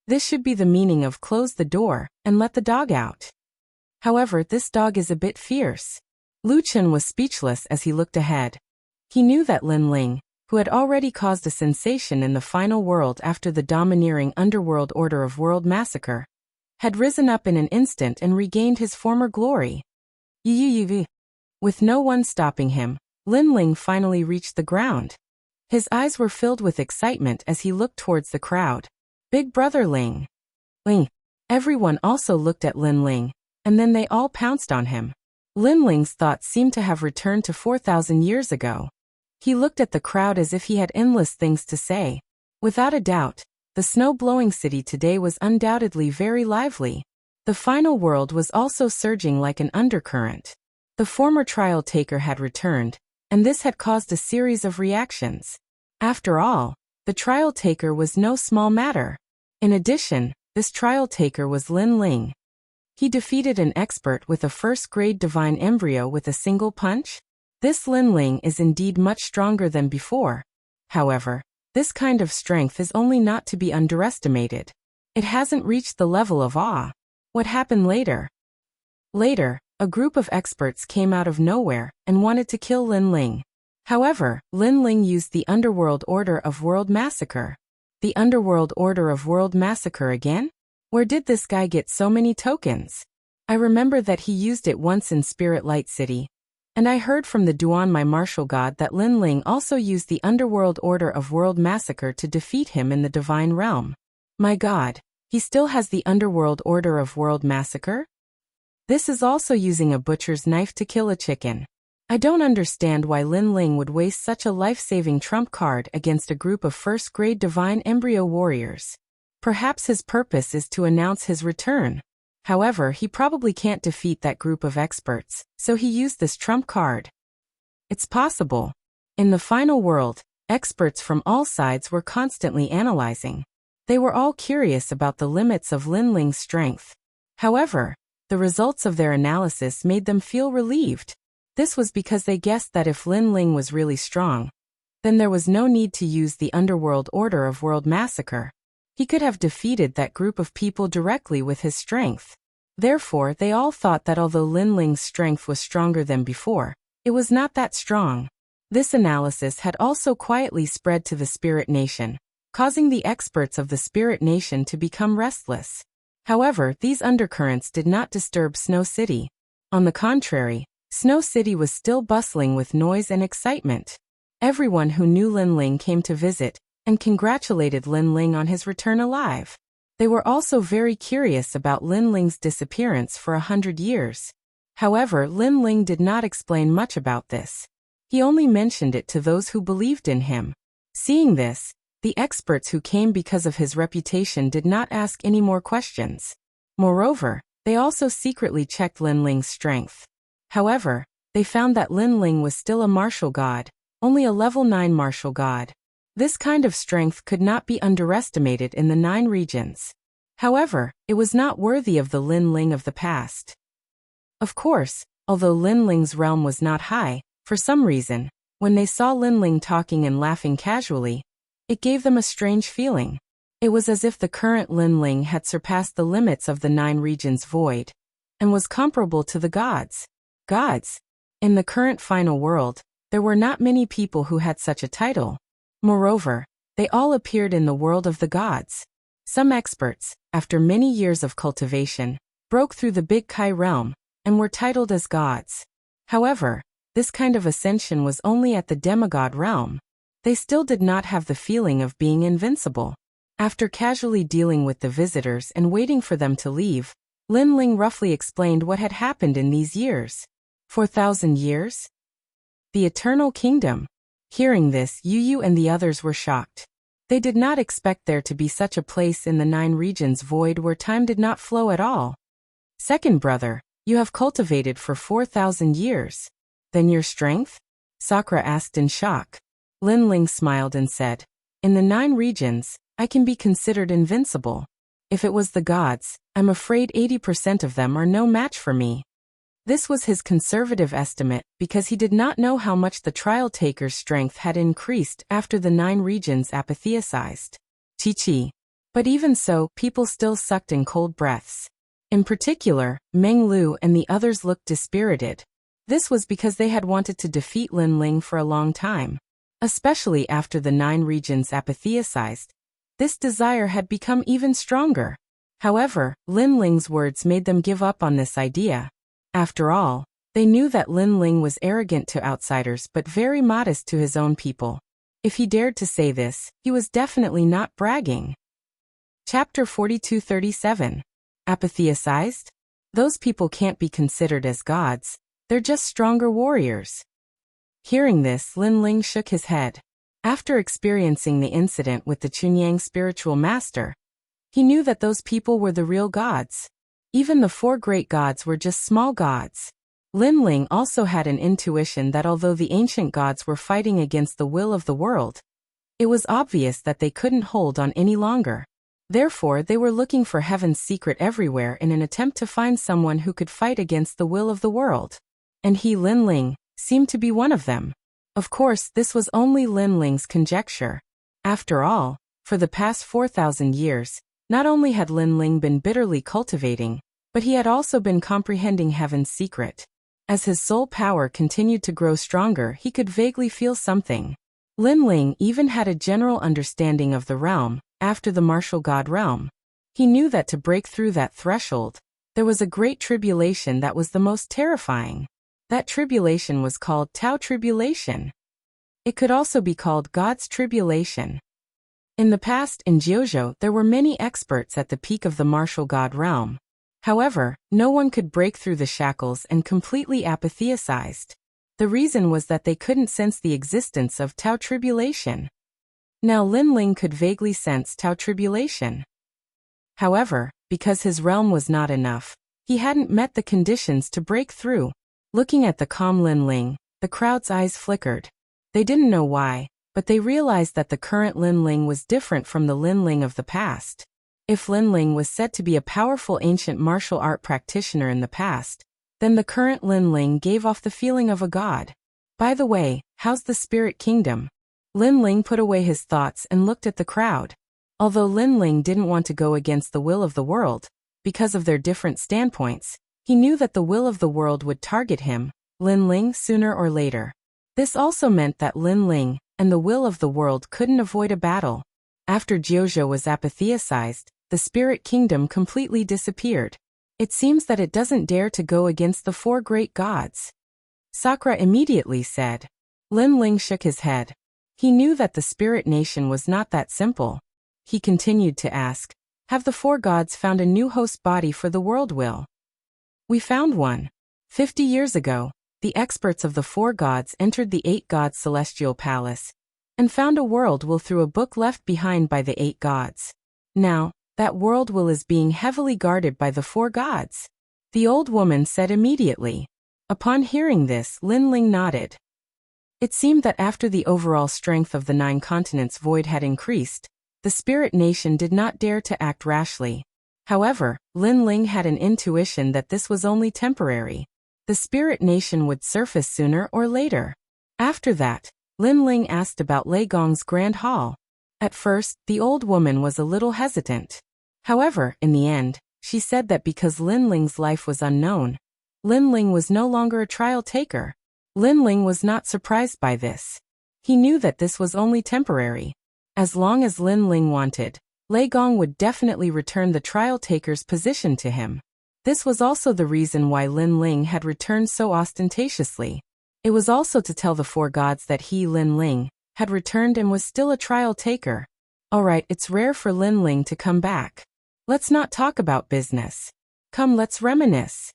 This should be the meaning of close the door and let the dog out. However, this dog is a bit fierce. Lu Chen was speechless as he looked ahead. He knew that Lin Ling, who had already caused a sensation in the final world after the domineering underworld order of world massacre, had risen up in an instant and regained his former glory. With no one stopping him, Lin Ling finally reached the ground. His eyes were filled with excitement as he looked towards the crowd. Big brother Ling! Ling! Everyone also looked at Lin Ling, and then they all pounced on him. Lin Ling's thoughts seemed to have returned to 4,000 years ago. He looked at the crowd as if he had endless things to say. Without a doubt, the snow-blowing city today was undoubtedly very lively. The final world was also surging like an undercurrent. The former trial taker had returned, and this had caused a series of reactions. After all, the trial taker was no small matter. In addition, this trial taker was Lin Ling. He defeated an expert with a first-grade divine embryo with a single punch? This Lin Ling is indeed much stronger than before. However, this kind of strength is only not to be underestimated. It hasn't reached the level of awe. What happened later? Later, a group of experts came out of nowhere and wanted to kill Lin Ling. However, Lin Ling used the Underworld Order of World Massacre. The Underworld Order of World Massacre again? Where did this guy get so many tokens? I remember that he used it once in Spirit Light City. And I heard from the Duan my martial god that Lin Ling also used the Underworld Order of World Massacre to defeat him in the Divine Realm. My god, he still has the Underworld Order of World Massacre? This is also using a butcher's knife to kill a chicken. I don't understand why Lin Ling would waste such a life-saving trump card against a group of first-grade divine embryo warriors. Perhaps his purpose is to announce his return. However, he probably can't defeat that group of experts, so he used this trump card. It's possible. In the final world, experts from all sides were constantly analyzing. They were all curious about the limits of Lin Ling's strength. However, the results of their analysis made them feel relieved. This was because they guessed that if Lin Ling was really strong, then there was no need to use the Underworld Order of World Massacre. He could have defeated that group of people directly with his strength. Therefore, they all thought that although Lin Ling's strength was stronger than before, it was not that strong. This analysis had also quietly spread to the Spirit Nation, causing the experts of the Spirit Nation to become restless. However, these undercurrents did not disturb Snow City. On the contrary, Snow City was still bustling with noise and excitement. Everyone who knew Lin Ling came to visit, and congratulated Lin Ling on his return alive. They were also very curious about Lin Ling's disappearance for 100 years. However, Lin Ling did not explain much about this. He only mentioned it to those who believed in him. Seeing this, the experts who came because of his reputation did not ask any more questions. Moreover, they also secretly checked Lin Ling's strength. However, they found that Lin Ling was still a martial god, only a level 9 martial god. This kind of strength could not be underestimated in the 9 regions. However, it was not worthy of the Lin Ling of the past. Of course, although Lin Ling's realm was not high, for some reason, when they saw Lin Ling talking and laughing casually, it gave them a strange feeling. It was as if the current Lin Ling had surpassed the limits of the 9 regions void, and was comparable to the gods. Gods. In the current final world, there were not many people who had such a title. Moreover, they all appeared in the world of the gods. Some experts, after many years of cultivation, broke through the Big Kai realm, and were titled as gods. However, this kind of ascension was only at the demigod realm. They still did not have the feeling of being invincible. After casually dealing with the visitors and waiting for them to leave, Lin Ling roughly explained what had happened in these years. 4,000 years? The Eternal Kingdom. Hearing this, Yu and the others were shocked. They did not expect there to be such a place in the 9 regions void where time did not flow at all. Second brother, you have cultivated for 4,000 years. Then your strength? Sakura asked in shock. Lin Ling smiled and said, in the 9 regions, I can be considered invincible. If it was the gods, I'm afraid 80% of them are no match for me. This was his conservative estimate because he did not know how much the trial taker's strength had increased after the 9 regions apotheosized. Chi-chi. But even so, people still sucked in cold breaths. In particular, Meng Lu and the others looked dispirited. This was because they had wanted to defeat Lin Ling for a long time. Especially after the 9 regions apotheosized, this desire had become even stronger. However, Lin Ling's words made them give up on this idea. After all, they knew that Lin Ling was arrogant to outsiders but very modest to his own people. If he dared to say this, he was definitely not bragging. Chapter 42-37. Apotheosized? Those people can't be considered as gods. They're just stronger warriors. Hearing this, Lin Ling shook his head. After experiencing the incident with the Chunyang spiritual master, he knew that those people were the real gods. Even the 4 great gods were just small gods. Lin Ling also had an intuition that although the ancient gods were fighting against the will of the world, it was obvious that they couldn't hold on any longer. Therefore, they were looking for heaven's secret everywhere in an attempt to find someone who could fight against the will of the world. And he, Lin Ling, seemed to be one of them. Of course, this was only Lin Ling's conjecture. After all, for the past 4,000 years, not only had Lin Ling been bitterly cultivating, but he had also been comprehending heaven's secret. As his soul power continued to grow stronger, he could vaguely feel something. Lin Ling even had a general understanding of the realm, after the martial god realm. He knew that to break through that threshold, there was a great tribulation that was the most terrifying. That tribulation was called Tao Tribulation. It could also be called God's Tribulation. In the past, in Jiuzhou, there were many experts at the peak of the martial god realm. However, no one could break through the shackles and completely apotheosized. The reason was that they couldn't sense the existence of Tao Tribulation. Now Lin Ling could vaguely sense Tao Tribulation. However, because his realm was not enough, he hadn't met the conditions to break through. Looking at the calm Lin Ling, the crowd's eyes flickered. They didn't know why, but they realized that the current Lin Ling was different from the Lin Ling of the past. If Lin Ling was said to be a powerful ancient martial art practitioner in the past, then the current Lin Ling gave off the feeling of a god. By the way, how's the spirit kingdom? Lin Ling put away his thoughts and looked at the crowd. Although Lin Ling didn't want to go against the will of the world, because of their different standpoints, he knew that the will of the world would target him, Lin Ling, sooner or later. This also meant that Lin Ling and the will of the world couldn't avoid a battle. After Jiuzhou was apotheosized, the spirit kingdom completely disappeared. It seems that it doesn't dare to go against the 4 great gods. Sakura immediately said. Lin Ling shook his head. He knew that the spirit nation was not that simple. He continued to ask, have the 4 gods found a new host body for the world will? We found one. 50 years ago, the experts of the 4 gods entered the 8 gods' celestial palace and found a world will through a book left behind by the 8 gods. Now, that world will is being heavily guarded by the 4 gods. The old woman said immediately. Upon hearing this, Lin Ling nodded. It seemed that after the overall strength of the 9 continents void had increased, the spirit nation did not dare to act rashly. However, Lin Ling had an intuition that this was only temporary. The spirit nation would surface sooner or later. After that, Lin Ling asked about Lei Gong's grand hall. At first, the old woman was a little hesitant. However, in the end, she said that because Lin Ling's life was unknown, Lin Ling was no longer a trial taker. Lin Ling was not surprised by this. He knew that this was only temporary. As long as Lin Ling wanted, Lei Gong would definitely return the trial taker's position to him. This was also the reason why Lin Ling had returned so ostentatiously. It was also to tell the 4 gods that he, Lin Ling, had returned and was still a trial taker. Alright, it's rare for Lin Ling to come back. Let's not talk about business. Come, let's reminisce.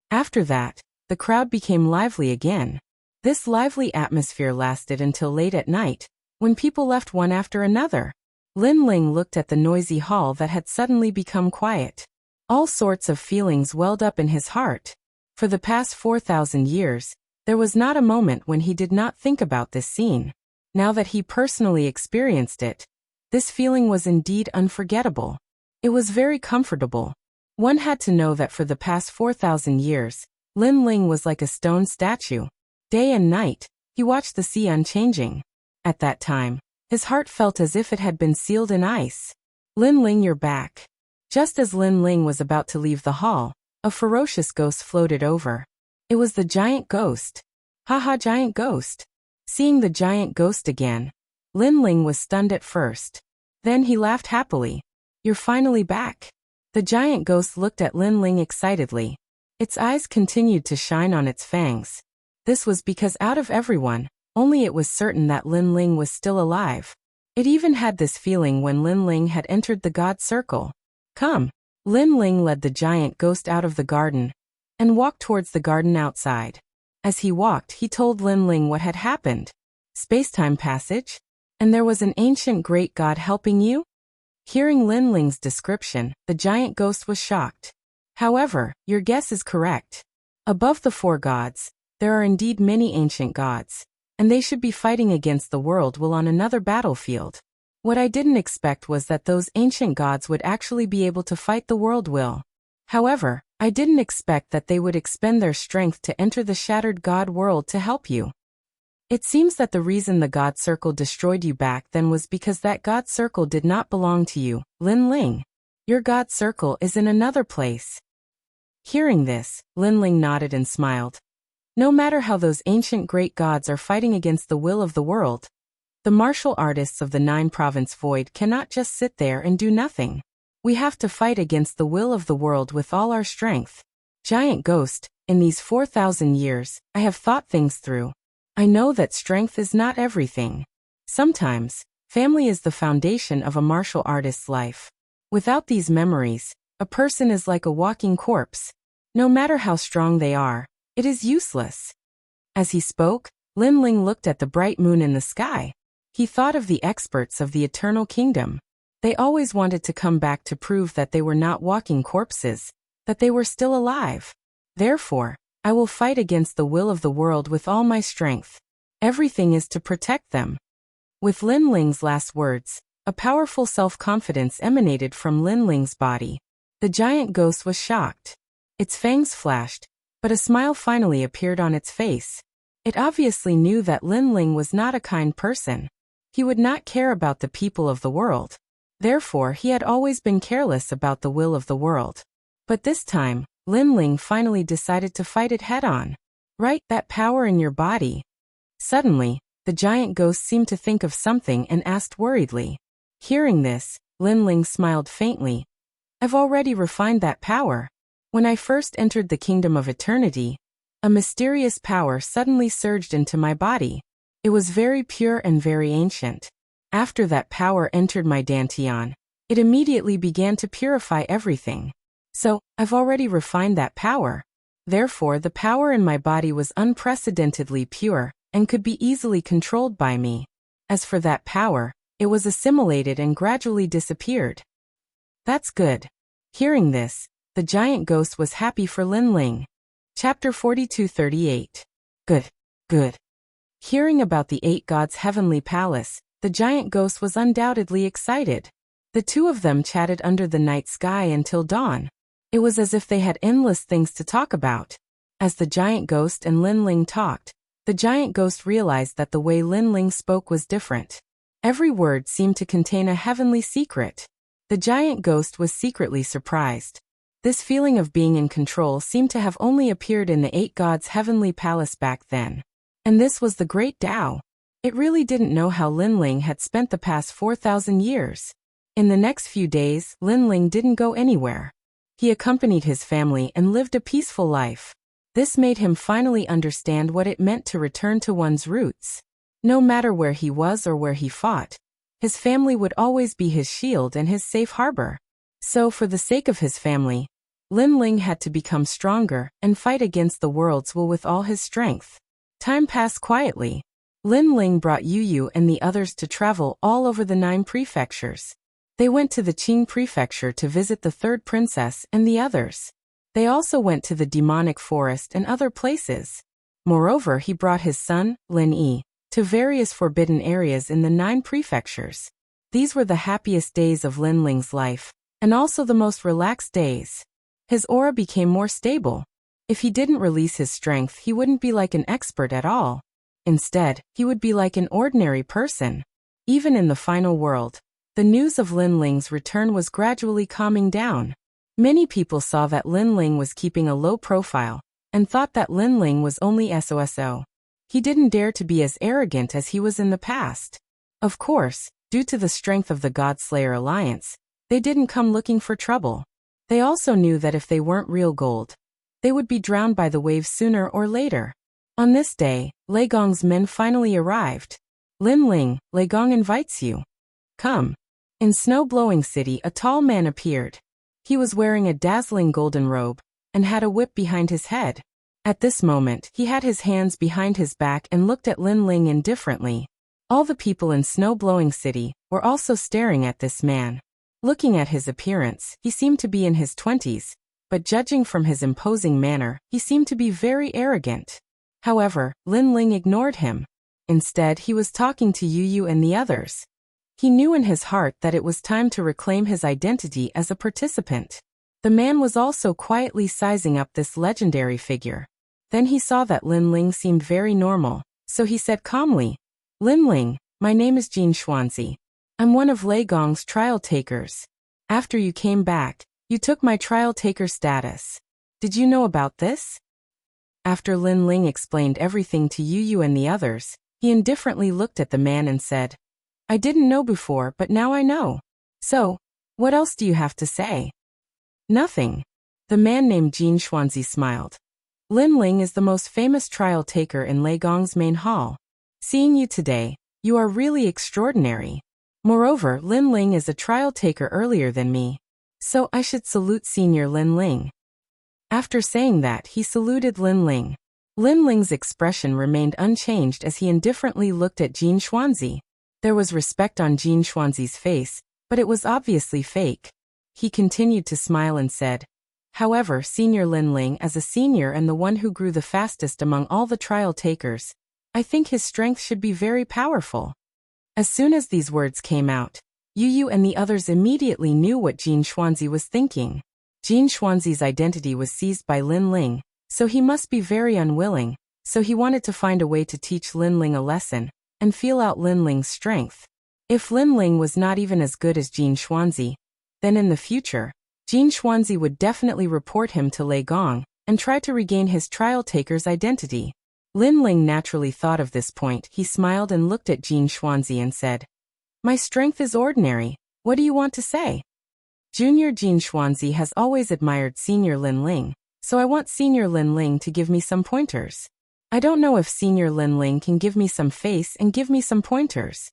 After that, the crowd became lively again. This lively atmosphere lasted until late at night, when people left one after another. Lin Ling looked at the noisy hall that had suddenly become quiet. All sorts of feelings welled up in his heart. For the past 4,000 years, there was not a moment when he did not think about this scene. Now that he personally experienced it, this feeling was indeed unforgettable. It was very comfortable. One had to know that for the past 4,000 years, Lin Ling was like a stone statue. Day and night, he watched the sea unchanging. At that time, his heart felt as if it had been sealed in ice. Lin Ling, you're back. Just as Lin Ling was about to leave the hall, a ferocious ghost floated over. It was the giant ghost. Haha, giant ghost. Seeing the giant ghost again, Lin Ling was stunned at first. Then he laughed happily. You're finally back. The giant ghost looked at Lin Ling excitedly. Its eyes continued to shine on its fangs. This was because out of everyone, only it was certain that Lin Ling was still alive. It even had this feeling when Lin Ling had entered the god circle. Come. Lin Ling led the giant ghost out of the garden and walked towards the garden outside. As he walked, he told Lin Ling what had happened. Space-time passage? And there was an ancient great god helping you? Hearing Lin Ling's description, the giant ghost was shocked. However, your guess is correct. Above the 4 gods, there are indeed many ancient gods, and they should be fighting against the world will on another battlefield. What I didn't expect was that those ancient gods would actually be able to fight the world will. However, I didn't expect that they would expend their strength to enter the shattered god world to help you. It seems that the reason the god circle destroyed you back then was because that god circle did not belong to you, Lin Ling. Your god circle is in another place. Hearing this, Lin Ling nodded and smiled. No matter how those ancient great gods are fighting against the will of the world, the martial artists of the 9-province void cannot just sit there and do nothing. We have to fight against the will of the world with all our strength. Giant Ghost, in these 4,000 years, I have thought things through. I know that strength is not everything. Sometimes, family is the foundation of a martial artist's life. Without these memories, a person is like a walking corpse. No matter how strong they are, it is useless. As he spoke, Lin Ling looked at the bright moon in the sky. He thought of the experts of the Eternal Kingdom. They always wanted to come back to prove that they were not walking corpses, that they were still alive. Therefore, I will fight against the will of the world with all my strength. Everything is to protect them. With Lin Ling's last words, a powerful self-confidence emanated from Lin Ling's body. The giant ghost was shocked. Its fangs flashed, but a smile finally appeared on its face. It obviously knew that Lin Ling was not a kind person. He would not care about the people of the world. Therefore, he had always been careless about the will of the world. But this time, Lin Ling finally decided to fight it head-on. Right, that power in your body. Suddenly, the giant ghost seemed to think of something and asked worriedly. Hearing this, Lin Ling smiled faintly. I've already refined that power. When I first entered the Kingdom of Eternity, a mysterious power suddenly surged into my body. It was very pure and very ancient. After that power entered my dantian, it immediately began to purify everything. So, I've already refined that power. Therefore, the power in my body was unprecedentedly pure, and could be easily controlled by me. As for that power, it was assimilated and gradually disappeared. That's good. Hearing this, the giant ghost was happy for Lin Ling. Chapter 4238. Good. Hearing about the 8 gods' heavenly palace, the giant ghost was undoubtedly excited. The two of them chatted under the night sky until dawn. It was as if they had endless things to talk about. As the giant ghost and Lin Ling talked, the giant ghost realized that the way Lin Ling spoke was different. Every word seemed to contain a heavenly secret. The giant ghost was secretly surprised. This feeling of being in control seemed to have only appeared in the 8 gods' heavenly palace back then. And this was the Great Tao. It really didn't know how Lin Ling had spent the past 4,000 years. In the next few days, Lin Ling didn't go anywhere. He accompanied his family and lived a peaceful life. This made him finally understand what it meant to return to one's roots. No matter where he was or where he fought, his family would always be his shield and his safe harbor. So, for the sake of his family, Lin Ling had to become stronger and fight against the world's will with all his strength. Time passed quietly. Lin Ling brought Yu and the others to travel all over the 9 prefectures. They went to the Qing prefecture to visit the 3rd princess and the others. They also went to the demonic forest and other places. Moreover, he brought his son, Lin Yi, to various forbidden areas in the 9 prefectures. These were the happiest days of Lin Ling's life, and also the most relaxed days. His aura became more stable. If he didn't release his strength, he wouldn't be like an expert at all. Instead, he would be like an ordinary person. Even in the final world, the news of Lin Ling's return was gradually calming down. Many people saw that Lin Ling was keeping a low profile, and thought that Lin Ling was only SOSO. He didn't dare to be as arrogant as he was in the past. Of course, due to the strength of the Godslayer Alliance, they didn't come looking for trouble. They also knew that if they weren't real gold, they would be drowned by the waves sooner or later. On this day, Lei Gong's men finally arrived. Lin Ling, Lei Gong invites you. Come. In Snow-Blowing City, a tall man appeared. He was wearing a dazzling golden robe, and had a whip behind his head. At this moment, he had his hands behind his back and looked at Lin Ling indifferently. All the people in Snow-Blowing City were also staring at this man. Looking at his appearance, he seemed to be in his 20s, but judging from his imposing manner, he seemed to be very arrogant. However, Lin Ling ignored him. Instead, he was talking to Yu and the others. He knew in his heart that it was time to reclaim his identity as a participant. The man was also quietly sizing up this legendary figure. Then he saw that Lin Ling seemed very normal, so he said calmly, Lin Ling, my name is Jin Xuanzi. I'm one of Lei Gong's trial takers. After you came back, you took my trial taker status. Did you know about this? After Lin Ling explained everything to Yu and the others, he indifferently looked at the man and said, I didn't know before, but now I know. So, what else do you have to say? Nothing. The man named Jin Xuanzi smiled. Lin Ling is the most famous trial taker in Lei Gong's main hall. Seeing you today, you are really extraordinary. Moreover, Lin Ling is a trial taker earlier than me. So I should salute Senior Lin Ling. After saying that, he saluted Lin Ling. Lin Ling's expression remained unchanged as he indifferently looked at Jin Xuanzi. There was respect on Jin Xuanzi's face, but it was obviously fake. He continued to smile and said, However, Senior Lin Ling, as a senior and the one who grew the fastest among all the trial takers, I think his strength should be very powerful. As soon as these words came out, Yu and the others immediately knew what Jin Xuanzi was thinking. Jin Xuanzi's identity was seized by Lin Ling, so he must be very unwilling, so he wanted to find a way to teach Lin Ling a lesson, and feel out Lin Ling's strength. If Lin Ling was not even as good as Jin Xuanzi, then in the future, Jin Xuanzi would definitely report him to Lei Gong, and try to regain his trial taker's identity. Lin Ling naturally thought of this point. He smiled and looked at Jin Xuanzi and said, My strength is ordinary, what do you want to say? Junior Jin Xuanzi has always admired Senior Lin Ling, so I want Senior Lin Ling to give me some pointers. I don't know if Senior Lin Ling can give me some face and give me some pointers.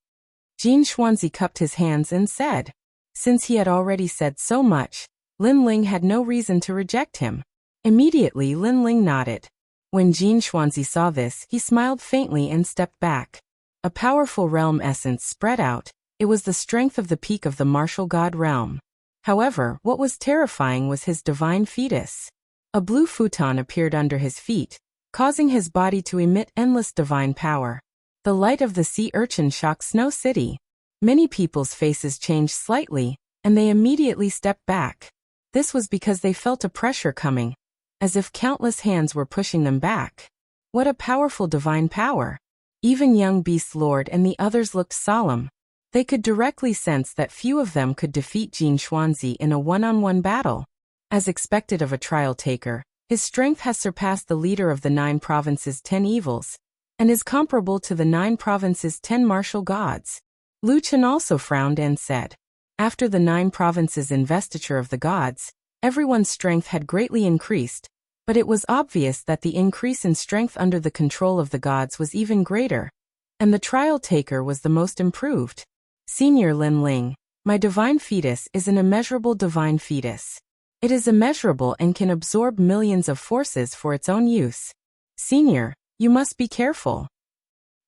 Jin Xuanzi cupped his hands and said. Since he had already said so much, Lin Ling had no reason to reject him. Immediately Lin Ling nodded. When Jin Xuanzi saw this, he smiled faintly and stepped back. A powerful realm essence spread out. It was the strength of the peak of the martial god realm. However, what was terrifying was his divine fetus. A blue futon appeared under his feet, causing his body to emit endless divine power. The light of the sea urchin shocked Snow City. Many people's faces changed slightly, and they immediately stepped back. This was because they felt a pressure coming, as if countless hands were pushing them back. What a powerful divine power! Even young Beast Lord and the others looked solemn. They could directly sense that few of them could defeat Jin Xuanzi in a one-on-one battle. As expected of a trial taker, his strength has surpassed the leader of the 9 provinces' 10 evils, and is comparable to the 9 provinces' 10 martial gods. Lu Chen also frowned and said, after the 9 provinces' investiture of the gods, everyone's strength had greatly increased, but it was obvious that the increase in strength under the control of the gods was even greater, and the trial taker was the most improved. Senior Lin Ling, my divine fetus is an immeasurable divine fetus. It is immeasurable and can absorb millions of forces for its own use. Senior, you must be careful.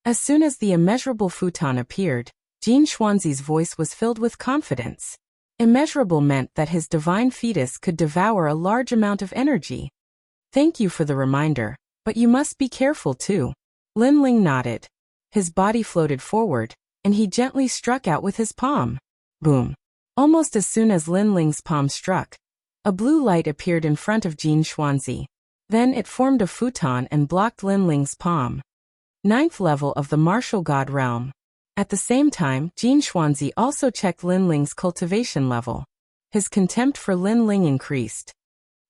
As soon as the immeasurable futon appeared, Jin Xuanzi's voice was filled with confidence. Immeasurable meant that his divine fetus could devour a large amount of energy. Thank you for the reminder, but you must be careful too. Lin Ling nodded. His body floated forward, and he gently struck out with his palm. Boom. Almost as soon as Lin Ling's palm struck, a blue light appeared in front of Jin Xuanzi. Then it formed a futon and blocked Lin Ling's palm. 9th level of the martial god realm. At the same time, Jin Xuanzi also checked Lin Ling's cultivation level. His contempt for Lin Ling increased.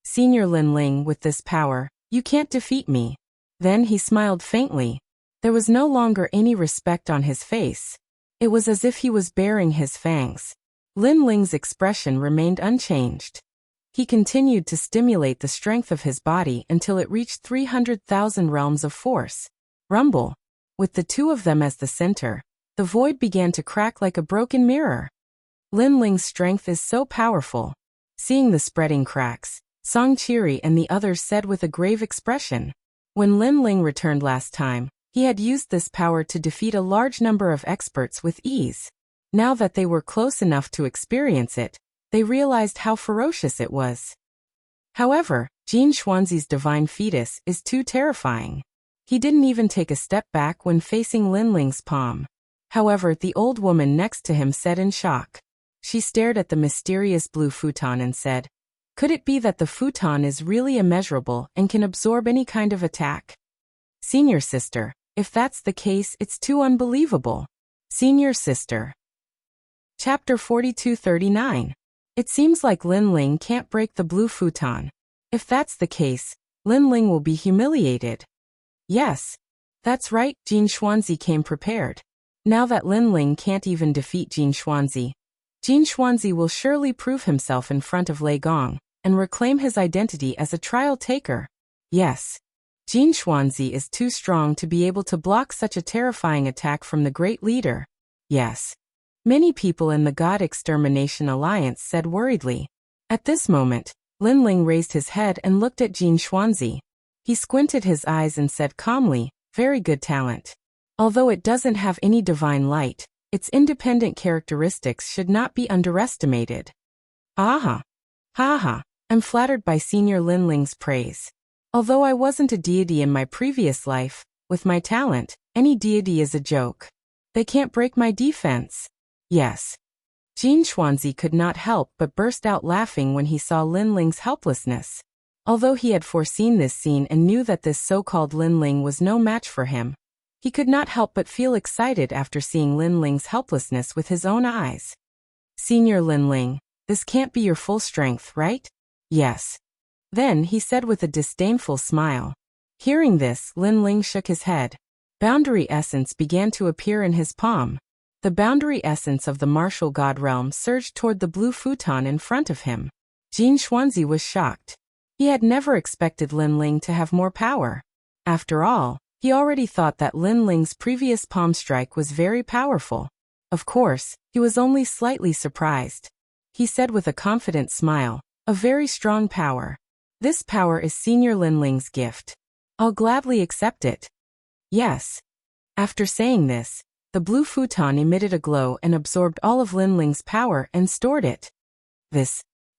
Senior Lin Ling, with this power, you can't defeat me. Then he smiled faintly. There was no longer any respect on his face. It was as if he was baring his fangs. Lin Ling's expression remained unchanged. He continued to stimulate the strength of his body until it reached 300,000 realms of force. Rumble. With the 2 of them as the center, the void began to crack like a broken mirror. Lin Ling's strength is so powerful. Seeing the spreading cracks, Song Qiri and the others said with a grave expression. When Lin Ling returned last time, he had used this power to defeat a large number of experts with ease. Now that they were close enough to experience it, they realized how ferocious it was. However, Jin Xuanzi's divine fetus is too terrifying. He didn't even take a step back when facing Lin Ling's palm. However, the old woman next to him said in shock. She stared at the mysterious blue futon and said, could it be that the futon is really immeasurable and can absorb any kind of attack? Senior sister, if that's the case, it's too unbelievable. Senior sister. Chapter 4239. It seems like Lin Ling can't break the blue futon. If that's the case, Lin Ling will be humiliated. Yes. That's right, Jin Xuanzi came prepared. Now that Lin Ling can't even defeat Jin Xuanzi will surely prove himself in front of Lei Gong and reclaim his identity as a trial taker. Yes. Jin Xuanzi is too strong to be able to block such a terrifying attack from the great leader. Yes. Many people in the God Extermination Alliance said worriedly. At this moment, Lin Ling raised his head and looked at Jin Xuanzi. He squinted his eyes and said calmly, very good talent. Although it doesn't have any divine light, its independent characteristics should not be underestimated. Aha! Ha! I'm flattered by Senior Lin Ling's praise. Although I wasn't a deity in my previous life, with my talent, any deity is a joke. They can't break my defense. Yes. Jin Xuanzi could not help but burst out laughing when he saw Lin Ling's helplessness. Although he had foreseen this scene and knew that this so-called Lin Ling was no match for him, he could not help but feel excited after seeing Lin Ling's helplessness with his own eyes. Senior Lin Ling, this can't be your full strength, right? Yes. Then he said with a disdainful smile. Hearing this, Lin Ling shook his head. Boundary essence began to appear in his palm. The boundary essence of the martial god realm surged toward the blue futon in front of him. Jin Xuanzi was shocked. He had never expected Lin Ling to have more power. After all, he already thought that Lin Ling's previous palm strike was very powerful. Of course, he was only slightly surprised. He said with a confident smile, a very strong power. This power is Senior Lin Ling's gift. I'll gladly accept it. Yes. After saying this, the blue futon emitted a glow and absorbed all of Lin Ling's power and stored it.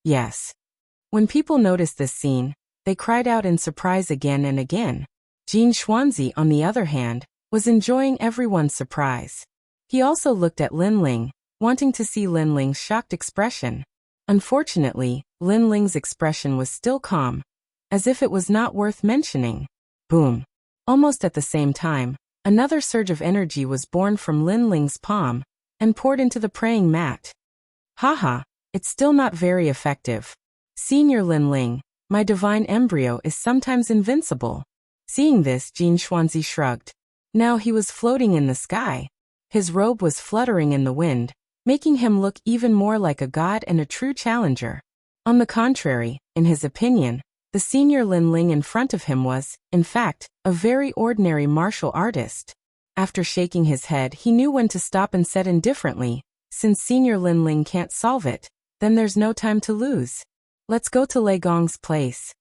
Yes. When people noticed this scene, they cried out in surprise again and again. Jin Xuanzi, on the other hand, was enjoying everyone's surprise. He also looked at Lin Ling, wanting to see Lin Ling's shocked expression. Unfortunately, Lin Ling's expression was still calm, as if it was not worth mentioning. Boom! Almost at the same time, another surge of energy was born from Lin Ling's palm and poured into the praying mat. Haha, it's still not very effective. Senior Lin Ling, my divine embryo is sometimes invincible. Seeing this, Jin Xuanzi shrugged. Now he was floating in the sky. His robe was fluttering in the wind, making him look even more like a god and a true challenger. On the contrary, in his opinion, the senior Lin Ling in front of him was, in fact, a very ordinary martial artist. After shaking his head, he knew when to stop and said indifferently, since senior Lin Ling can't solve it, then there's no time to lose. Let's go to Lei Gong's place.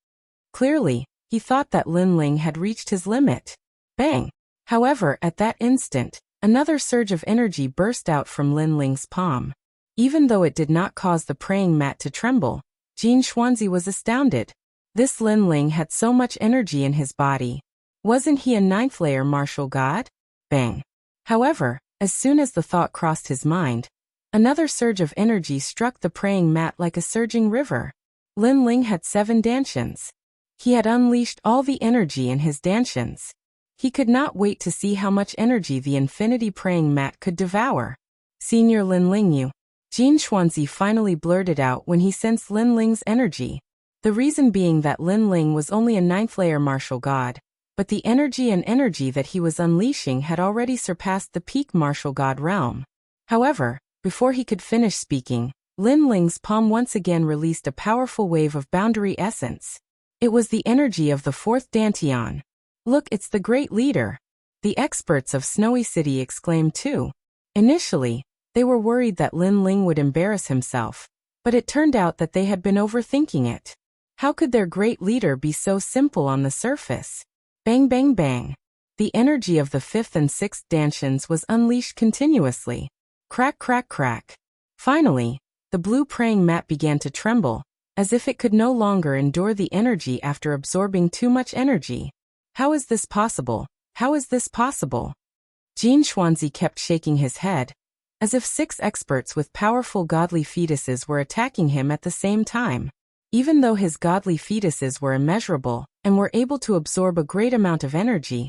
Clearly, he thought that Lin Ling had reached his limit. Bang! However, at that instant, another surge of energy burst out from Lin Ling's palm. Even though it did not cause the praying mat to tremble, Jin Xuanzi was astounded. This Lin Ling had so much energy in his body. Wasn't he a 9th-layer martial god? Bang! However, as soon as the thought crossed his mind, another surge of energy struck the praying mat like a surging river. Lin Ling had 7 dantians. He had unleashed all the energy in his dantians. He could not wait to see how much energy the infinity praying mat could devour. Senior Lin Ling, you. Jin Xuanzi finally blurted out when he sensed Lin Ling's energy. The reason being that Lin Ling was only a 9th-layer martial god, but the energy that he was unleashing had already surpassed the peak martial god realm. However, before he could finish speaking, Lin Ling's palm once again released a powerful wave of boundary essence. It was the energy of the 4th Dantian. Look, it's the great leader. The experts of Snowy City exclaimed too. Initially, they were worried that Lin Ling would embarrass himself, but it turned out that they had been overthinking it. How could their great leader be so simple on the surface? Bang bang bang. The energy of the 5th and 6th dantians was unleashed continuously. Crack crack crack. Finally, the blue praying mat began to tremble, as if it could no longer endure the energy after absorbing too much energy. How is this possible? How is this possible? Jin Xuanzi kept shaking his head, as if 6 experts with powerful godly fetuses were attacking him at the same time. Even though his godly fetuses were immeasurable and were able to absorb a great amount of energy,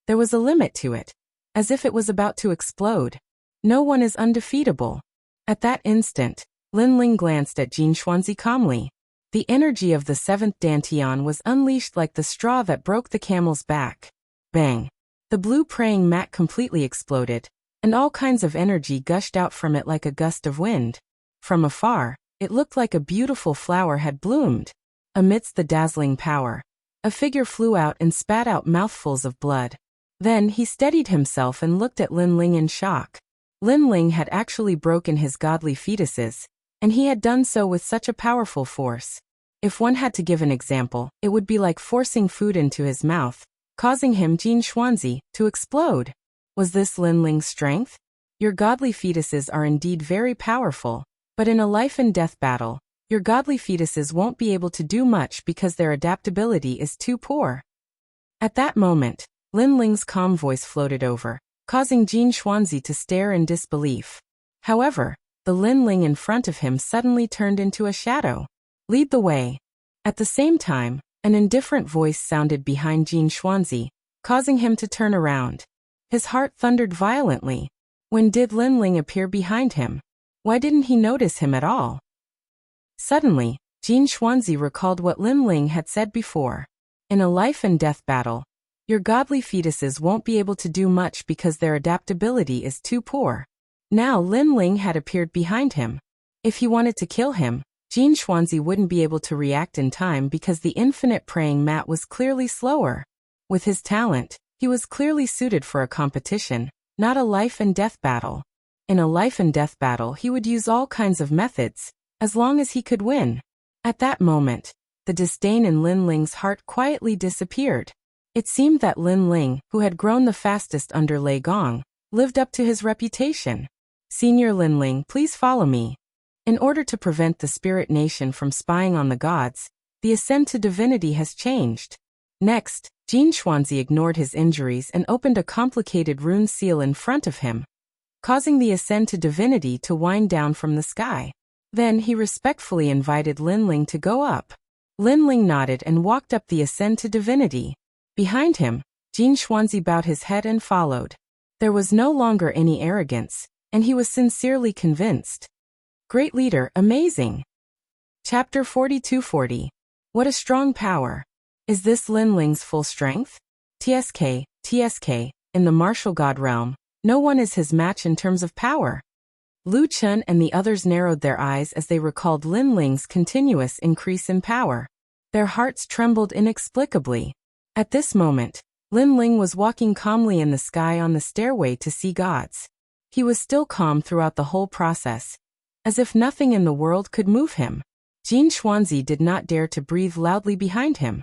there was a limit to it, as if it was about to explode. No one is undefeatable. At that instant, Lin Ling glanced at Jin Xuanzi calmly. The energy of the 7th Dantian was unleashed like the straw that broke the camel's back. Bang! The blue praying mat completely exploded, and all kinds of energy gushed out from it like a gust of wind. From afar, it looked like a beautiful flower had bloomed. Amidst the dazzling power, a figure flew out and spat out mouthfuls of blood. Then he steadied himself and looked at Lin Ling in shock. Lin Ling had actually broken his godly fetuses, and he had done so with such a powerful force. If one had to give an example, it would be like forcing food into his mouth, causing him, Jin Xuanzi, to explode. Was this Lin Ling's strength? Your godly fetuses are indeed very powerful, but in a life-and-death battle, your godly fetuses won't be able to do much because their adaptability is too poor. At that moment, Lin Ling's calm voice floated over, causing Jin Xuanzi to stare in disbelief. However, the Lin Ling in front of him suddenly turned into a shadow. Lead the way. At the same time, an indifferent voice sounded behind Jin Xuanzi, causing him to turn around. His heart thundered violently. When did Lin Ling appear behind him? Why didn't he notice him at all? Suddenly, Jin Xuanzi recalled what Lin Ling had said before. In a life-and-death battle, your godly fetuses won't be able to do much because their adaptability is too poor. Now Lin Ling had appeared behind him. If he wanted to kill him, Jin Xuanzi wouldn't be able to react in time because the infinite praying mat was clearly slower. With his talent, he was clearly suited for a competition, not a life-and-death battle. In a life-and-death battle, he would use all kinds of methods, as long as he could win. At that moment, the disdain in Lin Ling's heart quietly disappeared. It seemed that Lin Ling, who had grown the fastest under Lei Gong, lived up to his reputation. Senior Lin Ling, please follow me. In order to prevent the spirit nation from spying on the gods, the ascent to divinity has changed. Next, Jin Xuanzi ignored his injuries and opened a complicated rune seal in front of him, causing the ascent to divinity to wind down from the sky. Then he respectfully invited Lin Ling to go up. Lin Ling nodded and walked up the ascent to divinity. Behind him, Jin Xuanzi bowed his head and followed. There was no longer any arrogance, and he was sincerely convinced. Great leader, amazing. Chapter 4240. What a strong power. Is this Lin Ling's full strength? TSK, in the martial god realm, no one is his match in terms of power. Lu Chun and the others narrowed their eyes as they recalled Lin Ling's continuous increase in power. Their hearts trembled inexplicably. At this moment, Lin Ling was walking calmly in the sky on the stairway to see gods. He was still calm throughout the whole process, as if nothing in the world could move him. Jin Xuanzi did not dare to breathe loudly behind him.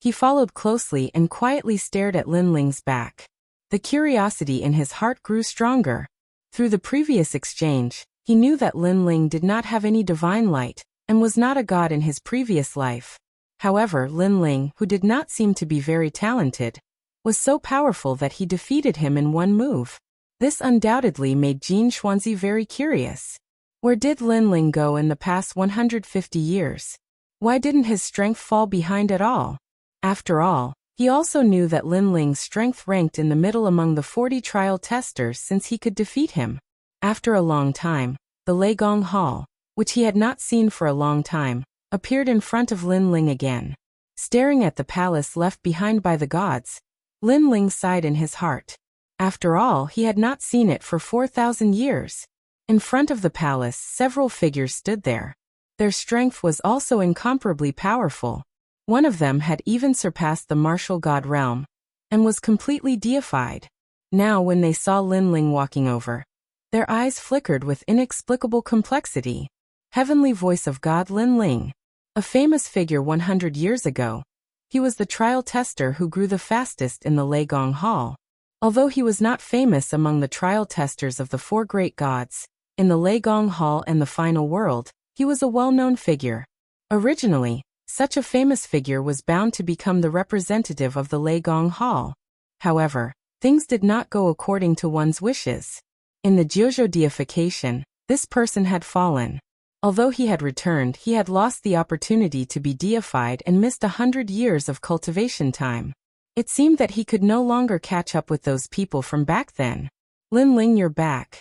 He followed closely and quietly stared at Lin Ling's back. The curiosity in his heart grew stronger. Through the previous exchange, he knew that Lin Ling did not have any divine light, and was not a god in his previous life. However, Lin Ling, who did not seem to be very talented, was so powerful that he defeated him in one move. This undoubtedly made Jin Xuanzi very curious. Where did Lin Ling go in the past 150 years? Why didn't his strength fall behind at all? After all, he also knew that Lin Ling's strength ranked in the middle among the 40 trial testers since he could defeat him. After a long time, the Leigong Hall, which he had not seen for a long time, appeared in front of Lin Ling again. Staring at the palace left behind by the gods, Lin Ling sighed in his heart. After all, he had not seen it for 4,000 years. In front of the palace, several figures stood there. Their strength was also incomparably powerful. One of them had even surpassed the martial god realm, and was completely deified. Now when they saw Lin Ling walking over, their eyes flickered with inexplicable complexity. Heavenly voice of God Lin Ling. A famous figure 100 years ago. He was the trial tester who grew the fastest in the Leigong Hall. Although he was not famous among the trial testers of the 4 great gods, in the Leigong Hall and the final world, he was a well-known figure. Originally, such a famous figure was bound to become the representative of the Leigong Hall. However, things did not go according to one's wishes. In the Jiuzhou deification, this person had fallen. Although he had returned, he had lost the opportunity to be deified and missed 100 years of cultivation time. It seemed that he could no longer catch up with those people from back then. Lin Ling, you're back.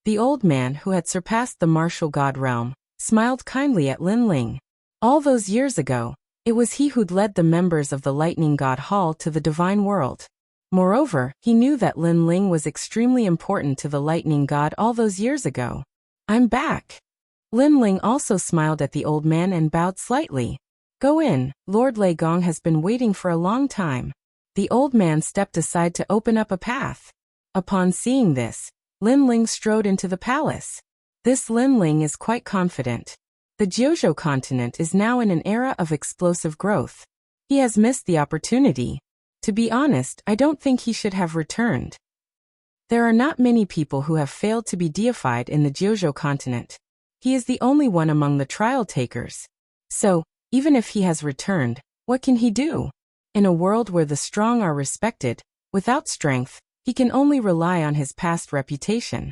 The old man, who had surpassed the martial god realm, smiled kindly at Lin Ling. All those years ago, it was he who'd led the members of the Lightning God Hall to the divine world. Moreover, he knew that Lin Ling was extremely important to the Lightning God all those years ago. I'm back. Lin Ling also smiled at the old man and bowed slightly. Go in, Lord Leigong has been waiting for a long time. The old man stepped aside to open up a path. Upon seeing this, Lin Ling strode into the palace. This Lin Ling is quite confident. The Jiuzhou continent is now in an era of explosive growth. He has missed the opportunity. To be honest, I don't think he should have returned. There are not many people who have failed to be deified in the Jiuzhou continent. He is the only one among the trial takers. So, even if he has returned, what can he do? In a world where the strong are respected, without strength, he can only rely on his past reputation.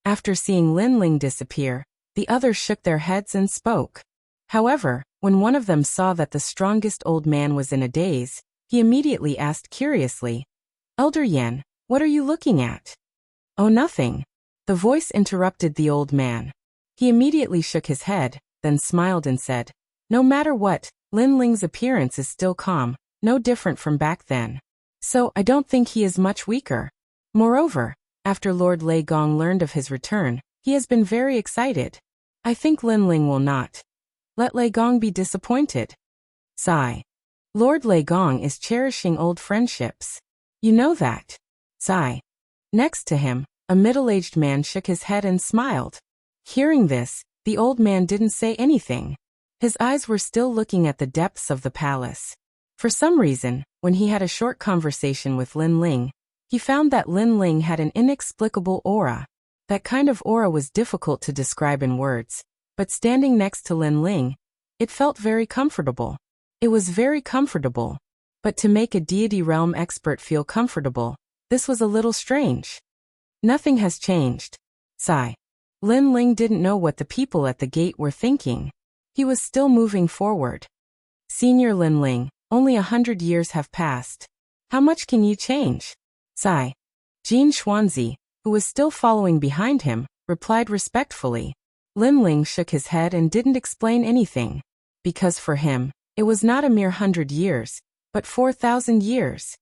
After seeing Lin Ling disappear, the others shook their heads and spoke. However, when one of them saw that the strongest old man was in a daze, he immediately asked curiously, Elder Yan, what are you looking at? Oh, nothing. The voice interrupted the old man. He immediately shook his head, then smiled and said, no matter what, Lin Ling's appearance is still calm, no different from back then. So I don't think he is much weaker. Moreover, after Lord Leigong learned of his return, he has been very excited. I think Lin Ling will not let Leigong be disappointed. Sigh. Lord Leigong is cherishing old friendships. You know that. Sigh. Next to him, a middle-aged man shook his head and smiled. Hearing this, the old man didn't say anything. His eyes were still looking at the depths of the palace. For some reason, when he had a short conversation with Lin Ling, he found that Lin Ling had an inexplicable aura. That kind of aura was difficult to describe in words, but standing next to Lin Ling, it felt very comfortable. It was very comfortable. But to make a deity realm expert feel comfortable, this was a little strange. Nothing has changed. Sigh. Lin Ling didn't know what the people at the gate were thinking. He was still moving forward. Senior Lin Ling, only 100 years have passed. How much can you change? Sigh. Jin Xuanzi, who was still following behind him, replied respectfully. Lin Ling shook his head and didn't explain anything. Because for him, it was not a mere 100 years, but 4,000 years.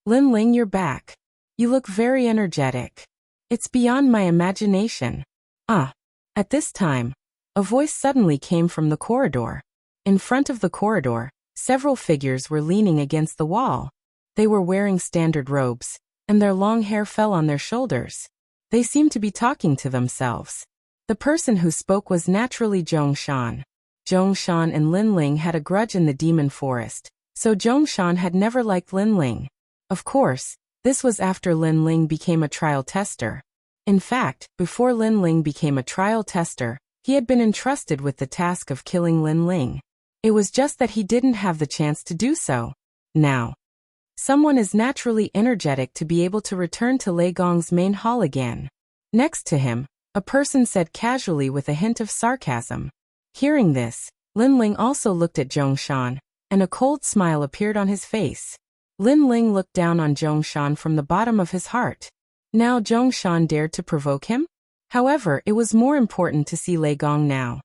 Lin Ling, you're back. You look very energetic. It's beyond my imagination. At this time, a voice suddenly came from the corridor. In front of the corridor, several figures were leaning against the wall. They were wearing standard robes, and their long hair fell on their shoulders. They seemed to be talking to themselves. The person who spoke was naturally Zhongshan. Zhongshan and Lin Ling had a grudge in the demon forest, so Zhongshan had never liked Lin Ling. Of course, this was after Lin Ling became a trial tester. In fact, before Lin Ling became a trial tester, he had been entrusted with the task of killing Lin Ling. It was just that he didn't have the chance to do so. Now, someone is naturally energetic to be able to return to Lei Gong's main hall again. Next to him, a person said casually with a hint of sarcasm. Hearing this, Lin Ling also looked at Zhongshan, and a cold smile appeared on his face. Lin Ling looked down on Zhongshan from the bottom of his heart. Now Zhongshan dared to provoke him? However, it was more important to see Lei Gong now.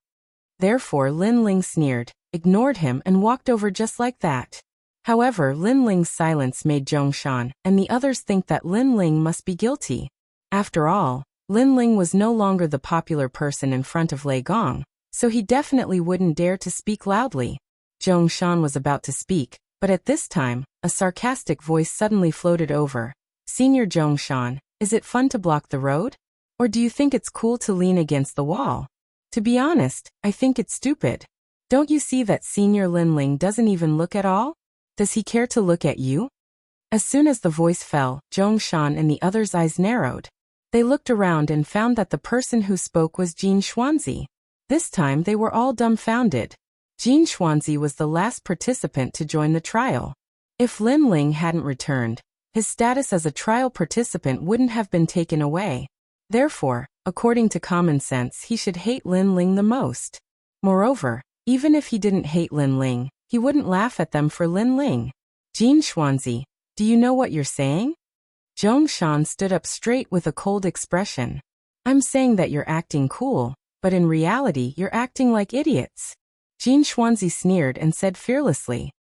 Therefore Lin Ling sneered, ignored him and walked over just like that. However, Lin Ling's silence made Zhongshan and the others think that Lin Ling must be guilty. After all, Lin Ling was no longer the popular person in front of Lei Gong, so he definitely wouldn't dare to speak loudly. Zhongshan was about to speak, but at this time, a sarcastic voice suddenly floated over. Senior Zhongshan, is it fun to block the road? Or do you think it's cool to lean against the wall? To be honest, I think it's stupid. Don't you see that Senior Lin Ling doesn't even look at all? Does he care to look at you? As soon as the voice fell, Zhongshan and the others' eyes narrowed. They looked around and found that the person who spoke was Jin Xuanzi. This time they were all dumbfounded. Jin Xuanzi was the last participant to join the trial. If Lin Ling hadn't returned, his status as a trial participant wouldn't have been taken away. Therefore, according to common sense, he should hate Lin Ling the most. Moreover, even if he didn't hate Lin Ling, he wouldn't laugh at them for Lin Ling. Jin Xuanzi, do you know what you're saying? Zhongshan stood up straight with a cold expression. I'm saying that you're acting cool, but in reality you're acting like idiots. Jin Xuanzi sneered and said fearlessly.